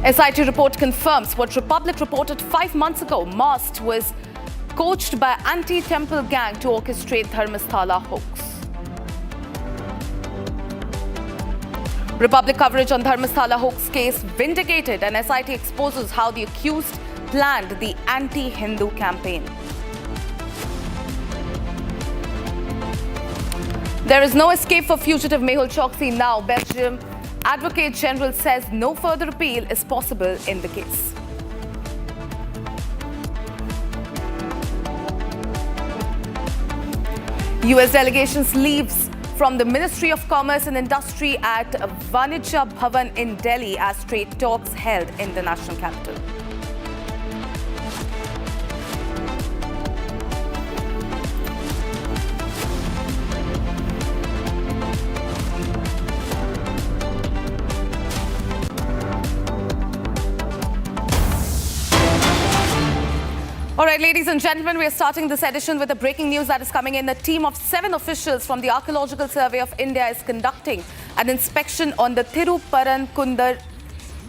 SIT report confirms what Republic reported 5 months ago. Mast was coached by anti-temple gang to orchestrate Dharmasthala hoax. Republic coverage on Dharmasthala hoax case vindicated, and SIT exposes how the accused planned the anti-Hindu campaign. There is no escape for fugitive Mehul Choksi now. Belgium Advocate General says no further appeal is possible in the case. US delegations leaves from the Ministry of Commerce and Industry at Vanija Bhavan in Delhi as trade talks held in the national capital. All right, ladies and gentlemen, we are starting this edition with the breaking news that is coming in. A team of 7 officials from the Archaeological Survey of India is conducting an inspection on the Thiruparankundur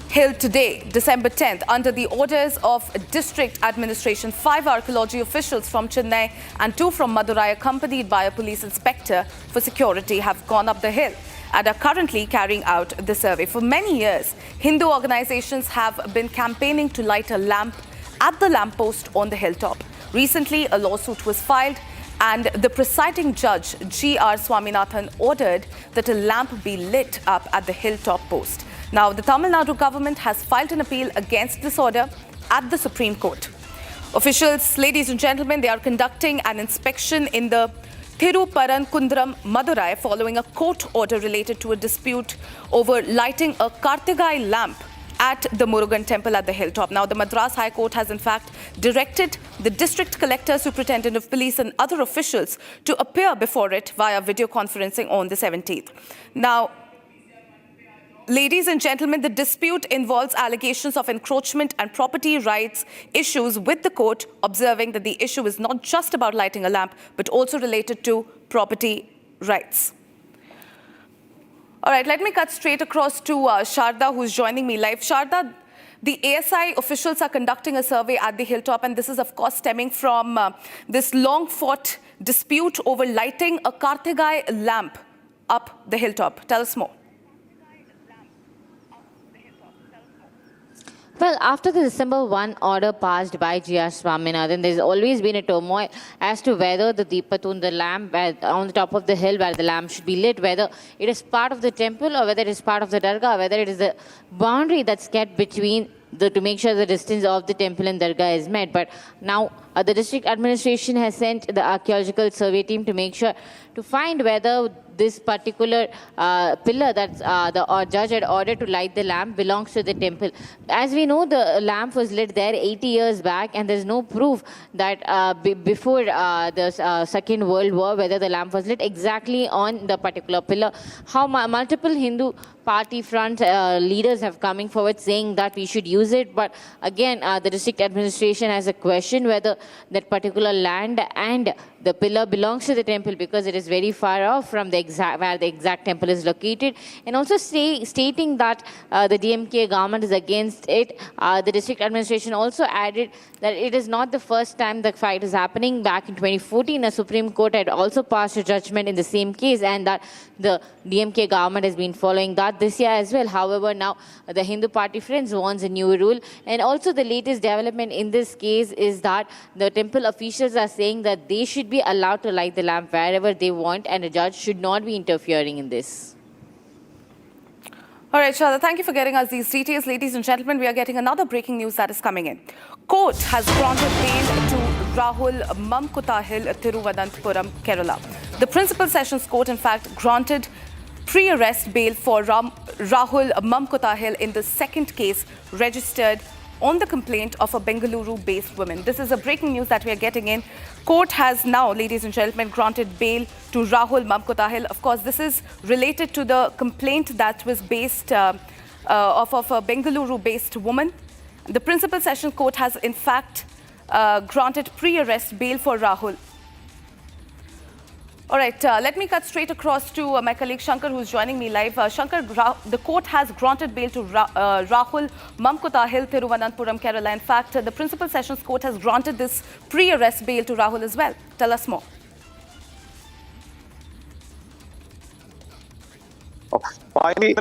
hill today, December 10th, under the orders of district administration. 5 archaeology officials from Chennai and 2 from Madurai, accompanied by a police inspector for security, have gone up the hill and are currently carrying out the survey. For many years, Hindu organizations have been campaigning to light a lamp at the lamppost on the hilltop. Recently, a lawsuit was filed and the presiding judge, G.R. Swaminathan, ordered that a lamp be lit up at the hilltop post. Now, the Tamil Nadu government has filed an appeal against this order at the Supreme Court. Officials, ladies and gentlemen, they are conducting an inspection in the Thiruparankunduram, Madurai, following a court order related to a dispute over lighting a Kartigai lamp at the Murugan temple at the hilltop. Now, the Madras High Court has in fact directed the district collector, superintendent of police and other officials to appear before it via video conferencing on the 17th. Now, ladies and gentlemen, the dispute involves allegations of encroachment and property rights issues, with the court observing that the issue is not just about lighting a lamp, but also related to property rights. All right, let me cut straight across to Sharda, who's joining me live. Sharda, the ASI officials are conducting a survey at the hilltop, and this is, of course, stemming from this long-fought dispute over lighting a Kartigai lamp up the hilltop. Tell us more. Well, after the December 1 order passed by G.R. Swaminathan, there's always been a turmoil as to whether the Deepatun, the lamp on the top of the hill where the lamp should be lit, whether it is part of the temple or whether it is part of the dargah, whether it is the boundary that's kept between to make sure the distance of the temple and dargah is met. But now the district administration has sent the archaeological survey team to make sure to find whether this particular pillar that the judge had ordered to light the lamp belongs to the temple. As we know, the lamp was lit there 80 years back, and there's no proof that before the Second World War whether the lamp was lit exactly on the particular pillar. How multiple Hindu party front leaders have coming forward saying that we should use it, but again the district administration has a question whether that particular land and the pillar belongs to the temple, because it is very far off from the where the exact temple is located, and also stating that the DMK government is against it. The district administration also added that it is not the first time the fight is happening. Back in 2014, a Supreme Court had also passed a judgment in the same case, and that the DMK government has been following that this year as well. However, now the Hindu Party Friends wants a new rule, and also the latest development in this case is that the temple officials are saying that they should be allowed to light the lamp wherever they want, and a judge should not be interfering in this. All right, Shada, thank you for getting us these details. Ladies and gentlemen, we are getting another breaking news that is coming in. Court has granted bail to Rahul Mamkotahil, Thiruvananthapuram, Kerala. The Principal Sessions Court, in fact, granted pre-arrest bail for Rahul Mamkotahil in the second case registered on the complaint of a Bengaluru-based woman. This is a breaking news that we are getting in. Court has now, ladies and gentlemen, granted bail to Rahul Mamkotahil. Of course, this is related to the complaint that was based of a Bengaluru-based woman. The Principal Sessions Court has, in fact, granted pre-arrest bail for Rahul. All right, let me cut straight across to my colleague Shankar, who's joining me live. Shankar, the court has granted bail to Rahul Mamkotahil, Thiruvananthapuram, Kerala. In fact, the Principal Sessions Court has granted this pre-arrest bail to Rahul as well. Tell us more. Finally,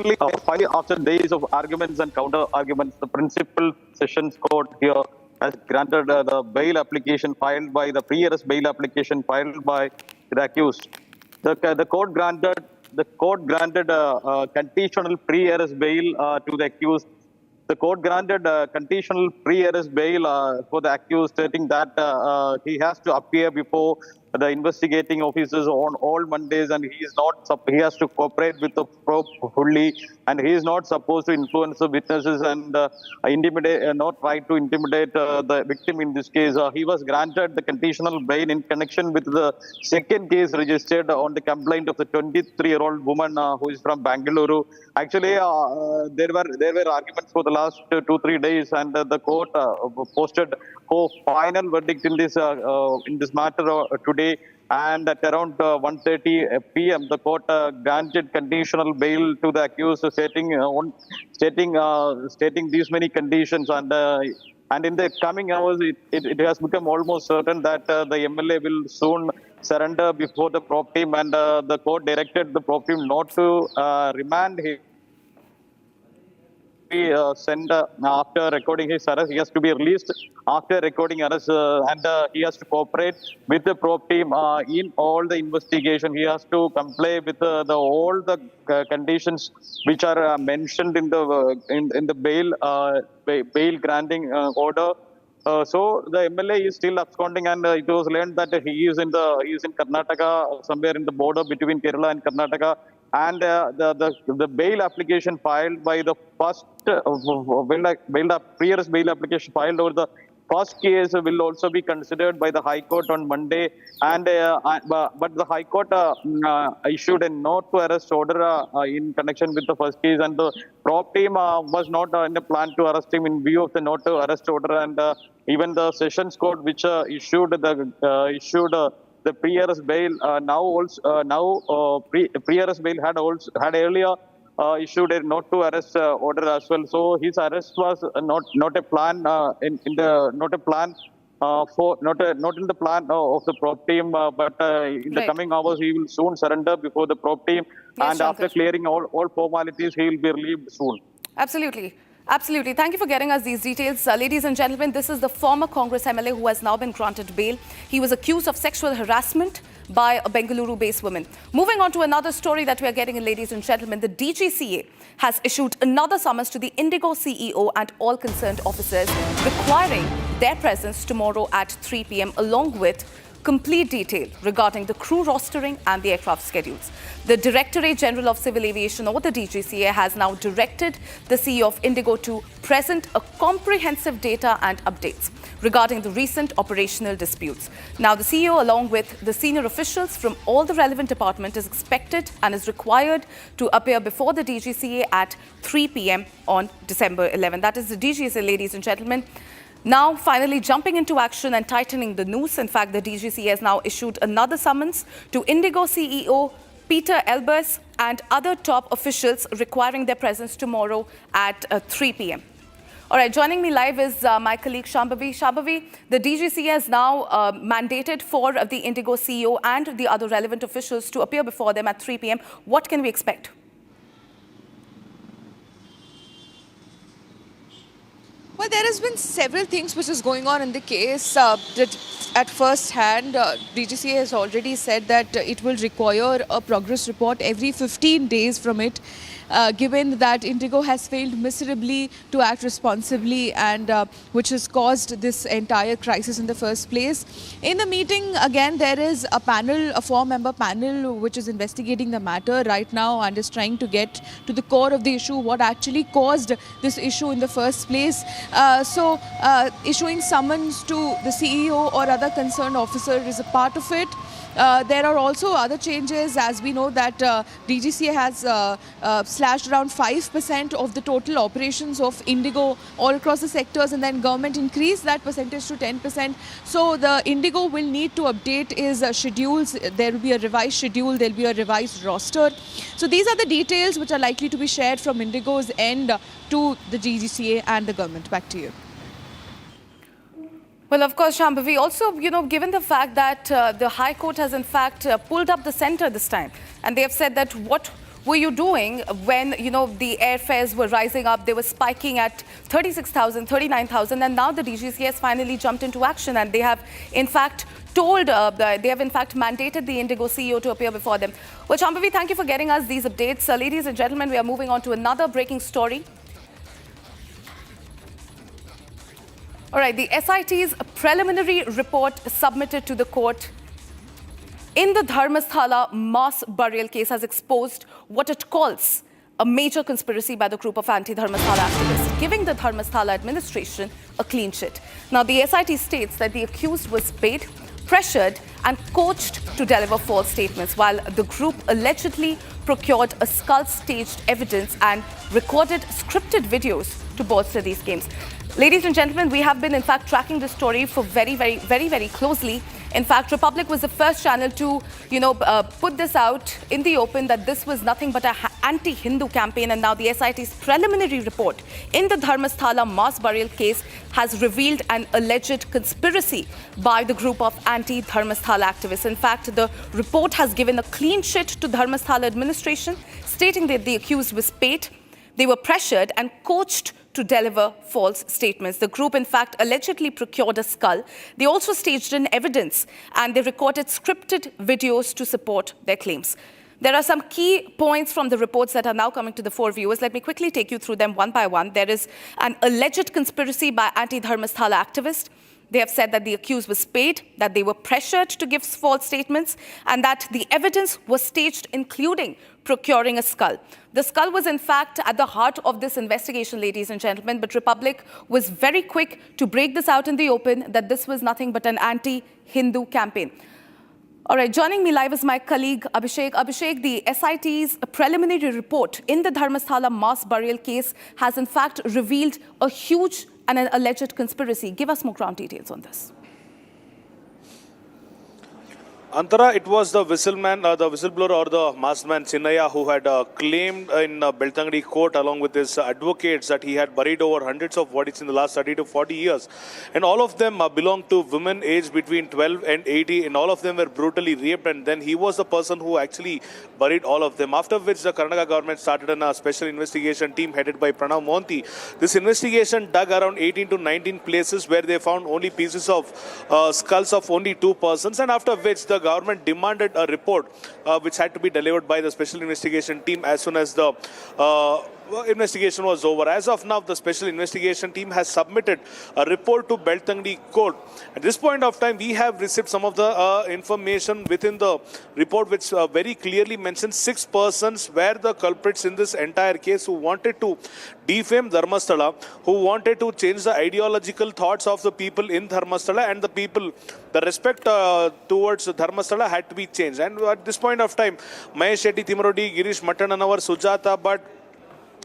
after days of arguments and counter-arguments, the Principal Sessions Court here has granted the bail application filed by the pre-arrest bail application filed by the accused. The court granted a conditional pre-arrest bail to the accused. The court granted conditional pre-arrest bail for the accused, stating that he has to appear before the investigating officers on all Mondays, and he has to cooperate with the probe fully, and he is not supposed to influence the witnesses and intimidate, not try to intimidate the victim in this case. He was granted the conditional bail in connection with the second case registered on the complaint of the 23-year-old woman who is from Bangalore. Actually, there were arguments for the last 2-3 days, and the court posted for final verdict in this matter today. And at around 1:30 p.m., the court granted conditional bail to the accused, stating these many conditions. And in the coming hours, it has become almost certain that the MLA will soon surrender before the prop team, and the court directed the prop team not to remand him. Sent after recording his arrest. He has to be released after recording arrest, and he has to cooperate with the probe team in all the investigation. He has to comply with all the conditions which are mentioned in the bail granting order. So the MLA is still absconding, and it was learned that he is in Karnataka, somewhere in the border between Kerala and Karnataka. And the bail application filed by the first pre-arrest bail application filed over the first case will also be considered by the High Court on Monday. And but the High Court issued a not to arrest order in connection with the first case, and the prop team was not in a plan to arrest him in view of the not to arrest order. And even the Sessions Court, which issued the pre-arrest bail, pre-arrest bail had earlier issued a not to arrest order as well. So his arrest was not a plan not in the plan of the prop team, but in the coming hours he will soon surrender before the prop team, and after clearing all formalities, he will be relieved soon. Absolutely. Absolutely. Thank you for getting us these details. Ladies and gentlemen, this is the former Congress MLA who has now been granted bail. He was accused of sexual harassment by a Bengaluru-based woman. Moving on to another story that we are getting in, ladies and gentlemen, the DGCA has issued another summons to the Indigo CEO and all concerned officers, requiring their presence tomorrow at 3 p.m. along with complete detail regarding the crew rostering and the aircraft schedules. The Directorate General of Civil Aviation, or the DGCA, has now directed the CEO of Indigo to present a comprehensive data and updates regarding the recent operational disputes. Now, the CEO, along with the senior officials from all the relevant departments, is expected and is required to appear before the DGCA at 3 p.m. on December 11. That is the DGCA, ladies and gentlemen. Now, finally jumping into action and tightening the noose. In fact, the DGCA has now issued another summons to Indigo CEO Peter Elbers and other top officials, requiring their presence tomorrow at 3 p.m. All right, joining me live is my colleague Shambhavi. Shambhavi, the DGCA has now mandated for the Indigo CEO and the other relevant officials to appear before them at 3 p.m. What can we expect? Well, there has been several things which is going on in the case. That at first hand, DGCA has already said that it will require a progress report every 15 days from it. given that Indigo has failed miserably to act responsibly and which has caused this entire crisis in the first place. In the meeting, again, there is a panel, a 4-member panel, which is investigating the matter right now and is trying to get to the core of the issue, what actually caused this issue in the first place. Issuing summons to the CEO or other concerned officer is a part of it. There are also other changes, as we know that DGCA has slashed around 5% of the total operations of Indigo all across the sectors, and then government increased that percentage to 10%. So the Indigo will need to update its schedules. There will be a revised schedule, there will be a revised roster. So these are the details which are likely to be shared from Indigo's end to the DGCA and the government. Back to you. Well, of course, Shambhavi, also, given the fact that the High Court has in fact pulled up the centre this time, and they have said that what were you doing when, the airfares were rising up, they were spiking at 36,000, 39,000, and now the DGCA has finally jumped into action and they have in fact mandated the Indigo CEO to appear before them. Well, Shambhavi, thank you for getting us these updates. Ladies and gentlemen, we are moving on to another breaking story. All right, the SIT's preliminary report submitted to the court in the Dharmasthala mass burial case has exposed what it calls a major conspiracy by the group of anti-Dharmasthala activists, giving the Dharmasthala administration a clean sheet. Now, the SIT states that the accused was paid, pressured and coached to deliver false statements, while the group allegedly procured a skull-staged evidence and recorded scripted videos to bolster these claims. Ladies and gentlemen, we have been in fact tracking this story for very closely. In fact, Republic was the first channel to, put this out in the open that this was nothing but an anti-Hindu campaign, and now the SIT's preliminary report in the Dharmasthala mass burial case has revealed an alleged conspiracy by the group of anti-Dharmasthala activists. In fact, the report has given a clean sheet to Dharmasthala administration, stating that the accused was paid, they were pressured and coached to deliver false statements. The group, in fact, allegedly procured a skull. They also staged in evidence and they recorded scripted videos to support their claims. There are some key points from the reports that are now coming to the fore, viewers. Let me quickly take you through them one by one. There is an alleged conspiracy by anti-Dharmasthala activists. They have said that the accused was paid, that they were pressured to give false statements, and that the evidence was staged, including procuring a skull. The skull was, in fact, at the heart of this investigation, ladies and gentlemen, but Republic was very quick to break this out in the open, that this was nothing but an anti-Hindu campaign. All right, joining me live is my colleague Abhishek. Abhishek, the SIT's preliminary report in the Dharmasthala mass burial case has in fact revealed a huge and an alleged conspiracy. Give us more ground details on this. Antara, it was the whistleblower or the masked man Chinnaya who had claimed in Beltangadi court along with his advocates that he had buried over hundreds of bodies in the last 30 to 40 years. And all of them belonged to women aged between 12 and 80, and all of them were brutally raped, and then he was the person who actually buried all of them. After which the Karnataka government started a special investigation team headed by Pranav Mohanty. This investigation dug around 18 to 19 places where they found only pieces of skulls of only 2 persons, and after which the government demanded a report which had to be delivered by the special investigation team as soon as the investigation was over. As of now, the special investigation team has submitted a report to Beltangadi court. At this point of time, we have received some of the information within the report which very clearly mentions 6 persons were the culprits in this entire case who wanted to defame Dharmasthala, who wanted to change the ideological thoughts of the people in Dharmasthala, and the respect towards Dharmasthala had to be changed. And at this point of time, Mahesh Shetty, Timarodi, Girish Mattananavar, Sujata Bhatt,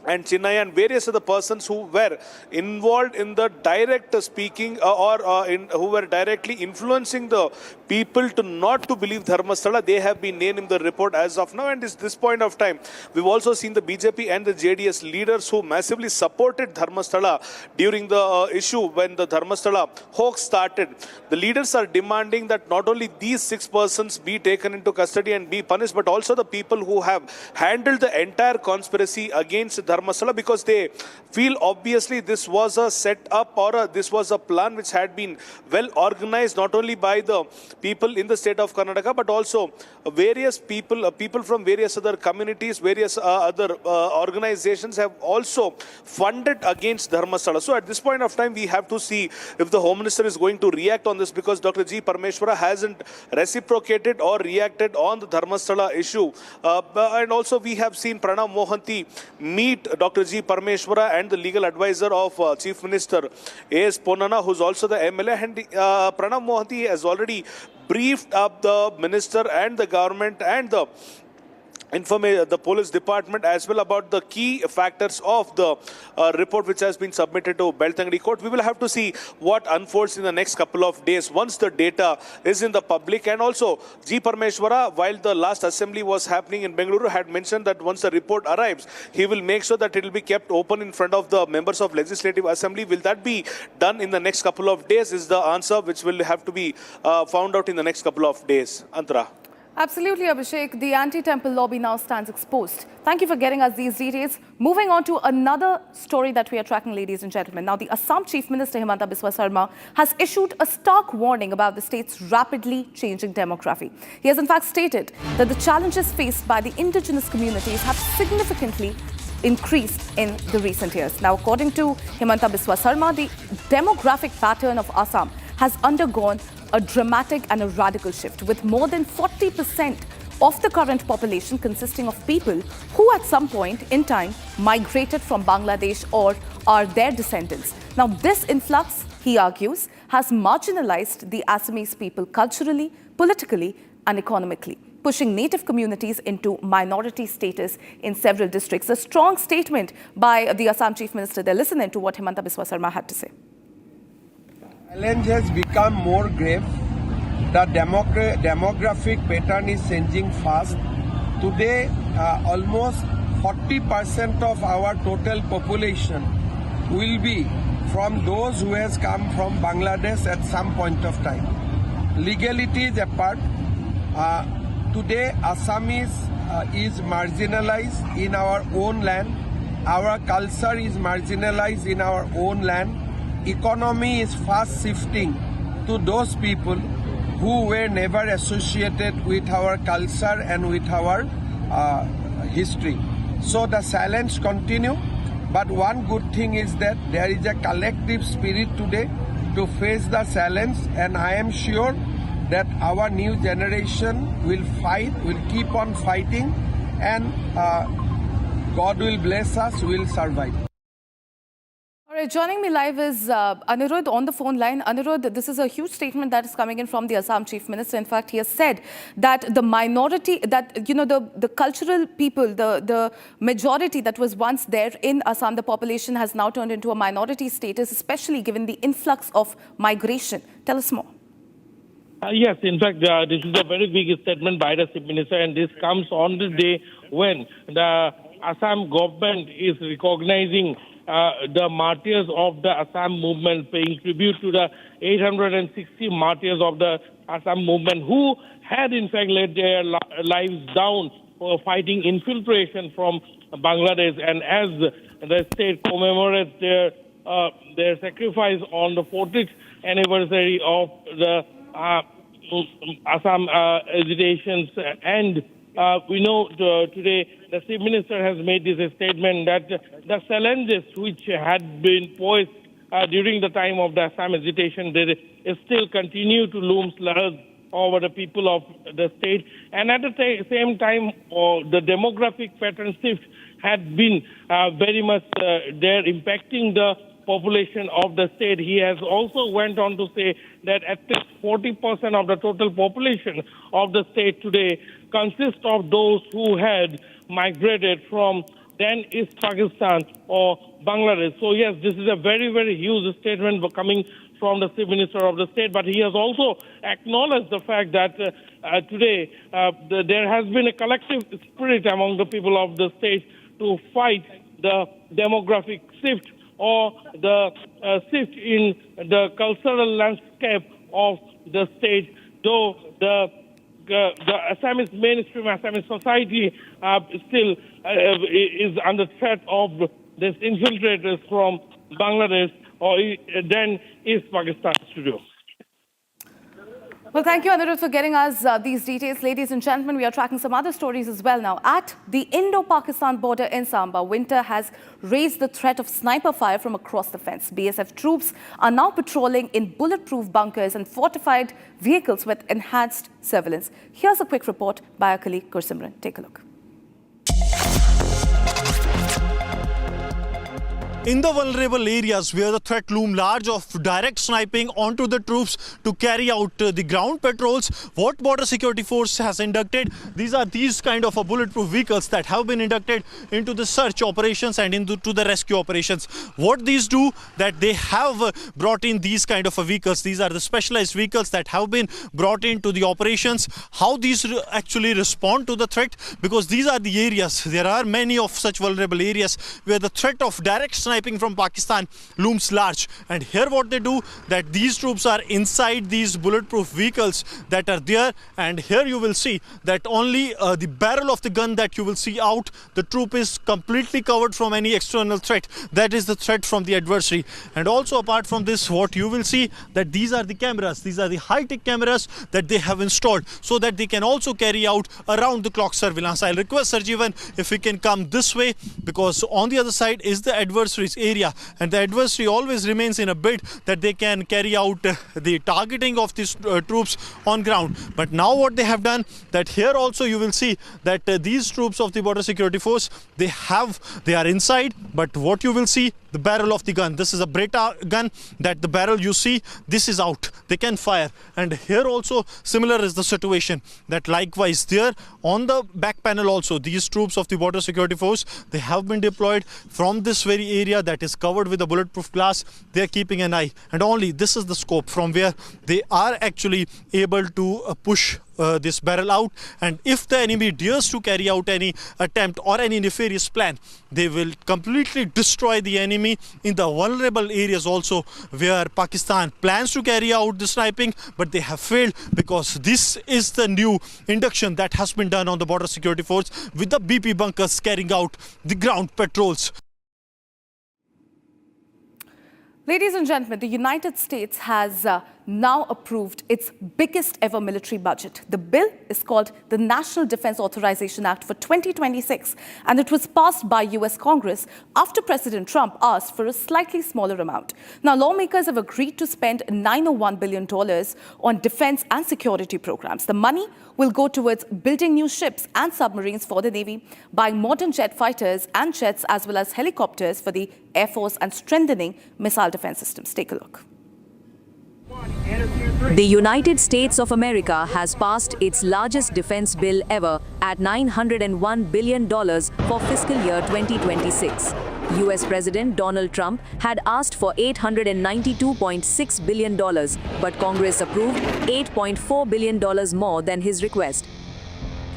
and Chinnaya and various other persons who were involved in the direct speaking who were directly influencing the people to not to believe Dharmasthala, they have been named in the report as of now. And at this point of time, we've also seen the BJP and the JDS leaders who massively supported Dharmasthala during the issue when the Dharmasthala hoax started. The leaders are demanding that not only these 6 persons be taken into custody and be punished, but also the people who have handled the entire conspiracy against Dharmasthala Dharmasala because they feel obviously this was a set up or this was a plan which had been well organized not only by the people in the state of Karnataka but also various people from various other communities, various other organizations have also funded against Dharmasala. So at this point of time we have to see if the Home Minister is going to react on this because Dr. G. Parmeshwara hasn't reciprocated or reacted on the Dharmasala issue. And also we have seen Pranab Mohanty meet Dr. G. Parmeshwara and the legal advisor of Chief Minister A.S. Ponnana, who is also the MLA. And Pranab Mohanty has already briefed up the minister and the government and the police department as well about the key factors of the report which has been submitted to Beltangadi court. We will have to see what unfolds in the next couple of days once the data is in the public. And also G. Parmeshwara, while the last assembly was happening in Bengaluru, had mentioned that once the report arrives, he will make sure that it will be kept open in front of the members of Legislative Assembly. Will that be done in the next couple of days is the answer which will have to be found out in the next couple of days. Antara. Absolutely, Abhishek. The anti-temple lobby now stands exposed. Thank you for getting us these details. Moving on to another story that we are tracking, ladies and gentlemen. Now, the Assam Chief Minister Himanta Biswa Sarma has issued a stark warning about the state's rapidly changing demography. He has in fact stated that the challenges faced by the indigenous communities have significantly increased in the recent years. Now, according to Himanta Biswa Sarma, the demographic pattern of Assam has undergone a dramatic and a radical shift, with more than 40% of the current population consisting of people who at some point in time migrated from Bangladesh or are their descendants. Now, this influx, he argues, has marginalized the Assamese people culturally, politically and economically, pushing native communities into minority status in several districts. A strong statement by the Assam Chief Minister. They're listening to what Himanta Biswa Sarma had to say. Challenge has become more grave. The demographic pattern is changing fast. Today, almost 40% of our total population will be from those who has come from Bangladesh at some point of time. Legalities apart, today Assamese is marginalized in our own land. Our culture is marginalized in our own land. Economy is fast shifting to those people who were never associated with our culture and with our history. So the challenge continue, but one good thing is that there is a collective spirit today to face the challenge, and I am sure that our new generation will fight, will keep on fighting, and God will bless us, we will survive. All right, joining me live is Anirudh on the phone line. Anirudh, this is a huge statement that is coming in from the Assam Chief Minister. In fact, he has said that the minority, that, you know, the cultural people, the majority that was once there in Assam, the population has now turned into a minority status, especially given the influx of migration. Tell us more. Yes, in fact, this is a very big statement by the Chief Minister, and this comes on the day when the Assam government is recognizing the martyrs of the Assam movement, paying tribute to the 860 martyrs of the Assam movement who had in fact laid their lives down for fighting infiltration from Bangladesh. And as the state commemorates their sacrifice on the 40th anniversary of the Assam agitations, and we know today the Chief Minister has made this statement that the challenges which had been posed during the time of the Assam agitation, they still continue to loom large over the people of the state. And at the same time, the demographic pattern shift had been very much there, impacting the population of the state. He has also went on to say that at least 40% of the total population of the state today consists of those who had migrated from then East Pakistan or Bangladesh. So yes, this is a very, very huge statement coming from the Chief Minister of the state, but he has also acknowledged the fact that today there has been a collective spirit among the people of the state to fight the demographic shift or the shift in the cultural landscape of the state, though the the Assamese mainstream Assamese society still is under threat of these infiltrators from Bangladesh or then East Pakistan to do. Well, thank you, Anirudh, for getting us these details. Ladies and gentlemen, we are tracking some other stories as well now. At the Indo-Pakistan border in Samba, winter has raised the threat of sniper fire from across the fence. BSF troops are now patrolling in bulletproof bunkers and fortified vehicles with enhanced surveillance. Here's a quick report by our colleague Imran. Take a look. In the vulnerable areas where the threat loomed large of direct sniping onto the troops to carry out the ground patrols, what Border Security Force has inducted, these are these kind of bulletproof vehicles that have been inducted into the search operations and into the rescue operations. What these do, that they have brought in these kind of vehicles. These are the specialized vehicles that have been brought into the operations. How these actually respond to the threat, because these are the areas, there are many of such vulnerable areas where the threat of direct sniping from Pakistan looms large. And here what they do, that these troops are inside these bulletproof vehicles that are there, and here you will see that only the barrel of the gun that you will see out, the troop is completely covered from any external threat. That is the threat from the adversary. And also apart from this, what you will see, that these are the cameras, these are the high-tech cameras that they have installed so that they can also carry out around the clock surveillance. I'll request Sarjeevan if we can come this way, because on the other side is the adversary's area, and the adversary always remains in a bid that they can carry out the targeting of these troops on ground. But now what they have done, that here also you will see that these troops of the Border Security Force, they are inside, but what you will see, the barrel of the gun, this is a Bretta gun, that the barrel you see, this is out, they can fire. And here also similar is the situation, that likewise there on the back panel also, these troops of the Border Security Force, they have been deployed from this very area that is covered with a bulletproof glass. They are keeping an eye, and only this is the scope from where they are actually able to push this barrel out. And if the enemy dares to carry out any attempt or any nefarious plan, they will completely destroy the enemy in the vulnerable areas also where Pakistan plans to carry out the sniping, but they have failed, because this is the new induction that has been done on the Border Security Force with the BP bunkers carrying out the ground patrols. Ladies and gentlemen, the United States has now approved its biggest ever military budget. The bill is called the National Defense Authorization Act for 2026, and it was passed by US Congress after President Trump asked for a slightly smaller amount. Now, lawmakers have agreed to spend $901 billion on defense and security programs. The money will go towards building new ships and submarines for the Navy, buying modern jet fighters and jets, as well as helicopters for the Air Force, and strengthening missile defense systems. Take a look. The United States of America has passed its largest defense bill ever at $901 billion for fiscal year 2026. US President Donald Trump had asked for $892.6 billion, but Congress approved $8.4 billion more than his request.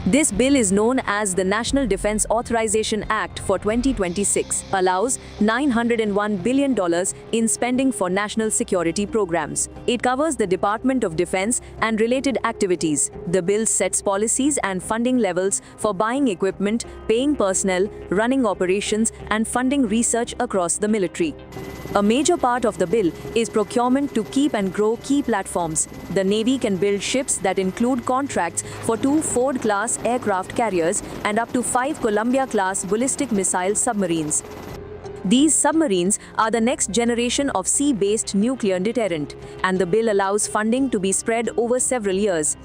This bill is known as the National Defense Authorization Act for 2026, allows $901 billion in spending for national security programs. It covers the Department of Defense and related activities. The bill sets policies and funding levels for buying equipment, paying personnel, running operations, and funding research across the military. A major part of the bill is procurement to keep and grow key platforms. The Navy can build ships that include contracts for 2 Ford-class aircraft carriers and up to 5 Columbia-class ballistic missile submarines. These submarines are the next generation of sea-based nuclear deterrent, and the bill allows funding to be spread over several years.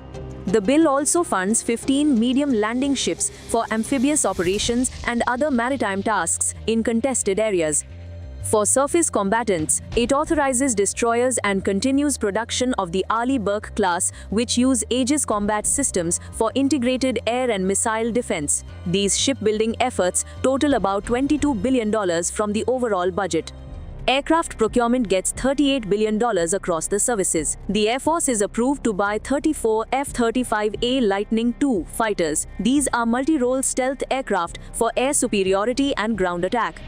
The bill also funds 15 medium landing ships for amphibious operations and other maritime tasks in contested areas. For surface combatants, it authorizes destroyers and continues production of the Arleigh Burke class, which use Aegis combat systems for integrated air and missile defense. These shipbuilding efforts total about $22 billion from the overall budget. Aircraft procurement gets $38 billion across the services. The Air Force is approved to buy 34 F-35A Lightning II fighters. These are multi-role stealth aircraft for air superiority and ground attack.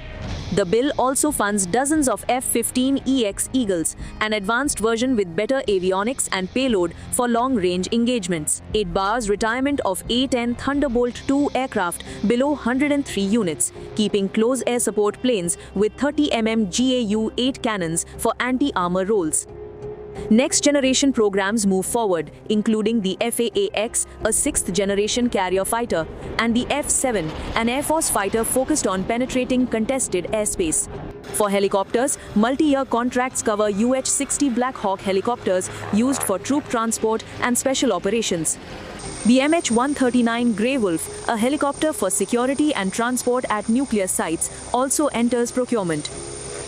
The bill also funds dozens of F-15EX Eagles, an advanced version with better avionics and payload for long-range engagements. It bars retirement of A-10 Thunderbolt II aircraft below 103 units, keeping close air support planes with 30 mm GAU-8 cannons for anti-armor roles. Next-generation programs move forward, including the FAAX, a sixth-generation carrier fighter, and the F-7, an Air Force fighter focused on penetrating contested airspace. For helicopters, multi-year contracts cover UH-60 Black Hawk helicopters used for troop transport and special operations. The MH-139 Grey Wolf, a helicopter for security and transport at nuclear sites, also enters procurement.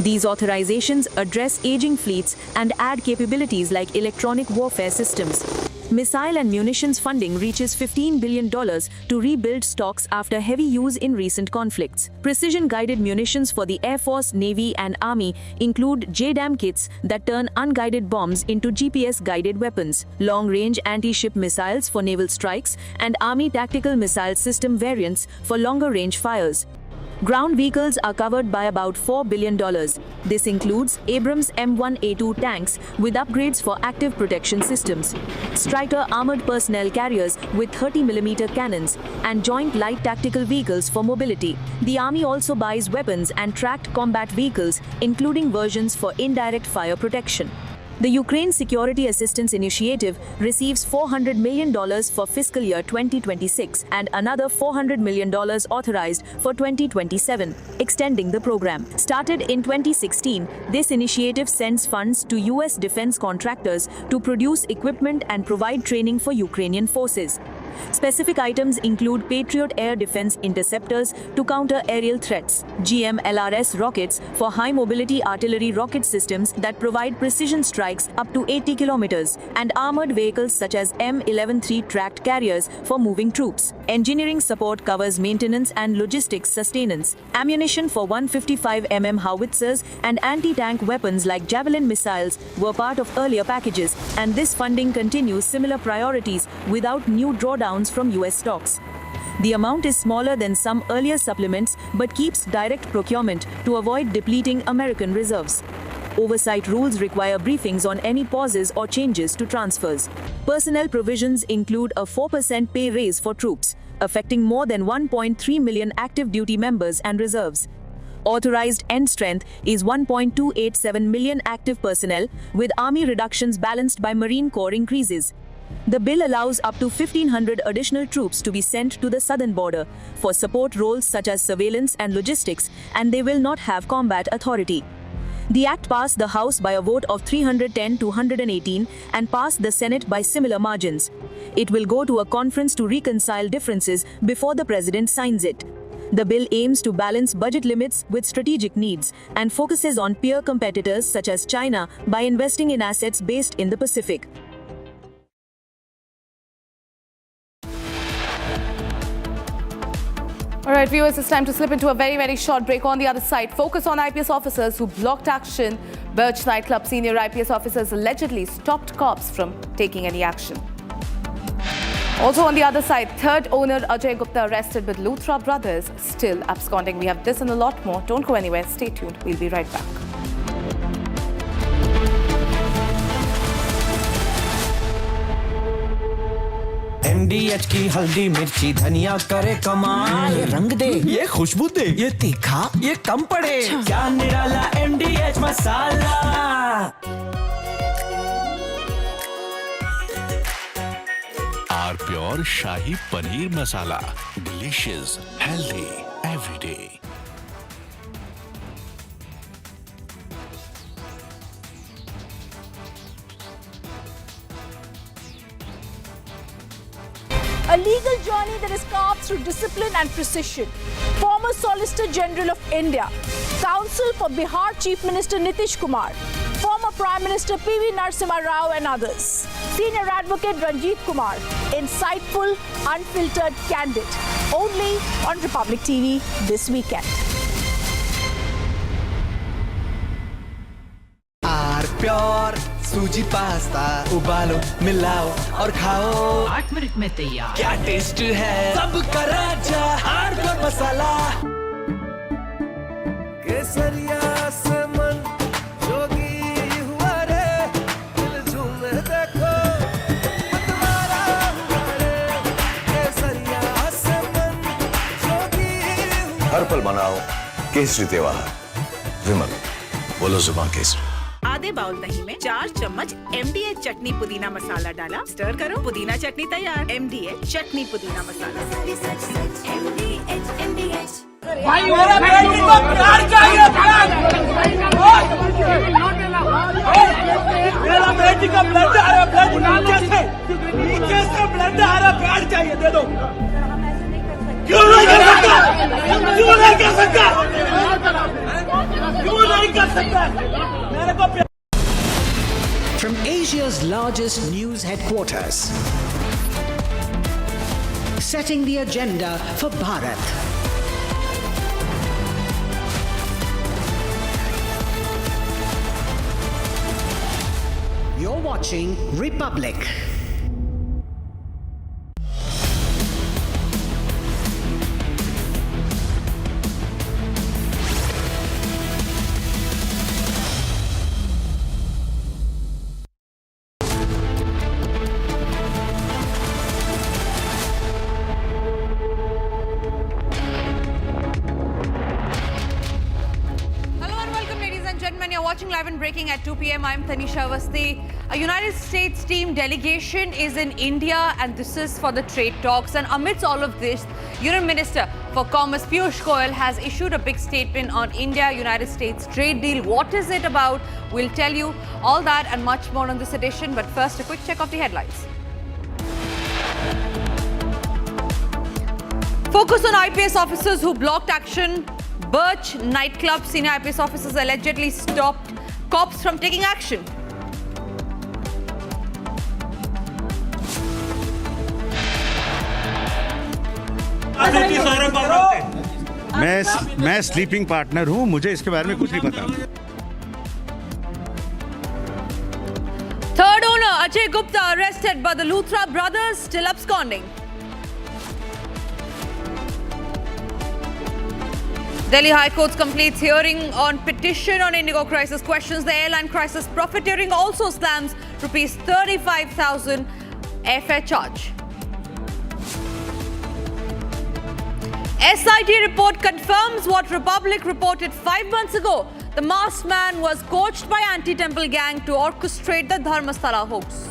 These authorizations address aging fleets and add capabilities like electronic warfare systems. Missile and munitions funding reaches $15 billion to rebuild stocks after heavy use in recent conflicts. Precision-guided munitions for the Air Force, Navy, and Army include JDAM kits that turn unguided bombs into GPS-guided weapons, long-range anti-ship missiles for naval strikes, and Army tactical missile system variants for longer-range fires. Ground vehicles are covered by about $4 billion. This includes Abrams M1A2 tanks with upgrades for active protection systems, Stryker armored personnel carriers with 30mm cannons, and joint light tactical vehicles for mobility. The Army also buys weapons and tracked combat vehicles, including versions for indirect fire protection. The Ukraine Security Assistance Initiative receives $400 million for fiscal year 2026 and another $400 million authorized for 2027, extending the program. Started in 2016, this initiative sends funds to U.S. defense contractors to produce equipment and provide training for Ukrainian forces. Specific items include Patriot air defense interceptors to counter aerial threats, GMLRS rockets for high-mobility artillery rocket systems that provide precision strikes up to 80 kilometers, and armored vehicles such as M113 tracked carriers for moving troops. Engineering support covers maintenance and logistics sustenance. Ammunition for 155mm howitzers and anti-tank weapons like Javelin missiles were part of earlier packages, and this funding continues similar priorities without new drawdowns from US stocks. The amount is smaller than some earlier supplements but keeps direct procurement to avoid depleting American reserves. Oversight rules require briefings on any pauses or changes to transfers. Personnel provisions include a 4% pay raise for troops, affecting more than 1.3 million active duty members and reserves. Authorized end strength is 1.287 million active personnel, with Army reductions balanced by Marine Corps increases. The bill allows up to 1,500 additional troops to be sent to the southern border for support roles such as surveillance and logistics, and they will not have combat authority. The act passed the House by a vote of 310 to 118 and passed the Senate by similar margins. It will go to a conference to reconcile differences before the president signs it. The bill aims to balance budget limits with strategic needs and focuses on peer competitors such as China by investing in assets based in the Pacific. All right, viewers, it's time to slip into a very, very short break. On the other side, focus on IPS officers who blocked action. Birch nightclub senior IPS officers allegedly stopped cops from taking any action. Also on the other side, third owner Ajay Gupta arrested with Luthra brothers still absconding. We have this and a lot more. Don't go anywhere. Stay tuned. We'll be right back. MDH की हल्दी मिर्ची धनिया करे कमाल, ये रंग दे, ये खुशबू दे, ये तीखा, ये कम पड़े, क्या निराला MDH मसाला। Our pure shahi paneer masala, delicious, healthy, everyday. A legal journey that is carved through discipline and precision. Former Solicitor General of India, Counsel for Bihar Chief Minister Nitish Kumar, former Prime Minister PV Narasimha Rao and others. Senior Advocate Ranjit Kumar, insightful, unfiltered, candid. Only on Republic TV this weekend. Pure सूजी pasta उबालो मिलाओ और खाओ 8 minute में तैयार। क्या taste है सबका राजा आर प्योर मसाला। केसरिया से मन जोगी हुआ रे, दिल झूमे देखो मतवारा हुआ रे, केसरिया से मन जोगी हुआ। हर पल मनाओ केसरी त्योहार। विमल, बोलो जुबान केसरी। आधे बाउल दही में 4 चम्मच MDH चटनी पुदीना मसाला डाला, स्टर करो, पुदीना चटनी तैयार। MDH चटनी पुदीना मसाला। भाई मेरा बेटी को प्यार चाहिए, मेरा बेटी का ब्लड आ रहा, ब्लड नीचे से ब्लड आ रहा, प्यार चाहिए, दे दो। क्यों नहीं कर सकता, क्यों नहीं कर सकता, क्यों नहीं कर सकता, मेरे को। From Asia's largest news headquarters, setting the agenda for Bharat. You're watching Republic. Watching live and breaking at 2 p.m. I'm Tanisha Avasthi. A United States team delegation is in India, and this is for the trade talks. And amidst all of this, Union Minister for Commerce Piyush Goyal has issued a big statement on India-United States trade deal. What is it about? We'll tell you all that and much more on this edition. But first, a quick check of the headlines. Focus on IPS officers who blocked action. Birch nightclub senior IPS officers allegedly stopped cops from taking action. मैं sleeping partner हूं, मुझे इसके बारे में कुछ नहीं पता। Third owner Ajay Gupta arrested by the Luthra brothers, still absconding. Delhi High Court completes hearing on petition on Indigo crisis, questions the airline crisis profiteering, also slams rupees 35,000 airfare charge. SIT report confirms what Republic reported 5 months ago. The masked man was coached by anti-temple gang to orchestrate the Dharmasthala hoax.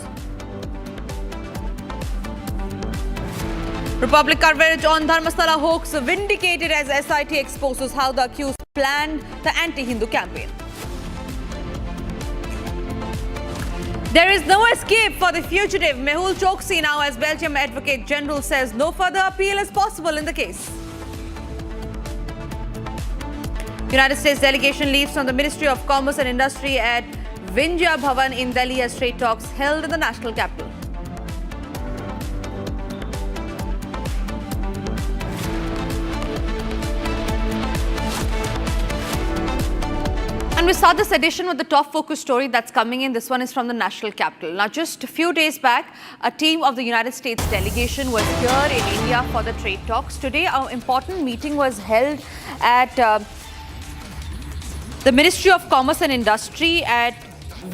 Republic coverage on Dharmasthala hoax vindicated as SIT exposes how the accused planned the anti-Hindu campaign. There is no escape for the fugitive Mehul Choksi now, as Belgium Advocate General says no further appeal is possible in the case. United States delegation leaves from the Ministry of Commerce and Industry at Vindhya Bhavan in Delhi as trade talks held in the national capital. And we start this edition with the top focus story that's coming in. This one is from the national capital. Now, just a few days back, a team of the United States delegation was here in India for the trade talks. Today, an important meeting was held at the Ministry of Commerce and Industry at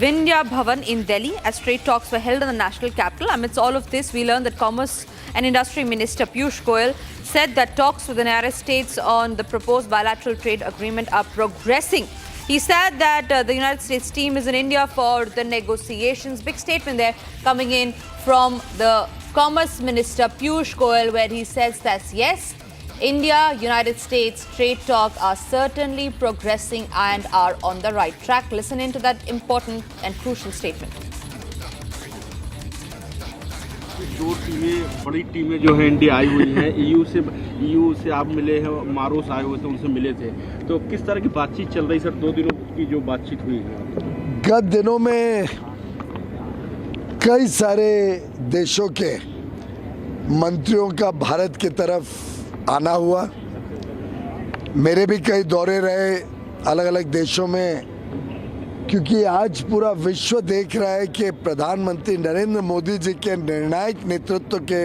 Vindhya Bhavan in Delhi as trade talks were held in the national capital. Amidst all of this, we learned that Commerce and Industry Minister Piyush Goyal said that talks with the United States on the proposed bilateral trade agreement are progressing. He said that the United States team is in India for the negotiations. Big statement there coming in from the Commerce Minister Piyush Goyal, where he says that yes, India, United States trade talks are certainly progressing and are on the right track. Listen into that important and crucial statement. दो टीमें, बड़ी टीमें जो है India I हुई हैं, EU से आप मिले हैं, मारोस आए हुए थे, उनसे मिले थे, तो किस तरह की बातचीत चल रही सर? 2 दिनों की जो बातचीत हुई है, गत दिनों में कई सारे देशों के मंत्रियों का भारत की तरफ आना हुआ। मेरे भी कई दौरे रहे अलग अलग देशों में, क्योंकि आज पूरा विश्व देख रहा है कि प्रधानमंत्री नरेंद्र मोदी जी के निर्णायक नेतृत्व के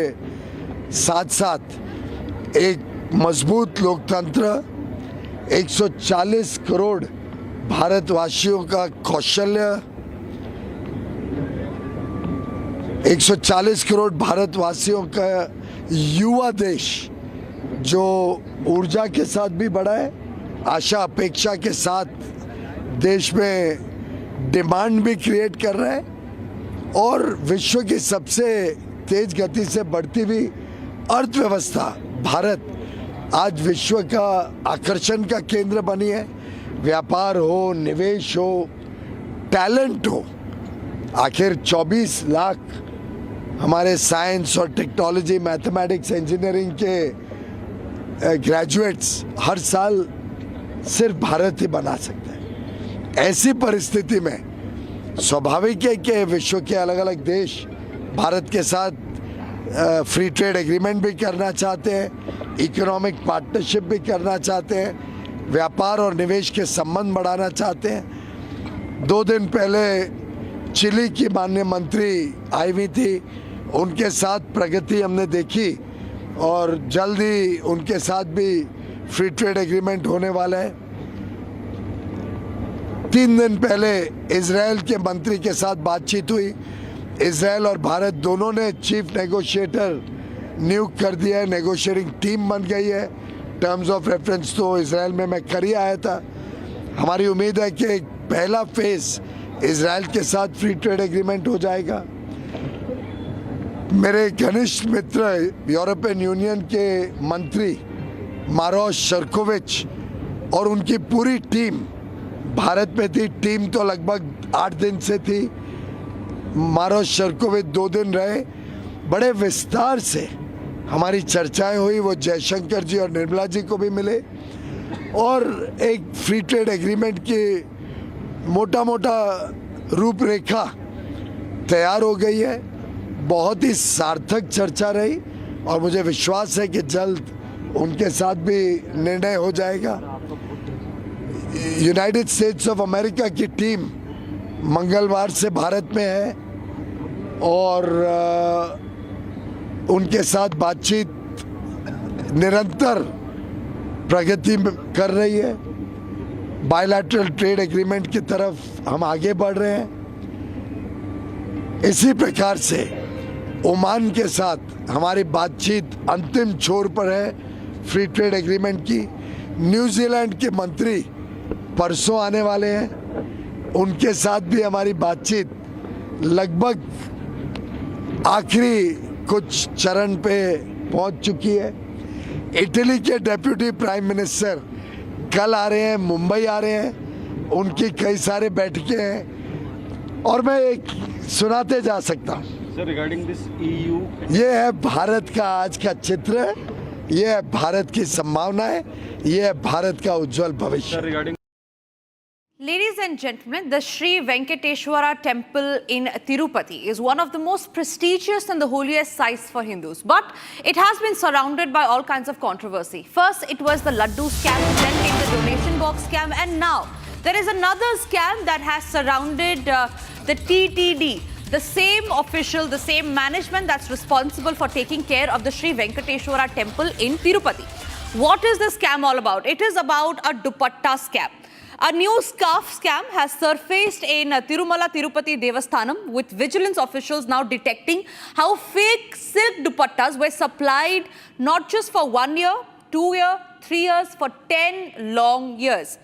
साथ साथ एक मजबूत लोकतंत्र, 140 करोड़ भारतवासियों का कौशल्य, 140 करोड़ भारतवासियों का युवा देश जो ऊर्जा के साथ भी बढ़ा है, आशा अपेक्षा के साथ देश में डिमांड भी क्रिएट कर रहा है और विश्व की सबसे तेज गति से बढ़ती हुई अर्थव्यवस्था भारत आज विश्व का आकर्षण का केंद्र बनी है। व्यापार हो, निवेश हो, टैलेंट हो, आखिर 24 लाख हमारे साइंस और टेक्नोलॉजी, मैथमेटिक्स, इंजीनियरिंग के ग्रेजुएट्स हर साल सिर्फ भारत ही बना सकता है। ऐसी परिस्थिति में स्वाभाविक है कि विश्व के अलग अलग देश भारत के साथ फ्री ट्रेड एग्रीमेंट भी करना चाहते हैं, इकोनॉमिक पार्टनरशिप भी करना चाहते हैं, व्यापार और निवेश के संबंध बढ़ाना चाहते हैं। 2 दिन पहले चिली की माननीय मंत्री आई हुई थी, उनके साथ प्रगति हमने देखी और जल्द ही उनके साथ भी फ्री ट्रेड एग्रीमेंट होने वाला है। 3 दिन पहले इजराइल के मंत्री के साथ बातचीत हुई। इजराइल और भारत दोनों ने चीफ नेगोशिएटर नियुक्त कर दिया है, नेगोशिएटिंग टीम बन गई है। टर्म्स ऑफ रेफरेंस तो इजराइल में मैं कर ही आया था। हमारी उम्मीद है कि एक पहला फेज इजराइल के साथ फ्री ट्रेड एग्रीमेंट हो जाएगा। मेरे घनिष्ठ मित्र यूरोपियन यूनियन के मंत्री मारोस शर्कोविच और उनकी पूरी टीम भारत में थी। टीम तो लगभग 8 दिन से थी। मारोस शर्कोविच 2 दिन रहे, बड़े विस्तार से हमारी चर्चाएं हुई। वो जयशंकर जी और निर्मला जी को भी मिले और एक फ्री ट्रेड एग्रीमेंट की मोटा मोटा रूपरेखा तैयार हो गई है। बहुत ही सार्थक चर्चा रही और मुझे विश्वास है कि जल्द उनके साथ भी निर्णय हो जाएगा। यूनाइटेड स्टेट्स ऑफ अमेरिका की टीम मंगलवार से भारत में है और उनके साथ बातचीत निरंतर प्रगति कर रही है। बायलैटरल ट्रेड एग्रीमेंट की तरफ हम आगे बढ़ रहे हैं। इसी प्रकार से ओमान के साथ हमारी बातचीत अंतिम छोर पर है फ्री ट्रेड एग्रीमेंट की। न्यूजीलैंड के मंत्री परसों आने वाले हैं, उनके साथ भी हमारी बातचीत लगभग आखिरी कुछ चरण पे पहुंच चुकी है। इटली के डेप्यूटी प्राइम मिनिस्टर कल आ रहे हैं, मुंबई आ रहे हैं, उनकी कई सारे बैठकें हैं और मैं एक सुनाते जा सकता हूँ। रिगार्डिंग दिस EU, ये है भारत का आज का चित्र, ये है भारत की संभावनाएं, ये है भारत का उज्जवल भविष्य। Ladies and gentlemen, the Sri Venkateshwara temple in Tirupati is one of the most prestigious and the holiest sites for Hindus. But it has been surrounded by all kinds of controversy. First, it was the Laddu scam, then came the donation box scam, and now there is another scam that has surrounded the TTD. The same official, the same management that's responsible for taking care of the Sri Venkateshwara temple in Tirupati. What is the scam all about? It is about a dupatta scam. A new scarf scam has surfaced in Tirumala Tirupati Devasthanam, with vigilance officials now detecting how fake silk dupattas were supplied not just for 1 year, 2 years, 3 years, for 10 long years.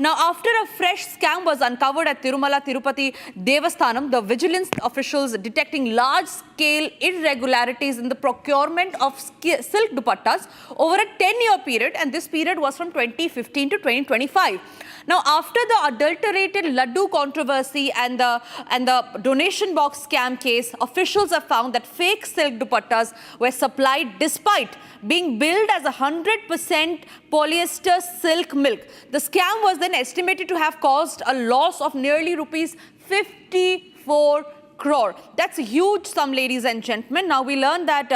Now, after a fresh scam was uncovered at Tirumala Tirupati Devasthanam, the vigilance officials detecting large-scale irregularities in the procurement of silk dupattas over a 10-year period, and this period was from 2015 to 2025. Now, after the adulterated Laddu controversy and the donation box scam case, officials have found that fake silk dupattas were supplied despite being billed as 100% polyester silk milk. The scam was then estimated to have caused a loss of nearly rupees 54 crore. That's a huge sum, ladies and gentlemen. Now we learned that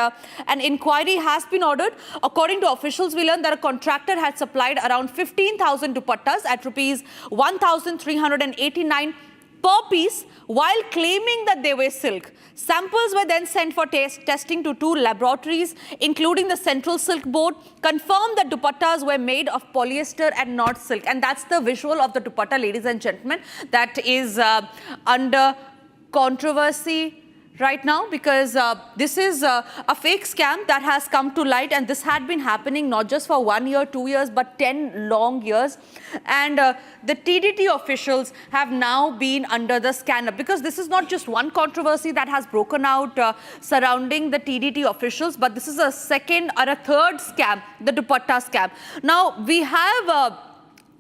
an inquiry has been ordered. According to officials, we learned that a contractor had supplied around 15,000 dupattas at rupees 1,389 per piece while claiming that they were silk. Samples were then sent for testing to 2 laboratories, including the Central Silk Board, confirmed that dupattas were made of polyester and not silk. And that's the visual of the dupatta, ladies and gentlemen, that is under controversy right now, because this is a fake scam that has come to light, and this had been happening not just for 1 year, 2 years, but 10 long years. And the TDT officials have now been under the scanner, because this is not just one controversy that has broken out surrounding the TDT officials, but this is a second or a third scam, the dupatta scam. Now, we have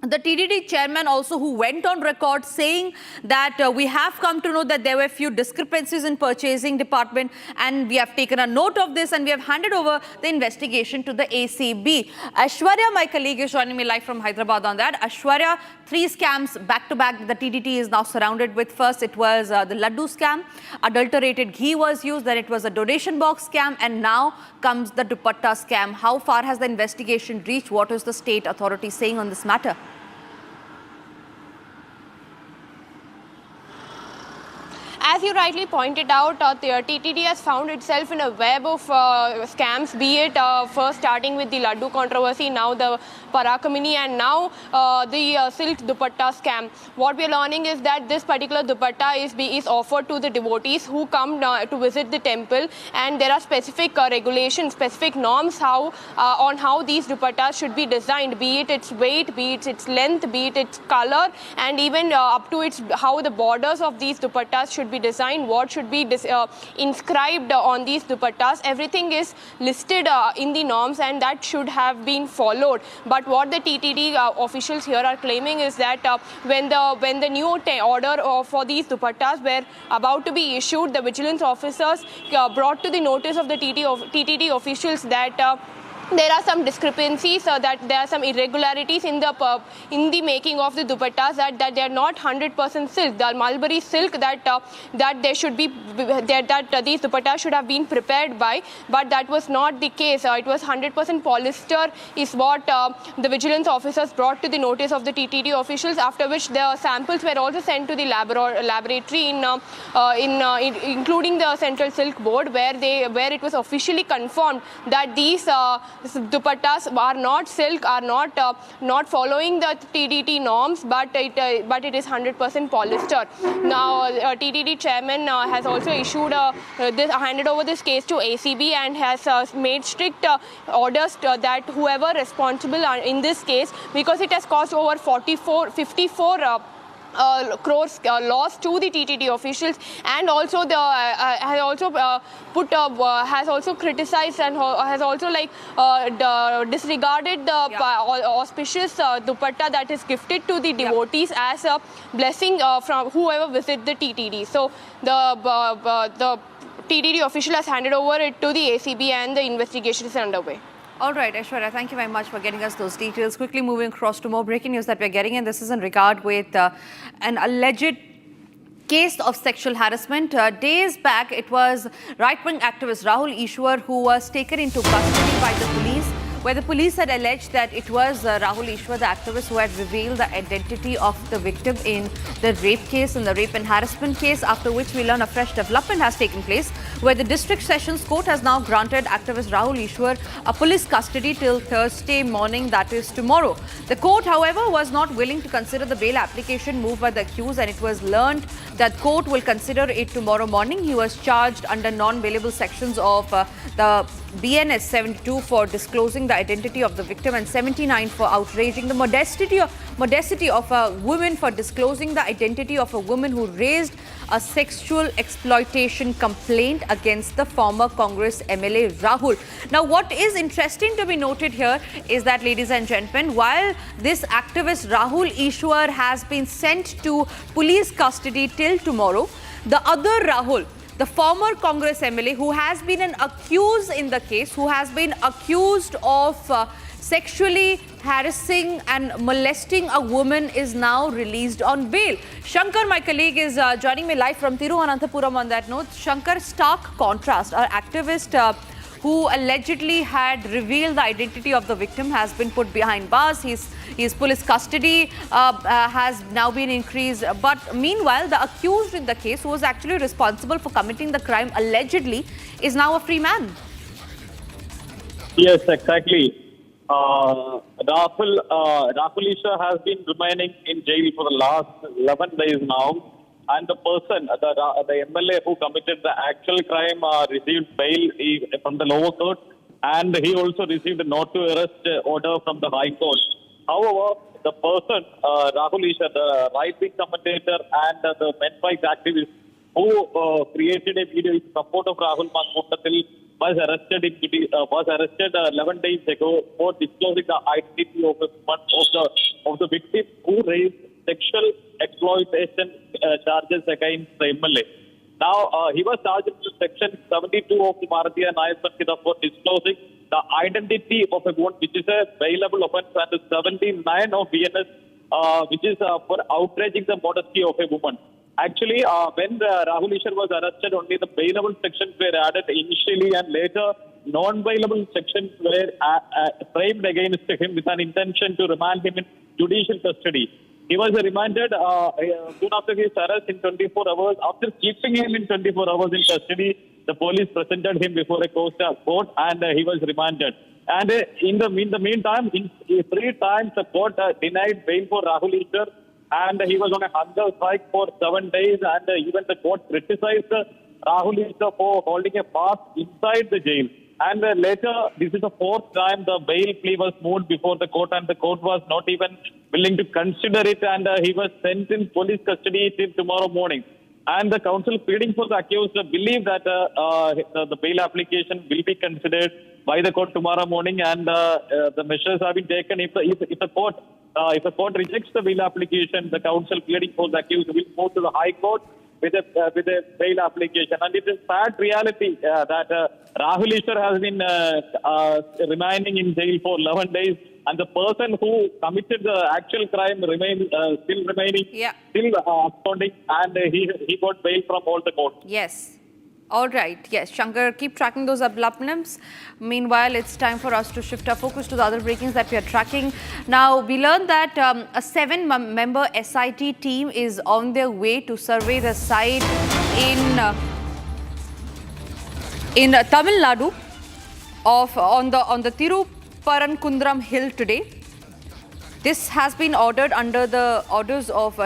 the TDT chairman also, who went on record saying that we have come to know that there were a few discrepancies in purchasing department, and we have taken a note of this and we have handed over the investigation to the ACB. Aishwarya, my colleague, is joining me live from Hyderabad on that. Aishwarya, 3 scams back to back the TDT is now surrounded with. First, it was the laddu scam, adulterated ghee was used, then it was a donation box scam, and now comes the dupatta scam. How far has the investigation reached? What is the state authority saying on this matter? As you rightly pointed out, the TTD has found itself in a web of scams, be it first starting with the laddu controversy, now the Parakamini, and now the silk dupatta scam. What we are learning is that this particular dupatta is offered to the devotees who come to visit the temple, and there are specific regulations, specific norms on how these dupattas should be designed, be it its weight, be it its length, be it its color, and even up to how the borders of these dupattas should be designed, what should be inscribed on these dupattas. Everything is listed in the norms, and that should have been followed. But what the TTD officials here are claiming is that when the new order for these dupattas were about to be issued, the vigilance officers brought to the notice of the TTD officials that there are some discrepancies, that there are some irregularities in the making of the dupattas, that they are not 100% silk, the Mulberry silk that they should be, that these dupattas should have been prepared by, but that was not the case. It was 100% polyester is what the vigilance officers brought to the notice of the TTD officials, after which the samples were also sent to the laboratory including the Central Silk Board, where it was officially confirmed that these dupattas are not silk, are not following the TDT norms, but it is 100% polyester. Now, TDT chairman has also issued handed over this case to ACB, and has made strict orders that whoever responsible in this case, because it has caused over 54 crores loss to the TTD officials, and also has also criticized and has also disregarded the auspicious dupatta that is gifted to the devotees as a blessing from whoever visit the TTD. So the TTD official has handed over it to the ACB, and the investigation is underway. All right, Aishwarya, thank you very much for getting us those details. Quickly moving across to more breaking news that we're getting in. This is in regard with an alleged case of sexual harassment. Days back, it was right-wing activist Rahul Ishwar who was taken into custody by the police, where the police had alleged that it was Rahul Ishwar, the activist, who had revealed the identity of the victim in the rape case, in the rape and harassment case, after which we learn a fresh development has taken place, where the District Sessions Court has now granted activist Rahul Ishwar a police custody till Thursday morning, that is tomorrow. The court, however, was not willing to consider the bail application moved by the accused, and it was learned that court will consider it tomorrow morning. He was charged under non-bailable sections of the BNS 72 for disclosing the identity of the victim, and 79 for outraging the modesty of a woman, for disclosing the identity of a woman who raised a sexual exploitation complaint against the former Congress MLA Rahul. Now, what is interesting to be noted here is that, ladies and gentlemen, while this activist Rahul Ishwar has been sent to police custody till tomorrow, the other Rahul, the former Congress MLA who has been an accused in the case, who has been accused of sexually harassing and molesting a woman, is now released on bail. Shankar, my colleague, is joining me live from Thiruvananthapuram on that note. Shankar, stark contrast. Our activist who allegedly had revealed the identity of the victim, has been put behind bars. His police custody has now been increased. But meanwhile, the accused in the case, who was actually responsible for committing the crime allegedly, is now a free man. Yes, exactly. Rahul Isha has been remaining in jail for the last 11 days now. And the person, the MLA who committed the actual crime, received bail from the lower court, and he also received a not to arrest order from the High Court. However, the person, Rahul Isha, the right-wing commentator and the men's rights activist who created a video in support of Rahul Mankotatil, was arrested 11 days ago for disclosing the identity of the victim who raised sexual exploitation charges against the MLA. Now, he was charged with Section 72 of the Bharatiya Nyaya Samhita for disclosing the identity of a woman, which is a bailable offence, and 79 of BNS, which is for outraging the modesty of a woman. Actually, when Rahul Isha was arrested, only the bailable sections were added initially, and later non-bailable sections were framed against him with an intention to remand him in judicial custody. He was remanded soon after his arrest in 24 hours. After keeping him in 24 hours in custody, the police presented him before a court and he was remanded. And in the meantime, 3 times the court denied bail for Rahul Isha, and he was on a hunger strike for 7 days, and even the court criticized Rahul Isha for holding a fast inside the jail. And later, this is the 4th time the bail plea was moved before the court, and the court was not even willing to consider it, and he was sent in police custody till tomorrow morning. And the counsel pleading for the accused believe that the bail application will be considered by the court tomorrow morning, and the measures have been taken. If the court rejects the bail application, the counsel pleading for the accused will move to the High Court with a bail application. And it is sad reality that Rahul Isha has been remaining in jail for 11 days, and the person who committed the actual crime still remaining, still absconding, and he got bail from all the courts. Yes. All right. Yes, Shankar, keep tracking those developments. Meanwhile, it's time for us to shift our focus to the other breakings that we are tracking. Now, we learned that a 7-member SIT team is on their way to survey the site in Tamil Nadu on the Thirupparankundram hill today. This has been ordered under the orders of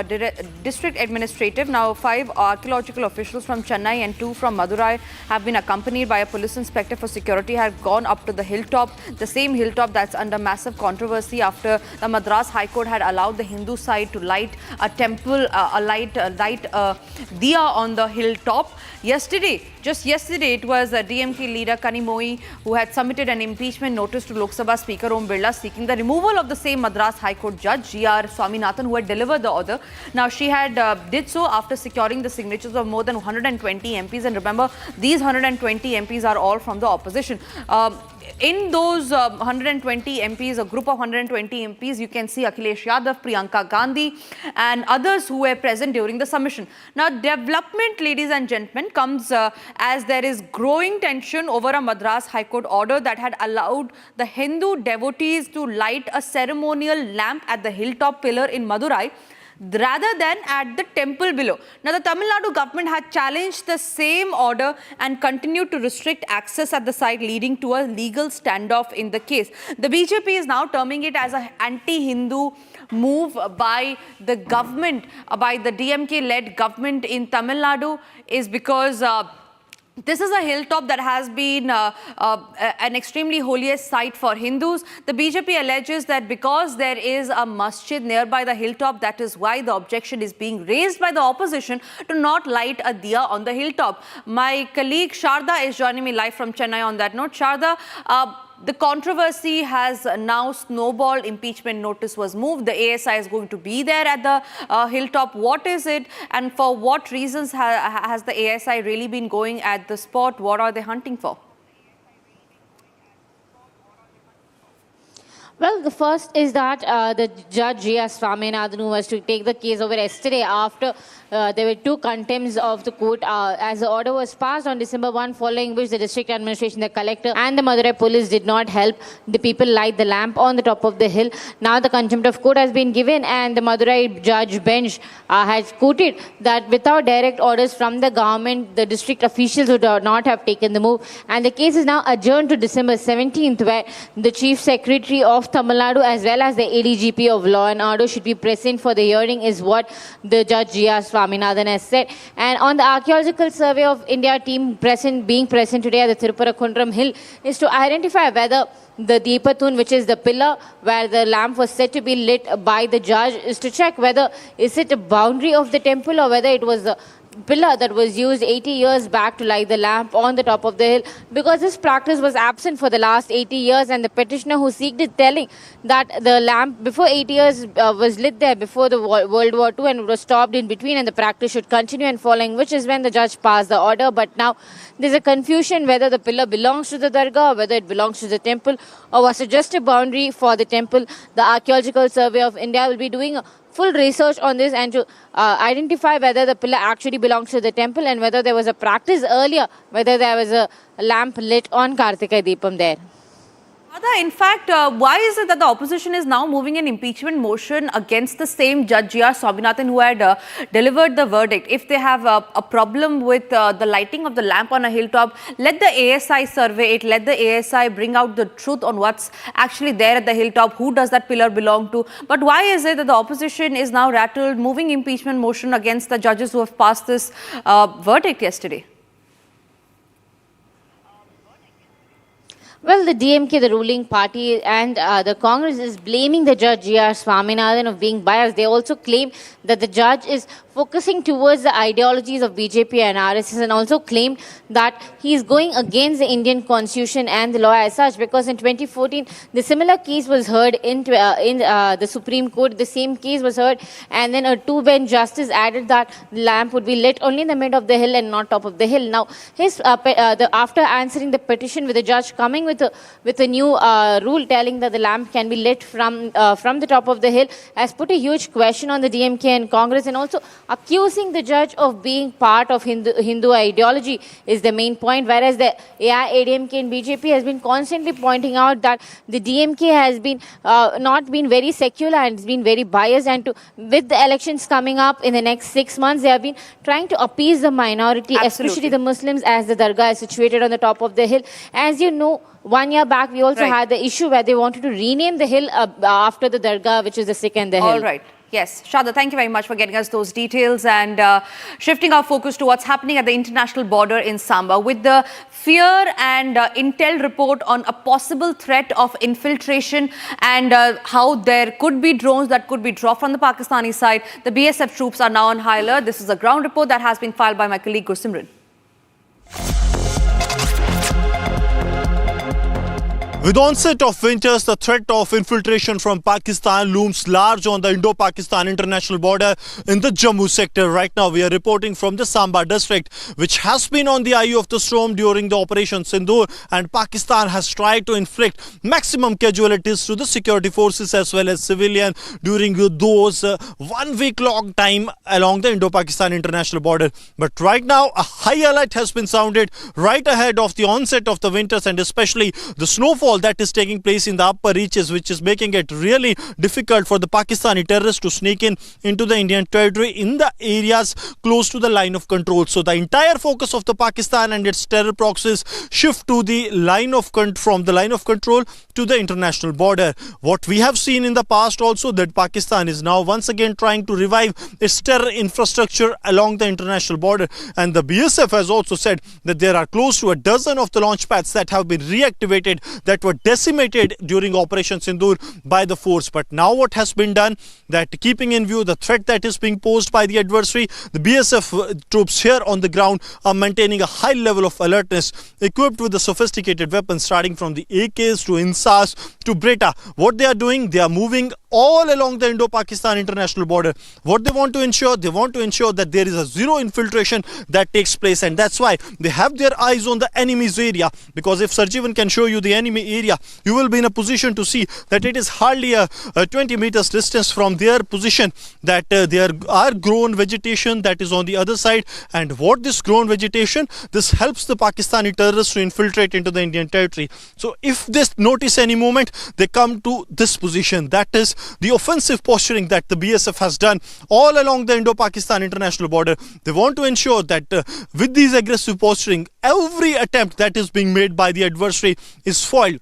district administrative. Now, 5 archaeological officials from Chennai and 2 from Madurai have been accompanied by a police inspector for security, have gone up to the hilltop, the same hilltop that's under massive controversy after the Madras High Court had allowed the Hindu side to light a temple, light diya on the hilltop. Just yesterday, it was DMK leader Kanimoi who had submitted an impeachment notice to Lok Sabha Speaker Om Birla seeking the removal of the same Madras High Court judge G.R. Swaminathan, who had delivered the order. Now, she had did so after securing the signatures of more than 120 MPs. And remember, these 120 MPs are all from the opposition. In those 120 MPs, a group of 120 MPs, you can see Akhilesh Yadav, Priyanka Gandhi and others who were present during the submission. Now, development, ladies and gentlemen, comes as there is growing tension over a Madras High Court order that had allowed the Hindu devotees to light a ceremonial lamp at the hilltop pillar in Madurai rather than at the temple below. Now, the Tamil Nadu government had challenged the same order and continued to restrict access at the site, leading to a legal standoff in the case. The BJP is now terming it as an anti-Hindu move by the government, by the DMK-led government in Tamil Nadu, is because this is a hilltop that has been an extremely holiest site for Hindus. The BJP alleges that because there is a masjid nearby the hilltop, that is why the objection is being raised by the opposition to not light a diya on the hilltop. My colleague Sharda is joining me live from Chennai on that note. Sharda, the controversy has now snowballed. Impeachment notice was moved. The ASI is going to be there at the hilltop. What is it, and for what reasons has the ASI really been going at the spot? What are they hunting for? Well, the first is that the judge G.S. Swaminathan, who was to take the case over yesterday after there were 2 contempts of the court as the order was passed on December 1, following which the district administration, the collector and the Madurai police did not help the people light the lamp on the top of the hill. Now the contempt of court has been given, and the Madurai judge bench has quoted that without direct orders from the government, the district officials would not have taken the move. And the case is now adjourned to December 17th, where the chief secretary of Tamil Nadu as well as the ADGP of Law and Order should be present for the hearing, is what the judge G.S. Swaminathan has said. And on the Archaeological Survey of India team being present today at the Thiruparakundram Hill is to identify whether the Deepatun, which is the pillar where the lamp was said to be lit by the judge, is to check whether is it a boundary of the temple or whether it was a pillar that was used 80 years back to light the lamp on the top of the hill, because this practice was absent for the last 80 years, and the petitioner who seeked it telling that the lamp before 80 years was lit there before the World War II and was stopped in between, and the practice should continue, and following which is when the judge passed the order. But now there's a confusion whether the pillar belongs to the dargah or whether it belongs to the temple, or was it just a boundary for the temple. The Archaeological Survey of India will be doing full research on this and to identify whether the pillar actually belongs to the temple and whether there was a practice earlier, whether there was a lamp lit on Kartika Deepam there. In fact, why is it that the opposition is now moving an impeachment motion against the same judge G.S. Swaminathan who had delivered the verdict? If they have a problem with the lighting of the lamp on a hilltop, let the ASI survey it, let the ASI bring out the truth on what's actually there at the hilltop, who does that pillar belong to. But why is it that the opposition is now rattled, moving impeachment motion against the judges who have passed this verdict yesterday? Well, the DMK, the ruling party, and the Congress is blaming the judge G.S. Swaminathan of being biased. They also claim that the judge is focusing towards the ideologies of BJP and RSS, and also claimed that he is going against the Indian constitution and the law as such, because in 2014, the similar case was heard in the Supreme Court. The same case was heard, and then a 2-bench justice added that the lamp would be lit only in the mid of the hill and not top of the hill. Now, after answering the petition with the judge coming with a new rule telling that the lamp can be lit from the top of the hill, has put a huge question on the DMK and Congress, and also accusing the judge of being part of Hindu ideology is the main point, whereas the AIADMK and BJP has been constantly pointing out that the DMK has been not been very secular and has been very biased, and with the elections coming up in the next 6 months, they have been trying to appease the minority, especially the Muslims, as the dargah is situated on the top of the hill. As you know, 1 year back, we also had the issue where they wanted to rename the hill after the dargah, which is the Sikh and the hill. All right. Yes, Shada, thank you very much for getting us those details, and shifting our focus to what's happening at the international border in Samba with the fear and intel report on a possible threat of infiltration and how there could be drones that could be dropped from the Pakistani side. The BSF troops are now on high alert. This is a ground report that has been filed by my colleague Gursimran. With onset of winters, the threat of infiltration from Pakistan looms large on the Indo-Pakistan international border in the Jammu sector. Right now, we are reporting from the Samba district, which has been on the eye of the storm during the Operation Sindoor, and Pakistan has tried to inflict maximum casualties to the security forces as well as civilians during those 1 week long time along the Indo-Pakistan international border. But right now, a high alert has been sounded right ahead of the onset of the winters, and especially the snowfall that is taking place in the upper reaches, which is making it really difficult for the Pakistani terrorists to sneak into the Indian territory in the areas close to the line of control. So the entire focus of the Pakistan and its terror proxies shift to the from the line of control to the international border. What we have seen in the past also, that Pakistan is now once again trying to revive its terror infrastructure along the international border, and the BSF has also said that there are close to a dozen of the launch pads that have been reactivated that were decimated during Operation Sindoor by the force. But now what has been done, that keeping in view the threat that is being posed by the adversary, the BSF troops here on the ground are maintaining a high level of alertness, equipped with the sophisticated weapons starting from the AKs to INSAS to Breta. What they are doing, they are moving all along the Indo-Pakistan international border. What they want to ensure, that there is a zero infiltration that takes place, and that's why they have their eyes on the enemy's area, because if Sarjeevan can show you the enemy area, you will be in a position to see that it is hardly a 20 meters distance from their position that there are grown vegetation that is on the other side. And what this grown vegetation, this helps the Pakistani terrorists to infiltrate into the Indian territory. So if they notice any movement, they come to this position. That is the offensive posturing that the BSF has done all along the Indo-Pakistan international border. They want to ensure that with these aggressive posturing, every attempt that is being made by the adversary is foiled.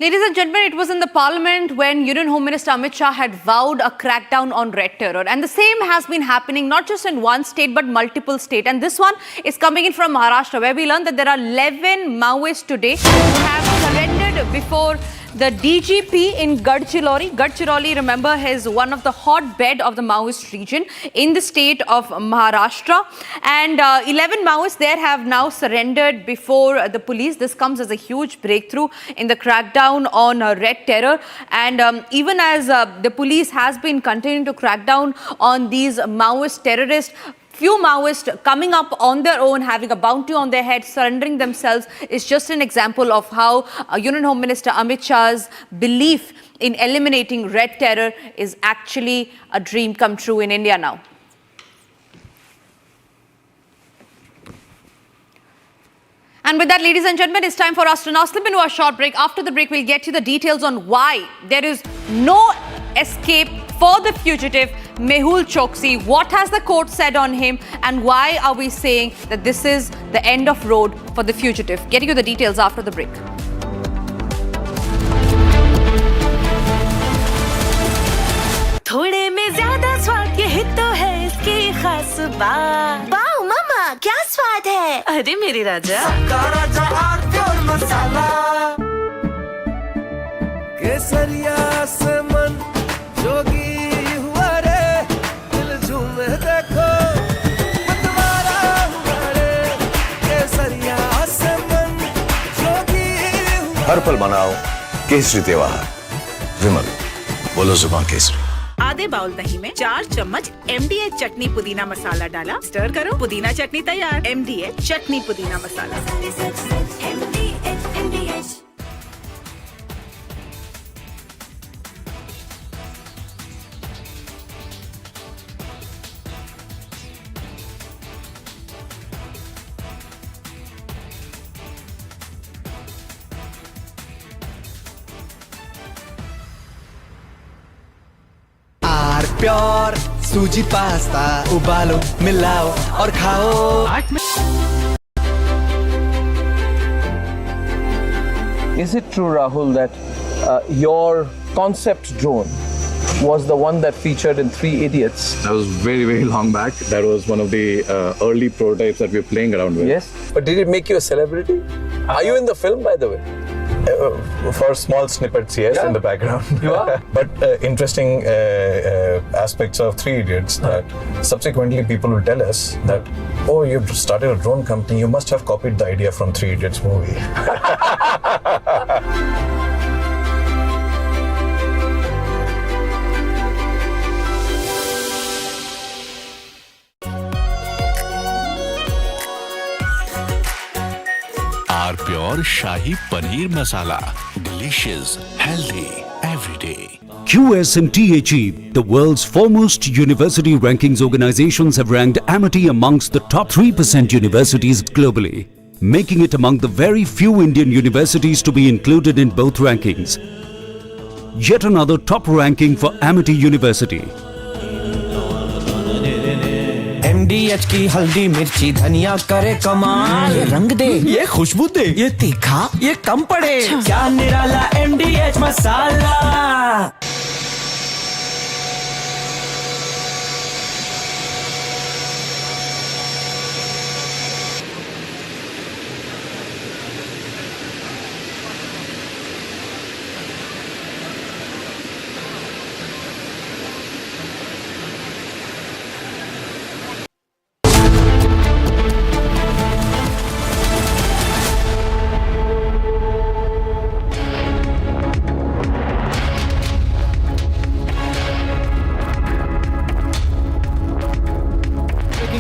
Ladies and gentlemen, it was in the parliament when Union Home Minister Amit Shah had vowed a crackdown on red terror. And the same has been happening not just in one state but multiple states. And this one is coming in from Maharashtra, where we learned that there are 11 Maoists today who have surrendered before the DGP in Gadchiroli. Gadchiroli, remember, is one of the hotbed of the Maoist region in the state of Maharashtra. And 11 Maoists there have now surrendered before the police. This comes as a huge breakthrough in the crackdown on red terror. And even as the police has been continuing to crack down on these Maoist terrorists, few Maoists coming up on their own, having a bounty on their head, surrendering themselves, is just an example of how Union Home Minister Amit Shah's belief in eliminating red terror is actually a dream come true in India now. And with that, ladies and gentlemen, it's time for us to now slip into a short break. After the break, we'll get you the details on why there is no escape for the fugitive Mehul Choksi. What has the court said on him, and why are we saying that this is the end of road for the fugitive? Getting you the details after the break. थोड़े में ज्यादा स्वाद ये ही तो है इसकी खास बात। वाओ मामा, क्या स्वाद है? अरे मेरे राजा, सबका राजा और प्योर मसाला। केसरिया से मन जोगी हुआ रे, दिल झूमे देखो मतवारा हुआ रे। केसरिया से मन जोगी हुआ। हर पल मनाओ केसरी त्योहार। विमल, बोलो जुबान केसरी। आधे बाउल दही में 4 चम्मच MDH चटनी पुदीना मसाला डाला, स्टर करो, पुदीना चटनी तैयार। MDH चटनी पुदीना मसाला। प्योर सूजी पास्ता उबालो मिलाओ और खाओ। Is it true, Rahul, that your concept drone was the one that featured in Three Idiots? That was very, very long back. That was one of the early prototypes that we were playing around with. Yes. But did it make you a celebrity? Are you in the film, by the way? For small snippets, yes, in the background. You are? But interesting aspects of Three Idiots that subsequently people will tell us that, oh, you started a drone company, you must have copied the idea from Three Idiots movie. Our pure Shahi Paneer Masala. Delicious, healthy, every day. QSMTHE, the world's foremost university rankings organizations, have ranked Amity amongst the top 3% universities globally, making it among the very few Indian universities to be included in both rankings. Yet another top ranking for Amity University. MDH की हल्दी मिर्ची धनिया करे कमाल, ये रंग दे, ये खुशबू दे, ये तीखा, ये कम पड़े, क्या निराला MDH masala.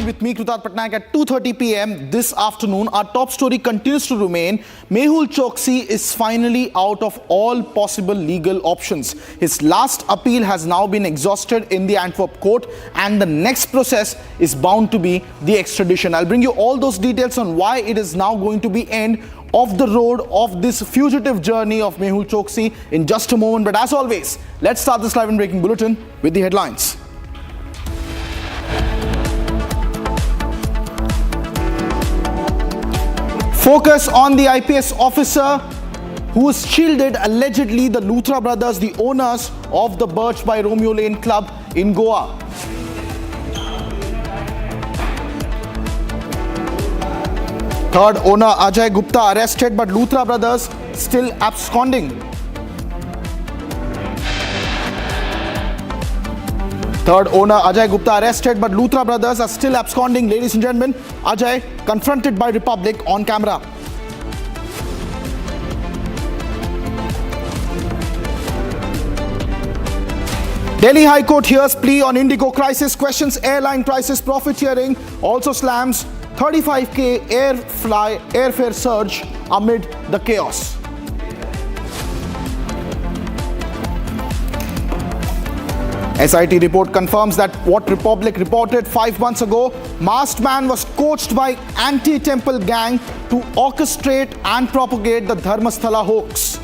Television with me, Krutat Patnaik, at 2:30 p.m. this afternoon. Our top story continues to remain. Mehul Choksi is finally out of all possible legal options. His last appeal has now been exhausted in the Antwerp court, and the next process is bound to be the extradition. I'll bring you all those details on why it is now going to be end of the road of this fugitive journey of Mehul Choksi in just a moment. But as always, let's start this live and breaking bulletin with the headlines. Focus on the IPS officer who shielded allegedly the Luthra brothers, the owners of the Birch by Romeo Lane club in Goa. Third owner Ajay Gupta arrested, but Luthra brothers still absconding. Third owner Ajay Gupta arrested, but Luthra brothers are still absconding. Ladies and gentlemen, Ajay confronted by Republic on camera. Delhi High Court hears plea on Indigo crisis, questions airline crisis profiteering, also slams 35k airfare surge amid the chaos. SIT report confirms that what Republic reported 5 months ago, masked man was coached by anti-temple gang to orchestrate and propagate the Dharmasthala hoax.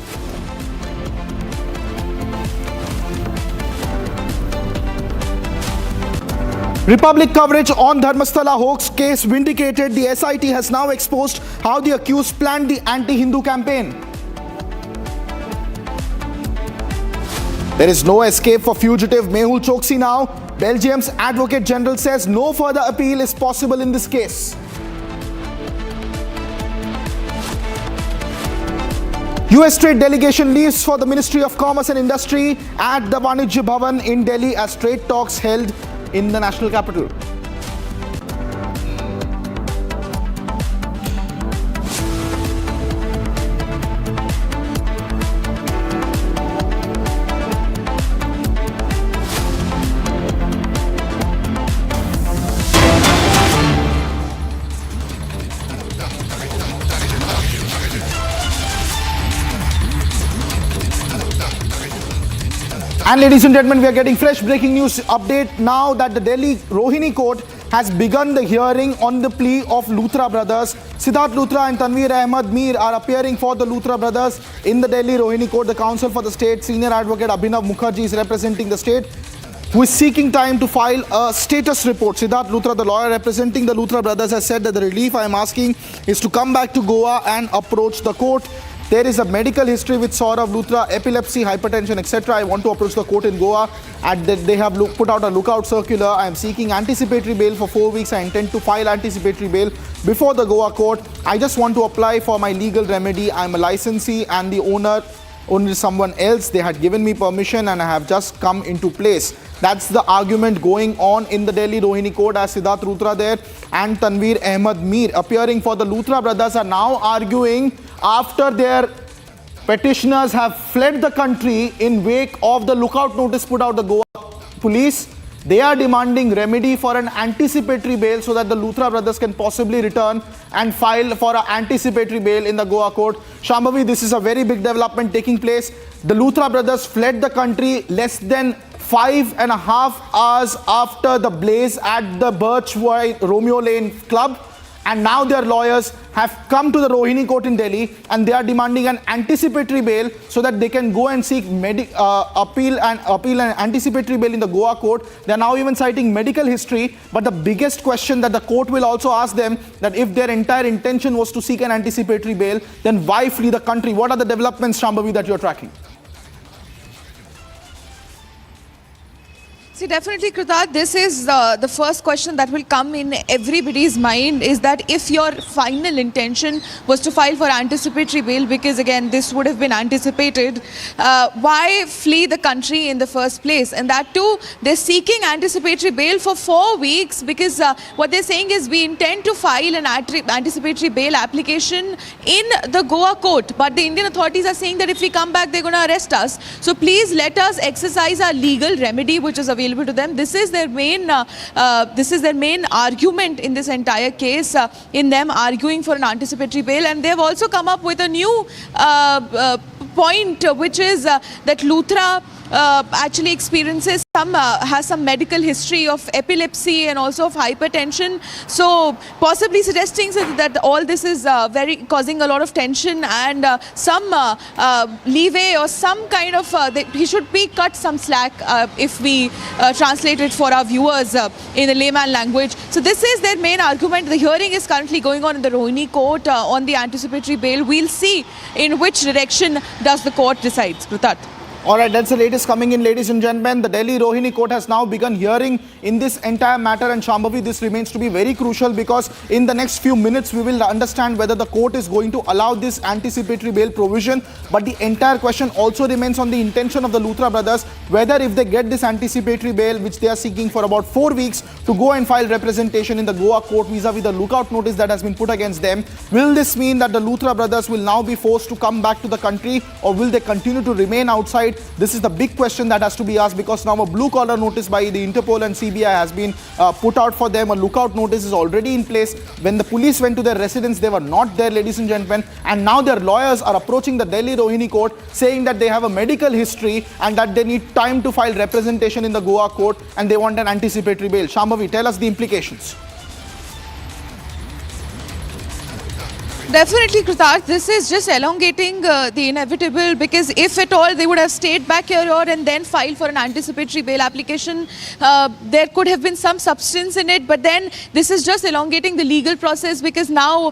Republic coverage on Dharmasthala hoax case vindicated. The SIT has now exposed how the accused planned the anti-Hindu campaign. There is no escape for fugitive Mehul Choksi now. Belgium's Advocate General says no further appeal is possible in this case. US trade delegation leaves for the Ministry of Commerce and Industry at the Vanijya Bhavan in Delhi as trade talks held in the national capital. And ladies and gentlemen, we are getting fresh breaking news update now that the Delhi Rohini court has begun the hearing on the plea of Luthra brothers. Siddharth Luthra and Tanveer Ahmed Mir are appearing for the Luthra brothers in the Delhi Rohini court. The counsel for the state, senior advocate Abhinav Mukherjee, is representing the state, who is seeking time to file a status report. Siddharth Luthra, the lawyer representing the Luthra brothers, has said that the relief I am asking is to come back to Goa and approach the court. There is a medical history with Saurav Luthra, epilepsy, hypertension, etc. I want to approach the court in Goa, and they have put out a lookout circular. I am seeking anticipatory bail for 4 weeks. I intend to file anticipatory bail before the Goa court. I just want to apply for my legal remedy. I am a licensee and the owner only someone else. They had given me permission and I have just come into place. That's the argument going on in the Delhi Rohini court as Siddharth Luthra there and Tanveer Ahmed Mir appearing for the Luthra brothers are now arguing after their petitioners have fled the country in wake of the lookout notice put out the Goa police. They are demanding remedy for an anticipatory bail so that the Luthra brothers can possibly return and file for an anticipatory bail in the Goa court. Shambhavi, this is a very big development taking place. The Luthra brothers fled the country less than 5.5 hours after the blaze at the Birch by Romeo Lane club. And now their lawyers have come to the Rohini court in Delhi and they are demanding an anticipatory bail so that they can go and seek appeal and anticipatory bail in the Goa court. They are now even citing medical history. But the biggest question that the court will also ask them that if their entire intention was to seek an anticipatory bail, then why flee the country? What are the developments, Shambhavi, that you are tracking? See, definitely, Krutat, this is the first question that will come in everybody's mind is that if your final intention was to file for anticipatory bail, because again, this would have been anticipated, why flee the country in the first place? And that too, they're seeking anticipatory bail for 4 weeks because what they're saying is we intend to file an anticipatory bail application in the Goa court. But the Indian authorities are saying that if we come back, they're going to arrest us. So please let us exercise our legal remedy, which is available available to them. This is their main argument in this entire case, in them arguing for an anticipatory bail. And they have also come up with a new point, which is that Luthra actually experiences has some medical history of epilepsy and also of hypertension, so possibly suggesting that all this is causing a lot of tension, and some leeway or some kind of he should be cut some slack, if we translate it for our viewers in the layman language. So this is their main argument. The hearing is currently going on in the Rohini court on the anticipatory bail. We'll see in which direction does the court decide. Krutat. All right, that's the latest coming in, ladies and gentlemen. The Delhi Rohini court has now begun hearing in this entire matter, and Shambhavi, this remains to be very crucial, because in the next few minutes we will understand whether the court is going to allow this anticipatory bail provision. But the entire question also remains on the intention of the Luthra brothers, whether if they get this anticipatory bail, which they are seeking for about 4 weeks, to go and file representation in the Goa court vis-a-vis the lookout notice that has been put against them. Will this mean that the Luthra brothers will now be forced to come back to the country, or will they continue to remain outside? This is the big question that has to be asked, because now a blue collar notice by the Interpol and CBI has been put out for them. A lookout notice is already in place. When the police went to their residence, they were not there, ladies and gentlemen, and now their lawyers are approaching the Delhi Rohini court saying that they have a medical history and that they need time to file representation in the Goa court, and they want an anticipatory bail. Shambhavi, tell us the implications. Definitely, Krutarth, this is just elongating the inevitable, because if at all they would have stayed back here and then filed for an anticipatory bail application, there could have been some substance in it, but then this is just elongating the legal process, because now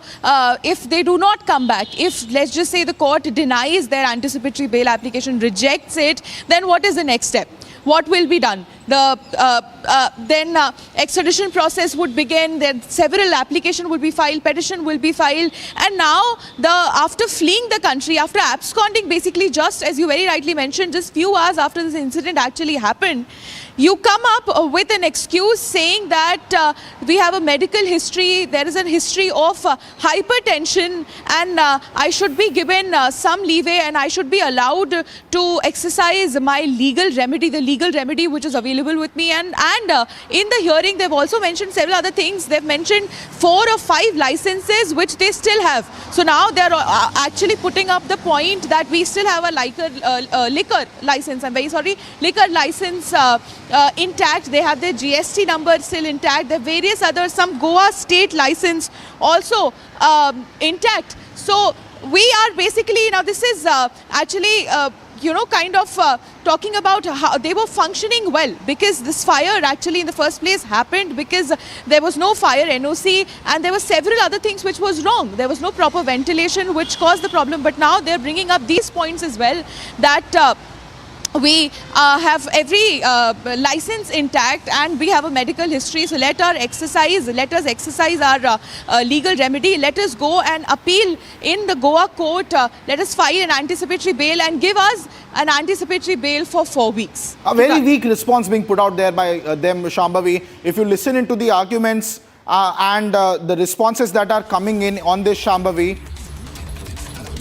if they do not come back, if let's just say the court denies their anticipatory bail application, rejects it, then what is the next step? What will be done? Then extradition process would begin. Then several applications would be filed, petition will be filed, and now after fleeing the country, after absconding, basically just as you very rightly mentioned, just few hours after this incident actually happened, you come up with an excuse saying that we have a medical history, there is a history of hypertension, and I should be given some leeway and I should be allowed to exercise my legal remedy, the legal remedy which is available with me. And in the hearing, they've also mentioned several other things. They've mentioned 4 or 5 licenses which they still have. So now they're actually putting up the point that we still have a liquor license. I'm very sorry, liquor license intact. They have their GST number still intact. There are various other, some Goa state license also intact. So we are basically, now this is actually kind of talking about how they were functioning well, because this fire actually in the first place happened because there was no fire NOC, and there were several other things which was wrong. There was no proper ventilation which caused the problem, but now they're bringing up these points as well, that we have every license intact and we have a medical history, so let us exercise our legal remedy. Let us go and appeal in the Goa court. Let us file an anticipatory bail and give us an anticipatory bail for 4 weeks. A very weak response being put out there by them, Shambhavi. If you listen into the arguments and the responses that are coming in on this, Shambhavi,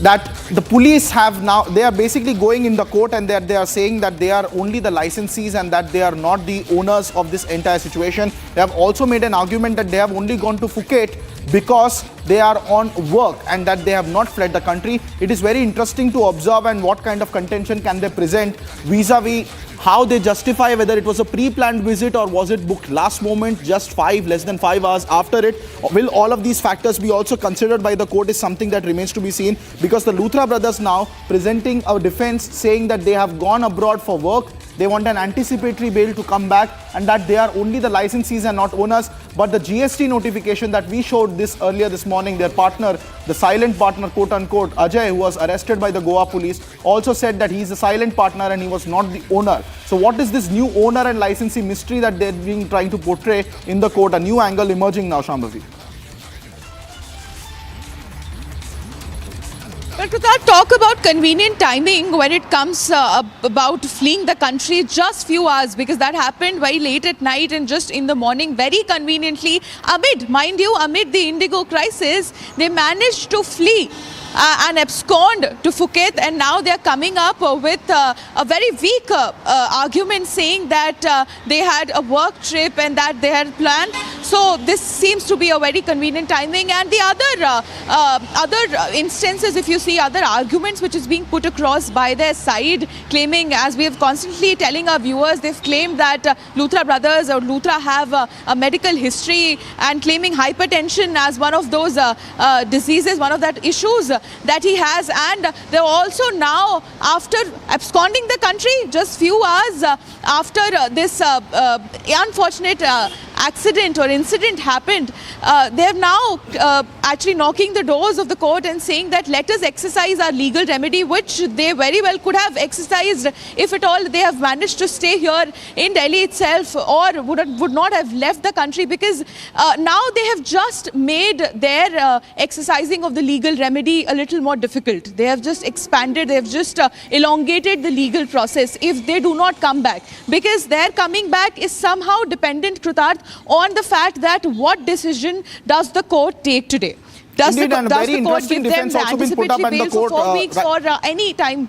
that the police have now, they are basically going in the court and they are saying that they are only the licensees and that they are not the owners of this entire situation. They have also made an argument that they have only gone to Phuket because they are on work and that they have not fled the country. It is very interesting to observe, and what kind of contention can they present vis-a-vis how they justify whether it was a pre-planned visit or was it booked last moment, just less than 5 hours after it. Will all of these factors be also considered by the court is something that remains to be seen, because the Luthra brothers now presenting a defense saying that they have gone abroad for work, they want an anticipatory bail to come back, and that they are only the licensees and not owners. But the GST notification that we showed earlier this morning, their partner, the silent partner, quote unquote, Ajay, who was arrested by the Goa police, also said that he is a silent partner and he was not the owner. So what is this new owner and licensee mystery that they're trying to portray in the court? A new angle emerging now, Shambhavi. But to talk about convenient timing when it comes about fleeing the country, just few hours, because that happened very late at night and just in the morning, very conveniently, amid the Indigo crisis, they managed to flee and abscond to Phuket, and now they are coming up with a very weak argument saying that they had a work trip and that they had planned. So this seems to be a very convenient timing. And the other instances, if you see other arguments which is being put across by their side, claiming, as we have constantly telling our viewers, they've claimed that Luthra brothers or Luthra have a medical history, and claiming hypertension as one of those diseases, one of that issues that he has. And they're also now, after absconding the country just few hours after this unfortunate accident or incident happened, they're now actually knocking the doors of the court and saying that let us exercise our legal remedy, which they very well could have exercised if at all they have managed to stay here in Delhi itself, or would not have left the country, because now they have just made their exercising of the legal remedy a little more difficult. They have just expanded, they have just elongated the legal process if they do not come back, because their coming back is somehow dependent, Krutarth, on the fact that what decision does the court take today. Does the court give them the anticipatory bail for 4 weeks or any time?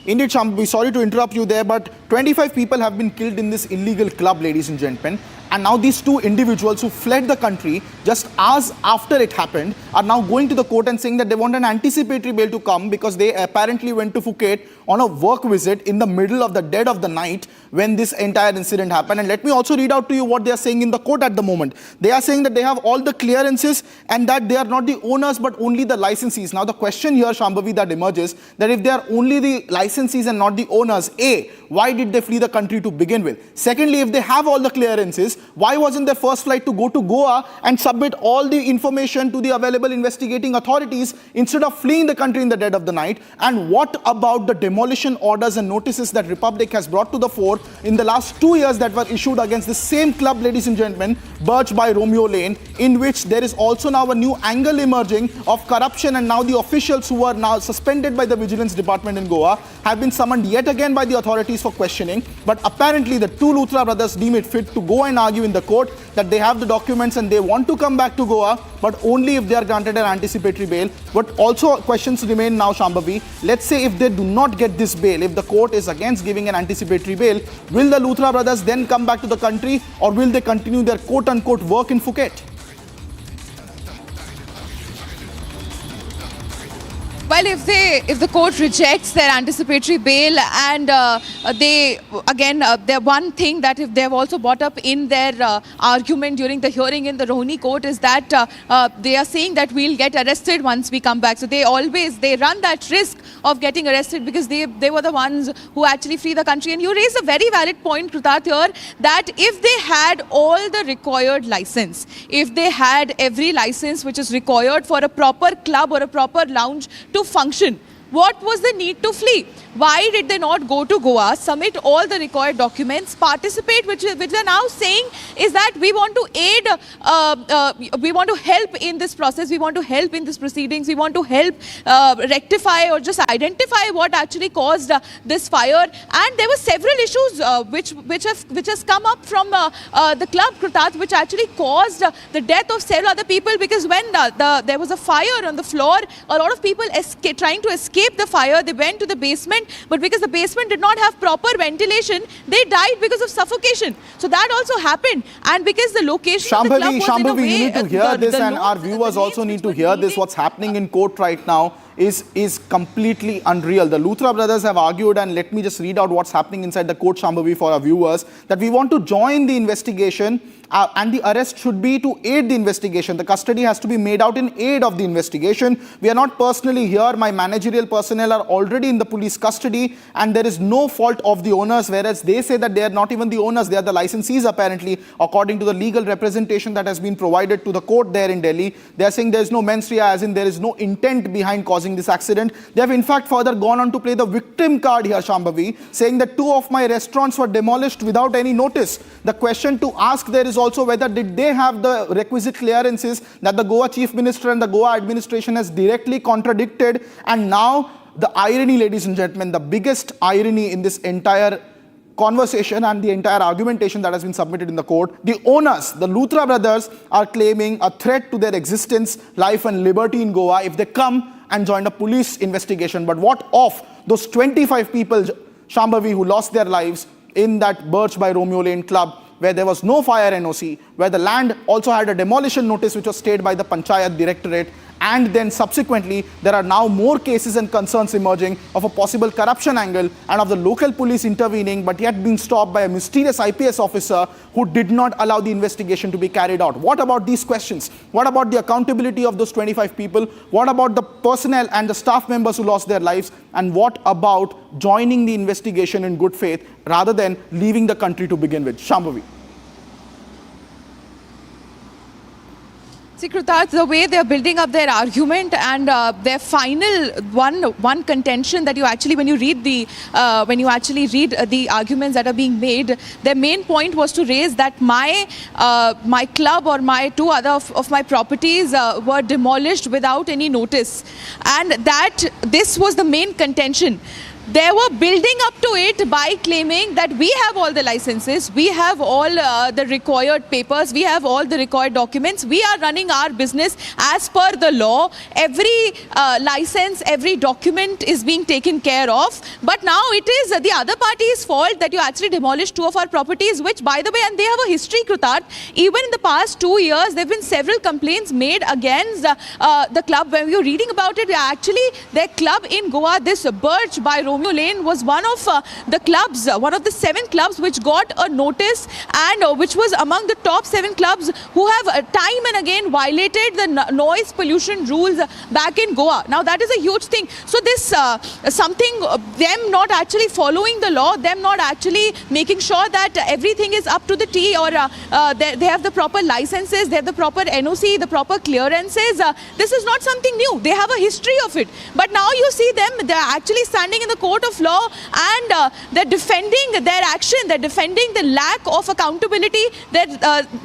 Indeed, Shambhavi, sorry to interrupt you there, but 25 people have been killed in this illegal club, ladies and gentlemen. And now these two individuals who fled the country just hours after it happened are now going to the court and saying that they want an anticipatory bail to come because they apparently went to Phuket on a work visit in the middle of the dead of the night when this entire incident happened. And let me also read out to you what they are saying in the court at the moment. They are saying that they have all the clearances and that they are not the owners but only the licensees. Now the question here, Shambhavi, that emerges, that if they are only the licensees and not the owners, A, why did they flee the country to begin with? Secondly, if they have all the clearances, why wasn't their first flight to go to Goa and submit all the information to the available investigating authorities instead of fleeing the country in the dead of the night? And what about the demolition orders and notices that Republic has brought to the fore in the last 2 years that were issued against the same club, ladies and gentlemen, Birch by Romeo Lane, in which there is also now a new angle emerging of corruption, and now the officials who are now suspended by the Vigilance Department in Goa have been summoned yet again by the authorities for questioning. But apparently the two Luthra brothers deem it fit to go and argue in the court that they have the documents and they want to come back to Goa, but only if they are granted an anticipatory bail. But also questions remain now, Shambhavi. Let's say if they do not get this bail, if the court is against giving an anticipatory bail, will the Luthra brothers then come back to the country, or will they continue their quote-unquote work in Phuket? Well, if the court rejects their anticipatory bail, and they again, the one thing that if they have also brought up in their argument during the hearing in the Rohini court is that they are saying that we'll get arrested once we come back. So they run that risk of getting arrested because they were the ones who actually flee the country. And you raise a very valid point, Krutarth, here, that if they had all the required license, if they had every license which is required for a proper club or a proper lounge to function, what was the need to flee? Why did they not go to Goa, submit all the required documents, participate, which they're now saying is that we want to aid, we want to help in this process, we want to help in this proceedings, we want to help rectify or just identify what actually caused this fire. And there were several issues which has come up from the club, Krutarth, which actually caused the death of several other people, because when there was a fire on the floor, a lot of people trying to escape the fire, they went to the basement, but because the basement did not have proper ventilation, they died because of suffocation. So that also happened. And because the location of the club was in a way, you need to hear this, and our viewers also need to hear this. What's happening in court right now is completely unreal. The Luthra brothers have argued, and let me just read out what's happening inside the court, Shambhavi, for our viewers, that we want to join the investigation and the arrest should be to aid the investigation. The custody has to be made out in aid of the investigation. We are not personally here. My managerial personnel are already in the police custody, and there is no fault of the owners, whereas they say that they are not even the owners, they are the licensees apparently, according to the legal representation that has been provided to the court there in Delhi. They are saying there is no mens rea, as in there is no intent behind causing this accident. They have in fact further gone on to play the victim card here, Shambhavi, saying that 2 of my restaurants were demolished without any notice. The question to ask there is also whether did they have the requisite clearances that the Goa Chief Minister and the Goa administration has directly contradicted. And now the irony, ladies and gentlemen, the biggest irony in this entire conversation and the entire argumentation that has been submitted in the court. The owners, the Luthra brothers, are claiming a threat to their existence, life and liberty in Goa if they come and join a police investigation. But what of those 25 people, Shambhavi, who lost their lives in that Birch by Romeo Lane club, where there was no fire NOC, where the land also had a demolition notice which was stayed by the Panchayat Directorate, and then subsequently there are now more cases and concerns emerging of a possible corruption angle and of the local police intervening, but yet being stopped by a mysterious IPS officer who did not allow the investigation to be carried out. What about these questions? What about the accountability of those 25 people? What about the personnel and the staff members who lost their lives? And what about joining the investigation in good faith rather than leaving the country to begin with? Shambhavi. See, Krutarth, the way they're building up their argument and their final one contention that you actually, when you read the arguments that are being made, their main point was to raise that my club or my two other of my properties were demolished without any notice, and that this was the main contention. They were building up to it by claiming that we have all the licenses, we have all the required papers, we have all the required documents, we are running our business as per the law. Every license, every document is being taken care of. But now it is the other party's fault that you actually demolished two of our properties, which, by the way, and they have a history, Krutarth. Even in the past 2 years, there have been several complaints made against the club. When we were reading about it, actually, their club in Goa, this Birch by Romeo Lane, was one of the clubs, one of the 7 clubs which got a notice, and which was among the top 7 clubs who have time and again violated the noise pollution rules back in Goa. Now that is a huge thing. So this something, them not actually following the law, them not actually making sure that everything is up to the T, or they have the proper licenses, they have the proper NOC, the proper clearances. This is not something new. They have a history of it. But now you see them, they're actually standing in the court of law, and they're defending their action, they're defending the lack of accountability, their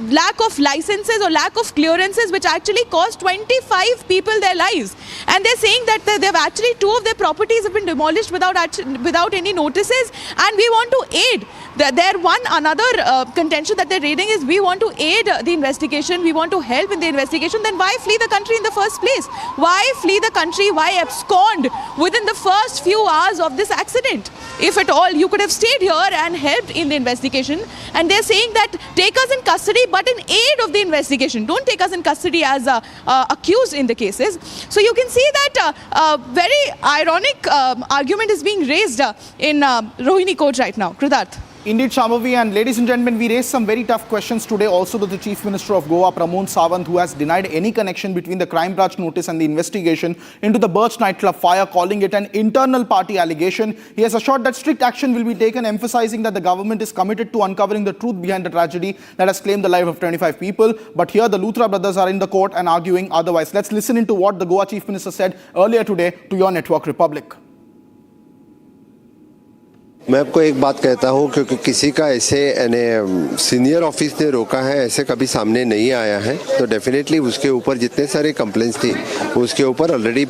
lack of licenses or lack of clearances, which actually cost 25 people their lives. And they're saying that they've actually, 2 of their properties have been demolished without any notices, and we want to aid. Another contention that they're raising is, we want to aid the investigation, we want to help in the investigation. Then why flee the country in the first place? Why flee the country? Why abscond within the first few hours of this accident? If at all, you could have stayed here and helped in the investigation. And they're saying that take us in custody, but in aid of the investigation. Don't take us in custody as accused in the cases. So you can see that very ironic argument is being raised in Rohini court right now. Krutarth. Indeed, Shambhavi, and ladies and gentlemen, we raised some very tough questions today also to the Chief Minister of Goa, Pramod Sawant, who has denied any connection between the crime branch notice and the investigation into the Birch nightclub fire, calling it an internal party allegation. He has assured that strict action will be taken, emphasizing that the government is committed to uncovering the truth behind the tragedy that has claimed the life of 25 people. But here the Luthra brothers are in the court and arguing otherwise. Let's listen into what the Goa Chief Minister said earlier today to your network Republic. मैं आपको एक बात कहता हूं, क्योंकि किसी का ऐसे सीनियर ऑफिस ने रोका है, ऐसे कभी सामने नहीं आया है, तो डेफिनेटली उसके ऊपर जितने सारे कंप्लेंट्स थी उसके ऊपर ऑलरेडी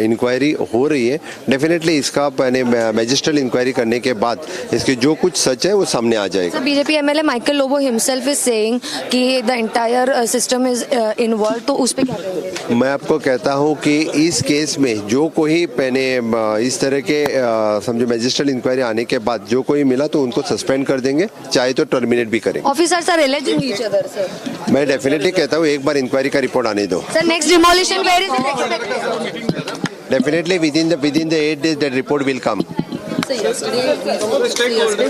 इंक्वायरी हो रही है. डेफिनेटली इसका मैजिस्ट्रेट इंक्वायरी करने के बाद इसके जो कुछ सच है वो सामने आ जाएगा. BJP MLA Michael Lobo himself is saying कि the entire system is involve, तो उस पे क्या कहेंगे? मैं आपको कहता हूं कि इस केस में जो कोई इस तरह के समझो मैजिस्ट्रेट इंक्वायरी आने के बाद जो कोई मिला तो उनको सस्पेंड कर देंगे, चाहे तो टर्मिनेट भी करेंगे. Officers are alleging each other sir. मैं डेफिनेटली कहता हूँ एक बार इंक्वायरी का रिपोर्ट आने दो. Sir next demolition where is expected? Definitely within the 8 days that report will come. So yesterday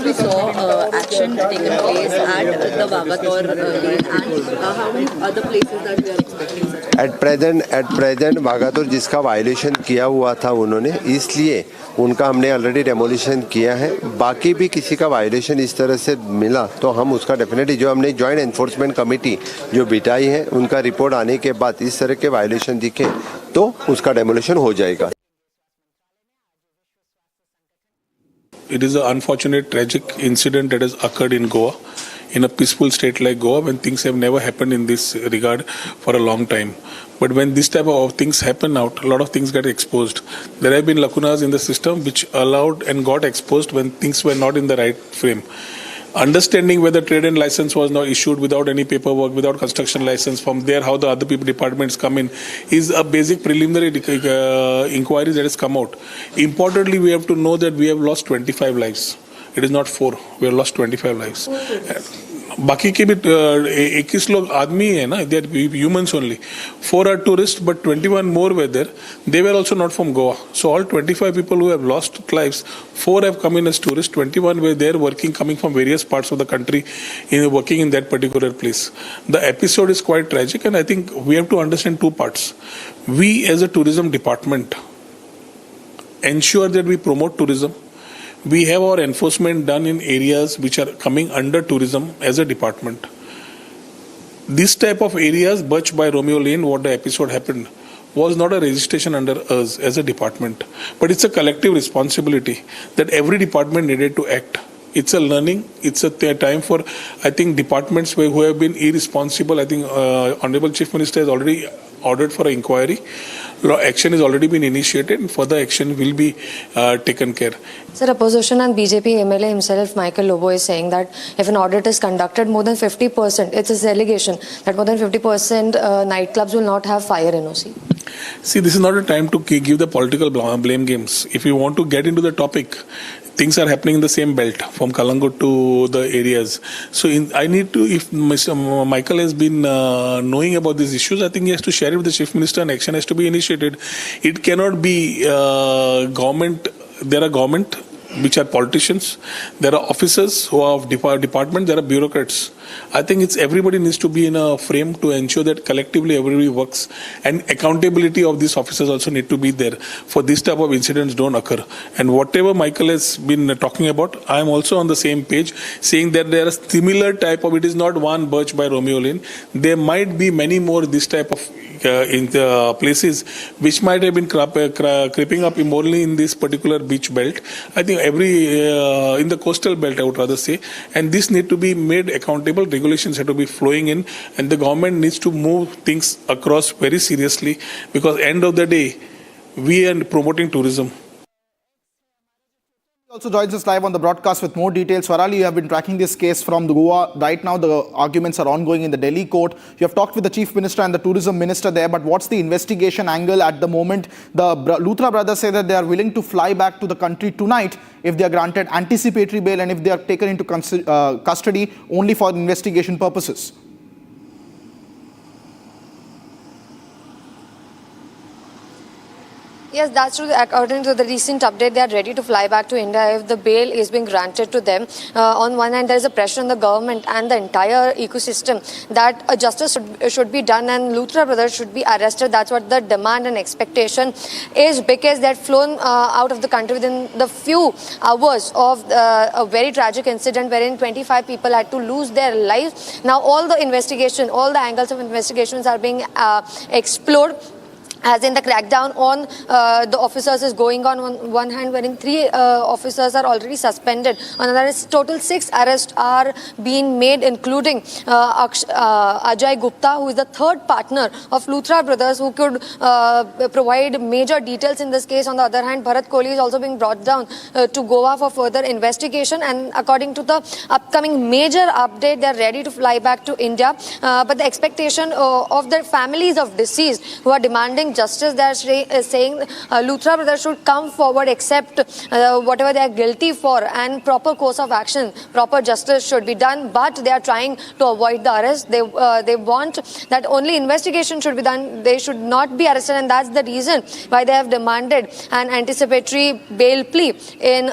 we saw action taken place at the Vagator lane, and how many other places that we are expecting such? At present Vagator जिसका violation किया हुआ था उन्होंने, इसलिए उनका हमने already demolition किया है. बाकी भी किसी का वायलेशन इस तरह से मिला तो हम उसका डेफिनेटली, जो हमने जॉइंट एनफोर्समेंट कमेटी जो बिठाई है उनका रिपोर्ट आने के बाद इस तरह के वायलेशन दिखे तो उसका डेमोलिशन हो जाएगा. It is an unfortunate, tragic incident that has occurred in Goa. in a peaceful state like Goa when things have never happened in this regard for a long time. But when this type of things happen out, a lot of things get exposed. There have been lacunas in the system which allowed and got exposed when things were not in the right frame. Understanding whether trade and license was not issued without any paperwork, without construction license, from there how the other people departments come in is a basic preliminary inquiry that has come out. Importantly, we have to know that we have lost 25 lives. It is not 4. We have lost 25 lives. बाकी के भी 21 लोग आदमी है ना, they are humans only. 4 are tourists, but 21 more were there. They were also not from Goa. So all 25 people who have lost lives, 4 have come in as tourists, 21 were there working, coming from various parts of the country, working in that particular place. The episode is quite tragic, and I think we have to understand 2 parts. We as a tourism department ensure that we promote tourism. We have our enforcement done in areas which are coming under tourism as a department. This type of areas, Birch by Romeo Lane, what the episode happened, was not a registration under us as a department. But it's a collective responsibility that every department needed to act. It's a learning. It's a time for, I think, departments who have been irresponsible. I think Honorable Chief Minister has already ordered for an inquiry. Action has already been initiated and further action will be taken care. Sir, opposition and BJP MLA himself, Michael Lobo, is saying that if an audit is conducted, more than 50%, it's his allegation that more than 50% nightclubs will not have fire NOC. See, this is not a time to give the political blame games. If you want to get into the topic, things are happening in the same belt from Kalangut to the areas. So I need to, if Mr. Michael has been knowing about these issues, I think he has to share it with the Chief Minister and action has to be initiated. It cannot be government. There are government which are politicians. There are officers who are of department. There are bureaucrats. I think it's everybody needs to be in a frame to ensure that collectively everybody works, and accountability of these officers also need to be there for this type of incidents don't occur. And whatever Michael has been talking about, I am also on the same page, saying that there are similar type of, it is not one Birch by Romeo Lane. There might be many more this type of in the places which might have been creeping up immorally in this particular beach belt. I think in the coastal belt, I would rather say, and this need to be made accountable. Regulations have to be flowing in, and the government needs to move things across very seriously, because end of the day, we are promoting tourism. Also joins us live on the broadcast with more details. Swarali, you have been tracking this case from the Goa. Right now, the arguments are ongoing in the Delhi court. You have talked with the Chief Minister and the Tourism Minister there, but what's the investigation angle at the moment? The Luthra brothers say that they are willing to fly back to the country tonight if they are granted anticipatory bail and if they are taken into custody only for investigation purposes. Yes, that's true. According to the recent update, they are ready to fly back to India if the bail is being granted to them. On one hand, there is a pressure on the government and the entire ecosystem that justice should be done and Luthra brothers should be arrested. That's what the demand and expectation is, because they had flown out of the country within the few hours of a very tragic incident wherein 25 people had to lose their lives. Now, all the investigation, all the angles of investigations are being explored, as in the crackdown on the officers is going on one hand, wherein 3 officers are already suspended. On the other, total 6 arrests are being made, including Ajay Gupta, who is the 3rd partner of Luthra brothers, who could provide major details in this case. On the other hand, Bharat Kohli is also being brought down to Goa for further investigation. And according to the upcoming major update, they are ready to fly back to India. But the expectation of the families of deceased who are demanding justice, they are saying Luthra brothers should come forward, accept whatever they are guilty for, and proper course of action, proper justice should be done. But they are trying to avoid the arrest. They want that only investigation should be done. They should not be arrested, and that's the reason why they have demanded an anticipatory bail plea in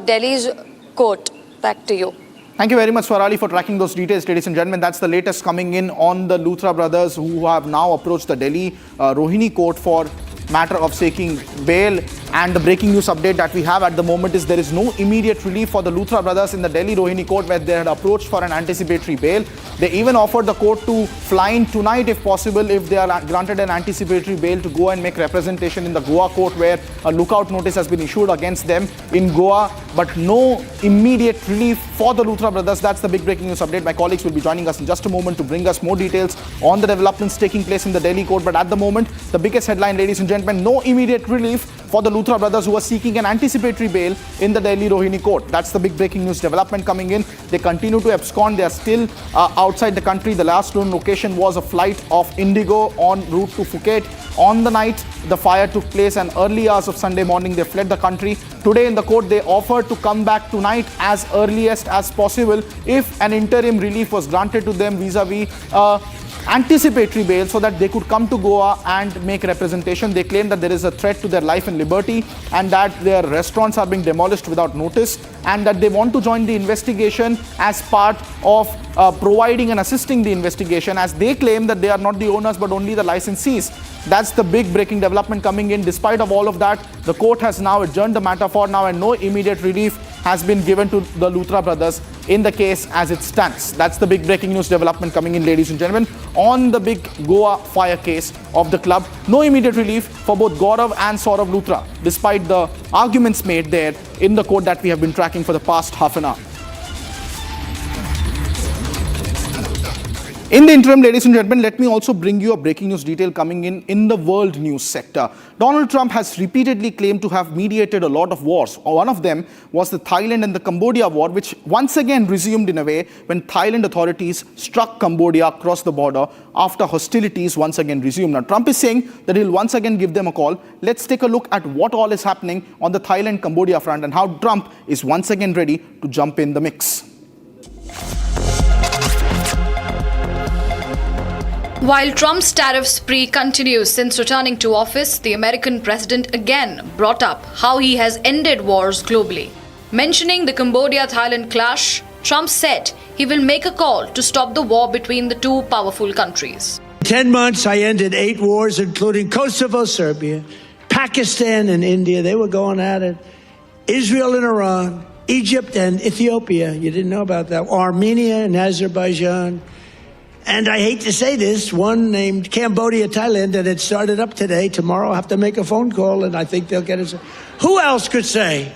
Delhi's court. Back to you. Thank you very much, Swarali, for tracking those details, ladies and gentlemen. That's the latest coming in on the Luthra brothers, who have now approached the Delhi Rohini court for matter of seeking bail. And the breaking news update that we have at the moment is there is no immediate relief for the Luthra brothers in the Delhi Rohini court, where they had approached for an anticipatory bail. They even offered the court to fly in tonight if possible, if they are granted an anticipatory bail, to go and make representation in the Goa court, where a lookout notice has been issued against them in Goa. But no immediate relief for the Luthra brothers. That's the big breaking news update. My colleagues will be joining us in just a moment to bring us more details on the developments taking place in the Delhi court. But at the moment, the biggest headline, ladies and gentlemen, no immediate relief for the Luthra brothers who are seeking an anticipatory bail in the Delhi Rohini court. That's the big breaking news development coming in. They continue to abscond. They are still outside the country. The last known location was a flight of Indigo en route to Phuket. On the night the fire took place and early hours of Sunday morning, they fled the country. Today in the court, they offered to come back tonight as earliest as possible if an interim relief was granted to them vis-a-vis anticipatory bail, so that they could come to Goa and make representation. They claim that there is a threat to their life and liberty, and that their restaurants are being demolished without notice, and that they want to join the investigation as part of providing and assisting the investigation, as they claim that they are not the owners but only the licensees. That's the big breaking development coming in. Despite of all of that, the court has now adjourned the matter for now, and no immediate relief has been given to the Luthra brothers in the case as it stands. That's the big breaking news development coming in, ladies and gentlemen, on the big Goa fire case of the club. No immediate relief for both Gaurav and Saurav Luthra, despite the arguments made there in the court that we have been tracking for the past half an hour. In the interim, ladies and gentlemen, let me also bring you a breaking news detail coming in the world news sector. Donald Trump has repeatedly claimed to have mediated a lot of wars. One of them was the Thailand and the Cambodia war, which once again resumed in a way when Thailand authorities struck Cambodia across the border after hostilities once again resumed. Now, Trump is saying that he'll once again give them a call. Let's take a look at what all is happening on the Thailand-Cambodia front and how Trump is once again ready to jump in the mix. While Trump's tariff spree continues since returning to office, the American president again brought up how he has ended wars globally. Mentioning the Cambodia-Thailand clash, Trump said he will make a call to stop the war between the two powerful countries. In 10 months, I ended 8 wars, including Kosovo, Serbia, Pakistan and India. They were going at it. Israel and Iran, Egypt and Ethiopia. You didn't know about that. Armenia and Azerbaijan. And I hate to say this, one named Cambodia, Thailand, that had started up today. Tomorrow I'll have to make a phone call, and I think they'll get it. Who else could say,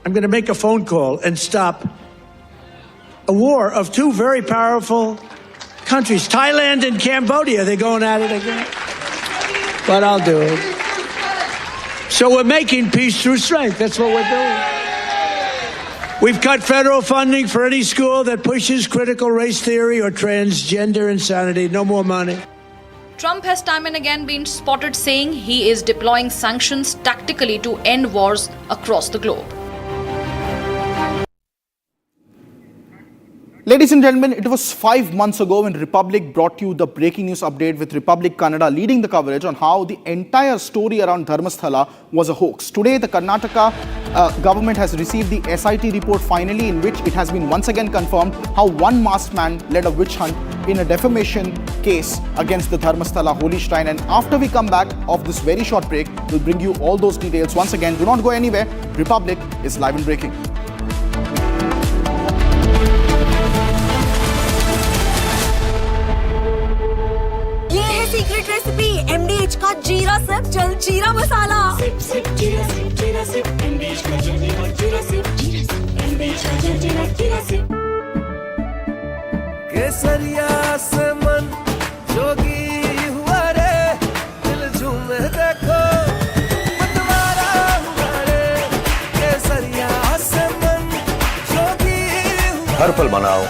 I'm going to make a phone call and stop a war of two very powerful countries, Thailand and Cambodia? They're going at it again. But I'll do it. So we're making peace through strength. That's what we're doing. We've cut federal funding for any school that pushes critical race theory or transgender insanity. No more money. Trump has time and again been spotted saying he is deploying sanctions tactically to end wars across the globe. Ladies and gentlemen, it was 5 months ago when Republic brought you the breaking news update, with Republic Kannada leading the coverage on how the entire story around Dharmasthala was a hoax. Today, the Karnataka government has received the SIT report finally, in which it has been once again confirmed how one masked man led a witch hunt in a defamation case against the Dharmasthala holy shrine. And after we come back of this very short break, we'll bring you all those details. Once again, do not go anywhere. Republic is live and breaking. Secret recipe MDH का जीरा sip जल जीरा मसाला sip sip जीरा sip MDH का जल जीरा sip MDH का जल जीरा सिप केसरिया से मन जोगी हुआ रे दिल झूमे देखो मतवारा हुआ रे केसरिया से मन जोगी हुआ हर पल मनाओ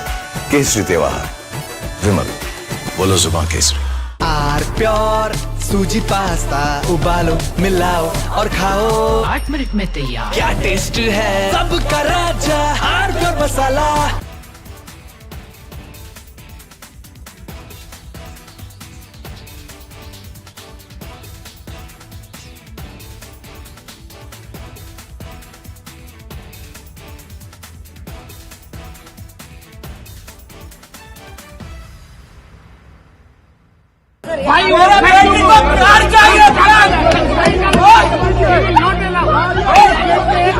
केसरी त्योहार विमल बोलो जुबान केसरी आर प्योर सूजी पास्ता उबालो मिलाओ और खाओ 8 मिनट में तैयार क्या टेस्ट है सबका राजा आर प्योर मसाला भाई मेरा बेटी को प्यार चाहिए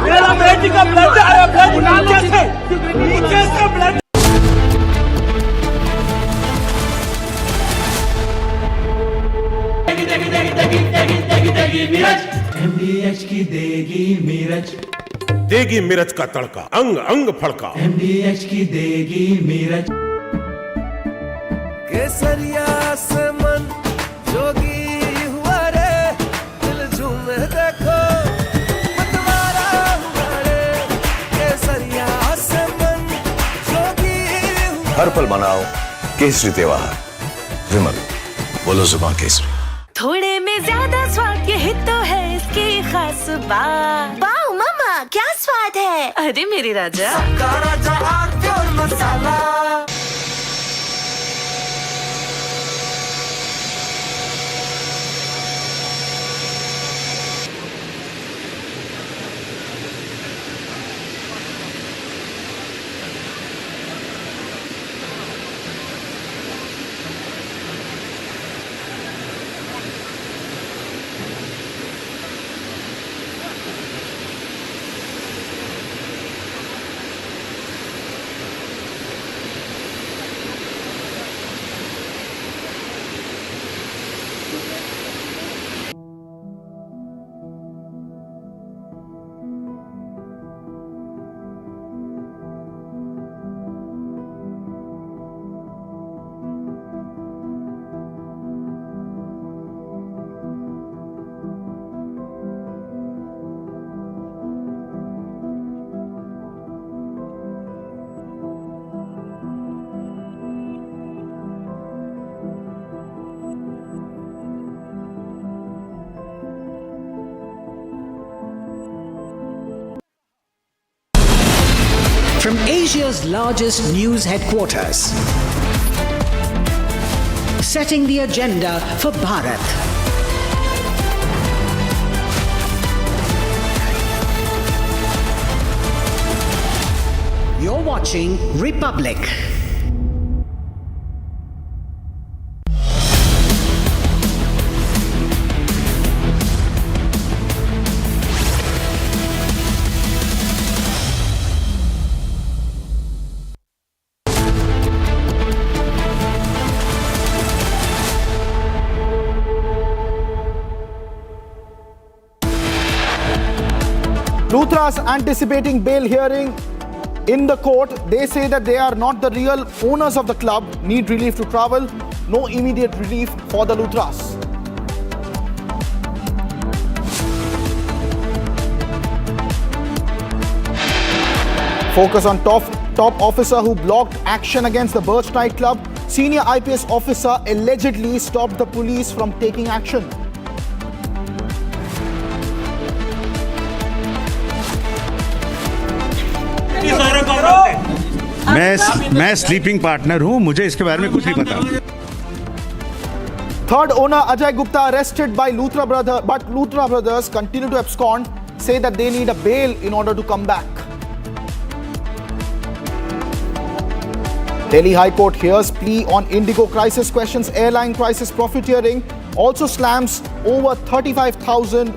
मेरा बेटी का ब्लड आ रहा है, नीचे से ब्लड। MDH की देगी मीरज, देगी मिर्च का तड़का, अंग अंग फड़का। MDH की देगी मीरज। केसरिया से मन जोगी हुआ रे, दिल झूमे देखो मतवारा हुआ रे। केसरिया से मन जोगी हुआ। हर पल मनाओ केसरी त्योहार। विमल बोलो जुबान केसरी। थोड़े में ज्यादा स्वाद, यही तो है इसकी खास बात। वाओ मामा क्या स्वाद है, अरे मेरे राजा। सबका राजा आरती और मसाला। From Asia's largest news headquarters, setting the agenda for Bharat. You're watching Republic. Luthra's anticipating bail hearing in the court. They say that they are not the real owners of the club, need relief to travel. No immediate relief for the Luthras. Focus on top officer who blocked action against the Birch Night Club. Senior IPS officer allegedly stopped the police from taking action. मैं sleeping partner हूं, मुझे इसके बारे में कुछ नहीं पता। Third owner Ajay Gupta arrested by Luthra brothers, but Luthra brothers continue to abscond, say that they need a bail in order to come back. Delhi High Court hears plea on Indigo crisis, questions airline crisis profiteering, also slams over 35,000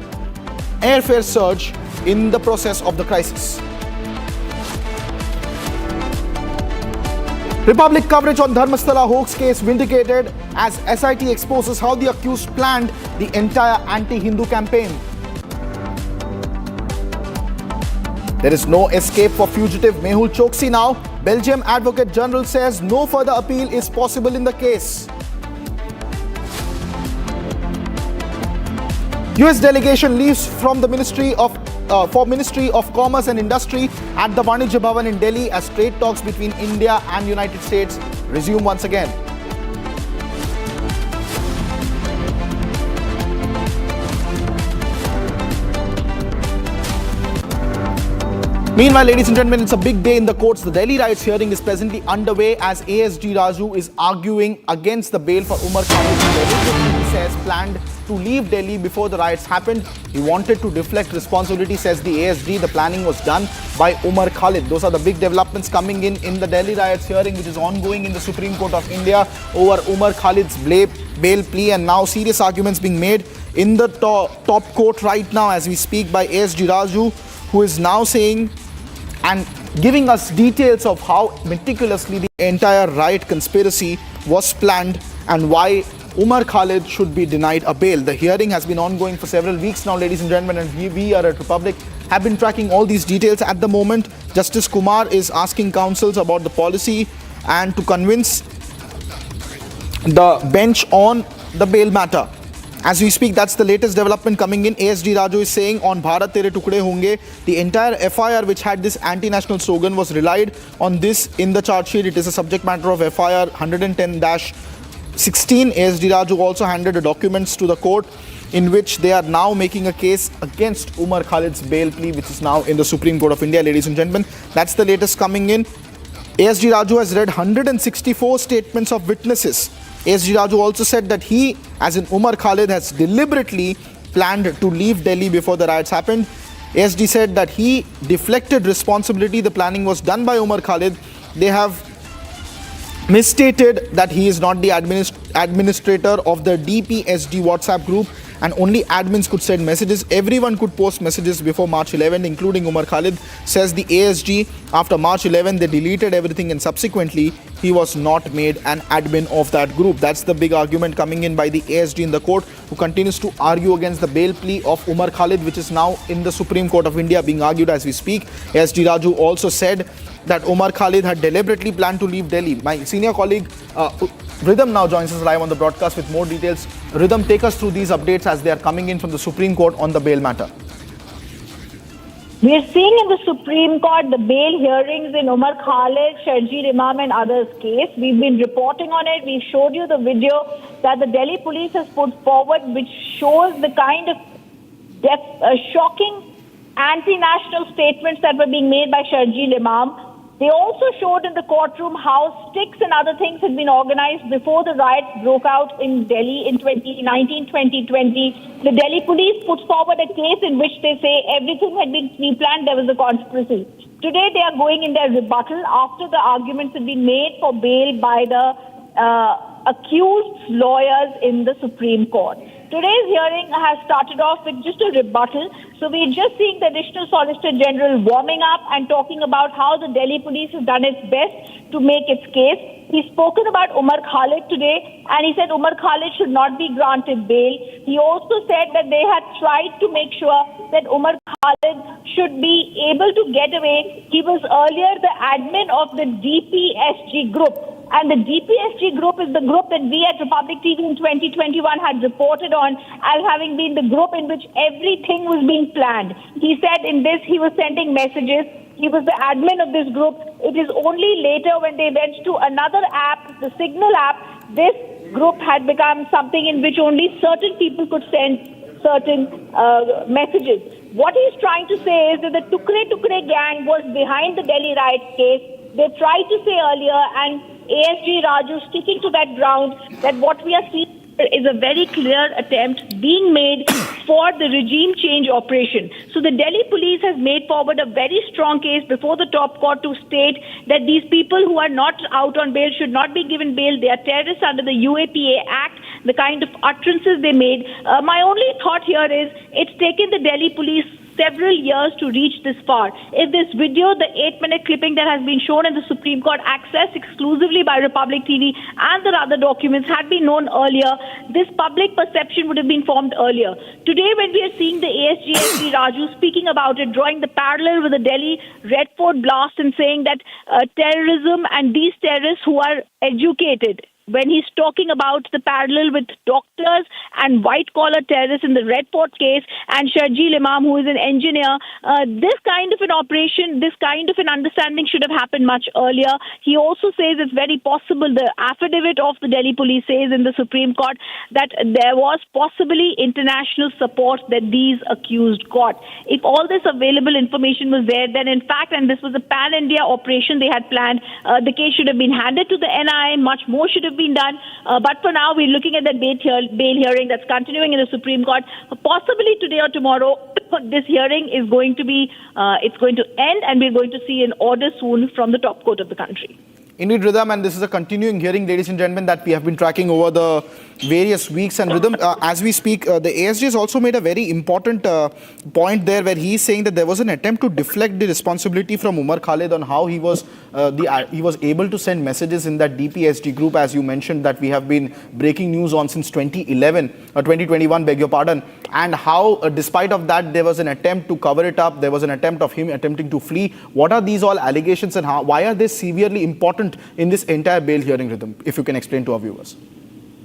airfare surge in the process of the crisis. Republic coverage on Dharmasthala hoax case vindicated as SIT exposes how the accused planned the entire anti-Hindu campaign. There is no escape for fugitive Mehul Choksi now. Belgium Advocate General says no further appeal is possible in the case. US delegation leaves from the Ministry of Commerce and Industry at the Vanijya Bhavan in Delhi as trade talks between India and United States resume once again. Meanwhile, ladies and gentlemen, it's a big day in the courts. The Delhi riots hearing is presently underway as ASG Raju is arguing against the bail for Umar Khan, which he says planned planned to leave Delhi before the riots happened. He wanted to deflect responsibility, says the ASG. The planning was done by Umar Khalid. Those are the big developments coming in the Delhi riots hearing, which is ongoing in the Supreme Court of India over Umar Khalid's bail plea, and now serious arguments being made in the top court right now as we speak by ASG Raju, who is now saying and giving us details of how meticulously the entire riot conspiracy was planned and why Umar Khalid should be denied a bail. The hearing has been ongoing for several weeks now, ladies and gentlemen, and we are at Republic have been tracking all these details. At the moment, Justice Kumar is asking counsels about the policy and to convince the bench on the bail matter. As we speak, that's the latest development coming in. ASG Raju is saying on Bharat Tere Tukde Honge, the entire FIR which had this anti-national slogan was relied on this in the charge sheet. It is a subject matter of FIR 110-16. ASG Raju also handed the documents to the court in which they are now making a case against Umar Khalid's bail plea, which is now in the Supreme Court of India, ladies and gentlemen. That's the latest coming in. ASG Raju has read 164 statements of witnesses. ASG Raju also said that he, as in Umar Khalid, has deliberately planned to leave Delhi before the riots happened. ASG said that he deflected responsibility. The planning was done by Umar Khalid. They have misstated that he is not the administrator of the DPSG WhatsApp group and only admins could send messages. Everyone could post messages before March 11, including Umar Khalid, says the ASG. After March 11, they deleted everything and subsequently he was not made an admin of that group. That's the big argument coming in by the ASG in the court, who continues to argue against the bail plea of Umar Khalid, which is now in the Supreme Court of India being argued as we speak. ASG Raju also said that Umar Khalid had deliberately planned to leave Delhi. My senior colleague Rhythm now joins us live on the broadcast with more details. Rhythm, take us through these updates as they are coming in from the Supreme Court on the bail matter. We are seeing in the Supreme Court the bail hearings in Umar Khalid, Sharjeel Imam and others' case. We've been reporting on it. We showed you the video that the Delhi police has put forward, which shows the kind of shocking anti-national statements that were being made by Sharjeel Imam. They also showed in the courtroom how sticks and other things had been organized before the riots broke out in Delhi in 2019-2020. The Delhi police put forward a case in which they say everything had been pre-planned, there was a conspiracy. Today they are going in their rebuttal after the arguments have been made for bail by the accused lawyers in the Supreme Court. Today's hearing has started off with just a rebuttal. So we're just seeing the Additional Solicitor General warming up and talking about how the Delhi police has done its best to make its case. He's spoken about Umar Khalid today, and he said Umar Khalid should not be granted bail. He also said that they had tried to make sure that Umar Khalid should be able to get away. He was earlier the admin of the DPSG group. And the DPSG group is the group that we at Republic TV in 2021 had reported on as having been the group in which everything was being planned. He said in this he was sending messages. He was the admin of this group. It is only later when they went to another app, the Signal app, this group had become something in which only certain people could send certain messages. What he's trying to say is that the Tukre gang was behind the Delhi riot case. They tried to say earlier, and ASG Raju sticking to that ground, that what we are seeing is a very clear attempt being made for the regime change operation. So the Delhi police has made forward a very strong case before the top court to state that these people who are not out on bail should not be given bail. They are terrorists under the UAPA Act, the kind of utterances they made. My only thought here is it's taken the Delhi police several years to reach this far. If this video, the 8-minute clipping that has been shown in the Supreme Court, accessed exclusively by Republic TV and the other documents had been known earlier, this public perception would have been formed earlier. Today, when we are seeing the ASG Raju speaking about it, drawing the parallel with the Delhi Red Fort blast and saying that terrorism and these terrorists who are educated, when he's talking about the parallel with doctors and white-collar terrorists in the Red Fort case and Sharjeel Imam, who is an engineer, this kind of an operation, this kind of an understanding should have happened much earlier. He also says it's very possible, the affidavit of the Delhi police says in the Supreme Court, that there was possibly international support that these accused got. If all this available information was there, then in fact, and this was a pan-India operation they had planned, the case should have been handed to the NIA, much more should have have been done. But for now, we're looking at that bail hearing that's continuing in the Supreme Court. Possibly today or tomorrow, this hearing is going to be, it's going to end, and we're going to see an order soon from the top court of the country. Indeed, Rhythm, and this is a continuing hearing, ladies and gentlemen, that we have been tracking over the various weeks. And Rhythm, as we speak, the ASG has also made a very important point there, where he is saying that there was an attempt to deflect the responsibility from Umar Khalid on how he was able to send messages in that DPSG group, as you mentioned, that we have been breaking news on since 2021, beg your pardon, and how, despite of that, there was an attempt to cover it up. There was an attempt of him attempting to flee. What are these all allegations, and why are they severely important in this entire bail hearing, Rhythm, if you can explain to our viewers?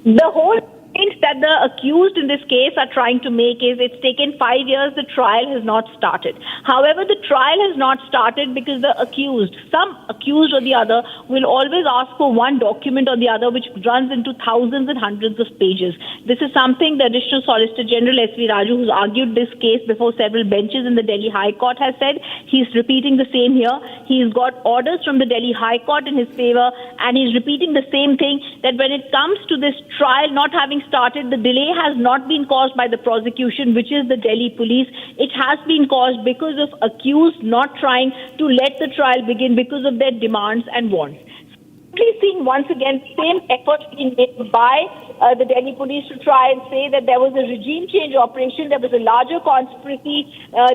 The whole point that the accused in this case are trying to make is it's taken 5 years, the trial has not started. However, the trial has not started because the accused, some accused or the other, will always ask for one document or the other, which runs into thousands and hundreds of pages. This is something the Additional Solicitor General S.V. Raju, who's argued this case before several benches in the Delhi High Court, has said. He's repeating the same here. He's got orders from the Delhi High Court in his favor, and he's repeating the same thing, that when it comes to this trial not having started, the delay has not been caused by the prosecution, which is the Delhi police. It has been caused because of accused not trying to let the trial begin because of their demands and wants. We've seen once again same effort being made by the Delhi police to try and say that there was a regime change operation, there was a larger conspiracy.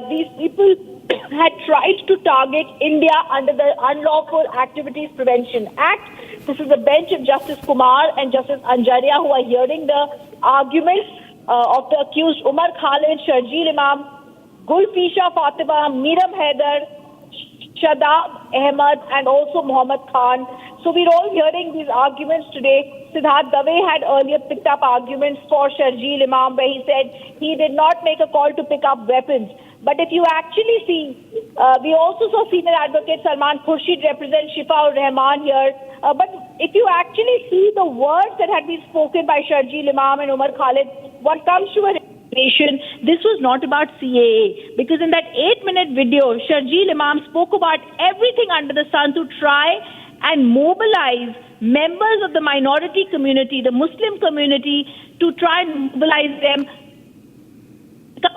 These people had tried to target India under the Unlawful Activities Prevention Act. This is a bench of Justice Kumar and Justice Anjaria who are hearing the arguments of the accused Umar Khalid, Sharjeel Imam, Gulfisha Fatima, Miram Haider, Shadab Ahmed, and also Muhammad Khan. So we're all hearing these arguments today. Siddharth Dave had earlier picked up arguments for Sharjeel Imam, where he said he did not make a call to pick up weapons. But if you actually see, we also saw senior advocate Salman Khurshid represent Shifa Rahman here. But if you actually see the words that had been spoken by Sharjeel Imam and Umar Khalid, what comes to a realization, this was not about CAA. Because in that 8-minute video, Sharjeel Imam spoke about everything under the sun to try and mobilize members of the minority community, the Muslim community, to try and mobilize them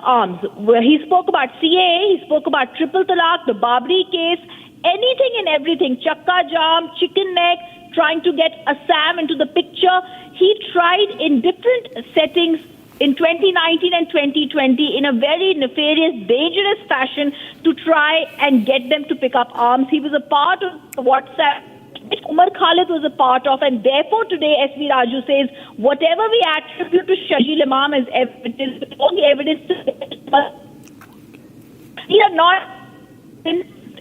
arms. Where he spoke about CAA, he spoke about triple talaq, the Babri case, anything and everything, chakka jam, chicken neck, trying to get Assam into the picture. He tried in different settings in 2019 and 2020 in a very nefarious, dangerous fashion to try and get them to pick up arms. He was a part of the WhatsApp which Umar Khalid was a part of, and therefore today S.V. Raju says whatever we attribute to Sharjeel Imam as evidence, all the evidence, we are not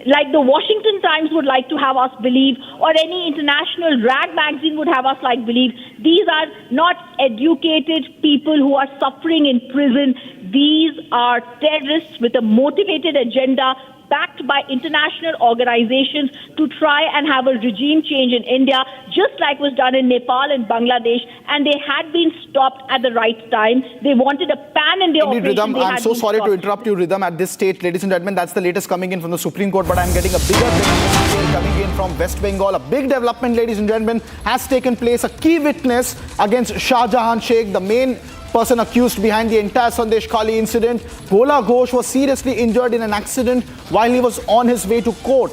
like the Washington Times would like to have us believe, or any international rag magazine would have us like believe. These are not educated people who are suffering in prison. These are terrorists with a motivated agenda, backed by international organizations to try and have a regime change in India, just like was done in Nepal and Bangladesh, and they had been stopped at the right time. They wanted a pan-India operation. Rhythm, I'm so sorry to interrupt you, Rhythm, at this stage. Ladies and gentlemen, that's the latest coming in from the Supreme Court, but I'm getting a bigger development coming in from West Bengal. A big development, ladies and gentlemen, has taken place. A key witness against Shah Jahan Sheikh, the main person accused behind the entire Sandesh Khali incident. Bhola Ghosh was seriously injured in an accident while he was on his way to court.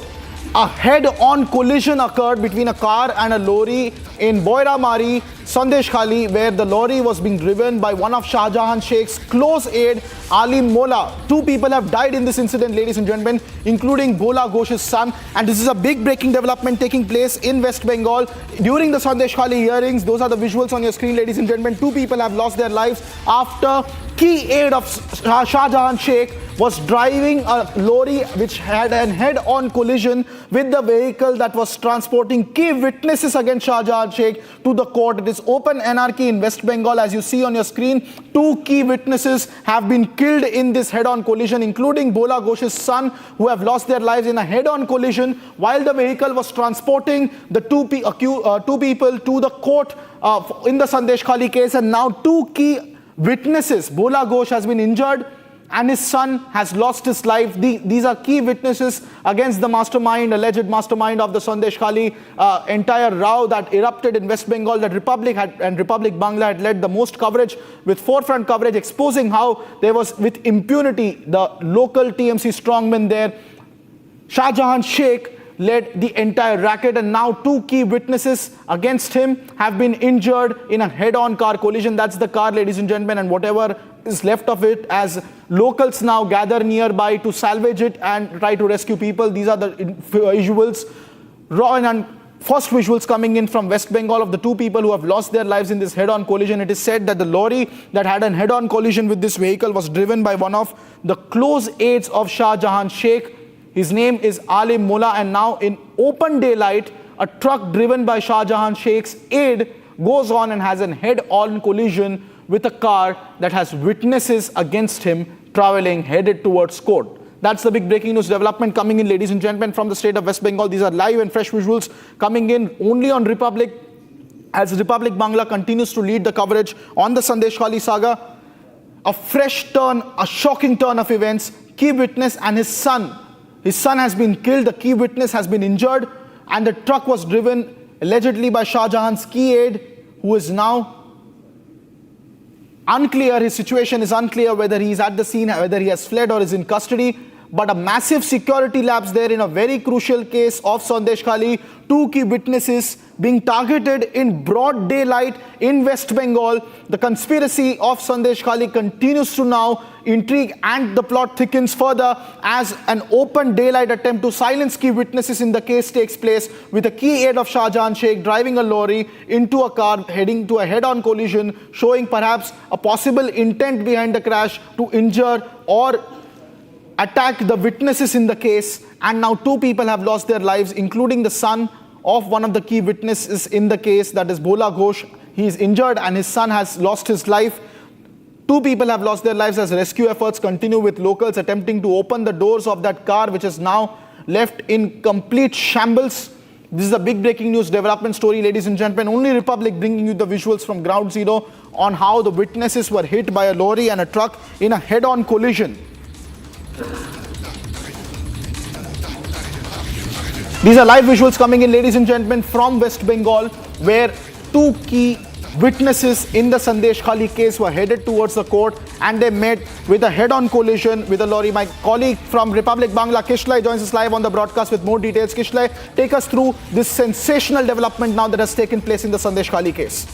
A head-on collision occurred between a car and a lorry in Boiramari, Sandesh Khali, where the lorry was being driven by one of Shah Jahan Sheikh's close aide, Alim Mola. 2 people have died in this incident, ladies and gentlemen, including Bhola Ghosh's son. And this is a big breaking development taking place in West Bengal during the Sandesh Khali hearings. Those are the visuals on your screen, ladies and gentlemen. 2 people have lost their lives after key aide of Shah Jahan Sheikh was driving a lorry which had a head-on collision with the vehicle that was transporting key witnesses against Shah Jahan Sheikh to the court. It is open anarchy in West Bengal. As you see on your screen, 2 key witnesses have been killed in this head-on collision, including Bhola Ghosh's son, who have lost their lives in a head-on collision while the vehicle was transporting the 2 people to the court in the Sandesh Khali case. And now 2 key witnesses, Bhola Ghosh has been injured and his son has lost his life. These are key witnesses against the mastermind, alleged mastermind of the Sandesh Khali entire row that erupted in West Bengal, that Republic Bangla had led the most coverage, with forefront coverage exposing how there was, with impunity, the local TMC strongman there, Shah Jahan Sheikh, led the entire racket, and now two key witnesses against him have been injured in a head-on car collision. That's the car, ladies and gentlemen, and whatever is left of it, as locals now gather nearby to salvage it and try to rescue people. These are the visuals, raw and first visuals coming in from West Bengal of the two people who have lost their lives in this head-on collision. It is said that the lorry that had a head-on collision with this vehicle was driven by one of the close aides of Shah Jahan Sheikh. His name is Alim Mullah, and now in open daylight, a truck driven by Shah Jahan Sheikh's aide goes on and has a head-on collision with a car that has witnesses against him traveling headed towards court. That's the big breaking news development coming in, ladies and gentlemen, from the state of West Bengal. These are live and fresh visuals coming in only on Republic, as Republic Bangla continues to lead the coverage on the Sandesh Khali saga. A fresh turn, a shocking turn of events. Key witness and his son. His son has been killed, the key witness has been injured, and the truck was driven allegedly by Shah Jahan's key aide, who is now unclear. His situation is unclear, whether he is at the scene, whether he has fled or is in custody. But a massive security lapse there in a very crucial case of Sandesh Khali. Two key witnesses being targeted in broad daylight in West Bengal. The conspiracy of Sandesh Khali continues to now intrigue, and the plot thickens further as an open daylight attempt to silence key witnesses in the case takes place, with a key aide of Shah Jahan Sheikh driving a lorry into a car heading to a head-on collision, showing perhaps a possible intent behind the crash to injure or attack the witnesses in the case. And now two people have lost their lives, including the son of one of the key witnesses in the case, that is Bhola Ghosh. He is injured and his son has lost his life. Two people have lost their lives as rescue efforts continue, with locals attempting to open the doors of that car, which is now left in complete shambles. This is a big breaking news development story, ladies and gentlemen. Only Republic bringing you the visuals from ground zero on how the witnesses were hit by a lorry and a truck in a head-on collision. These are live visuals coming in, ladies and gentlemen, from West Bengal, where two key witnesses in the Sandesh Khali case were headed towards the court, and they met with a head-on collision with a lorry. My colleague from Republic Bangla, Kishlay, joins us live on the broadcast with more details. Kishlay, take us through this sensational development now that has taken place in the Sandesh Khali case.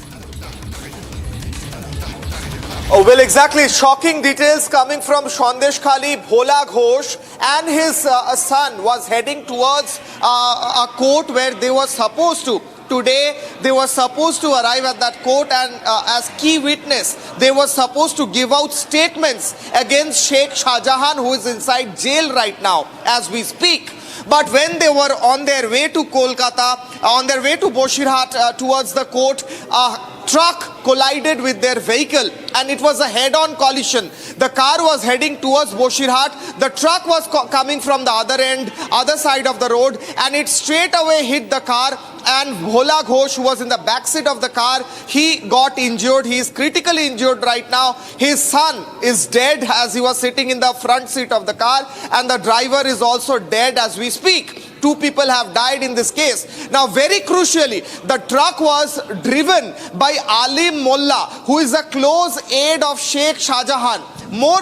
Oh, well, exactly. Shocking details coming from Sandesh Khali. Bhola Ghosh and his son was heading towards a court where they were supposed to. Today, they were supposed to arrive at that court, and as key witness, they were supposed to give out statements against Sheikh Shah Jahan, who is inside jail right now as we speak. But when they were on their way to Kolkata, on their way to Bosirhat towards the court, a truck collided with their vehicle, and it was a head-on collision. The car was heading towards Bosirhat. The truck was coming from the other side of the road, and it straight away hit the car. And Bhola Ghosh, who was in the backseat of the car, he got injured. He is critically injured right now. His son is dead as he was sitting in the front seat of the car, and the driver is also dead as we speak. Two people have died in this case. Now, very crucially, the truck was driven by Alim Mullah, who is a close aide of Sheikh Shah Jahan. More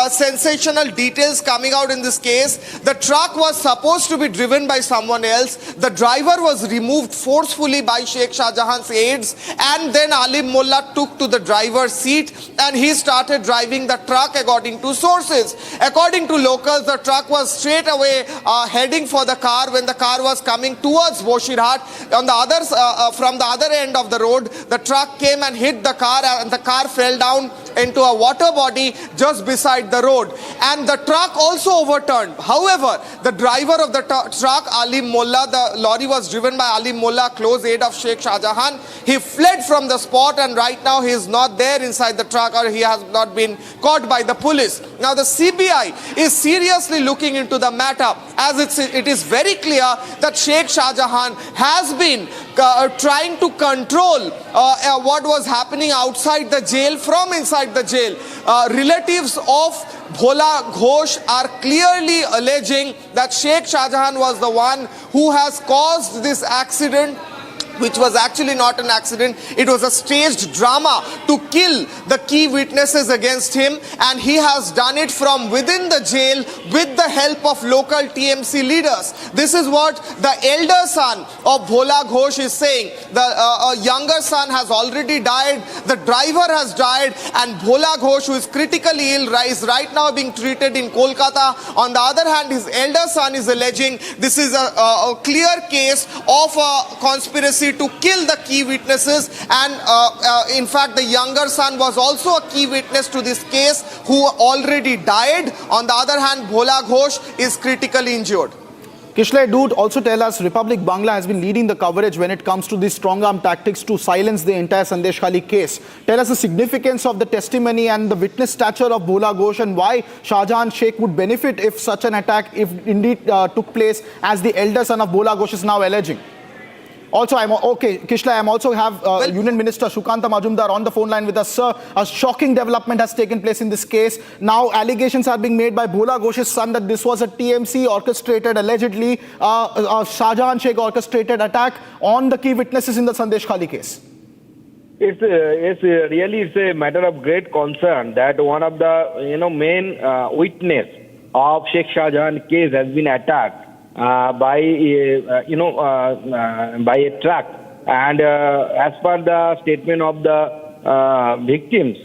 sensational details coming out in this case. The truck was supposed to be driven by someone else. The driver was removed forcefully by Sheikh Shah Jahan's aides, and then Alim Mullah took to the driver's seat and he started driving the truck, according to sources. According to locals, the truck was straight away heading for the car when the car was coming towards Bosirhat. On the from the other end of the road, the truck came and hit the car, and the car fell down into a water body just beside the road, and the truck also overturned. However, the driver of the truck, Alim Mullah, the lorry was driven by Alim Mullah, close aide of Sheikh Shah Jahan. He fled from the spot, and right now he is not there inside the truck, or he has not been caught by the police. Now the CBI is seriously looking into the matter, as it is very clear that Sheikh Shah Jahan has been trying to control what was happening outside the jail from inside inside the jail. Relatives of Bhola Ghosh are clearly alleging that Sheikh Shahjahan was the one who has caused this accident, which was actually not an accident. It was a staged drama to kill the key witnesses against him, and he has done it from within the jail with the help of local TMC leaders. This is what the elder son of Bhola Ghosh is saying. The younger son has already died, the driver has died, and Bhola Ghosh, who is critically ill, is right now being treated in Kolkata. On the other hand, his elder son is alleging this is a clear case of a conspiracy to kill the key witnesses, and in fact the younger son was also a key witness to this case who already died. On the other hand, Bhola Ghosh is critically injured. Kishle, do also tell us, Republic Bangla has been leading the coverage when it comes to these strong arm tactics to silence the entire Sandesh Khali case. Tell us the significance of the testimony and the witness stature of Bhola Ghosh, and why Shahjahan Sheikh would benefit if such an attack, if indeed took place, as the elder son of Bhola Ghosh is now alleging. Also, Kishle, I also have Union Minister Shukanta Majumdar on the phone line with us. Sir, a shocking development has taken place in this case. Now, allegations are being made by Bhola Ghosh's son that this was a TMC orchestrated, allegedly, a Shahjahan Sheikh orchestrated attack on the key witnesses in the Sandesh Khali case. It's a matter of great concern that one of the main witness of Sheikh Shahjahan case has been attacked by a truck, and as per the statement of the victims,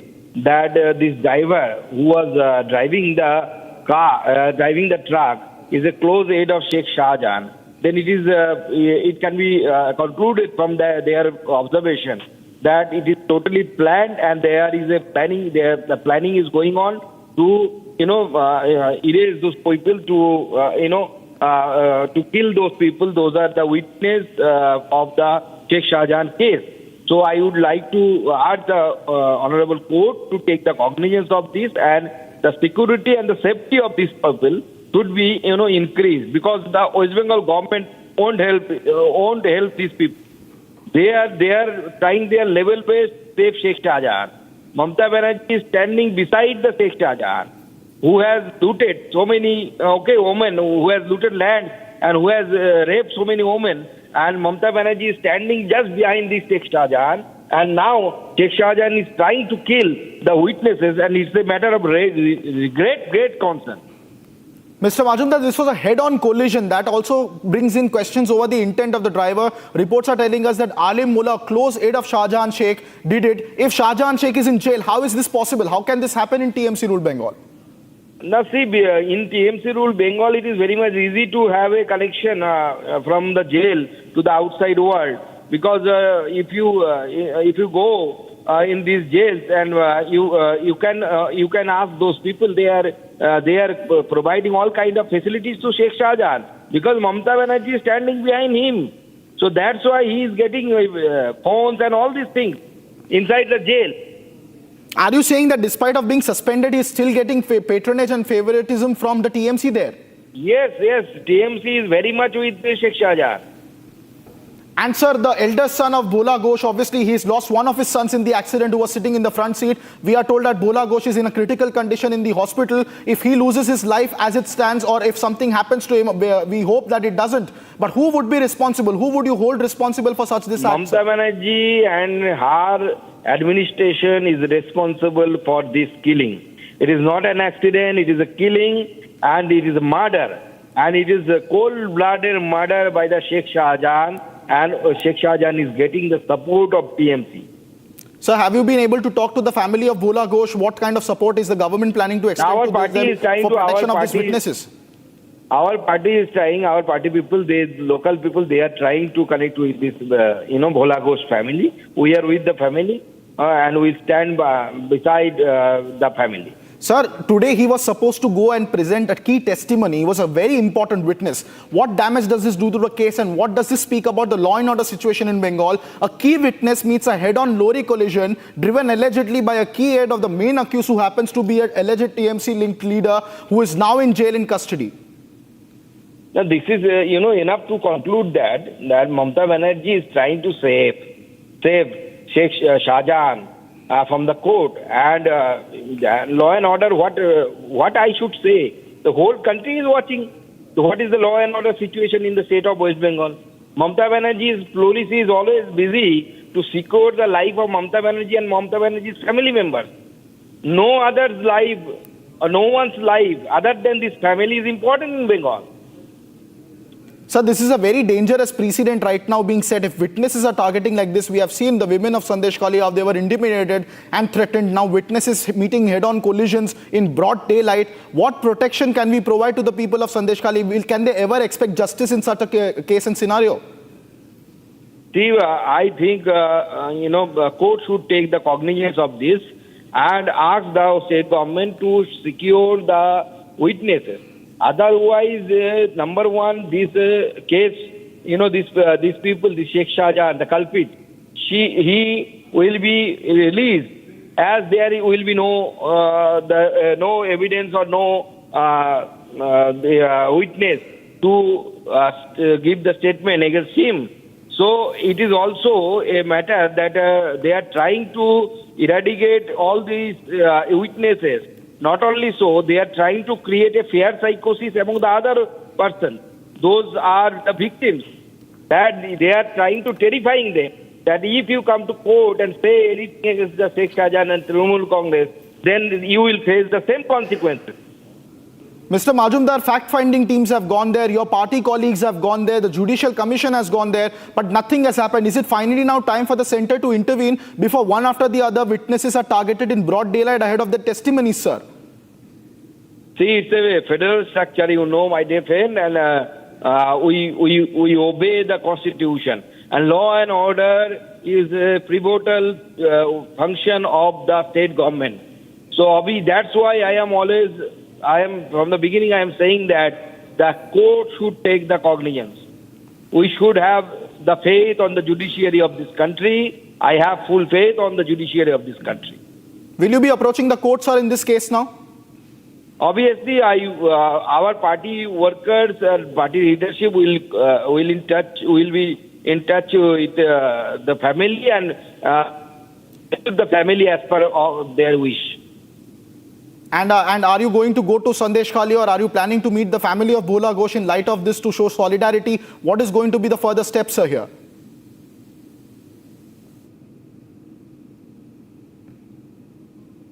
that this driver who was driving the truck is a close aide of Sheikh Shahjahan. Then it can be concluded from their observation that it is totally planned, and there is a planning. The planning is going on to erase those people, to kill those people. Those are the witness of the Sheikh Shahjahan case. So I would like to urge the Honorable Court to take the cognizance of this, and the security and the safety of these people should be increased, because the West Bengal government won't help these people. They are trying their level best to save Sheikh Shahjahan. Mamata Banerjee is standing beside the Sheikh Shahjahan, who has looted so many women, who has looted land, and who has raped so many women. And Mamata Banerjee is standing just behind this Sheikh Shahjahan. And now Sheikh Shahjahan is trying to kill the witnesses, and it's a matter of great concern. Mr. Majumdar, this was a head-on collision. That also brings in questions over the intent of the driver. Reports are telling us that Alim Mullah, close aide of Shahjahan Sheikh, did it. If Shahjahan Sheikh is in jail, how is this possible? How can this happen in TMC rule Bengal? Now see, in TMC rule Bengal, it is very much easy to have a connection from the jail to the outside world, because if you go in these jails, and you can ask those people, they are providing all kind of facilities to Sheikh Shahjahan, because Mamata Banerjee is standing behind him. So that's why he is getting phones and all these things inside the jail. Are you saying that despite of being suspended, he is still getting patronage and favoritism from the TMC there? Yes, TMC is very much with Sheikh Shahjahan. And sir, the eldest son of Bhola Ghosh, obviously he's lost one of his sons in the accident, who was sitting in the front seat. We are told that Bhola Ghosh is in a critical condition in the hospital. If he loses his life as it stands, or if something happens to him, we hope that it doesn't. But who would be responsible? Who would you hold responsible for such this act? Mamata Banerjee and her administration is responsible for this killing. It is not an accident, it is a killing, and it is a murder. And it is a cold-blooded murder by the Sheikh Shahjahan. And Sheikh Shahjahan is getting the support of TMC. Sir, have you been able to talk to the family of Bhola Ghosh? What kind of support is the government planning to extend to them for protection of these witnesses? Our party is trying, our party people, local people, they are trying to connect with this, Bhola Ghosh family. We are with the family, and we stand beside the family. Sir, today he was supposed to go and present a key testimony. He was a very important witness. What damage does this do to the case, and what does this speak about the law and order situation in Bengal? A key witness meets a head-on lorry collision driven allegedly by a key aide of the main accused, who happens to be an alleged TMC-linked leader who is now in jail in custody. Now this is, enough to conclude that Mamata Banerjee is trying to save Sheikh Shahjahan. from the court. And law and order, what I should say, the whole country is watching. So what is the law and order situation in the state of West Bengal? Mamata Banerjee's police is always busy to secure the life of Mamata Banerjee and Mamata Banerjee's family members. No other's life, no one's life other than this family is important in Bengal. Sir, this is a very dangerous precedent right now being set. If witnesses are targeting like this, we have seen the women of Sandesh Khali, how they were intimidated and threatened. Now witnesses meeting head-on collisions in broad daylight. What protection can we provide to the people of Sandesh Khali? Can they ever expect justice in such a case and scenario? See, I think, the court should take the cognizance of this and ask the state government to secure the witnesses. Otherwise, number one, this case, these people, the Sheikh Shahjahan, the culprit, he will be released as there will be no evidence or no witness to give the statement against him. So it is also a matter that they are trying to eradicate all these witnesses. Not only so, they are trying to create a fear psychosis among the other person. Those are the victims. That they are trying to terrifying them. That if you come to court and say anything against the Sheikh Shahjahan and Trinamool Congress, then you will face the same consequences. Mr. Majumdar, fact-finding teams have gone there, your party colleagues have gone there, the Judicial Commission has gone there, but nothing has happened. Is it finally now time for the centre to intervene before one after the other witnesses are targeted in broad daylight ahead of the testimonies, sir? See, it's a federal structure, my dear friend, and we obey the Constitution. And law and order is a pivotal function of the state government. So, that's why from the beginning I am saying that the court should take the cognizance. We should have the faith on the judiciary of this country. I have full faith on the judiciary of this country. Will you be approaching the court, sir, in this case now? Obviously, our party workers and party leadership will be in touch with the family and the family as per their wish. And are you going to go to Sandesh Khali, or are you planning to meet the family of Bhola Ghosh in light of this to show solidarity? What is going to be the further steps, sir, here?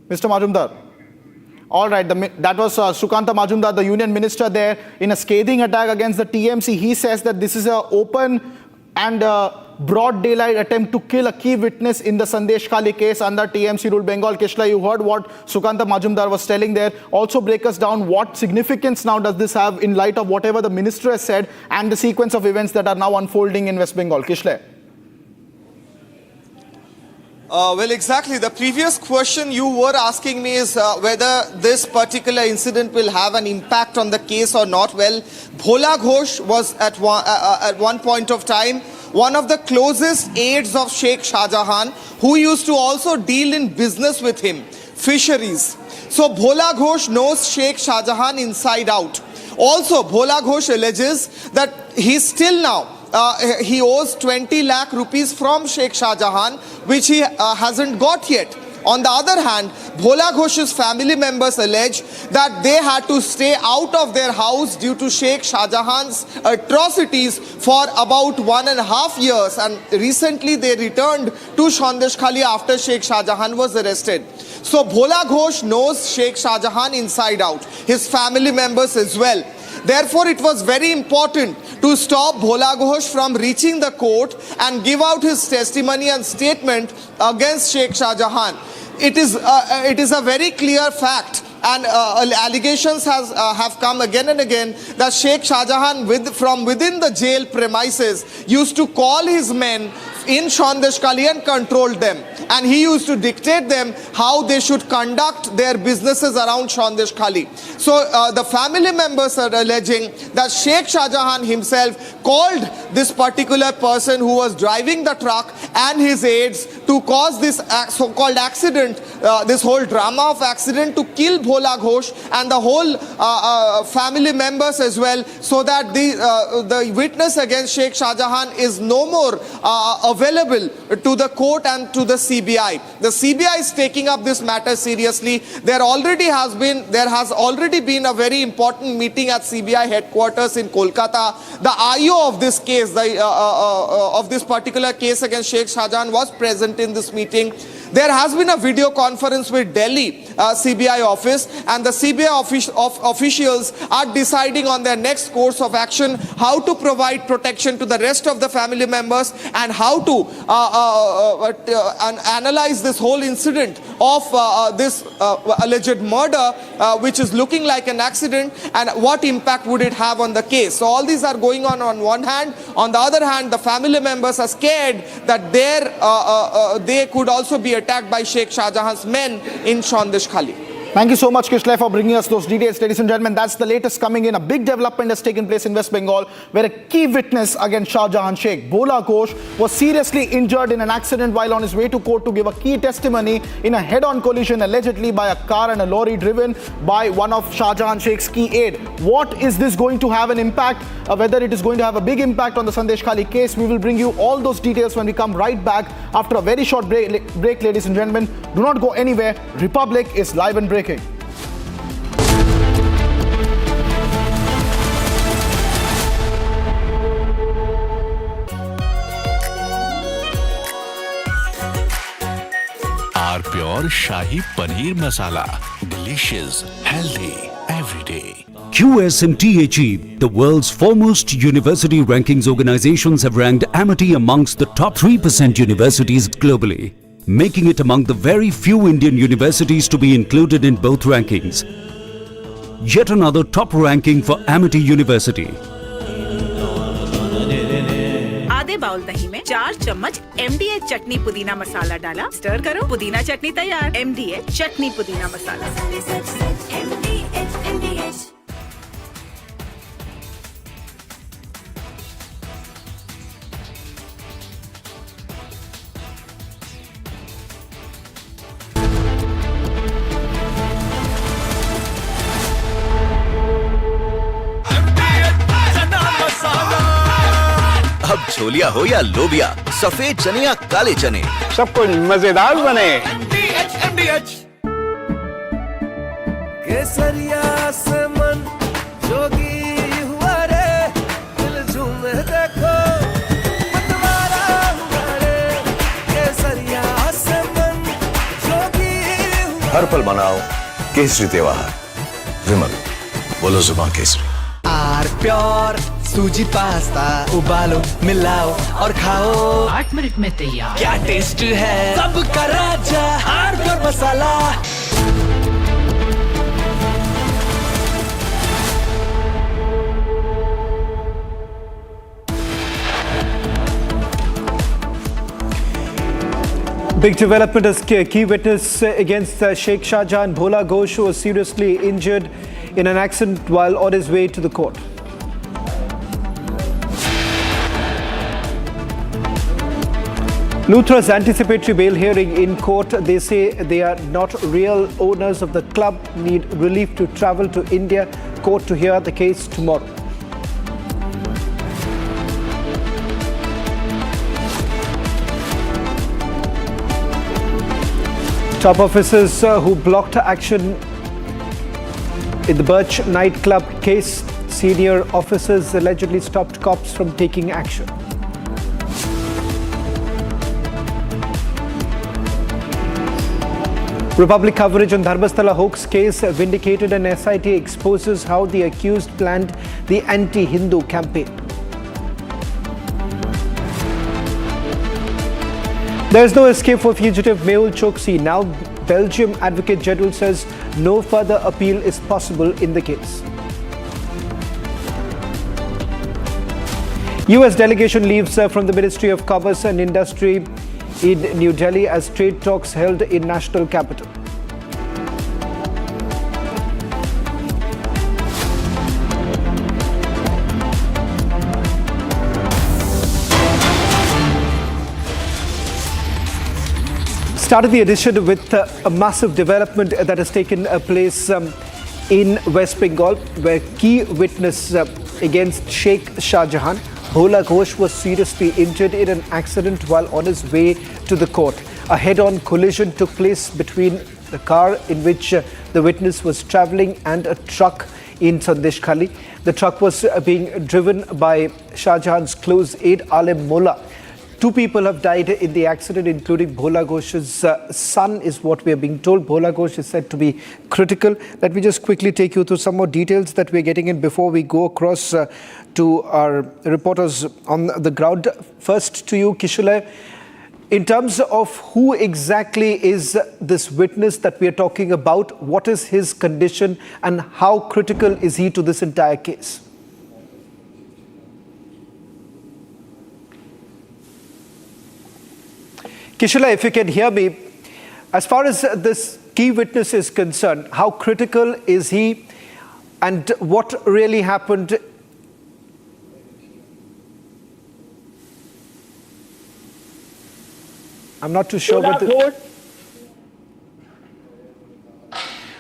Mr. Majumdar. All right, that was Sukanta Majumdar, the union minister there, in a scathing attack against the TMC. He says that this is an open and broad daylight attempt to kill a key witness in the Sandesh Khali case under TMC rule. Bengal Kishla, you heard what Sukanta Majumdar was telling there. Also break us down what significance now does this have in light of whatever the minister has said and the sequence of events that are now unfolding in West Bengal. Kishla. Well, exactly. The previous question you were asking me is whether this particular incident will have an impact on the case or not. Well, Bhola Ghosh was at one point of time one of the closest aides of Sheikh Shahjahan, who used to also deal in business with him, fisheries. So Bhola Ghosh knows Sheikh Shahjahan inside out. Also, Bhola Ghosh alleges that he still now he owes 20 lakh rupees from Sheikh Shahjahan, which he hasn't got yet. On the other hand, Bhola Ghosh's family members allege that they had to stay out of their house due to Sheikh Shahjahan's atrocities for about 1.5 years, and recently they returned to Sandesh Khali after Sheikh Shahjahan was arrested. So Bhola Ghosh knows Sheikh Shahjahan inside out, his family members as well. Therefore, it was very important to stop Bhola Ghosh from reaching the court and give out his testimony and statement against Sheikh Shahjahan. It is a very clear fact, and allegations have come again and again that Sheikh Shahjahan from within the jail premises used to call his men in Sandesh Khali and control them, and he used to dictate them how they should conduct their businesses around Sandesh Khali. So the family members are alleging that Sheikh Shahjahan himself called this particular person who was driving the truck and his aides to cause this so-called accident, this whole drama of accident, to kill Bhola Ghosh and the whole family members as well, so that the witness against Sheikh Shahjahan is no more a available to the court and to the CBI. The CBI is taking up this matter seriously. There has already been a very important meeting at CBI headquarters in Kolkata. The IO of this case, of this particular case against Sheikh Shahjahan, was present in this meeting. There has been a video conference with Delhi CBI office, and the CBI officials are deciding on their next course of action, how to provide protection to the rest of the family members, and how to analyze this whole incident of this alleged murder, which is looking like an accident, and what impact would it have on the case. So all these are going on one hand. On the other hand, the family members are scared that they could also be attacked by Sheikh Shahjahan's men in Sandesh Khali. Thank you so much, Kishlay, for bringing us those details. Ladies and gentlemen, that's the latest coming in. A big development has taken place in West Bengal, where a key witness against Shahjahan Sheikh, Bhola Ghosh, was seriously injured in an accident while on his way to court to give a key testimony in a head-on collision allegedly by a car and a lorry driven by one of Shahjahan Sheikh's key aide. What is this going to have an impact? Whether it is going to have a big impact on the Sandesh Khali case, we will bring you all those details when we come right back after a very short break, ladies and gentlemen. Do not go anywhere. Republic is live and breaking. Our pure Shahi Paneer Masala. Delicious, healthy, every day. QS and THE, the world's foremost university rankings organizations, have ranked Amity amongst the top 3% universities globally, making it among the very few Indian universities to be included in both rankings. Yet another top ranking for Amity University. आधे bowl दही में 4 चम्मच MDH चटनी पुदीना मसाला डाला, stir करो, पुदीना चटनी तैयार। MDH चटनी पुदीना मसाला। अब छोलिया हो या लोबिया, सफेद चने या काले चने, सब कुछ मजेदार बने। केसरिया से मन जोगी हुआ रे, दिल झूमे देखो मतवारा हुआ रे। केसरिया से मन जोगी हुआ। हर पल मनाओ केसरी त्योहार। विमल, बोलो जुबान केसरी। आर प्योर सूजी पास्ता, उबालो, मिलाओ और खाओ। 8 मिनट में तैयार। क्या टेस्ट है सबका राजा, R pure masala. Big development as key witness against Sheikh Shahjahan Bhola Ghosh was seriously injured in an accident while on his way to the court. Luthra's anticipatory bail hearing in court. They say they are not real owners of the club, need relief to travel to India. Court to hear the case tomorrow. Top officers who blocked action in the Birch nightclub case. Senior officers allegedly stopped cops from taking action. Republic coverage on Dharmasthala hoax case vindicated, and SIT exposes how the accused planned the anti-Hindu campaign. There is no escape for fugitive Mehul Choksi. Now Belgium Advocate General says no further appeal is possible in the case. US delegation leaves from the Ministry of Commerce and Industry in New Delhi as trade talks held in national capital. Started the edition with a massive development that has taken place in West Bengal, where key witness against Sheikh Shahjahan, Bhola Ghosh was seriously injured in an accident while on his way to the court. A head-on collision took place between the car in which the witness was travelling and a truck in Sandesh Khali. The truck was being driven by Shah Jahan's close aide Alim Mullah. 2 people have died in the accident, including Bhola Ghosh's son, is what we are being told. Bhola Ghosh is said to be critical. Let me just quickly take you through some more details that we're getting in before we go across to our reporters on the ground. First to you, Kishule. In terms of who exactly is this witness that we are talking about, what is his condition and how critical is he to this entire case? Kishula, if you can hear me, as far as this key witness is concerned, how critical is he and what really happened? I'm not too sure whether...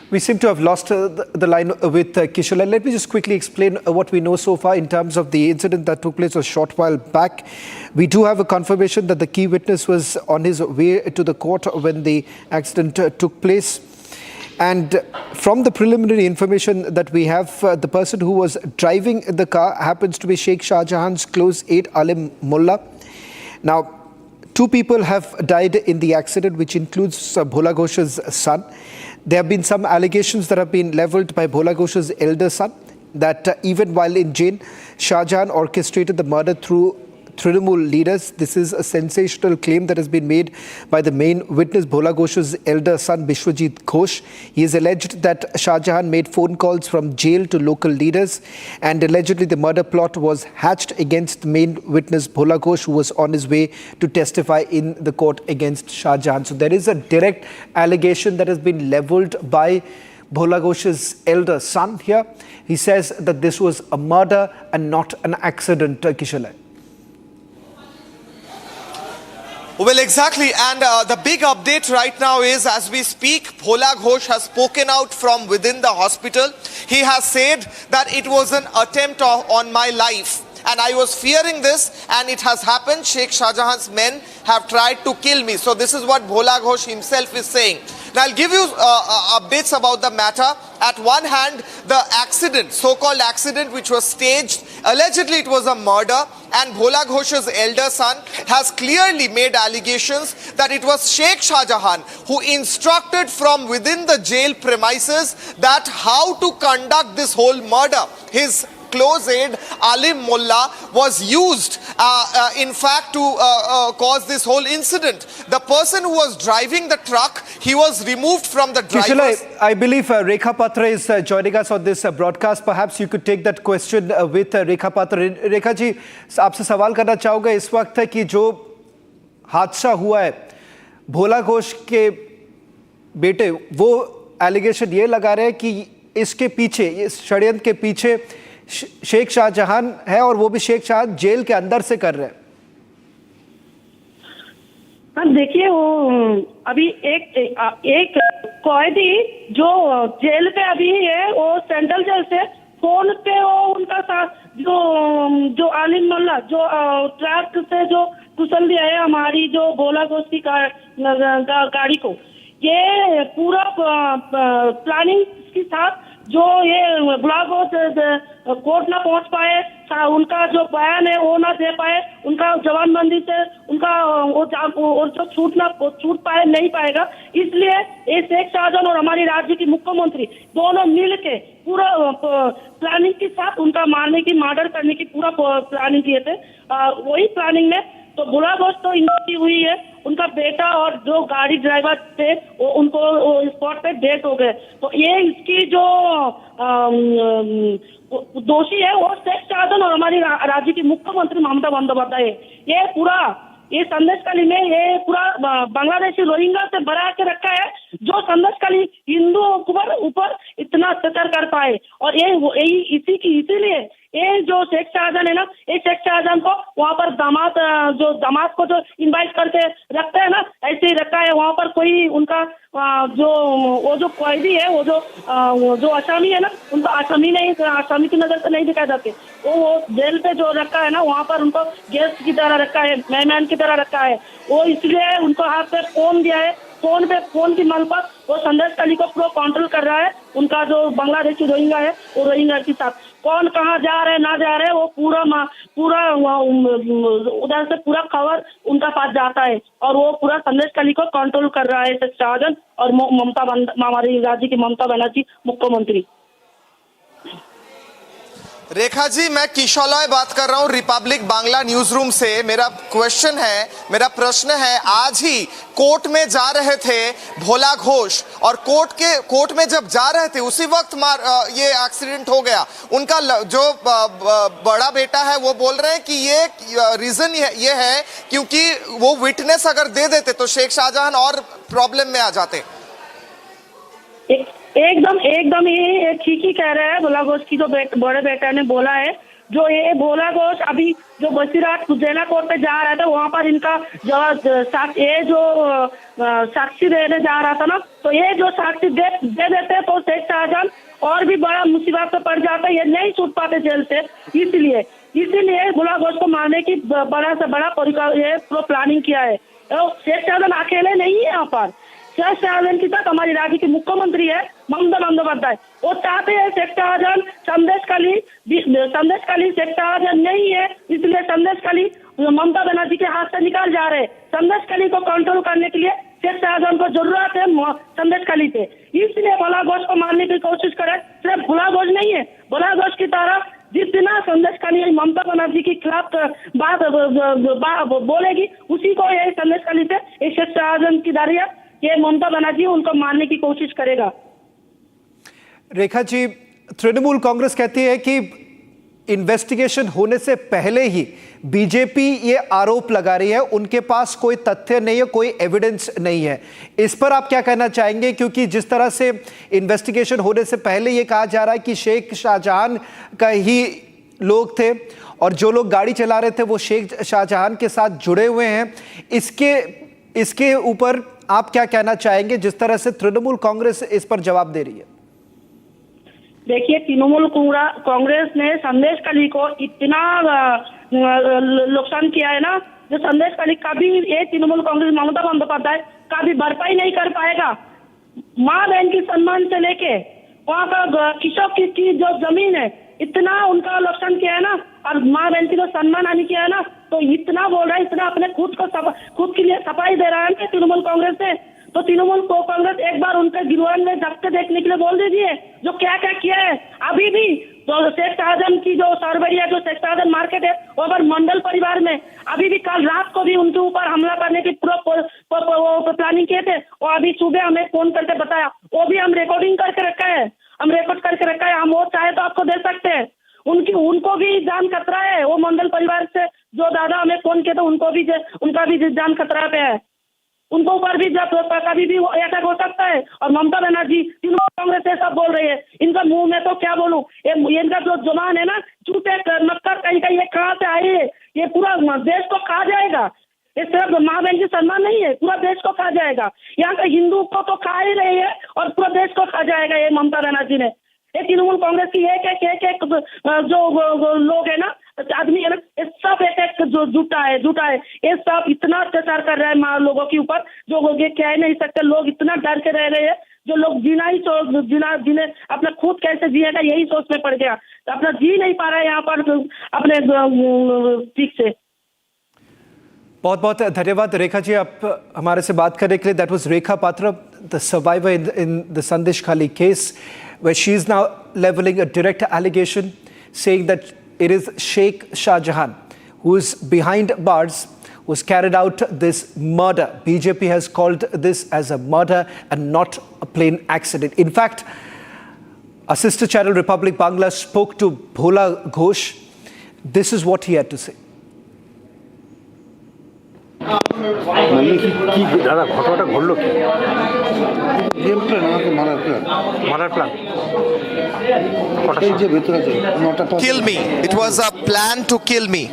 We seem to have lost the line with Kishore. Let me just quickly explain what we know so far in terms of the incident that took place a short while back. We do have a confirmation that the key witness was on his way to the court when the accident took place. And from the preliminary information that we have, the person who was driving the car happens to be Sheikh Shah Jahan's close aide Alim Mullah. Now, 2 people have died in the accident, which includes Bhola Ghosh's son. There have been some allegations that have been leveled by Bhola Ghosh's elder son that even while in jail, Shah Jahan orchestrated the murder through Trinamool leaders. This is a sensational claim that has been made by the main witness, Bhola Ghosh's elder son, Bishwajit Ghosh. He has alleged that Shah Jahan made phone calls from jail to local leaders, and allegedly the murder plot was hatched against the main witness, Bhola Ghosh, who was on his way to testify in the court against Shah Jahan. So there is a direct allegation that has been leveled by Bhola Ghosh's elder son here. He says that this was a murder and not an accident, Kishore. Well, exactly. And the big update right now is, as we speak, Bhola Ghosh has spoken out from within the hospital. He has said that it was an attempt on my life. And I was fearing this, and it has happened. Sheikh Shah Jahan's men have tried to kill me. So this is what Bhola Ghosh himself is saying. Now, I'll give you updates about the matter. At one hand, the accident, so-called accident, which was staged, allegedly it was a murder, and Bhola Ghosh's elder son has clearly made allegations that it was Sheikh Shah Jahan who instructed from within the jail premises that how to conduct this whole murder. His close aide Alim Mullah was used in fact to cause this whole incident. The person who was driving the truck, he was removed from the driver. I believe Rekha Patra is joining us on this broadcast. Perhaps you could take that question with Rekha Patra. Rekha ji, आपसे सवाल करना चाहूँगा इस वक्त कि जो हादसा हुआ है भोला घोष के बेटे, वो एलिगेशन ये लगा रहे हैं कि इसके पीछे, इस षड्यंत्र के पीछे शेख शाहजहां है और वो भी शेख शाह जेल के अंदर से कर रहे हैं। हाँ, देखिए वो अभी एक कैदी जो जेल पे अभी है, वो सेंट्रल जेल से फोन पे वो उनका साथ जो आलिम मोल्ला जो ट्रक से जो कुचल दिया है हमारी जो भोला घोष की गाड़ी को, ये पूरा प्लानिंग के साथ जो ये ब्लॉक कोर्ट ना पहुंच पाए, उनका जो बयान है वो ना दे पाए, उनका जवानबंदी से उनका वो जो छूट पाए नहीं पाएगा। इसलिए ये शेख शाहजहां और हमारी राज्य की मुख्यमंत्री दोनों मिल के पूरा प्लानिंग के साथ उनका मारने की, मर्डर करने की पूरा प्लानिंग किए थे। वही प्लानिंग में तो भोला घोष तो इनकी हुई है, उनका बेटा और जो गाड़ी ड्राइवर थे वो उनको स्पॉट पे डेथ हो गए। तो ये इसकी जो दोषी है वो शेख शाहजहां और हमारी राज्य की मुख्यमंत्री ममता बंदोपाध्याय है। ये संदेशखाली में ये पूरा बांग्लादेशी रोहिंग्या से भरा के रखा है, जो संदेशखाली हिंदुओं के ऊपर इतना अत्याचार कर पाए। और ये इसीलिए ये जो शेख शाहजहां है ना, ये शेख शाहजहां को वहाँ पर दामाद को जो इनवाइट करके रखते हैं ना, ऐसे ही रखा है। वहाँ पर कोई उनका वो जो कैदी है, वो जो आसामी है ना, उनको आसामी की नजर से नहीं दिखाए जाते। वो जेल पे जो रखा है ना, वहाँ पर उनको गेस्ट की तरह रखा है, मेहमान की तरह रखा है। वो इसलिए उनको हाथ पे फोन दिया है, फोन की मल पर वो संदेश खाली को पूरा कंट्रोल कर रहा है। उनका जो बांग्लादेशी रोहिंग्या है, वो रोहिंग्या के साथ कौन कहाँ जा रहे ना जा रहे, वो पूरा उधर से पूरा खबर उनका पास जाता है। और वो पूरा संदेश खाली को कंट्रोल कर रहा है शाहजहां और हमारी राज्य की ममता बनर्जी मुख्यमंत्री। रेखा जी, मैं किशोलय बात कर रहा हूं रिपब्लिक बांग्ला न्यूज रूम से। मेरा प्रश्न है, आज ही कोर्ट में जा रहे थे भोला घोष, और कोर्ट में जब जा रहे थे उसी वक्त ये एक्सीडेंट हो गया। उनका जो बड़ा बेटा है वो बोल रहे हैं कि ये रीजन ये है क्योंकि वो विटनेस अगर दे देते तो शेख शाहजहां और प्रॉब्लम में आ जाते। एकदम ये ठीक ही कह रहे हैं। भोला घोष की जो बड़े बेटा ने बोला है, जो ये भोला घोष अभी जो बसीरात जेला कोर्ट पे जा रहा था, वहाँ पर इनका ये जो साक्षी देने जा रहा था ना, तो ये जो साक्षी दे देते तो शेख शाहजहां और भी बड़ा मुसीबत में पड़ जाता, ये नहीं छूट पाते जेल से। इसीलिए भोला घोष को मारने की बड़ा से बड़ा प्लानिंग किया है। तो शेख शाहजहां अकेले नहीं है यहाँ पर। शेख शाहजहां के साथ हमारी राज्य की मुख्यमंत्री है ममता बंदोपाध्याय। वो चाहते हैं शेख शाहजहां संदेश खाली शेख शाहजहां नहीं है, इसलिए संदेश खाली ममता बनर्जी के हाथ से निकाल जा रहे हैं। संदेश खाली को कंट्रोल करने के लिए शेख शाहजहां को जरूरत है संदेश खाली से, इसलिए भोला घोष को मारने की कोशिश करे। सिर्फ भोला घोष नहीं है, भोला घोष की तरह जितना संदेश खाली ममता बनर्जी के खिलाफ बात बोलेगी, उसी को ये संदेश खाली से ये शेख शाहजहां की दारिया ये ममता बनर्जी उनको मारने की कोशिश करेगा। रेखा जी, तृणमूल कांग्रेस कहती है कि इन्वेस्टिगेशन होने से पहले ही बीजेपी ये आरोप लगा रही है, उनके पास कोई तथ्य नहीं है, कोई एविडेंस नहीं है। इस पर आप क्या कहना चाहेंगे? क्योंकि जिस तरह से इन्वेस्टिगेशन होने से पहले ये कहा जा रहा है कि शेख शाहजहां का ही लोग थे और जो लोग गाड़ी चला रहे थे वो शेख शाहजहां के साथ जुड़े हुए हैं, इसके ऊपर आप क्या कहना चाहेंगे जिस तरह से तृणमूल कांग्रेस इस पर जवाब दे रही है? देखिए, तृणमूल कांग्रेस ने संदेश खाली को इतना नुकसान किया है ना, जो संदेश खाली कभी ये तृणमूल कांग्रेस ममता बंदोपाध्याय कभी भरपाई नहीं कर पाएगा। माँ बहन की सम्मान से लेके वहाँ का किशोर की जो जमीन है, इतना उनका नुकसान किया है ना, और माँ बहन की जो सम्मान हानि किया है ना, तो इतना बोल रहा है, इतना अपने खुद के लिए सफाई दे रहा है तृणमूल कांग्रेस से। तो तृणमूल कांग्रेस एक बार उनके गिरवान में जब्त देखने के लिए बोल दीजिए, जो क्या क्या किया है। अभी भी तो शेख शाहजहां की जो सरबरिया जो शेख शाहजहां मार्केट है, ओवर मंडल परिवार में अभी भी कल रात को भी उनके ऊपर हमला करने की पूरा प्लानिंग किए थे। और अभी सुबह हमें फोन करके बताया, वो भी हम रिकॉर्डिंग करके रखा है, हम रिकॉर्ड करके रखा है। हम वो चाहे तो आपको दे सकते हैं। उनको भी जान खतरा है। वो मंडल परिवार से जो दादा हमें फोन किए थे, उनका भी जान खतरा पे है। उनको ऊपर भी जब कभी भी अटैक हो सकता है। और ममता बनर्जी तृणमूल कांग्रेस से सब बोल रही है, इनका मुंह में तो क्या बोलूं, इनका जो जुबान है ना, झूठे मक्कर कहीं ये कहाँ से आई है, ये पूरा देश को खा जाएगा। ये सिर्फ माँ बहन की सम्मान नहीं है, पूरा देश को खा जाएगा। यहाँ का हिंदू को तो खा ही रही है और पूरा देश को खा जाएगा ये ममता बनर्जी ने। ये तृणमूल कांग्रेस की एक जो लोग है ना, आदमी है ना, ये सब एक जो जुटा है। ये सब इतना अत्याचार कर रहा है लोगों के ऊपर, जो ये कह नहीं सकते। लोग इतना डर के रह रहे हैं, जो लोग जीने अपना खुद कैसे जिएगा यही सोच में पड़ गया, अपना जी नहीं पा रहा है यहाँ पर अपने ठीक से। बहुत बहुत धन्यवाद रेखा जी, आप हमारे से बात करने के लिए। That was Rekha Patra, the survivor in the संदेश खाली case, where she is now leveling a direct allegation saying that it is Sheikh Shahjahan who is behind bars, who's carried out this murder. BJP has called this as a murder and not a plain accident. In fact, our sister channel Republic Bangla spoke to Bhola Ghosh. This is what he had to say. দাদা ঘটনাটা ঘটলো কি? Game plan, আমাকে মারার plan. মারার plan? এই যে ভেতরে আছে 9টা 5 Kill me. It was a plan to kill me.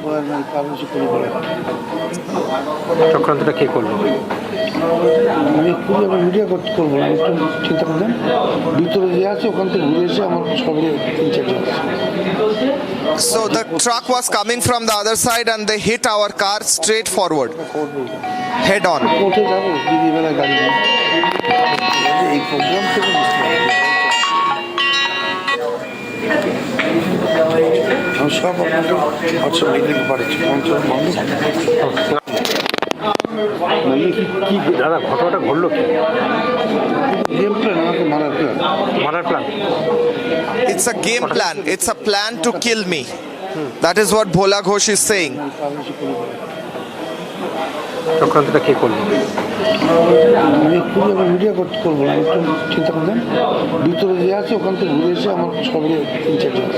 চক্রান্তটা কে করলো? আমি খুবই আমি ভিডিও করবো না, একটু চিন্তা করলেন। ভিতরে যে আছে ওখান থেকে ঘুরে এসে আমার সবাই 3-4 জন। So the truck was coming from the other side and they hit our car straight forward, head on. কোর্টে যাবো দিদি বেলায় গাড়ি নিয়ে। এই প্রোগ্রাম থেকে আমি সব আপনাকে হোয়াটসঅ্যাপ লিখে পাঠাচ্ছি। দাদা ঘটনাটা ঘটলো কি? গেম প্ল্যান, আমাকে মারার প্ল্যান। মারার plan? It's a game plan. It's a plan to kill me. That is what Bhola Ghosh is saying. চক্রান্তটা কে করলো? আমি খুবই আমি ভিডিও করবো না, একটু চিন্তা করলেন। ভিতরে যে আছে ওখান থেকে ঘুরে এসে আমার সবাই 3-4 জন।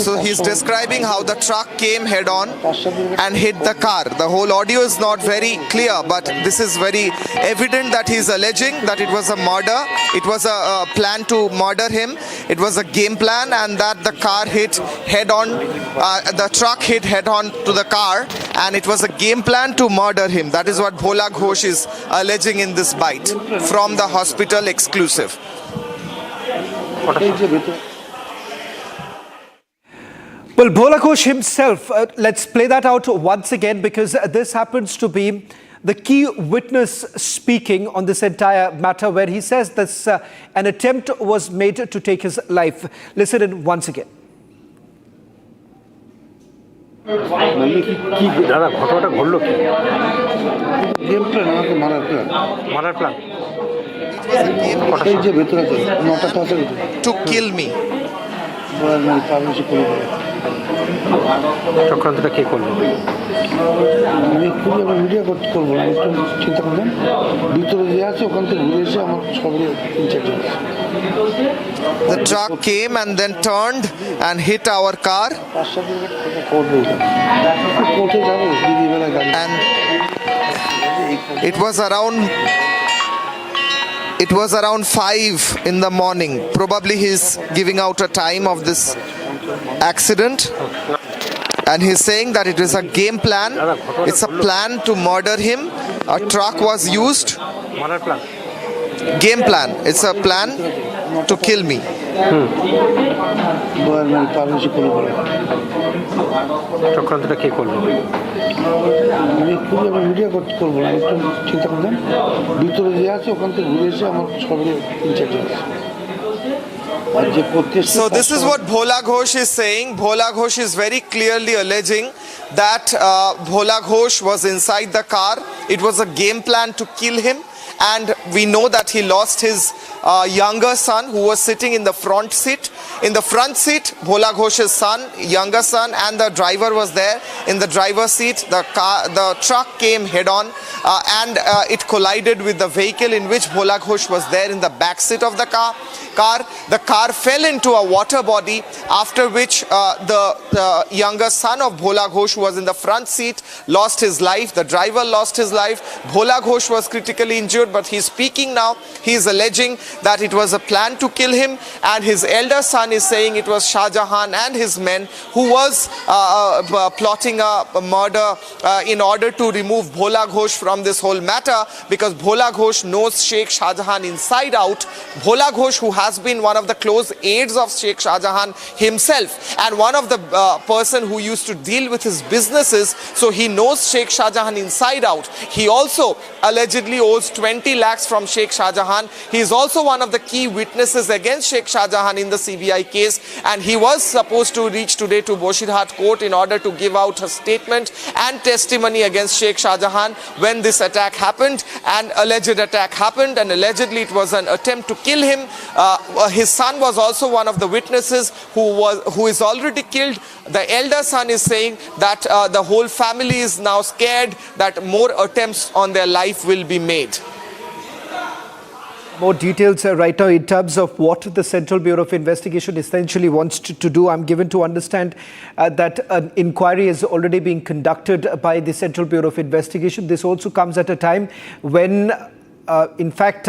So he's describing how the truck came head on and hit the car. The whole audio is not very clear, but this is very evident that he's alleging that it was a murder. It was a plan to murder him. It was a game plan, and that the car hit head on. The truck hit head on to the car, and it was a game plan to murder him. That is what Bhola Ghosh is alleging in this bite from the hospital exclusive. Well, Bhola Ghosh himself, let's play that out once again because this happens to be the key witness speaking on this entire matter where he says this an attempt was made to take his life. Listen in once again. দাদা ঘটনাটা ঘটলো কি? Game plan, আমাকে মারার plan. মারার plan? এই যে ভেতরে আছে 9টা 5 to kill me. চক্রান্তটা কে করলো? আমি খুবই আমি ভিডিও করবো না, একটু চিন্তা করলেন। ভিতরে যে আছে ওখান থেকে ঘুরে এসে আমার সবাই 3-4 জন। The truck came and then turned and hit our car. কোর্টে যাবো দিদি বেলায় গাড়ি। And it was around 5 in the morning. Probably he's giving out a time of this accident. And he's saying that it is a game plan. It's a plan to murder him. A truck was used. Game plan. It's a plan to kill me. চক্রান্তটা কে করলো? আমি খুবই আমি video করবো না, একটু চিন্তা করলেন। ভিতরে যে আছে ওখান থেকে ঘুরে এসে আমার সবাই 3-4 জন। So this is what Bhola Ghosh is saying. Bhola Ghosh is very clearly alleging that Bhola Ghosh was inside the car. It was a game plan to kill him. And we know that he lost his younger son who was sitting in the front seat. In the front seat, Bhola Ghosh's son, younger son, and the driver was there. In the driver's seat, the truck came head on and it collided with the vehicle in which Bhola Ghosh was there in the back seat of the car. The car fell into a water body, after which the younger son of Bhola Ghosh, who was in the front seat, lost his life. The driver lost his life. Bhola Ghosh was critically injured, but he's speaking now. He is alleging that it was a plan to kill him, and his elder son is saying it was Shah Jahan and his men who was plotting a murder in order to remove Bhola Ghosh from this whole matter, because Bhola Ghosh knows Sheikh Shah Jahan inside out. Bhola Ghosh, who has been one of the close aides of Sheikh Shah Jahan himself and one of the person who used to deal with his businesses, so he knows Sheikh Shah Jahan inside out. He also allegedly owes 20 lakhs from Sheikh Shah Jahan. He is also one of the key witnesses against Sheikh Shah Jahan in the CBI case, and he was supposed to reach today to Boshirhat court in order to give out a statement and testimony against Sheikh Shah Jahan when this attack happened, and alleged attack happened, and allegedly it was an attempt to kill him. His son was also one of the witnesses who is already killed. The elder son is saying that the whole family is now scared that more attempts on their life will be made. more details right now in terms of what the Central Bureau of Investigation essentially wants to do. I'm given to understand that an inquiry is already being conducted by the Central Bureau of Investigation. This also comes at a time when, in fact,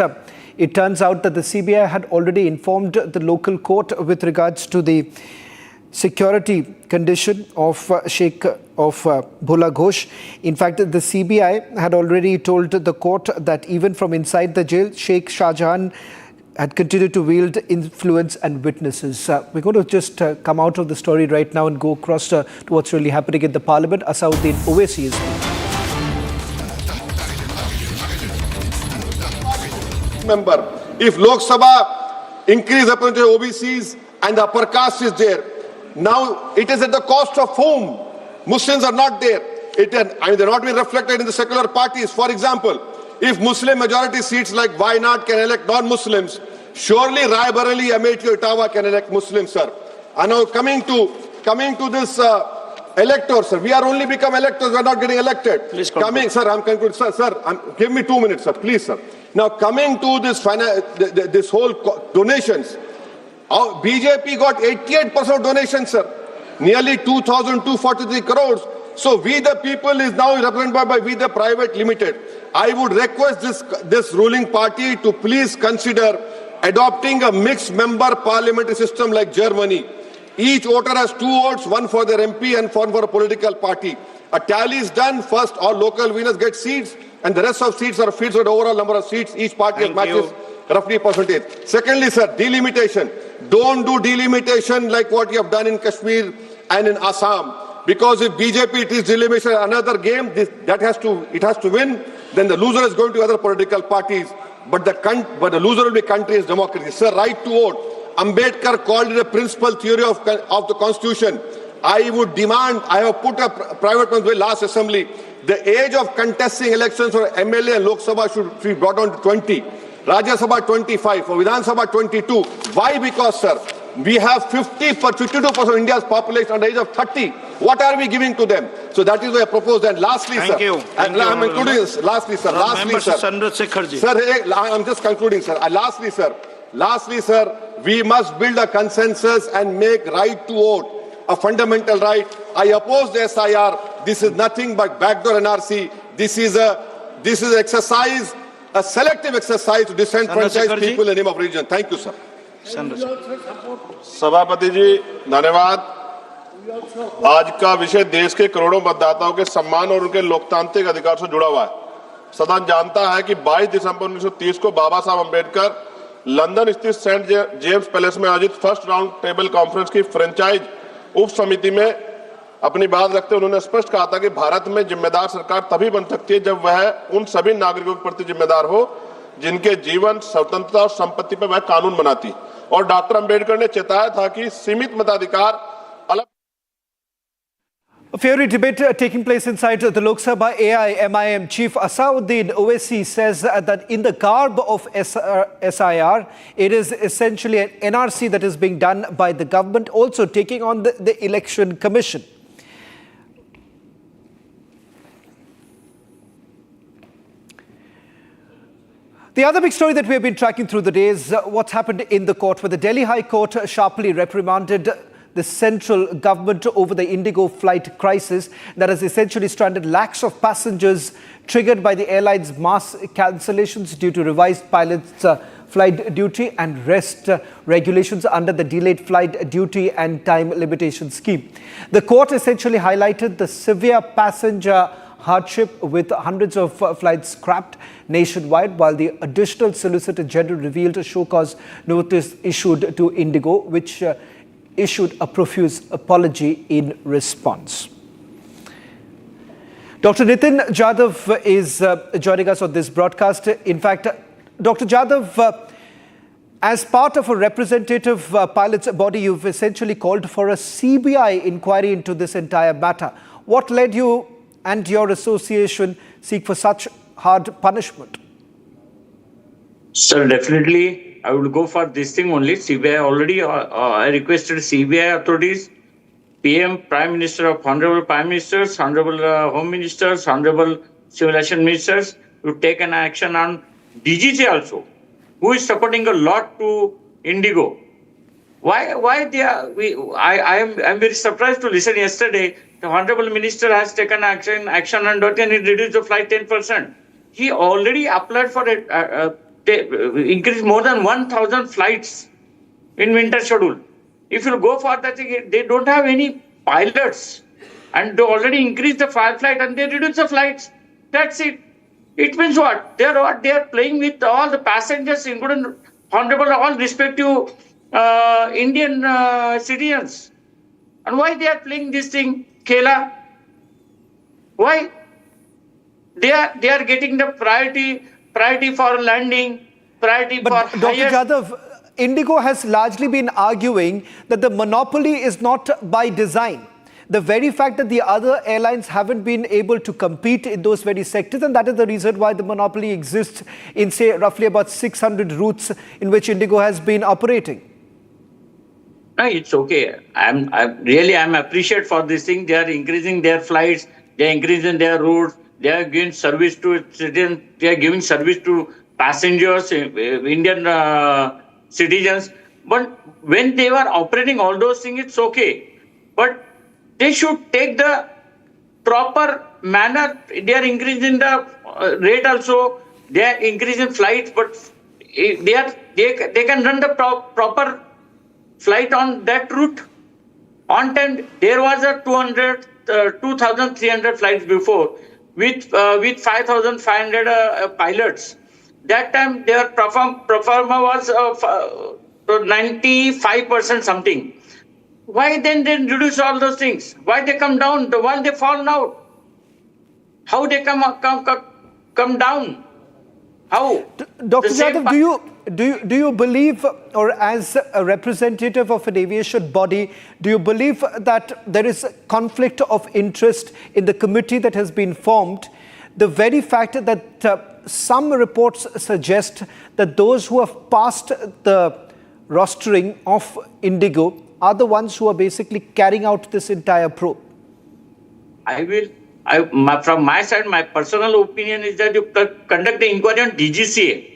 it turns out that the CBI had already informed the local court with regards to the security condition of Bhola Ghosh. In fact, the CBI had already told the court that even from inside the jail, Sheikh Shahjahan had continued to wield influence and witnesses. We're going to just come out of the story right now and go across to what's really happening in the parliament. Asauddin Owaisi is member. If Lok Sabha increase upon the OBCs and the upper caste is there, now it is at the cost of whom? Muslims are not there. They're not being reflected in the secular parties. For example, if Muslim majority seats like Wayanad can elect non-Muslims, surely Raebareli, Amethi, Ottawa can elect Muslims, sir. And now coming to this electors, sir, we are only become electors. We are not getting elected. Please coming, sir. I'm concluding, sir. Give me 2 minutes, sir, please, sir. Now coming to this whole donations. BJP got 88% of donations, sir. Nearly 2,243 crores. So we the people is now represented by We the Private Limited. I would request this ruling party to please consider adopting a mixed member parliamentary system like Germany. Each voter has 2 votes, one for their MP and one for a political party. A tally is done. First, all local winners get seats, and the rest of seats are filled with the overall number of seats. Each party matches roughly percentage. Secondly, sir, delimitation. Don't do delimitation like what you have done in Kashmir and in Assam. Because if BJP it is delimitation another game, it has to win. Then the loser is going to other political parties. But the loser will be country's democracy. Sir, right to vote. Ambedkar called it a principal theory of the constitution. I would demand. I have put a private bill last assembly. The age of contesting elections for MLA and Lok Sabha should be brought down to 20. Rajya Sabha 25, for Vidhan Sabha 22. Why? Because, sir, we have 52% of India's population under the age of 30. What are we giving to them? So that is why I propose. And lastly, sir, and I'm including this. Lastly, sir. Sir, I'm just concluding, sir. Lastly, sir, we must build a consensus and make right to vote a fundamental right. I oppose the SIR. This is nothing but backdoor NRC. This is exercise. A selective exercise to disenfranchise people in the name of religion. Thank you, sir. सभापति जी धन्यवाद। आज का विषय देश के करोड़ों मतदाताओं के सम्मान और उनके लोकतांत्रिक अधिकार से जुड़ा हुआ है। सदन जानता है कि 22 दिसंबर 1930 को बाबा साहब अम्बेडकर लंदन स्थित सेंट जेम्स पैलेस में आयोजित फर्स्ट राउंड टेबल कॉन्फ्रेंस की फ्रेंचाइज उप समिति में अपनी बात रखते उन्होंने स्पष्ट कहा था कि भारत में जिम्मेदार सरकार तभी बन सकती है जब वह उन सभी नागरिकों के प्रति जिम्मेदार हो जिनके जीवन, स्वतंत्रता और संपत्ति पर वह कानून बनाती। और डॉक्टर अंबेडकर ने चेताया था कि सीमित मताधिकार अलग। A fiery debate taking place inside the Lok Sabha. AI-MIM Chief Asauddin Owaisi says that in the garb of SIR, it is essentially an NRC that is being done by the government, also taking on the Election Commission. The other big story that we have been tracking through the day is what's happened in the court, where the Delhi High Court sharply reprimanded the central government over the Indigo flight crisis that has essentially stranded lakhs of passengers triggered by the airline's mass cancellations due to revised pilots' flight duty and rest regulations under the delayed flight duty and time limitation scheme. The court essentially highlighted the severe passenger hardship with hundreds of flights scrapped nationwide, while the additional Solicitor General revealed a show-cause notice issued to Indigo, which issued a profuse apology in response. Dr. Nitin Jadhav is joining us on this broadcast. In fact, Dr. Jadhav, as part of a representative pilots body, you've essentially called for a CBI inquiry into this entire matter. What led you and your association seek for such hard punishment? Sir, definitely I would go for this thing only. CBI already, I requested CBI authorities, PM, Prime Minister of Honorable Prime Ministers, Honorable Home Ministers, Honorable Civil Action Ministers to take an action on DGC also. who is supporting a lot to Indigo. Why they are? I'm very surprised to listen yesterday. The Honorable Minister has taken action on that and he reduced the flight 10%. He already applied for increase more than 1,000 flights in winter schedule. If you go for that, they don't have any pilots and they already increased the flight and they reduce the flights. That's it. It means what? They are playing with all the passengers, including honorable all respective Indian citizens. And why they are playing this thing, Kela? Why? They are getting the priority for landing, priority for Dr. Jadhav, Indigo has largely been arguing that the monopoly is not by design. The very fact that the other airlines haven't been able to compete in those very sectors, and that is the reason why the monopoly exists in, say, roughly about 600 routes in which Indigo has been operating. No, it's okay. I'm appreciated for this thing. They are increasing their flights. They are increasing their routes. They are giving service to citizens. They are giving service to passengers, Indian citizens. But when they were operating all those things, it's okay. But they should take the proper manner. They are increasing the rate also. They are increasing flights, but they can run the proper flight on that route on time. There was a 2,300 flights before with 5,500 pilots. That time their performa was 95% something. Why then they reduce all those things? Why they come down? Why they fall now? How they come down? How? Dr. Jadhav, do you believe, or as a representative of an aviation body, do you believe that there is a conflict of interest in the committee that has been formed? The very fact that some reports suggest that those who have passed the rostering of Indigo are the ones who are basically carrying out this entire probe. From my side, my personal opinion is that you conduct the inquiry on DGCA.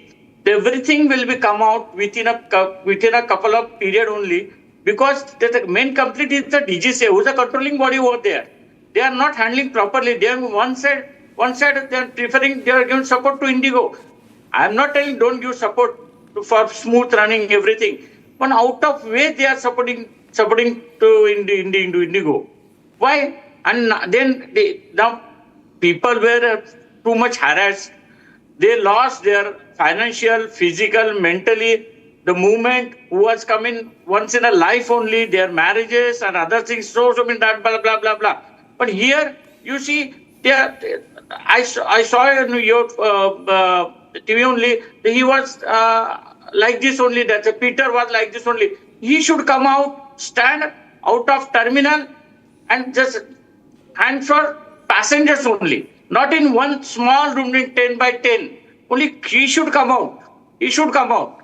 Everything will be come out within a couple of period only, because the main complete is the DGCA, who is the controlling body over there. They are not handling properly. They are one side they are preferring, they are giving support to Indigo. I am not telling don't give support for smooth running everything, but out of way they are supporting to Indigo. Why? And then now people were too much harassed. They lost their financial, physical, mentally. The movement who was coming once in a life only, their marriages and other things, so many that blah blah blah blah. But here you see, I saw in your TV only. He was like this only. That Peter was like this only. He should come out, stand out of terminal, and just answer passengers only. Not in one small room in 10 by 10. Only he should come out. He should come out.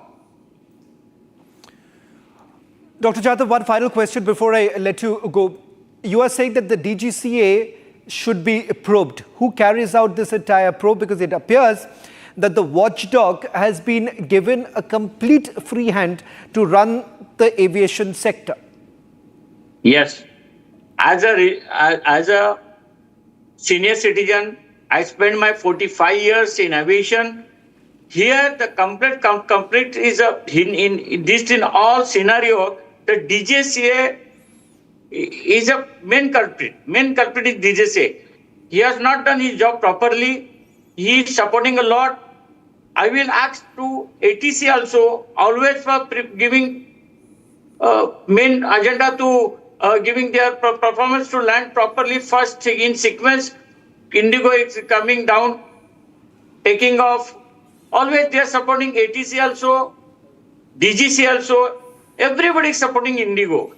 Dr. Jadhav, one final question before I let you go. You are saying that the DGCA should be probed. Who carries out this entire probe? Because it appears that the watchdog has been given a complete free hand to run the aviation sector. Yes. As a senior citizen, I spent my 45 years in aviation. Here, the complete is in all scenario. The DGCA is a main culprit. Main culprit is DGCA. He has not done his job properly. He is supporting a lot. I will ask to ATC also always for giving main agenda to giving their performance to land properly first in sequence. Indigo is coming down, taking off. Always they are supporting ATC also, DGC also. Everybody is supporting Indigo.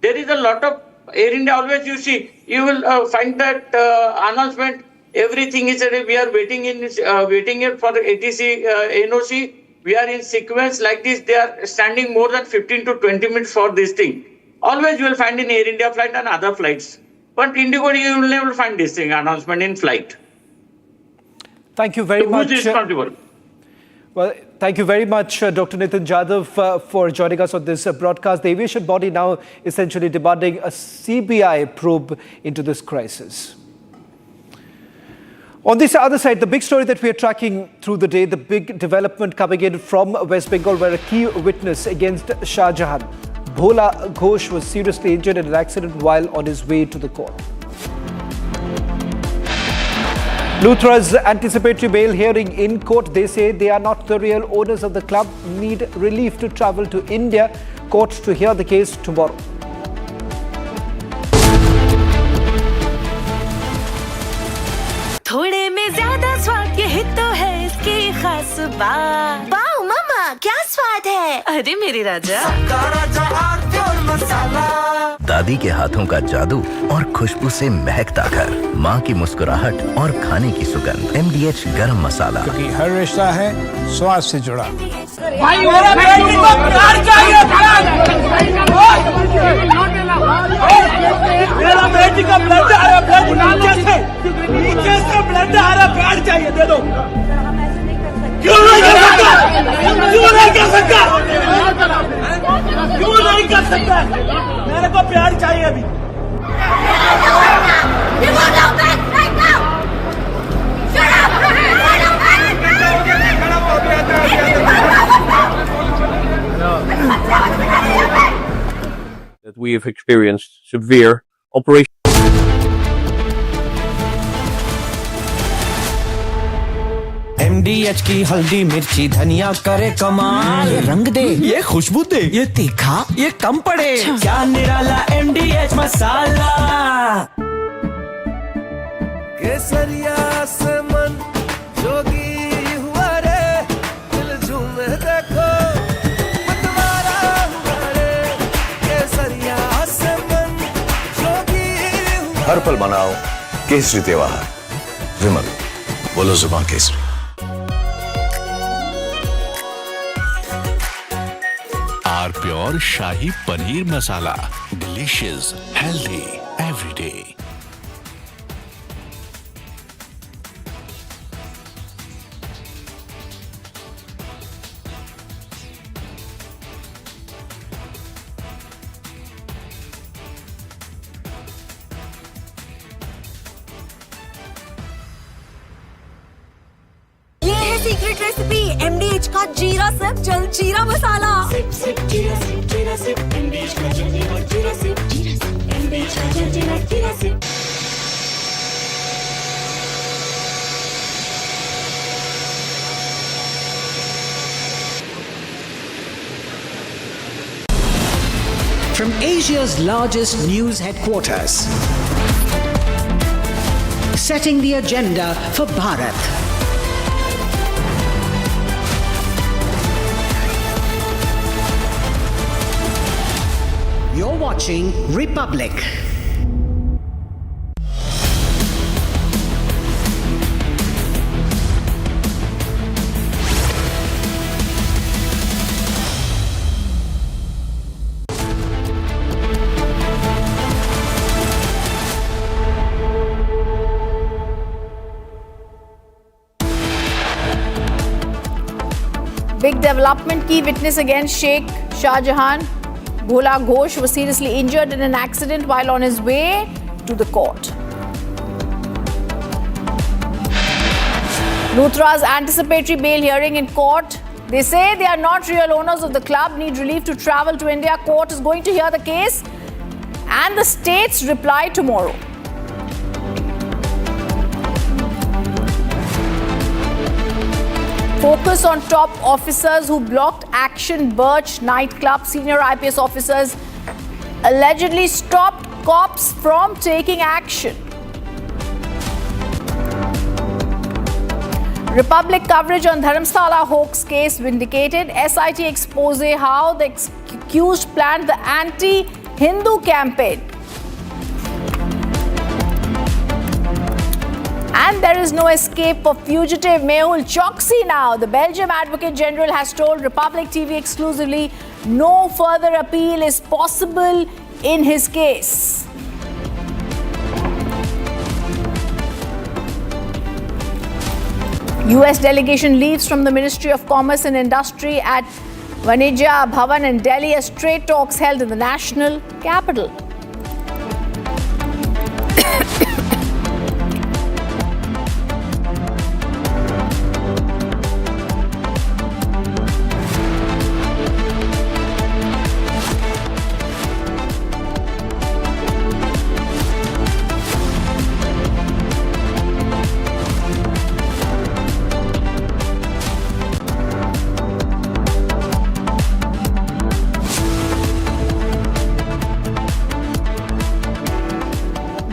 There is a lot of Air India. Always you see, you will find that announcement. Everything is we are waiting here for the ATC NOC. We are in sequence like this. They are standing more than 15 to 20 minutes for this thing. Always you will find in Air India flight and other flights. But Indigo, you will never find this thing, announcement in flight. Thank you very much. Who is responsible? Well, Thank you very much, Dr. Nitin Jadhav, for joining us on this broadcast. The aviation body now essentially demanding a CBI probe into this crisis. On this other side, the big story that we are tracking through the day, the big development coming in from West Bengal, where a key witness against Shah Jahan, Bhola Ghosh, was seriously injured in an accident while on his way to the court. Luthra's anticipatory bail hearing in court. They say they are not the real owners of the club, need relief to travel to India. Court to hear the case tomorrow. थोड़े में ज्यादा स्वाद यही तो है इसकी खास बात। वाओ मम्मा, क्या स्वाद है? अरे मेरी राजा, दादी के हाथों का जादू और खुशबू से महकता घर, माँ की मुस्कुराहट और खाने की सुगंध। MDH गरम मसाला, क्योंकि हर रिश्ता है स्वाद से जुड़ा। भाई मेरा बेटी को प्यार चाहिए, मेरा बेटी का ब्लड आ रहा, ब्लड नीचे से ब्लड आ रहा, प्यार चाहिए, दे दो। क्यों नहीं कर सकता? क्यों नहीं कर सकता? क्यों नहीं कर सकता? मेरे को प्यार चाहिए अभी। That we have experienced severe operation. MDH की हल्दी मिर्ची धनिया करे कमाल, ये रंग दे, ये खुशबू दे, ये तीखा, ये कम पड़े, क्या निराला MDH मसाला। केसरिया से मन जोगी हुआ रे, दिल झूमे देखो मतवारा हुआ रे, केसरिया से मन जोगी हुआ। हर पल मनाओ केसरी त्योहार। विमल, बोलो जुबान केसरी। Our pure shahi paneer masala, delicious, healthy every day. Secret recipe MDH का जीरा सिप जल जीरा मसाला। सिप सिप जीरा सिप MDH का जल जीरा सिप MDH का जल जीरा sip. From Asia's largest news headquarters, setting the agenda for Bharat. You're watching Republic. Big development, key witness against Sheikh Shah Jahan, Bhola Ghosh, was seriously injured in an accident while on his way to the court. Luthra's anticipatory bail hearing in court. They say they are not real owners of the club, need relief to travel to India. Court is going to hear the case and the state's reply tomorrow. Focus on top officers who blocked Action Birch nightclub. Senior IPS officers allegedly stopped cops from taking action. Republic coverage on Dharamsala hoax case vindicated. SIT expose how the accused planned the anti-Hindu campaign. And there is no escape for fugitive Mehul Choksi now. The Belgium Advocate General has told Republic TV exclusively no further appeal is possible in his case. US delegation leaves from the Ministry of Commerce and Industry at Vanija Bhavan in Delhi as trade talks held in the national capital.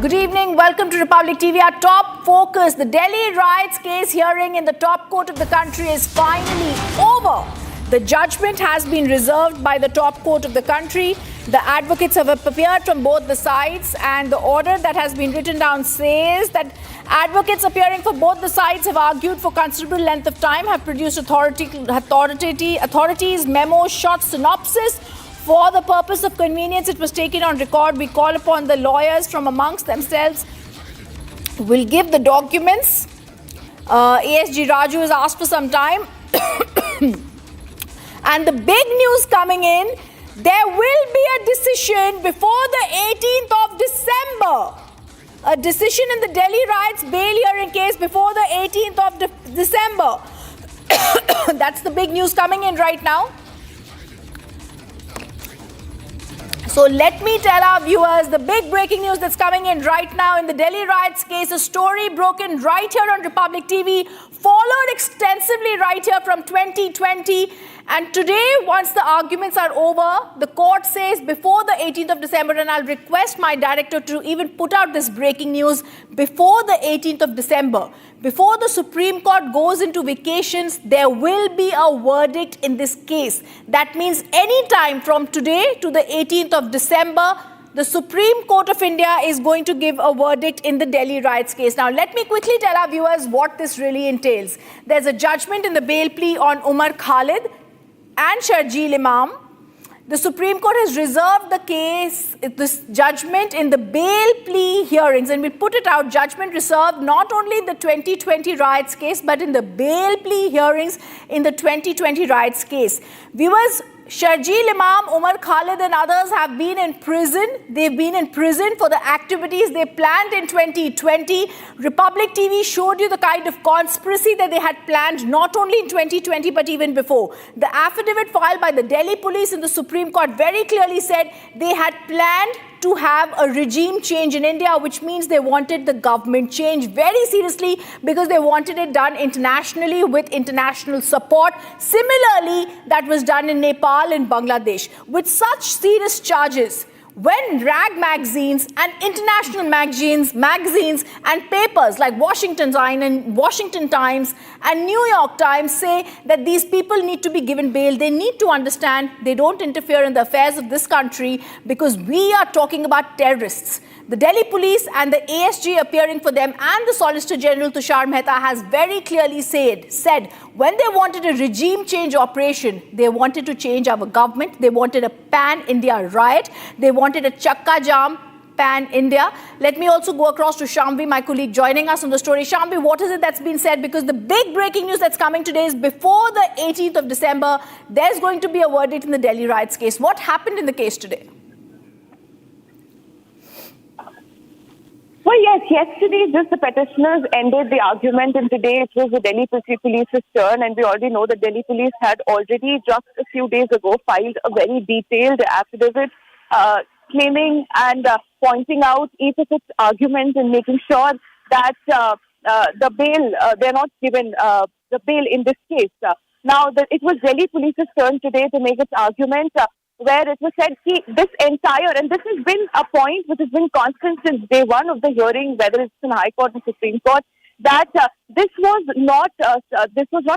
Good evening. Welcome to Republic TV. Our top focus, the Delhi riots case hearing in the top court of the country is finally over. The judgment has been reserved by the top court of the country. The advocates have appeared from both the sides, and the order that has been written down says that advocates appearing for both the sides have argued for considerable length of time, have produced authorities memo, short synopsis. For the purpose of convenience, it was taken on record. We call upon the lawyers from amongst themselves will give the documents. ASG Raju has asked for some time. And the big news coming in, there will be a decision before the 18th of December. A decision in the Delhi riots bail hearing case before the 18th of December. That's the big news coming in right now. So let me tell our viewers the big breaking news that's coming in right now in the Delhi riots case, a story broken right here on Republic TV, followed extensively right here from 2020. And today, once the arguments are over, the court says before the 18th of December, and I'll request my director to even put out this breaking news before the 18th of December. Before the Supreme Court goes into vacations, there will be a verdict in this case. That means any time from today to the 18th of December, the Supreme Court of India is going to give a verdict in the Delhi riots case. Now, let me quickly tell our viewers what this really entails. There's a judgment in the bail plea on Umar Khalid and Sharjeel Imam. The Supreme Court has reserved the case, this judgment in the bail plea hearings, and we'll put it out, judgment reserved not only in the 2020 riots case, but in the bail plea hearings in the 2020 riots case. Viewers, Sharjeel Imam, Umar Khalid and others have been in prison. They've been in prison for the activities they planned in 2020. Republic TV showed you the kind of conspiracy that they had planned not only in 2020 but even before. The affidavit filed by the Delhi police in the Supreme Court very clearly said they had planned to have a regime change in India, which means they wanted the government change very seriously because they wanted it done internationally with international support. Similarly, that was done in Nepal and Bangladesh. With such serious charges, when rag magazines and international magazines and papers like Washington Times and New York Times say that these people need to be given bail, they need to understand they don't interfere in the affairs of this country because we are talking about terrorists. The Delhi police and the ASG appearing for them and the Solicitor General Tushar Mehta has very clearly said when they wanted a regime change operation, they wanted to change our government, they wanted a pan-India riot, they wanted a chakka jam pan-India. Let me also go across to Shamvi, my colleague, joining us on the story. Shamvi, what is it that's been said? Because the big breaking news that's coming today is before the 18th of December, there's going to be a verdict in the Delhi riots case. What happened in the case today? Well, yes, yesterday just the petitioners ended the argument, and today it was the Delhi police's turn, and we already know that Delhi police had already just a few days ago filed a very detailed affidavit claiming and pointing out each of its arguments and making sure that the bail, they're not given the bail in this case. Now, it was Delhi police's turn today to make its argument where it was said, this entire, and this has been a point which has been constant since day one of the hearing, whether it's in High Court or Supreme Court, that this was not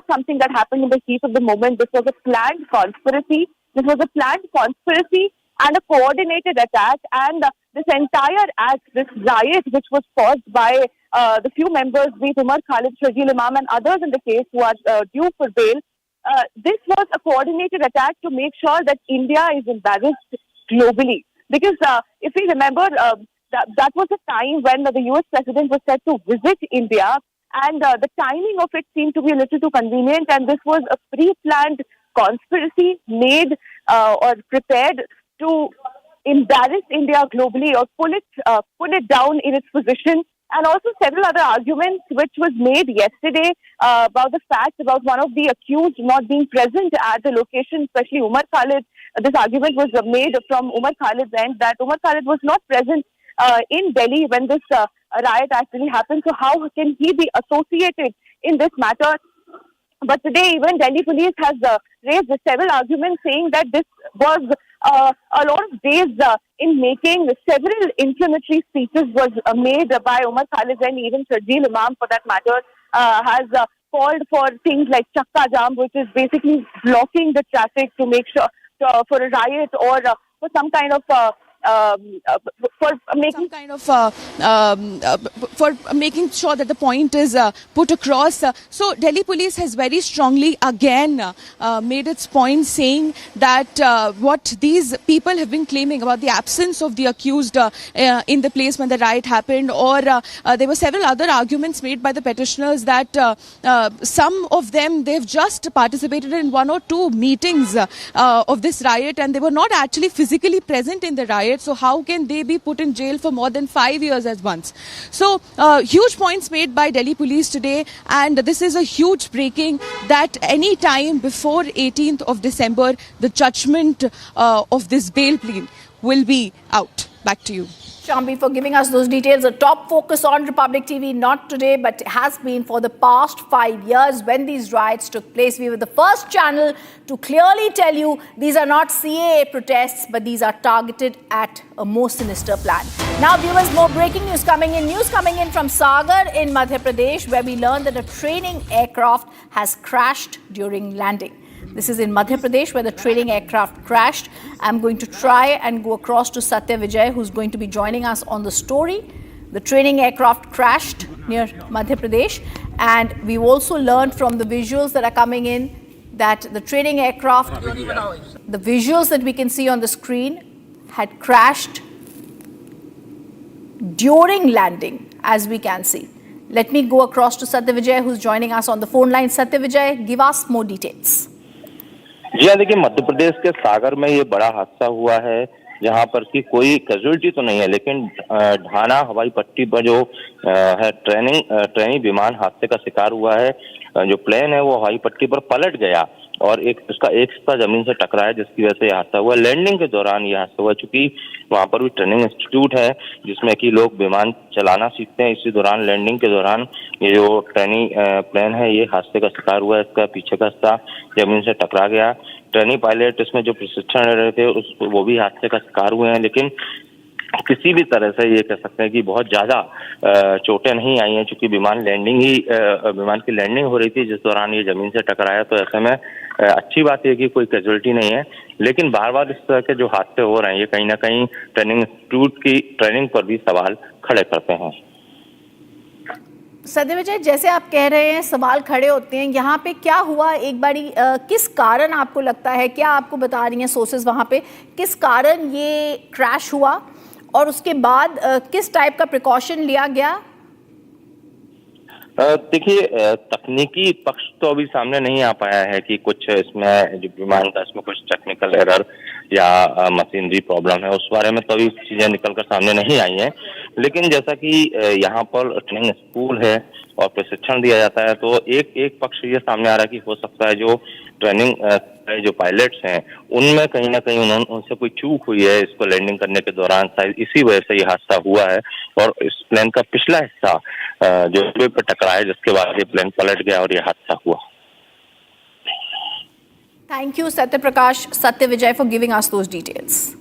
something that happened in the heat of the moment. This was a planned conspiracy. This was a planned conspiracy and a coordinated attack. And this entire act, this riot, which was caused by the few members, be it Umar Khalid, Sharjeel Imam, and others in the case who are due for bail, this was a coordinated attack to make sure that India is embarrassed globally. Because if we remember, that was a time when the US president was set to visit India, and the timing of it seemed to be a little too convenient, and this was a pre-planned conspiracy made or prepared to embarrass India globally or pull it down in its position. And also several other arguments which was made yesterday about the fact about one of the accused not being present at the location, especially Umar Khalid. This argument was made from Umar Khalid's end that Umar Khalid was not present in Delhi when this riot actually happened. So how can he be associated in this matter? But today even Delhi police has raised several arguments saying that this was a lot of days in making. Several inflammatory speeches was made by Umar Khalid, and even Sharjeel Imam for that matter has called for things like Chakka Jam, which is basically blocking the traffic to make sure for a riot or for some kind of for making sure that the point is put across. So Delhi police has very strongly again made its point, saying that what these people have been claiming about the absence of the accused in the place when the riot happened, or there were several other arguments made by the petitioners that some of them, they've just participated in one or two meetings of this riot and they were not actually physically present in the riot. So how can they be put in jail for more than 5 years at once? So huge points made by Delhi police today, and this is a huge breaking that any time before 18th of December, the judgment of this bail plea will be out. Back to you. Shambi, for giving us those details. A top focus on Republic TV, not today, but has been for the past 5 years when these riots took place. We were the first channel to clearly tell you these are not CAA protests, but these are targeted at a more sinister plan. Now, viewers, more breaking news coming in. News coming in from Sagar in Madhya Pradesh, where we learned that a training aircraft has crashed during landing. This is in Madhya Pradesh, where the training aircraft crashed. I'm going to try and go across to Satya Vijay, who's going to be joining us on the story. The training aircraft crashed near Madhya Pradesh, and we've also learned from the visuals that are coming in that the training aircraft, the visuals that we can see on the screen, had crashed during landing, as we can see. Let me go across to Satya Vijay, who's joining us on the phone line. Satya Vijay, give us more details. जी हाँ, देखिए मध्य प्रदेश के सागर में ये बड़ा हादसा हुआ है, जहाँ पर कि कोई कैजुअलिटी तो नहीं है, लेकिन ढाना हवाई पट्टी पर जो है ट्रेनिंग विमान हादसे का शिकार हुआ है। जो प्लेन है वो हवाई पट्टी पर पलट गया और एक हिस्सा जमीन से टकराया, जिसकी वजह से यह हादसा हुआ। लैंडिंग के दौरान यह हादसा हुआ, चूंकि वहाँ पर भी ट्रेनिंग इंस्टीट्यूट है जिसमें कि लोग विमान चलाना सीखते हैं। इसी दौरान लैंडिंग के दौरान ये जो ट्रेनिंग प्लेन है ये हादसे का शिकार हुआ है। इसका पीछे का हिस्सा जमीन से टकरा गया। ट्रेनिंग पायलट इसमें जो प्रशिक्षण ले रहे थे वो भी हादसे का शिकार हुए हैं, लेकिन किसी भी तरह से ये कह सकते हैं कि बहुत ज्यादा चोटें नहीं आई हैं, चूंकि विमान की लैंडिंग हो रही थी जिस दौरान ये जमीन से टकराया। तो ऐसे में अच्छी बात है कि कोई कैजुअलिटी नहीं है, लेकिन बार बार इस तरह के जो हादसे हो रहे हैं ये कहीं ना कहीं ट्रेनिंग इंस्टीट्यूट की ट्रेनिंग पर भी सवाल खड़े करते हैं। सत्य विजय, जैसे आप कह रहे हैं सवाल खड़े होते हैं, यहाँ पे क्या हुआ एक बारी, किस कारण आपको लगता है, क्या आपको बता रही हैं सोर्सेज वहाँ पे, किस कारण ये क्रैश हुआ और उसके बाद किस टाइप का प्रिकॉशन लिया गया? देखिए, तकनीकी पक्ष तो अभी सामने नहीं आ पाया है कि कुछ इसमें जो विमान का इसमें कुछ टेक्निकल एरर या मशीनरी प्रॉब्लम है, उस बारे में तो अभी चीजें निकलकर सामने नहीं आई हैं। लेकिन जैसा कि यहाँ पर ट्रेनिंग स्कूल है और प्रशिक्षण दिया जाता है, तो एक पक्ष ये सामने आ रहा है कि हो सकता है जो ट्रेनिंग जो पायलट्स हैं उनमें कहीं ना कहीं उनसे कोई चूक हुई है इसको लैंडिंग करने के दौरान, शायद इसी वजह से ये हादसा हुआ है। और इस प्लेन का पिछला हिस्सा जो रेलवे पर टकराया, जिसके बाद ये प्लेन पलट गया और ये हादसा हुआ। Thank you, Satya Vijay, for giving us those details.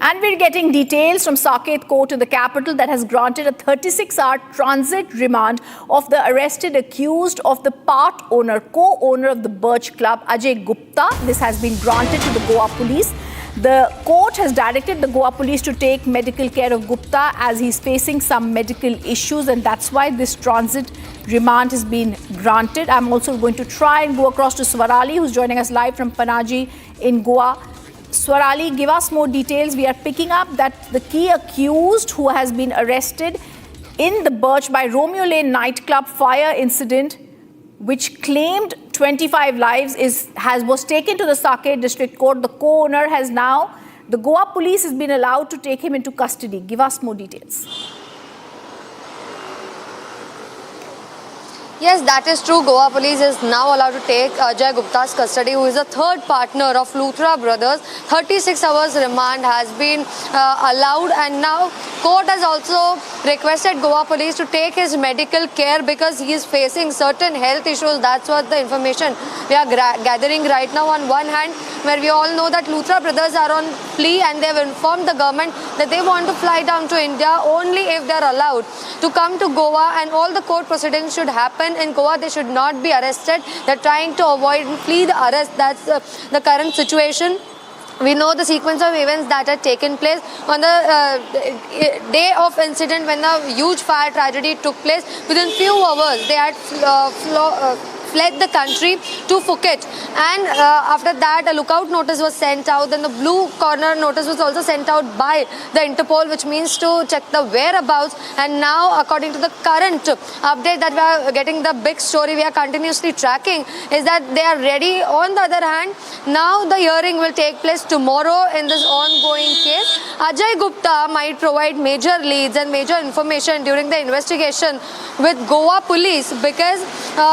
And we're getting details from Saket Court in the capital that has granted a 36-hour transit remand of the arrested accused of the part owner, co-owner of the Birch Club, Ajay Gupta. This has been granted to the Goa police. The court has directed the Goa police to take medical care of Gupta as he's facing some medical issues, and that's why this transit remand has been granted. I'm also going to try and go across to Swarali, who's joining us live from Panaji in Goa. Swarali, give us more details. We are picking up that the key accused who has been arrested in the Birch by Romeo Lane nightclub fire incident, which claimed 25 lives, was taken to the Saket District Court. The co-owner has now, the Goa police has been allowed to take him into custody. Give us more details. Yes, that is true. Goa police is now allowed to take Ajay Gupta's custody, who is the third partner of Luthra brothers. 36 hours remand has been allowed, and now court has also requested Goa police to take his medical care because he is facing certain health issues. That's what the information we are gathering right now. On one hand, where we all know that Luthra brothers are on plea and they have informed the government that they want to fly down to India only if they are allowed to come to Goa, and all the court proceedings should happen in Goa. They should not be arrested. They're trying to avoid and flee the arrest. That's the current situation. We know the sequence of events that had taken place on the day of incident when the huge fire tragedy took place. Within few hours, they had fled the country to Phuket, and after that a lookout notice was sent out. Then the blue corner notice was also sent out by the Interpol, which means to check the whereabouts. And now, according to the current update that we are getting, the big story we are continuously tracking is that they are ready. On the other hand, now the hearing will take place tomorrow in this ongoing case. Ajay Gupta might provide major leads and major information during the investigation with Goa police because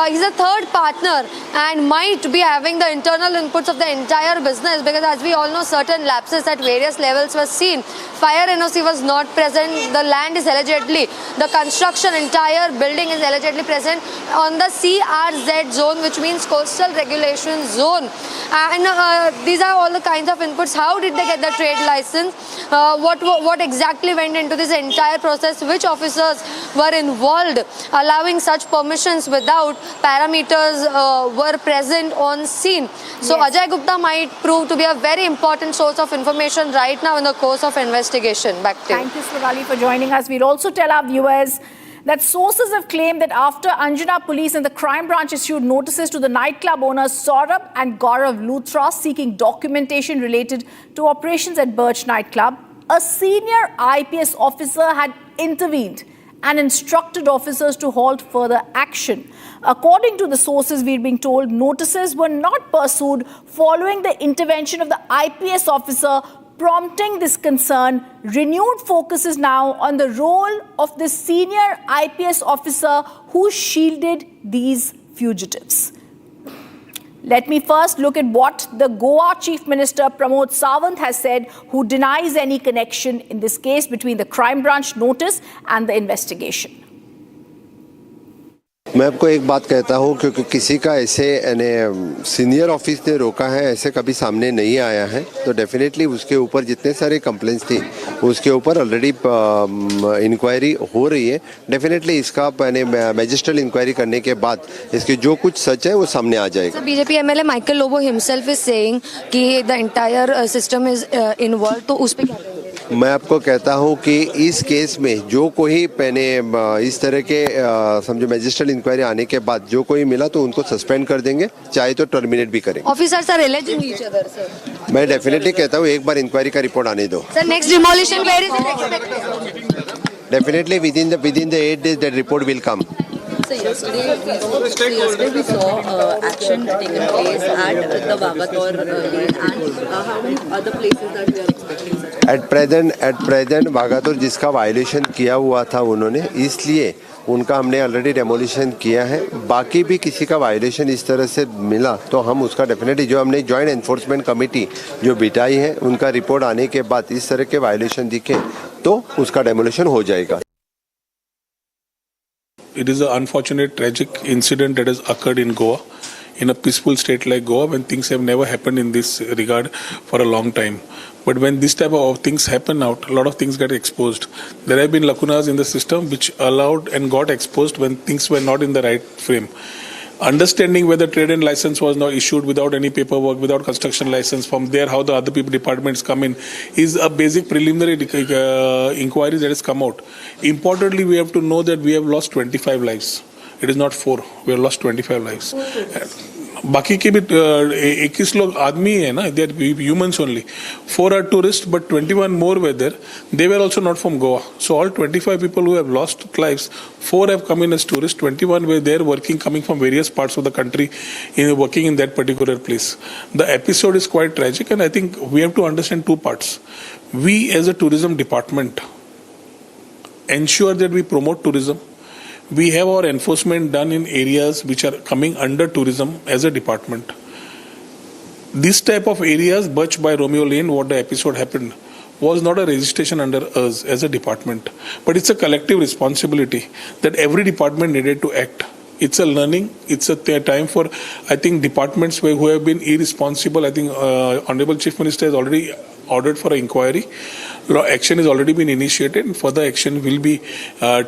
he's a third partner and might be having the internal inputs of the entire business, because as we all know, certain lapses at various levels were seen. Fire NOC was not present. The land is allegedly, the construction, entire building is allegedly present on the CRZ zone, which means coastal regulation zone. And these are all the kinds of inputs. How did they get the trade license? What exactly went into this entire process? Which officers were involved allowing such permissions without parameters were present on scene? So yes, Ajay Gupta might prove to be a very important source of information right now in the course of investigation. Back to you. Thank you, Swarali, for joining us. We'll also tell our viewers that sources have claimed that after Anjana police and the crime branch issued notices to the nightclub owners Saurabh and Gaurav Luthra seeking documentation related to operations at Birch nightclub, a senior IPS officer had intervened and instructed officers to halt further action. According to the sources, we're being told notices were not pursued following the intervention of the IPS officer, prompting this concern. Renewed focus is now on the role of the senior IPS officer who shielded these fugitives. Let me first look at what the Goa Chief Minister Pramod Sawant has said, who denies any connection in this case between the crime branch notice and the investigation. मैं आपको एक बात कहता हूं, क्योंकि किसी का ऐसे सीनियर ऑफिस ने रोका है ऐसे कभी सामने नहीं आया है, तो डेफिनेटली उसके ऊपर जितने सारे कंप्लेंट्स थी उसके ऊपर ऑलरेडी इंक्वायरी हो रही है. डेफिनेटली इसका मैजिस्ट्रेट इंक्वायरी करने के बाद इसके जो कुछ सच है वो सामने आ जाएगा. BJP MLA Michael Lobo himself is saying कि the entire system is involve, तो उस पे क्या कहेंगे? मैं आपको कहता हूं कि इस केस में जो कोई इस तरह के समझो मैजिस्ट्रेट इंक्वायरी आने के बाद जो कोई मिला तो उनको सस्पेंड कर देंगे, चाहे तो टर्मिनेट भी करेंगे. Officers are alleging each other sir. मैं डेफिनेटली कहता हूं एक बार इंक्वायरी का रिपोर्ट आने दो. Sir next demolition where is it expected? Definitely within the 8 days that report will come. So yesterday we saw action taken place at the Vagator lane, and how many other places that we are expecting such? At present Vagator जिसका violation किया हुआ था उन्होंने, इसलिए उनका हमने already demolition किया है. बाकी भी किसी का वायलेशन इस तरह से मिला तो हम उसका डेफिनेटली, जो हमने जॉइंट एनफोर्समेंट कमेटी जो बिठाई है उनका रिपोर्ट आने के बाद इस तरह के वायलेशन दिखे तो उसका डेमोलिशन हो जाएगा. It is an unfortunate, tragic incident that has occurred in Goa, in a peaceful state like Goa, when things have never happened in this regard for a long time. But when this type of things happen out, a lot of things get exposed. There have been lacunas in the system which allowed and got exposed when things were not in the right frame. Understanding whether trade and license was now issued without any paperwork, without construction license, from there how the other people departments come in, is a basic preliminary inquiry that has come out. Importantly, we have to know that we have lost 25 lives. It is not 4. We have lost 25 lives. बाकी के भी 21 लोग आदमी है ना, they are humans only. 4 are tourists, but 21 more were there. They were also not from Goa. So all 25 people who have lost lives, 4 have come in as tourists, 21 were there working, coming from various parts of the country, working in that particular place. The episode is quite tragic, and I think we have to understand two parts. We as a tourism department ensure that we promote tourism. We have our enforcement done in areas which are coming under tourism as a department. This type of areas, Butch by Romeo Lane, what the episode happened, was not a registration under us as a department. But it's a collective responsibility that every department needed to act. It's a learning. It's a time for, I think, departments who have been irresponsible. I think Honorable Chief Minister has already ordered for an inquiry. Action has already been initiated and further action will be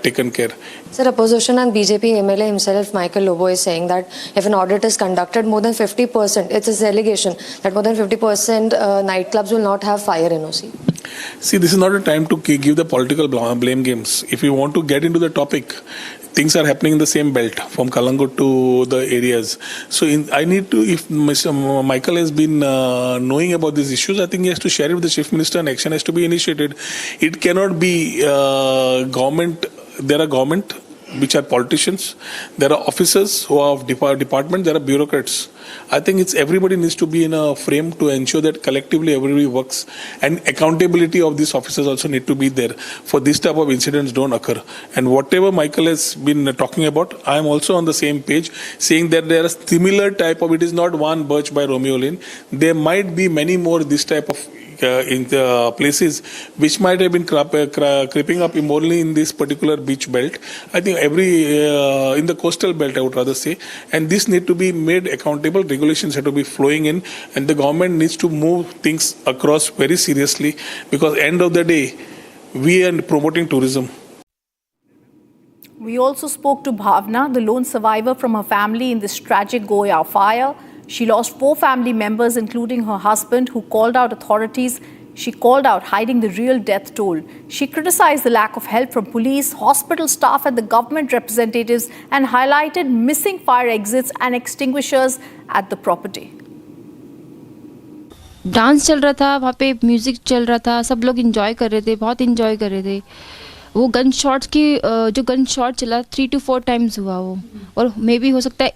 taken care. Sir, opposition and BJP MLA himself, Michael Lobo, is saying that if an audit is conducted, more than 50%, it's his allegation that more than 50% nightclubs will not have fire NOC. See, this is not a time to give the political blame games. If you want to get into the topic, things are happening in the same belt from Kalangut to the areas. So I need to, if Mr. Michael has been knowing about these issues, I think he has to share it with the Chief Minister and action has to be initiated. It cannot be government. There are government which are politicians. There are officers who are of department. There are bureaucrats. I think it's everybody needs to be in a frame to ensure that collectively everybody works, and accountability of these officers also need to be there for this type of incidents don't occur. And whatever Michael has been talking about, I am also on the same page, saying that there are similar type of, it is not one Birch by Romeo Lane. There might be many more this type of in the places which might have been creeping up immorally in this particular beach belt. I think in the coastal belt, I would rather say, and this need to be made accountable. Regulations have to be flowing in, and the government needs to move things across very seriously, because end of the day, we are promoting tourism. We also spoke to Bhavna, the lone survivor from her family in this tragic Goa fire. She lost 4 family members, including her husband, who called out authorities. She called out hiding the real death toll. She criticized the lack of help from police, hospital staff and the government representatives, and highlighted missing fire exits and extinguishers at the property. Dance चल रहा था, वहाँ पे music चल रहा था, सब लोग एंजॉय कर रहे थे, बहुत एंजॉय कर रहे थे. वो गन शॉट्स की जो गन शॉट चला 3 to 4 टाइम्स हुआ वो, और मे भी हो सकता है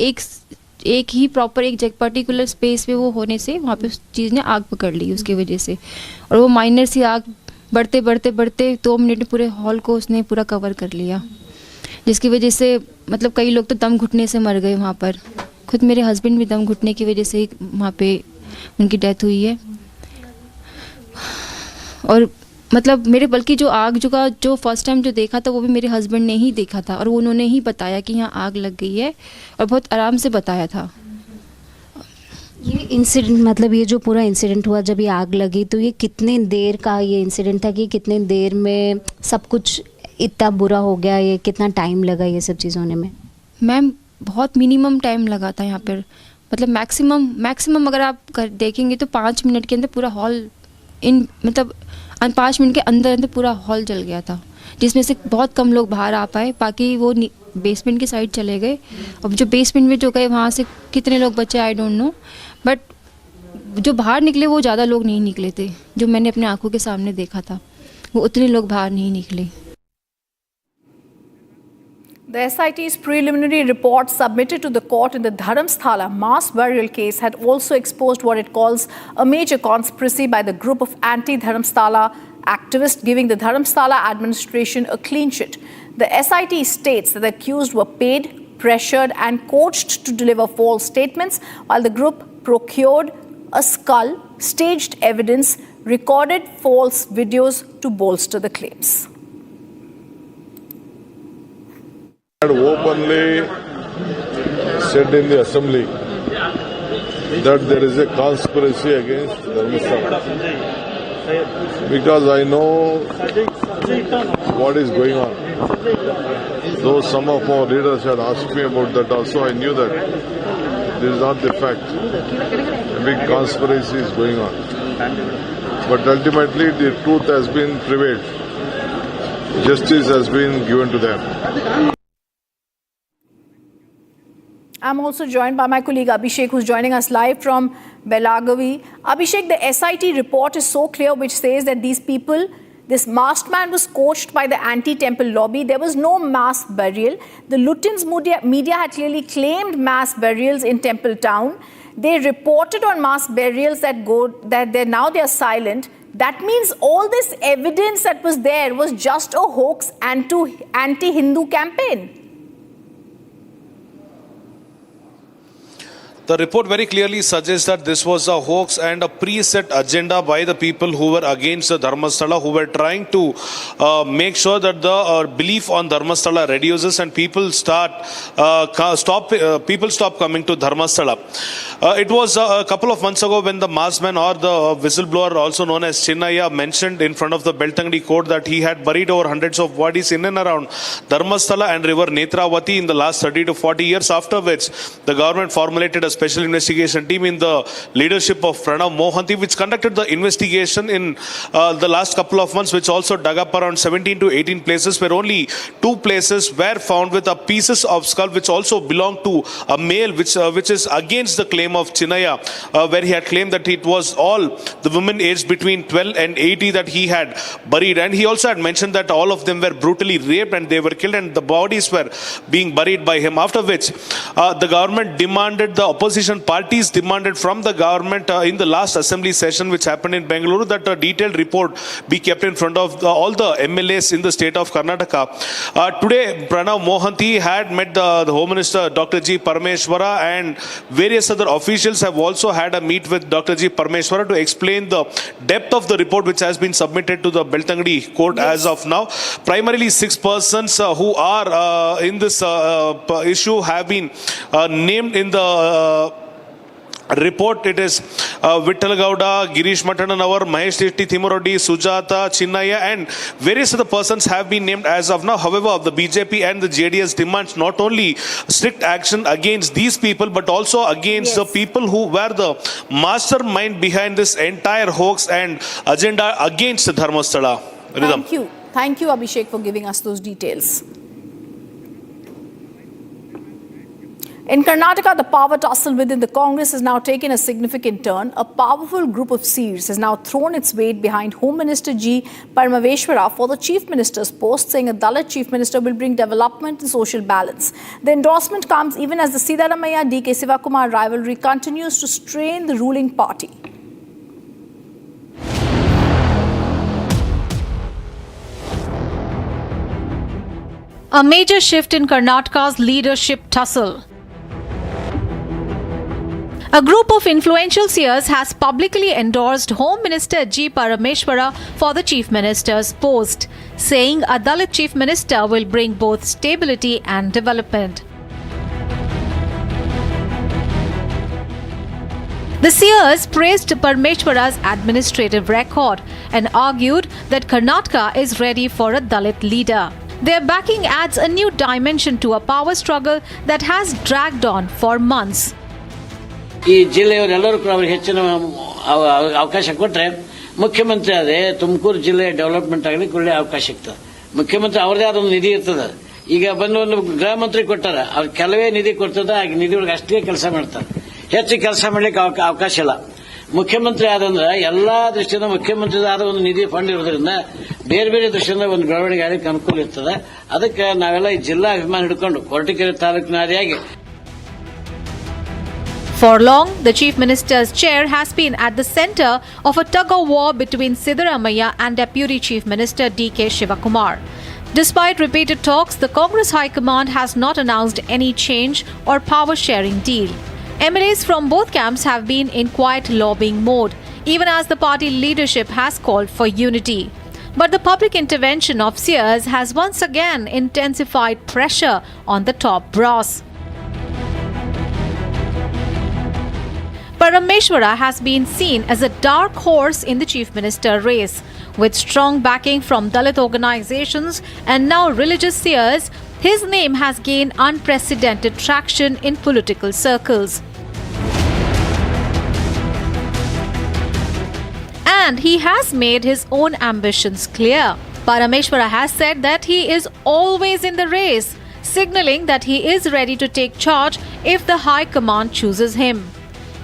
एक ही प्रॉपर एक पर्टिकुलर स्पेस पे वो होने से वहाँ पे उस चीज़ ने आग पकड़ ली उसकी वजह से. और वो माइनर सी आग बढ़ते 2 मिनट में पूरे हॉल को उसने पूरा कवर कर लिया, जिसकी वजह से मतलब कई लोग तो दम घुटने से मर गए वहाँ पर. खुद मेरे हस्बैंड भी दम घुटने की वजह से ही वहाँ पे उनकी डेथ हुई है. और मतलब मेरे बल्कि जो आग जो फर्स्ट टाइम जो देखा था वो भी मेरे हस्बैंड ने ही देखा था, और उन्होंने ही बताया कि यहाँ आग लग गई है, और बहुत आराम से बताया था. ये इंसिडेंट मतलब ये जो पूरा इंसिडेंट हुआ जब ये आग लगी, तो ये कितने देर का ये इंसिडेंट था कि कितने देर में सब कुछ इतना बुरा हो गया, ये कितना टाइम लगा ये सब चीज़ होने में? मैम बहुत मिनिमम टाइम लगा था यहाँ पर, मतलब मैक्सिमम अगर आप देखेंगे तो 5 मिनट के अंदर पूरा हॉल मतलब 5 मिनट के अंदर पूरा हॉल जल गया था, जिसमें से बहुत कम लोग बाहर आ पाए, बाकी वो बेसमेंट की साइड चले गए. अब जो बेसमेंट में जो गए वहाँ से कितने लोग बचे आई डोंट नो, बट जो बाहर निकले वो ज़्यादा लोग नहीं निकले थे. जो मैंने अपने आंखों के सामने देखा था वो उतने लोग बाहर नहीं निकले. The SIT's preliminary report submitted to the court in the Dharamsthala mass burial case had also exposed what it calls a major conspiracy by the group of anti-Dharamsthala activists, giving the Dharamsthala administration a clean sheet. The SIT states that the accused were paid, pressured and coached to deliver false statements, while the group procured a skull, staged evidence, recorded false videos to bolster the claims. Had openly said in the assembly that there is a conspiracy against Dharamsthala, because I know what is going on. Though some of our leaders had asked me about that also, I knew that this is not the fact. A big conspiracy is going on. But ultimately the truth has been prevailed. Justice has been given to them. I'm also joined by my colleague Abhishek, who's joining us live from Belagavi. Abhishek, the SIT report is so clear, which says that these people, this masked man was coached by the anti-temple lobby. There was no mass burial. The Lutyens media had clearly claimed mass burials in Temple Town. They reported on mass burials that they're silent. That means all this evidence that was there was just a hoax anti-Hindu campaign. The report very clearly suggests that this was a hoax and a preset agenda by the people who were against the Dharmasthala, who were trying to make sure that the belief on Dharmasthala reduces and people stop coming to Dharmasthala. It was a couple of months ago when the masked man, or the whistleblower also known as Chinnaya, mentioned in front of the Beltangadi court that he had buried over hundreds of bodies in and around Dharmasthala and river Netravati in the last 30 to 40 years, after which the government formulated a special investigation team in the leadership of Pranav Mohanty, which conducted the investigation in the last couple of months, which also dug up around 17 to 18 places, where only 2 places were found with pieces of skull which also belonged to a male, which is against the claim of Chinnaya, where he had claimed that it was all the women aged between 12 and 80 that he had buried. And he also had mentioned that all of them were brutally raped and they were killed and the bodies were being buried by him. After which the government demanded, the opposition parties demanded from the government in the last assembly session which happened in Bengaluru, that a detailed report be kept in front of all the MLAs in the state of Karnataka. Today Pranav Mohanty had met the Home Minister Dr. G. Parameshwara, and various other officials have also had a meet with Dr. G. Parameshwara to explain the depth of the report which has been submitted to the Beltangadi court. As of now, primarily 6 persons who are in this issue have been named in the report. It is Vittal Gowda, Girish Mattananavar, Mahesh Shetty, Thimureddy, Sujata, Chinnaya, and various other persons have been named as of now. However, the BJP and the JDS demands not only strict action against these people, but also against the people who were the mastermind behind this entire hoax and agenda against Dharmasthala. Thank you, Abhishek, for giving us those details. In Karnataka, the power tussle within the Congress has now taken a significant turn. A powerful group of seers has now thrown its weight behind Home Minister G. Parameshwara for the Chief Minister's post, saying a Dalit Chief Minister will bring development and social balance. The endorsement comes even as the Siddaramaiah D.K. Sivakumar rivalry continues to strain the ruling party. A major shift in Karnataka's leadership tussle. A group of influential seers has publicly endorsed Home Minister G. Parameshwara for the Chief Minister's post, saying a Dalit Chief Minister will bring both stability and development. The seers praised Parameshwara's administrative record and argued that Karnataka is ready for a Dalit leader. Their backing adds a new dimension to a power struggle that has dragged on for months. ಈ ಜಿಲ್ಲೆಯವರೆಲ್ಲರೂ ಕೂಡ ಅವರಿಗೆ ಹೆಚ್ಚಿನ ಅವಕಾಶ ಕೊಟ್ಟರೆ ಮುಖ್ಯಮಂತ್ರಿ ಆದರೆ ತುಮಕೂರು ಜಿಲ್ಲೆ development ಆಗಲಿಕ್ಕೆ ಒಳ್ಳೆ ಅವಕಾಶ ಸಿಗ್ತದೆ. ಮುಖ್ಯಮಂತ್ರಿ ಅವ್ರದೇ ಆದ ಒಂದು ನಿಧಿ ಇರ್ತದೆ. ಈಗ ಬಂದು ಒಂದು ಗೃಹ ಮಂತ್ರಿ ಕೊಟ್ಟಾರ, ಅವ್ರು ಕೆಲವೇ ನಿಧಿ ಕೊಡ್ತದ, ಆ ನಿಧಿ ಒಳಗೆ ಅಷ್ಟೇ ಕೆಲಸ ಮಾಡ್ತಾರೆ, ಹೆಚ್ಚು ಕೆಲಸ ಮಾಡ್ಲಿಕ್ಕೆ ಅವಕಾಶ ಇಲ್ಲ. ಮುಖ್ಯಮಂತ್ರಿ ಆದಂದ್ರೆ ಎಲ್ಲಾ ದೃಷ್ಟಿಯಿಂದ ಮುಖ್ಯಮಂತ್ರಿ ಆದ ಒಂದು ನಿಧಿ ಫಂಡ್ ಇರೋದ್ರಿಂದ ಬೇರೆ ಬೇರೆ ದೃಷ್ಟಿಯಿಂದ ಒಂದು ಬೆಳವಣಿಗೆ ಆಗಲಿಕ್ಕೆ ಅನುಕೂಲ ಇರ್ತದೆ. ಅದಕ್ಕೆ ನಾವೆಲ್ಲ ಈ ಜಿಲ್ಲಾ ಅಭಿಮಾನ ಹಿಡ್ಕೊಂಡು Koratagere ತಾಲೂಕಿನಾರಿಯಾಗಿ. For long, the Chief Minister's chair has been at the center of a tug-of-war between Siddaramaiah and Deputy Chief Minister D.K. Sivakumar. Despite repeated talks, the Congress High Command has not announced any change or power-sharing deal. MLAs from both camps have been in quiet lobbying mode, even as the party leadership has called for unity. But the public intervention of seers has once again intensified pressure on the top brass. Parameshwara has been seen as a dark horse in the Chief Minister race. With strong backing from Dalit organizations and now religious seers, his name has gained unprecedented traction in political circles. And he has made his own ambitions clear. Parameshwara has said that he is always in the race, signaling that he is ready to take charge if the High Command chooses him.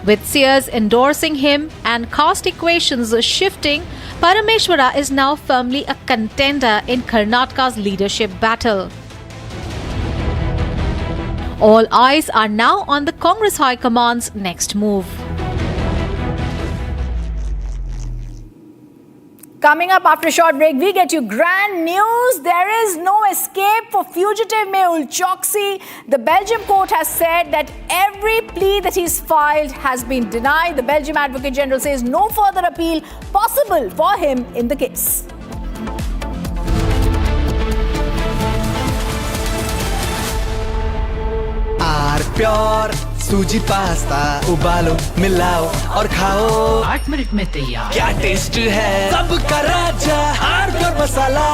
With seers endorsing him and caste equations shifting, Parameshwara is now firmly a contender in Karnataka's leadership battle. All eyes are now on the Congress High Command's next move. Coming up after a short break, we get you grand news. There is no escape for fugitive Mehul Choksi. The Belgium court has said that every plea that he's filed has been denied. The Belgium Advocate General says no further appeal possible for him in the case. Pure सूजी pasta उबालो मिलाओ और खाओ 8 minute में तैयार क्या taste है सबका राजा R pure masala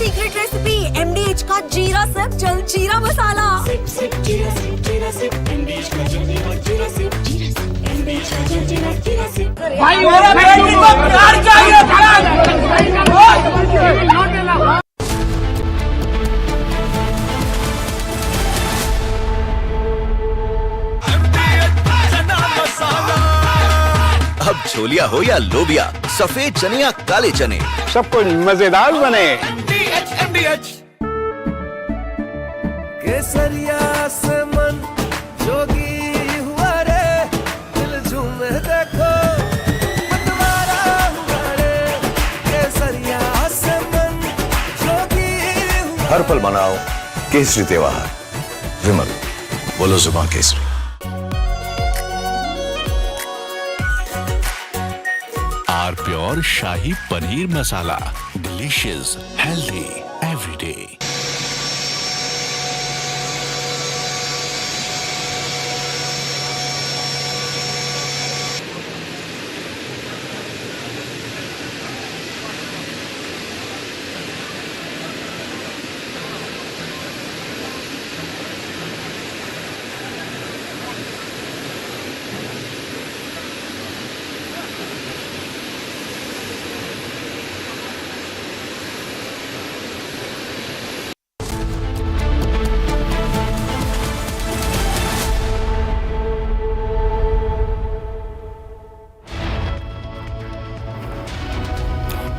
secret recipe MDH का जीरा सिप जल जीरा मसाला सिप सिप जीरा सिप MDH का जल जीरा सिप MDH का जल जीरा सिप भाई मेरा बेटी को प्यार चाहिए अब छोलिया हो या लोबिया सफेद चने या काले चने सबको मजेदार बने केसरिया से मन जोगी हुआ रे दिल झूमे देखो मतवारा हुआ रे केसरिया से मन जोगी हुआ हर पल मनाओ केसरी त्योहार विमल बोलो जुबान केसरी our pure shahi paneer masala delicious healthy everyday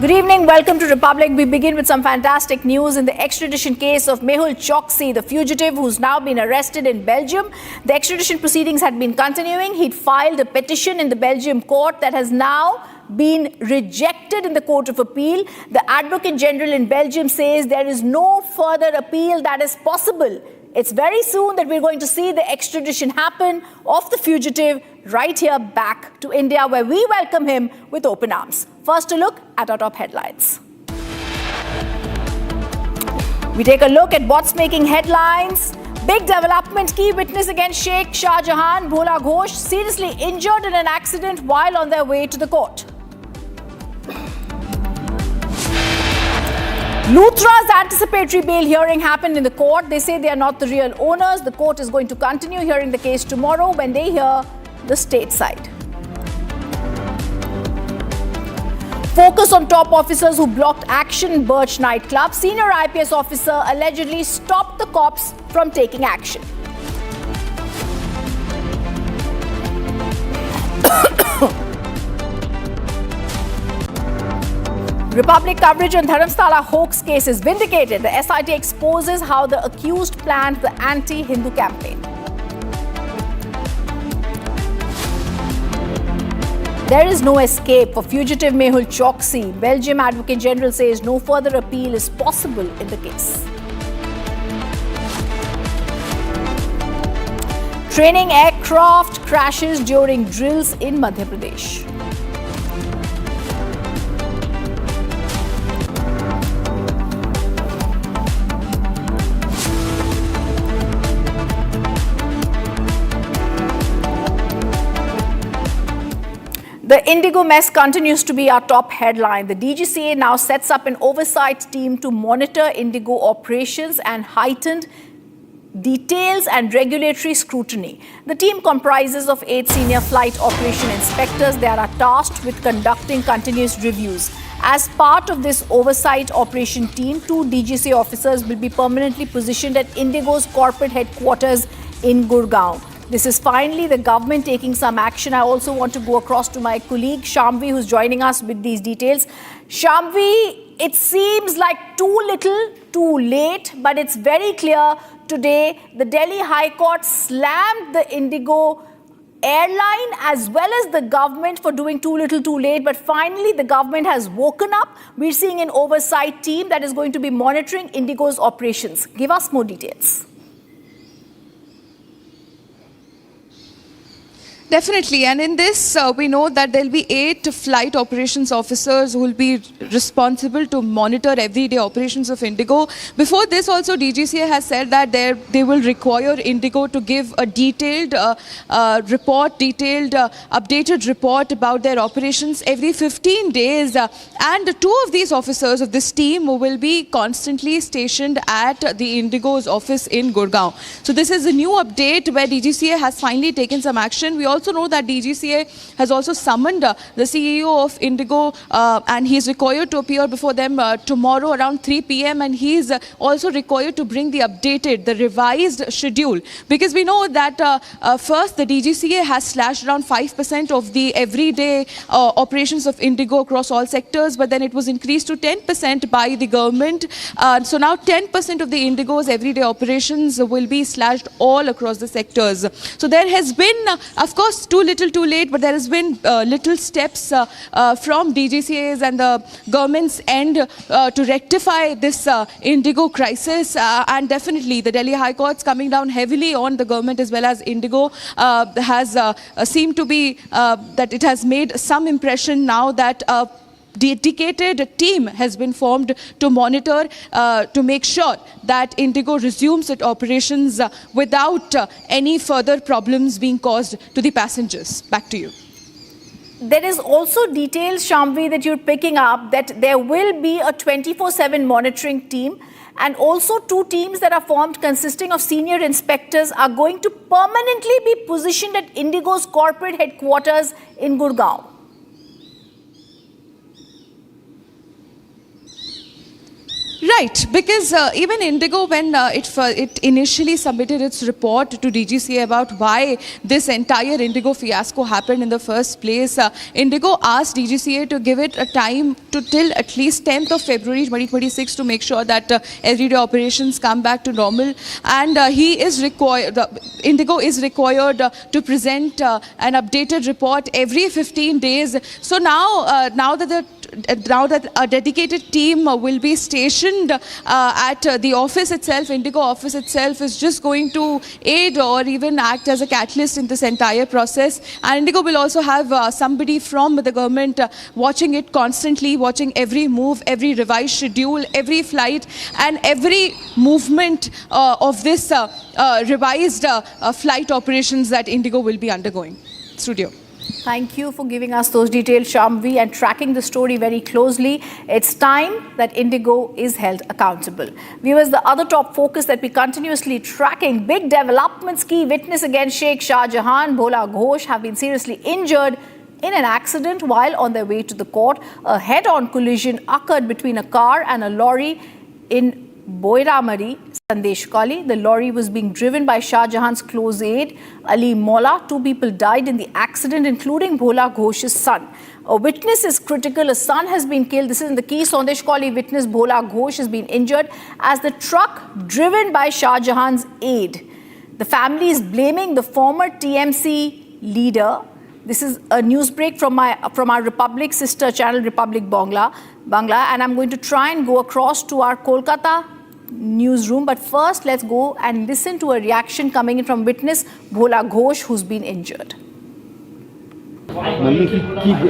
Good evening, welcome to Republic. We begin with some fantastic news in the extradition case of Mehul Choksi, the fugitive who's now been arrested in Belgium. The extradition proceedings had been continuing. He'd filed a petition in the Belgium court that has now been rejected in the Court of Appeal. The Advocate General in Belgium says there is no further appeal that is possible. It's very soon that we're going to see the extradition happen of the fugitive right here back to India, where we welcome him with open arms. First, a look at our top headlines. We take a look at what's making headlines. Big development, key witness against Sheikh Shah Jahan, Bhola Ghosh, seriously injured in an accident while on their way to the court. Luthra's anticipatory bail hearing happened in the court. They say they are not the real owners. The court is going to continue hearing the case tomorrow when they hear the state side. Focus on top officers who blocked action in Birch nightclub. Senior IPS officer allegedly stopped the cops from taking action. Republic coverage on Dharamsala hoax case is vindicated. The SIT exposes how the accused planned the anti-Hindu campaign. There is no escape for fugitive Mehul Choksi. Belgium Advocate General says no further appeal is possible in the case. Training aircraft crashes during drills in Madhya Pradesh. The Indigo mess continues to be our top headline. The DGCA now sets up an oversight team to monitor Indigo operations and heightened details and regulatory scrutiny. The team comprises of 8 senior flight operation inspectors. They are tasked with conducting continuous reviews. As part of this oversight operation team, 2 DGCA officers will be permanently positioned at Indigo's corporate headquarters in Gurgaon. This is finally the government taking some action. I also want to go across to my colleague Shamvi, who's joining us with these details. Shamvi, it seems like too little, too late, but it's very clear today the Delhi High Court slammed the Indigo airline as well as the government for doing too little, too late. But finally, the government has woken up. We're seeing an oversight team that is going to be monitoring Indigo's operations. Give us more details. Definitely, and in this we know that there will be 8 flight operations officers who will be responsible to monitor everyday operations of Indigo. Before this also DGCA has said that they will require Indigo to give a detailed updated report about their operations every 15 days and 2 of these officers of this team will be constantly stationed at the Indigo's office in Gurgaon. So this is a new update where DGCA has finally taken some action. We also know that DGCA has also summoned the CEO of Indigo and he is required to appear before them tomorrow around 3 p.m. and he is also required to bring the revised schedule, because we know that first the DGCA has slashed around 5% of the everyday operations of Indigo across all sectors, but then it was increased to 10% by the government. So now 10% of the Indigo's everyday operations will be slashed all across the sectors. So there has been, of course, too little, too late, but there has been little steps from DGCA's and the government's end to rectify this Indigo crisis. And definitely the Delhi High Court's coming down heavily on the government as well as Indigo has seemed to be that it has made some impression now that dedicated team has been formed to monitor, to make sure that Indigo resumes its operations without any further problems being caused to the passengers. Back to you. There is also details, Shamvi, that you're picking up that there will be a 24/7 monitoring team, and also 2 teams that are formed consisting of senior inspectors are going to permanently be positioned at Indigo's corporate headquarters in Gurgaon. Right, because even Indigo, when it initially submitted its report to DGCA about why this entire Indigo fiasco happened in the first place, Indigo asked DGCA to give it a time to till at least 10th of February 2026 to make sure that everyday operations come back to normal. And Indigo is required to present an updated report every 15 days. So now that a dedicated team will be stationed at the office itself, Indigo office itself is just going to aid or even act as a catalyst in this entire process. And Indigo will also have somebody from the government watching it constantly, watching every move, every revised schedule, every flight and every movement of this revised flight operations that Indigo will be undergoing. Studio. Thank you for giving us those details, Shamvi, and tracking the story very closely. It's time that Indigo is held accountable. Viewers, the other top focus that we continuously tracking, big developments. Key witness against Sheikh Shah Jahan, Bhola Ghosh have been seriously injured in an accident while on their way to the court. A head-on collision occurred between a car and a lorry in Boiramari, Sandesh Kali. The lorry was being driven by Shah Jahan's close aide, Ali Molla. 2 people died in the accident, including Bhola Ghosh's son. A witness is critical. A son has been killed. This is in the key Sandesh Kali witness. Bhola Ghosh has been injured as the truck driven by Shah Jahan's aide. The family is blaming the former TMC leader. This is a news break from our Republic sister channel, Republic Bangla, and I'm going to try and go across to our Kolkata newsroom. But first, let's go and listen to a reaction coming in from witness Bhola Ghosh, who's been injured.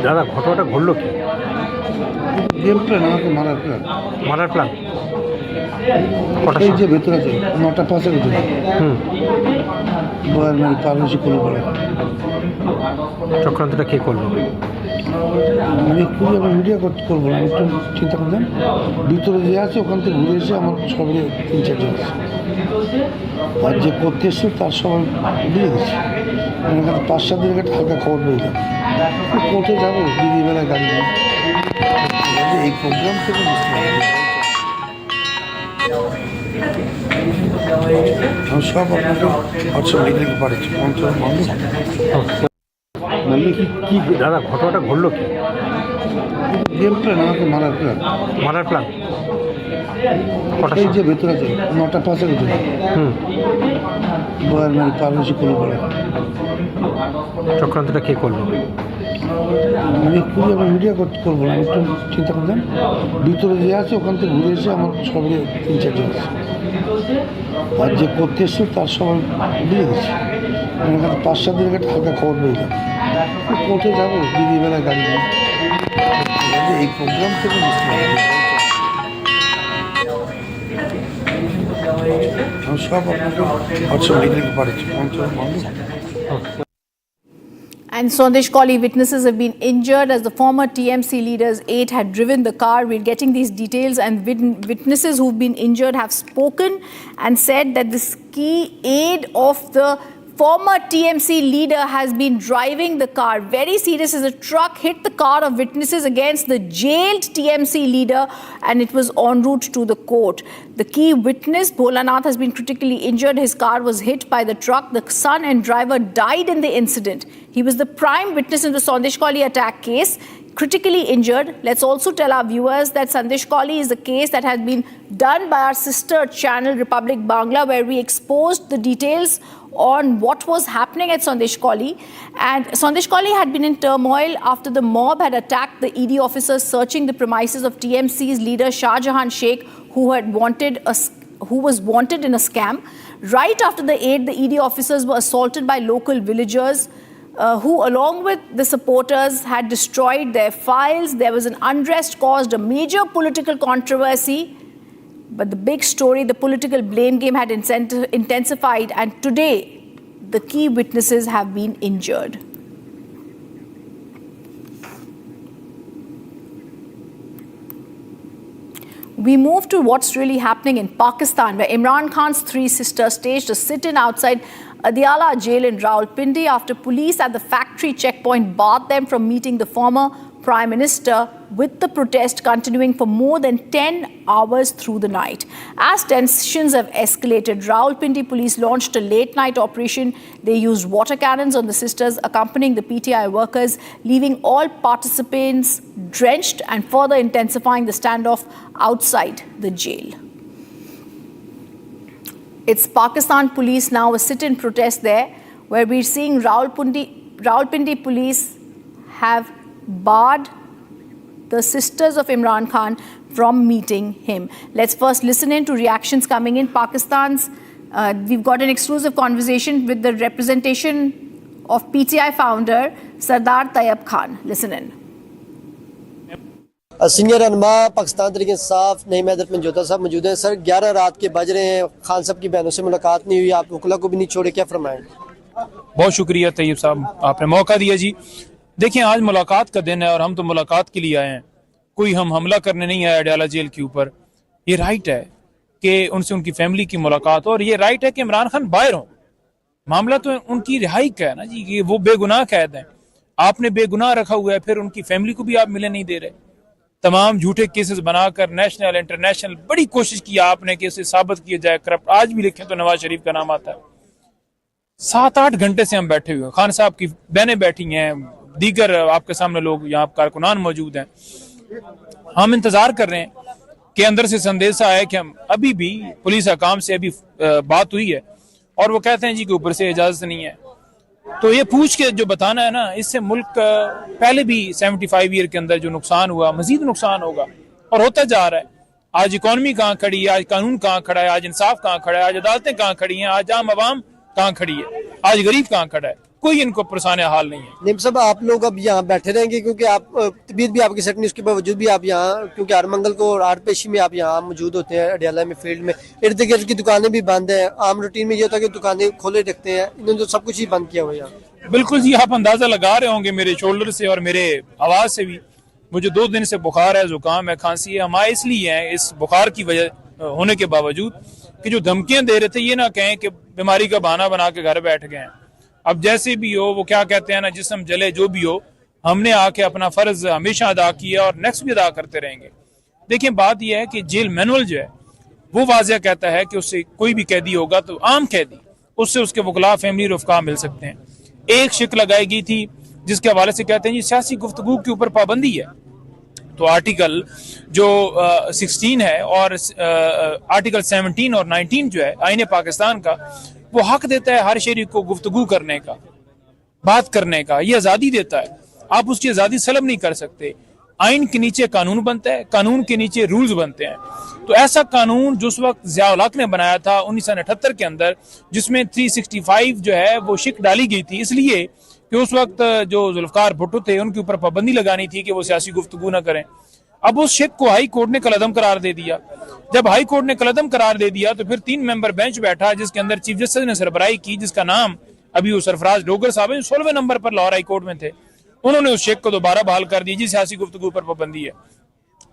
দাদা ঘটনাটা ঘটলো কি? Game plan, আমাকে মারার plan. এই যে ভেতরে আছে 9টা 5-এর ভিতরে। বয়ার মানে পারমিশন করে চক্রান্তটা কে করলো? আমি খুবই আমি মিডিয়া করবো না, একটু চিন্তা করলেন ভিতরে যে আছে ওখান থেকে ঘুরে এসে আমার সবাই 3-4 জন আছে, আর যে করতে এসছে তার সবাই দিয়ে দিচ্ছে। এখানে 5-7 দিনের একটা হালকা খবর পেয়েছিলাম, কোর্টে যাবো দিদিবেলায় গাড়ি নিয়ে, এই প্রোগ্রাম থেকে বুঝতে পারবো আমি সব আপনাকে হোয়াটসঅ্যাপ লিখে পাঠাচ্ছি। মানে কি দাদা ঘটনাটা ঘটলো কি? গেম প্ল্যান, আমাকে মারার প্ল্যান। মারার প্ল্যান কটাই যে ভেতরে আছে 9টা 5-এর ভিতরে। বয়ার মানে পারমিশি করে পড়ে। চক্রান্তটা কে করলো? আমি খুবই আমি মিডিয়া করবো না, একটু চিন্তা করলেন ভিতরে যে আছে ওখান থেকে ঘুরে এসে আমার সবাই 3-4 জন আছে, আর যে করতে এসছে তার সবাই দিয়ে দিচ্ছে। এখানে 5-7 দিনের একটা হালকা খবর পেয়েছিলাম, কোর্টে যাবো দিদিবেলায় গাড়ি নিয়ে, এই প্রোগ্রাম থেকে বুঝতে পারবো আমি সব আপনাকে হোয়াটসঅ্যাপ লিখে পাঠাচ্ছি। And Sondeshkali witnesses have been injured as the former TMC leader's aide had driven the car. We're getting these details, and witnesses who've been injured have spoken and said that this key aide of the former TMC leader has been driving the car. Very serious as a truck hit the car of witnesses against the jailed TMC leader, and it was en route to the court. The key witness, Bholanath, has been critically injured. His car was hit by the truck. The son and driver died in the incident. He was the prime witness in the Sondeshkali attack case, critically injured. Let's also tell our viewers that Sondeshkali is a case that has been done by our sister channel Republic Bangla, where we exposed the details on what was happening at Sondeshkali. And Sondeshkali had been in turmoil after the mob had attacked the ED officers searching the premises of TMC's leader Shah Jahan Sheikh, who was wanted in a scam. Right after the aid, the ED officers were assaulted by local villagers who, along with the supporters, had destroyed their files. There was an unrest caused a major political controversy. But the big story, the political blame game had intensified, and today the key witnesses have been injured. We move to what's really happening in Pakistan, where Imran Khan's 3 sisters staged a sit-in outside Adiala Jail in Rawalpindi after police at the factory checkpoint barred them from meeting the former Prime Minister, with the protest continuing for more than 10 hours through the night. As tensions have escalated, Rawalpindi police launched a late-night operation. They used water cannons on the sisters accompanying the PTI workers, leaving all participants drenched and further intensifying the standoff outside the jail. It's Pakistan police now, a sit-in protest there, where we're seeing Rawalpindi police have barred the sisters of Imran Khan from meeting him. Let's first listen in to reactions coming in. We've got an exclusive conversation with the representation of PTI founder Sardar Tayyab Khan. Listen in. Senior रहनुमा पाकिस्तान तहरीक-ए-इंसाफ नईम हैदर पंजोता साहब मौजूद हैं। Sir 11 रात के बज रहे हैं, खान साहब की बहनों से मुलाकात नहीं हुई, आप वकला को भी नहीं छोड़े, क्या फरमाएं? बहुत शुक्रिया तैयब साहब, आपने मौका दिया जी। देखिए आज मुलाकात का दिन है और हम तो मुलाकात के लिए आए हैं, कोई हम हमला करने नहीं आए अडियाला जेल के ऊपर। ये राइट है कि उनसे उनकी फैमिली की मुलाकात हो, और ये राइट है कि इमरान खान बाहर हो। मामला तो उनकी रिहाई का है ना जी, कि वो बेगुनाह कैद हैं, आपने बेगुनाह रखा हुआ है, फिर उनकी फैमिली को भी आप मिलने नहीं दे रहे। तमाम झूठे केसेस बनाकर नेशनल इंटरनेशनल बड़ी कोशिश की आपने कि इसे साबित किया जाए करप्ट। आज भी लिखें तो नवाज शरीफ का नाम आता है। 7-8 घंटे से हम बैठे हुए हैं, खान साहब की बहनें बैठी हैं, दीगर आपके सामने लोग यहाँ कारकुनान मौजूद हैं। हम इंतजार कर रहे हैं कि अंदर से संदेशा आया कि हम अभी भी पुलिस हकाम से अभी बात हुई है और वो कहते हैं जी कि ऊपर से इजाजत नहीं है। तो ये पूछ के जो बताना है ना, इससे मुल्क पहले भी 75 ईयर के अंदर जो नुकसान हुआ मजीद नुकसान होगा और होता जा रहा है। आज इकॉनमी कहाँ खड़ी है, आज कानून कहाँ खड़ा है, आज इंसाफ कहाँ खड़ा है, आज अदालतें कहाँ खड़ी हैं, आज आम आवाम कहाँ खड़ी है, आज गरीब कहाँ खड़ा है, कोई इनको परेशान हाल नहीं है। निम साहब आप लोग अब यहाँ बैठे रहेंगे क्योंकि आप तबीयत भी आपकी सेट नहीं, उसके बावजूद भी आप यहाँ, क्योंकि हर मंगल को और हर पेशी में आप यहाँ मौजूद होते हैं अडियाला में फील्ड में, इर्द गिर्द की दुकानें भी बंद हैं। आम रूटीन में ये होता है कि दुकानें खोले रखते हैं, इन्होंने तो सब कुछ ही बंद किया हुआ है। बिल्कुल जी, आप अंदाजा लगा रहे होंगे मेरे शोल्डर से और मेरे आवाज से भी। मुझे 2 दिन से बुखार है, जुकाम है, खांसी है। हमारे इसलिए है इस बुखार की वजह होने के बावजूद कि जो धमकियां दे रहे थे, ये ना कहें कि बीमारी का बहाना बना के घर बैठ गए हैं। अब जैसे भी हो, वो क्या कहते हैं ना, जिस्म जले जो भी हो, हमने आके अपना फर्ज हमेशा अदा किया और नेक्स्ट भी अदा करते रहेंगे। देखिए, बात यह है कि जेल मैनुअल जो है वो वाज़ेह कहता है कि उससे कोई भी कैदी होगा तो आम कैदी, उससे उसके वकला, फैमिली, रफ़का मिल सकते हैं। एक शिक लगाई गई थी जिसके हवाले से कहते हैं जी सियासी गुफ्तगू के ऊपर पाबंदी है। तो आर्टिकल जो 16 है और आर्टिकल 17 और 19 जो है आईन पाकिस्तान का, वो हक देता है हर शहरी को गुफ्तगू करने का, बात करने का, ये आज़ादी देता है। आप उसकी आज़ादी सलब नहीं कर सकते। आइन के नीचे कानून बनता है, कानून के नीचे रूल्स बनते हैं। तो ऐसा कानून जो उस वक्त ज़िया-उल हक ने बनाया था 1978 के अंदर, जिसमें 365 जो है वो शिक डाली गई थी, इसलिए कि उस वक्त जो जुल्फ़िकार भुट्टो थे उनके ऊपर पाबंदी लगानी थी कि वो सियासी गुफ्तगू ना करें। अब उस शिक को हाई कोर्ट ने कलअदम करार दे दिया। जब हाई कोर्ट ने कलअदम करार दे दिया तो फिर 3 मेंबर बेंच बैठा, जिसके अंदर चीफ जस्टिस ने सरबराही की, जिसका नाम अभी वो सरफराज डोगर साहब 16वें नंबर पर लाहौर हाई कोर्ट में थे। उन्होंने उस शेख को दोबारा बहाल कर दी। जी सियासी गुफ्तगू पर पाबंदी है।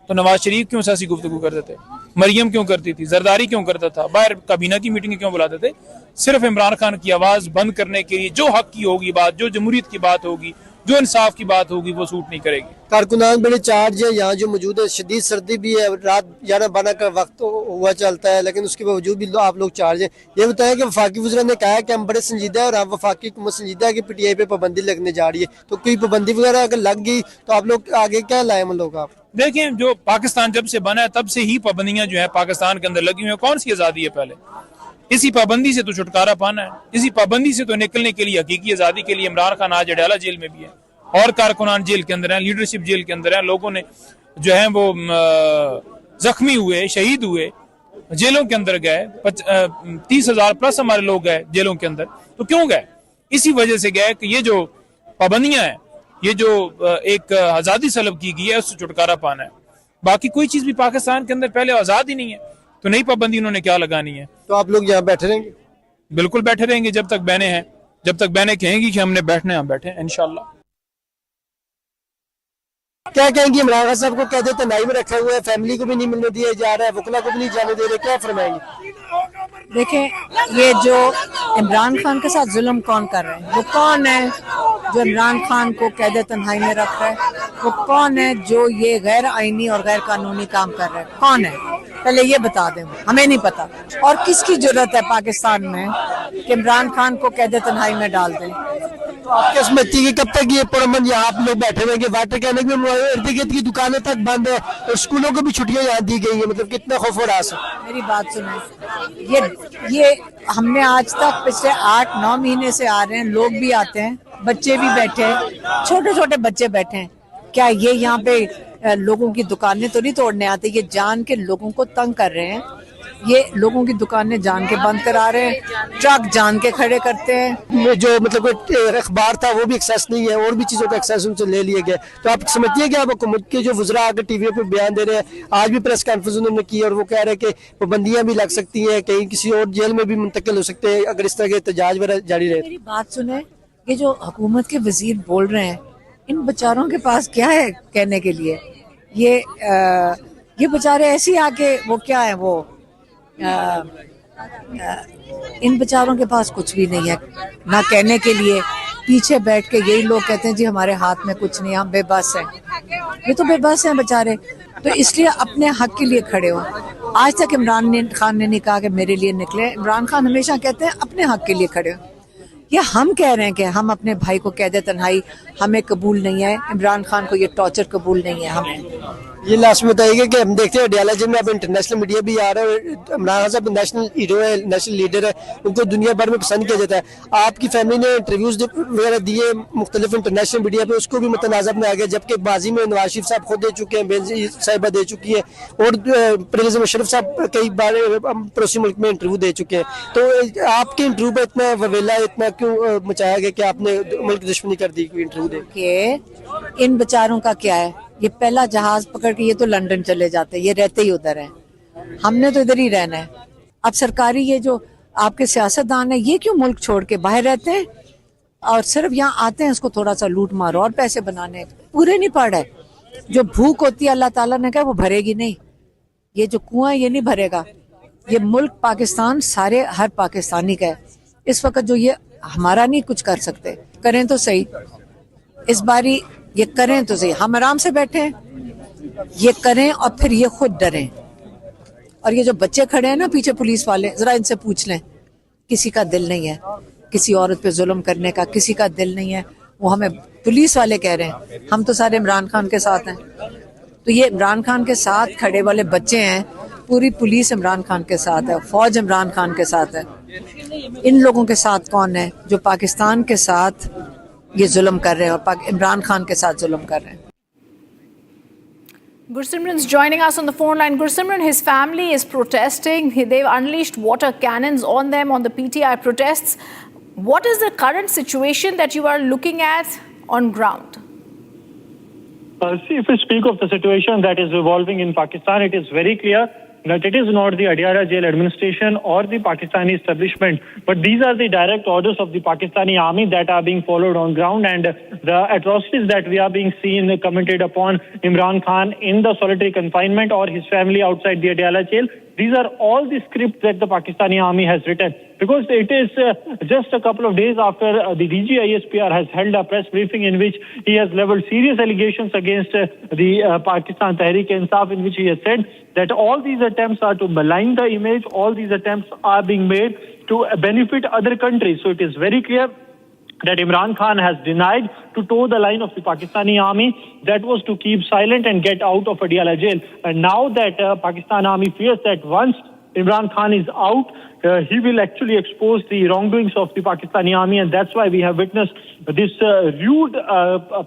तो नवाज शरीफ क्यों सियासी गुफ्तगू करते थे? मरियम क्यों करती थी? जरदारी क्यों करता था? बाहर काबीना की मीटिंग क्यों बुलाते थे? सिर्फ इमरान खान की आवाज बंद करने के लिए। जो हक की होगी बात, जो जमहूरियत की बात होगी, जो इंसाफ की बात होगी, वो सूट नहीं करेगी। कारकुनान बड़े चार्ज है यहाँ जो मौजूद है। शदीद सर्दी भी है, रात 11-12 का वक्त हुआ चलता है, लेकिन उसके बावजूद भी आप लोग चार्ज है। ये बताया कि वफाकी वज़ीर ने कहा है कि हम बड़े संजीदा है और आप वफाकी हुकूमत संजीदा है कि PTI पे पाबंदी लगने जा रही है। तो कोई पाबंदी वगैरह अगर लग गई तो आप लोग आगे क्या लाए लोग? आप देखें, जो पाकिस्तान जब से बना है तब से ही पाबंदियां जो है पाकिस्तान के अंदर लगी हुई है। कौन सी आज़ादी है? पहले इसी पाबंदी से तो छुटकारा पाना है। इसी पाबंदी से तो निकलने के लिए, हकीकी आज़ादी के लिए इमरान खान आज अडियाला जेल में भी है और कारकुनान जेल के अंदर है, लीडरशिप जेल के अंदर है। लोगों ने जो है वो जख्मी हुए, शहीद हुए, जेलों के अंदर गए। 30,000 प्लस हमारे लोग गए जेलों के अंदर। तो क्यों गए? इसी वजह से गए कि ये जो पाबंदियां हैं, ये जो एक आज़ादी सलब की गई है, उससे छुटकारा पाना है। बाकी कोई चीज भी पाकिस्तान के अंदर पहले आज़ाद ही नहीं है, तो नई पाबंदी उन्होंने क्या लगानी है? तो आप लोग यहाँ बैठे रहेंगे? बिल्कुल बैठे रहेंगे जब तक बहनें हैं। जब तक बहनें कहेंगी कि हमने बैठने, हम बैठे इंशाल्लाह। क्या कहेंगे? इमरान खान साहब को कह देते तनाई में रखा हुआ है, फैमिली को भी नहीं मिलने दिया जा रहा है, वकला को भी नहीं जाने दे रहे, क्या फरमाएंगे? देखें, ये जो इमरान खान के साथ जुल्म कौन कर रहे हैं? वो कौन है जो इमरान खान को कैद तन्हाई में रख रहा है? वो कौन है जो ये गैर आईनी और गैर कानूनी काम कर रहा है? कौन है? पहले ये बता दें, हमें नहीं पता। और किसकी जरूरत है पाकिस्तान में कि इमरान खान को कैद तन्हाई में डाल दें? तो आप क्या समझती है कि कब तक ये पुरअमन यहाँ आप लोग बैठे रहेंगे? वाटर कैन में इर्द गिर्द की दुकानें तक बंद है और स्कूलों को भी छुट्टियां यहाँ दी गई है। मतलब कितना खौफ और आस है। मेरी बात सुने, ये हमने आज तक पिछले 8-9 महीने से आ रहे हैं। लोग भी आते हैं, बच्चे भी बैठे हैं, छोटे छोटे बच्चे बैठे हैं। क्या ये यहाँ पे लोगों की दुकानें तो नहीं तोड़ने आते? ये जान के लोगों को तंग कर रहे हैं। ये लोगों की दुकानें जान के बंद करा रहे हैं, ट्रक जान के खड़े करते हैं। जो मतलब अखबार था वो भी एक्सेस नहीं है, और भी चीजों का एक्सेस उनसे ले लिए गए। तो आप समझिए कि आप हुकूमत के जो वज़रा आकर टीवी पे बयान दे रहे हैं, आज भी प्रेस कॉन्फ्रेंस उन्होंने की और वो कह रहे हैं कि पाबंदियां भी लग सकती हैं, कहीं किसी और जेल में भी मुंतकिल हो सकते हैं अगर इस तरह के एहतजाज वगैरह जारी रहे। मेरी बात सुने, ये जो हुकूमत के वजीर बोल रहे हैं, इन बेचारों के पास क्या है कहने के लिए? ये बेचारे ऐसे आके वो क्या है, वो इन बेचारों के पास कुछ भी नहीं है ना कहने के लिए। पीछे बैठ के यही लोग कहते हैं जी हमारे हाथ में कुछ नहीं, हम बेबस हैं। ये तो बेबस हैं बेचारे, तो इसलिए अपने हक के लिए खड़े हो। आज तक इमरान खान ने नहीं कहा कि मेरे लिए निकले। इमरान खान हमेशा कहते हैं अपने हक के लिए खड़े हो। या हम कह रहे हैं कि हम अपने भाई को कैद तन्हाई हमें कबूल नहीं है, इमरान खान को ये टॉर्चर कबूल नहीं है हमें। ये लास्ट में बताइएगा कि हम देखते हैं अडियाला जेल में अब इंटरनेशनल मीडिया भी आ रहा है। इमरान खान साहब नेशनल हीरो है, नेशनल लीडर है, उनको दुनिया भर में पसंद किया जाता है। आपकी फैमिली ने इंटरव्यूज वगैरह दिए मुख्तलिफ इंटरनेशनल मीडिया पे, उसको भी मुतनाज़ब में आ गया, जबकि बाजी में नवाज शरीफ साहब खुद दे चुके हैं, बेनज़ीर साहिबा दे चुकी है और परवेज़ मुशर्रफ साहब कई बार पड़ोसी मुल्क में इंटरव्यू दे चुके हैं। तो आपके इंटरव्यू पर इतना ववेला इतना क्यों मचाया गया कि आपने मुल्क दुश्मनी कर दी इंटरव्यू दे के? इन बेचारों का क्या है? ये पहला जहाज पकड़ के ये तो लंदन चले जाते हैं, ये रहते ही उधर हैं। हमने तो इधर ही रहना है। अब सरकारी ये जो आपके सियासतदान है, ये क्यों मुल्क छोड़ के बाहर रहते हैं? और सिर्फ यहाँ आते हैं इसको थोड़ा सा लूट मारो और पैसे बनाने, पूरे नहीं पड़ रहे। जो भूख होती है अल्लाह ताला ने कहा वो भरेगी नहीं, ये जो कुआं है ये नहीं भरेगा। ये मुल्क पाकिस्तान सारे हर पाकिस्तानी का है। इस वक्त जो ये हमारा नहीं कुछ कर सकते, करें तो सही, इस बारी ये करें तो सही। हम आराम से बैठे हैं, ये करें और फिर ये खुद डरें। और ये जो बच्चे खड़े हैं ना पीछे पुलिस वाले, जरा इनसे पूछ लें, किसी का दिल नहीं है किसी औरत पे जुल्म करने का, किसी का दिल नहीं है। वो हमें पुलिस वाले कह रहे हैं हम तो सारे इमरान खान के साथ हैं। तो ये इमरान खान के साथ खड़े वाले बच्चे हैं, पूरी पुलिस इमरान खान के साथ है, फौज इमरान खान के साथ है। इन लोगों के साथ कौन है जो पाकिस्तान के साथ ये जुल्म कर रहे हैं और इमरान खान के साथ जुल्म कर रहे हैं। Gursimran's joining us on the phone line. Gursimran, his family is protesting. They've unleashed water cannons on them on the PTI protests. What is the current situation that you are looking at on ground? See, if we speak of the situation that is evolving in Pakistan, it is very clear that it is not the Adiala Jail administration or the Pakistani establishment, but these are the direct orders of the Pakistani army that are being followed on ground, and the atrocities that we are being seen commented upon Imran Khan in the solitary confinement or his family outside the Adiala Jail. These are all the scripts that the Pakistani army has written, because it is just a couple of days after the DG ISPR has held a press briefing in which he has leveled serious allegations against the Pakistan Tehreek-e-Insaf, in which he has said that all these attempts are to malign the image, all these attempts are being made to benefit other countries. So it is very clear that Imran Khan has denied to toe the line of the Pakistani army, that was to keep silent and get out of Adiala Jail. And now that Pakistan army fears that once Imran Khan is out, he will actually expose the wrongdoings of the Pakistani army, and that's why we have witnessed this rude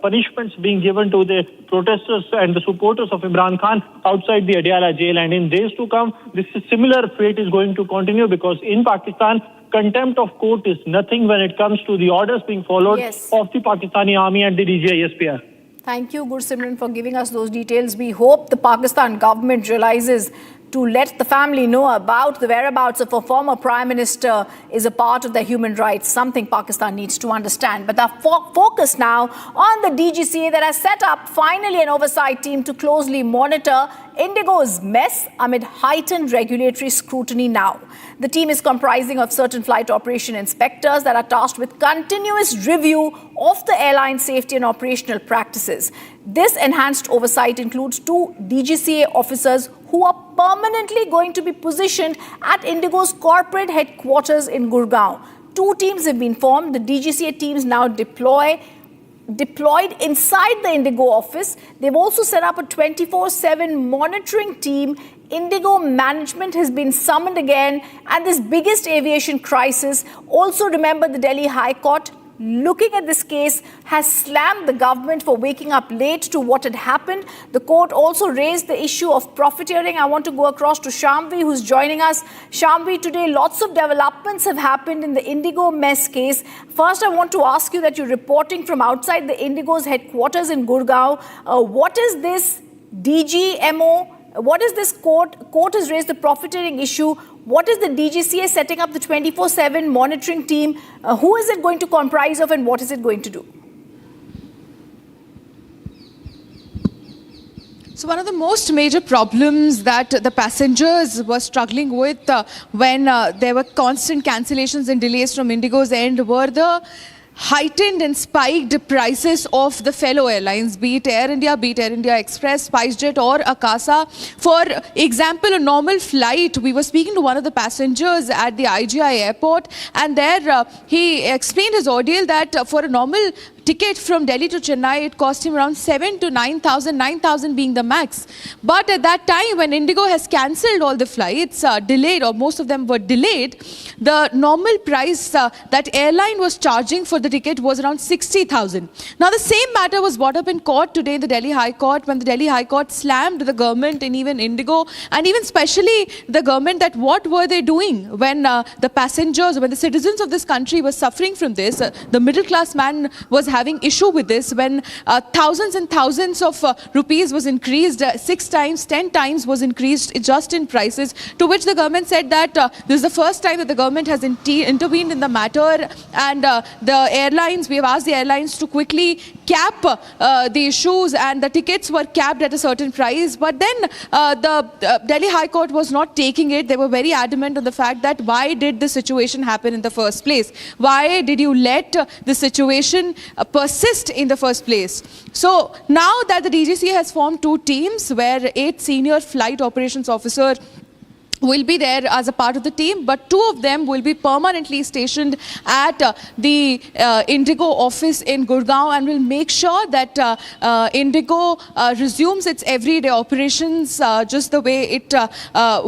punishments being given to the protesters and the supporters of Imran Khan outside the Adiala Jail. And in days to come, this similar fate is going to continue, because in Pakistan, contempt of court is nothing when it comes to the orders being followed of the Pakistani army and the DG ISPR. Thank you, Gursimran, for giving us those details. We hope the Pakistan government realizes to let the family know about the whereabouts of a former prime minister is a part of their human rights, something Pakistan needs to understand. But our focus now on the DGCA that has set up finally an oversight team to closely monitor Indigo's mess amid heightened regulatory scrutiny now. The team is comprising of certain flight operation inspectors that are tasked with continuous review of the airline safety and operational practices. This enhanced oversight includes 2 DGCA officers who are permanently going to be positioned at Indigo's corporate headquarters in Gurgaon. 2 teams have been formed. The DGCA teams now deployed inside the Indigo office. They've also set up a 24/7 monitoring team. Indigo management has been summoned again, and this biggest aviation crisis. Also remember, the Delhi High Court, looking at this case, has slammed the government for waking up late to what had happened. The court also raised the issue of profiteering. I want to go across to Shamvi, who's joining us. Shamvi, today lots of developments have happened in the Indigo mess case. First, I want to ask you that you're reporting from outside the Indigo's headquarters in Gurgaon. What is this DGMO? What is this court? Court has raised the profiteering issue. What is the DGCA setting up the 24/7 monitoring team? Who is it going to comprise of, and what is it going to do? So one of the most major problems that the passengers were struggling with when there were constant cancellations and delays from Indigo's end were the heightened and spiked prices of the fellow airlines, be it Air India, be it Air India Express, SpiceJet or Akasa. For example, a normal flight, we were speaking to one of the passengers at the IGI airport, and there he explained his ordeal that for a normal ticket from Delhi to Chennai, it cost him around 7,000 to 9,000, 9,000 being the max. But at that time, when Indigo has cancelled all the flights, delayed, or most of them were delayed, the normal price that airline was charging for the ticket was around 60,000. Now, the same matter was brought up in court today in the Delhi High Court, when the Delhi High Court slammed the government and even Indigo, and even especially the government, that what were they doing when the passengers, when the citizens of this country were suffering from this. The middle class man was having having issue with this when thousands and thousands of rupees was increased, 6 times, 10 times was increased just in prices, to which the government said that this is the first time that the government has intervened in the matter, and the airlines, we have asked the airlines to quickly cap the issues, and the tickets were capped at a certain price. But then the Delhi High Court was not taking it. They were very adamant on the fact that why did the situation happen in the first place? Why did you let the situation persist in the first place? So now that the DGCA has formed 2 teams where 8 senior flight operations officers will be there as a part of the team, but 2 of them will be permanently stationed at the Indigo office in Gurgaon, and will make sure that Indigo resumes its everyday operations just the way it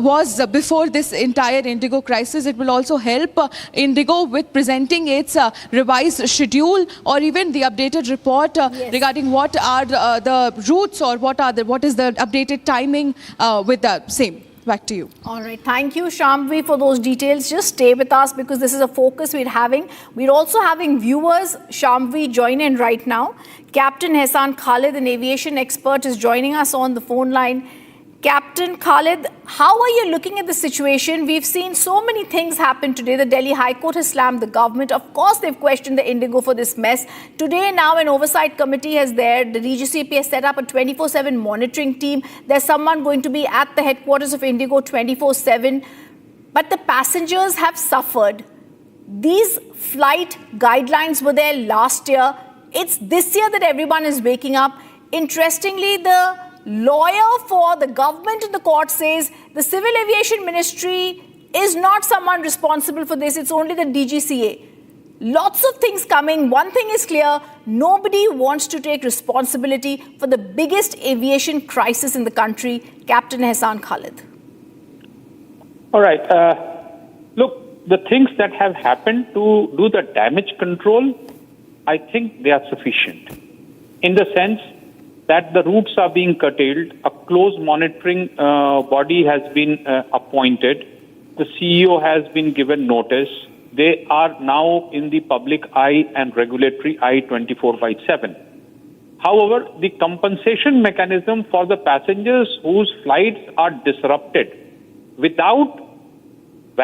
was before this entire Indigo crisis. It will also help Indigo with presenting its revised schedule, or even the updated report regarding what are the routes, or what is the updated timing with the same. Back to you. All right. Thank you, Shambhavi, for those details. Just stay with us because this is a focus we're having. We're also having viewers. Shambhavi, join in right now. Captain Hassan Khalid, an aviation expert, is joining us on the phone line. Captain Khalid, how are you looking at the situation? We've seen so many things happen today. The Delhi High Court has slammed the government. Of course, they've questioned the Indigo for this mess. Today, now, an oversight committee has there. The DGCP has set up a 24/7 monitoring team. There's someone going to be at the headquarters of Indigo 24/7. But the passengers have suffered. These flight guidelines were there last year. It's this year that everyone is waking up. Interestingly, the lawyer for the government in the court says the Civil Aviation Ministry is not someone responsible for this. It's only the DGCA. Lots of things coming. One thing is clear. Nobody wants to take responsibility for the biggest aviation crisis in the country. Captain Hassan Khalid. All right. Look, the things that have happened to do the damage control, I think they are sufficient. In the sense that the routes are being curtailed, a close monitoring body has been appointed, the CEO has been given notice, they are now in the public eye and regulatory eye 24/7. However, the compensation mechanism for the passengers whose flights are disrupted without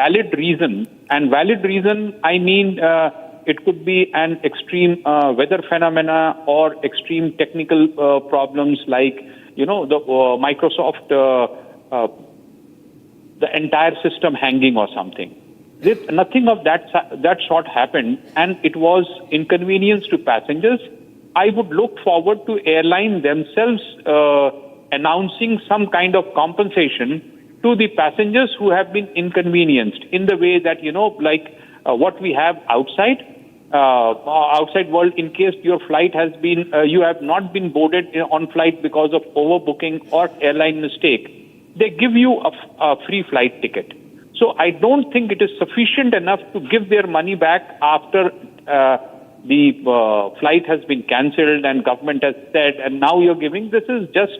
valid reason, and valid reason I mean it could be an extreme weather phenomena or extreme technical problems like, the Microsoft, the entire system hanging or something. Nothing of that sort happened, and it was inconvenience to passengers. I would look forward to airline themselves announcing some kind of compensation to the passengers who have been inconvenienced in the way that, like what we have outside world, in case your flight has been, you have not been boarded on flight because of overbooking or airline mistake, they give you a free flight ticket. So I don't think it is sufficient enough to give their money back after the flight has been cancelled and government has said, and now you're giving. This is just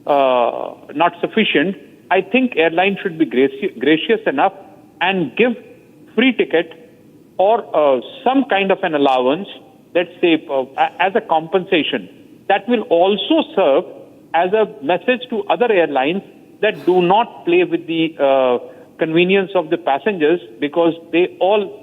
not sufficient. I think airlines should be gracious enough and give free ticket or some kind of an allowance, let's say, as a compensation. That will also serve as a message to other airlines that do not play with the convenience of the passengers, because they all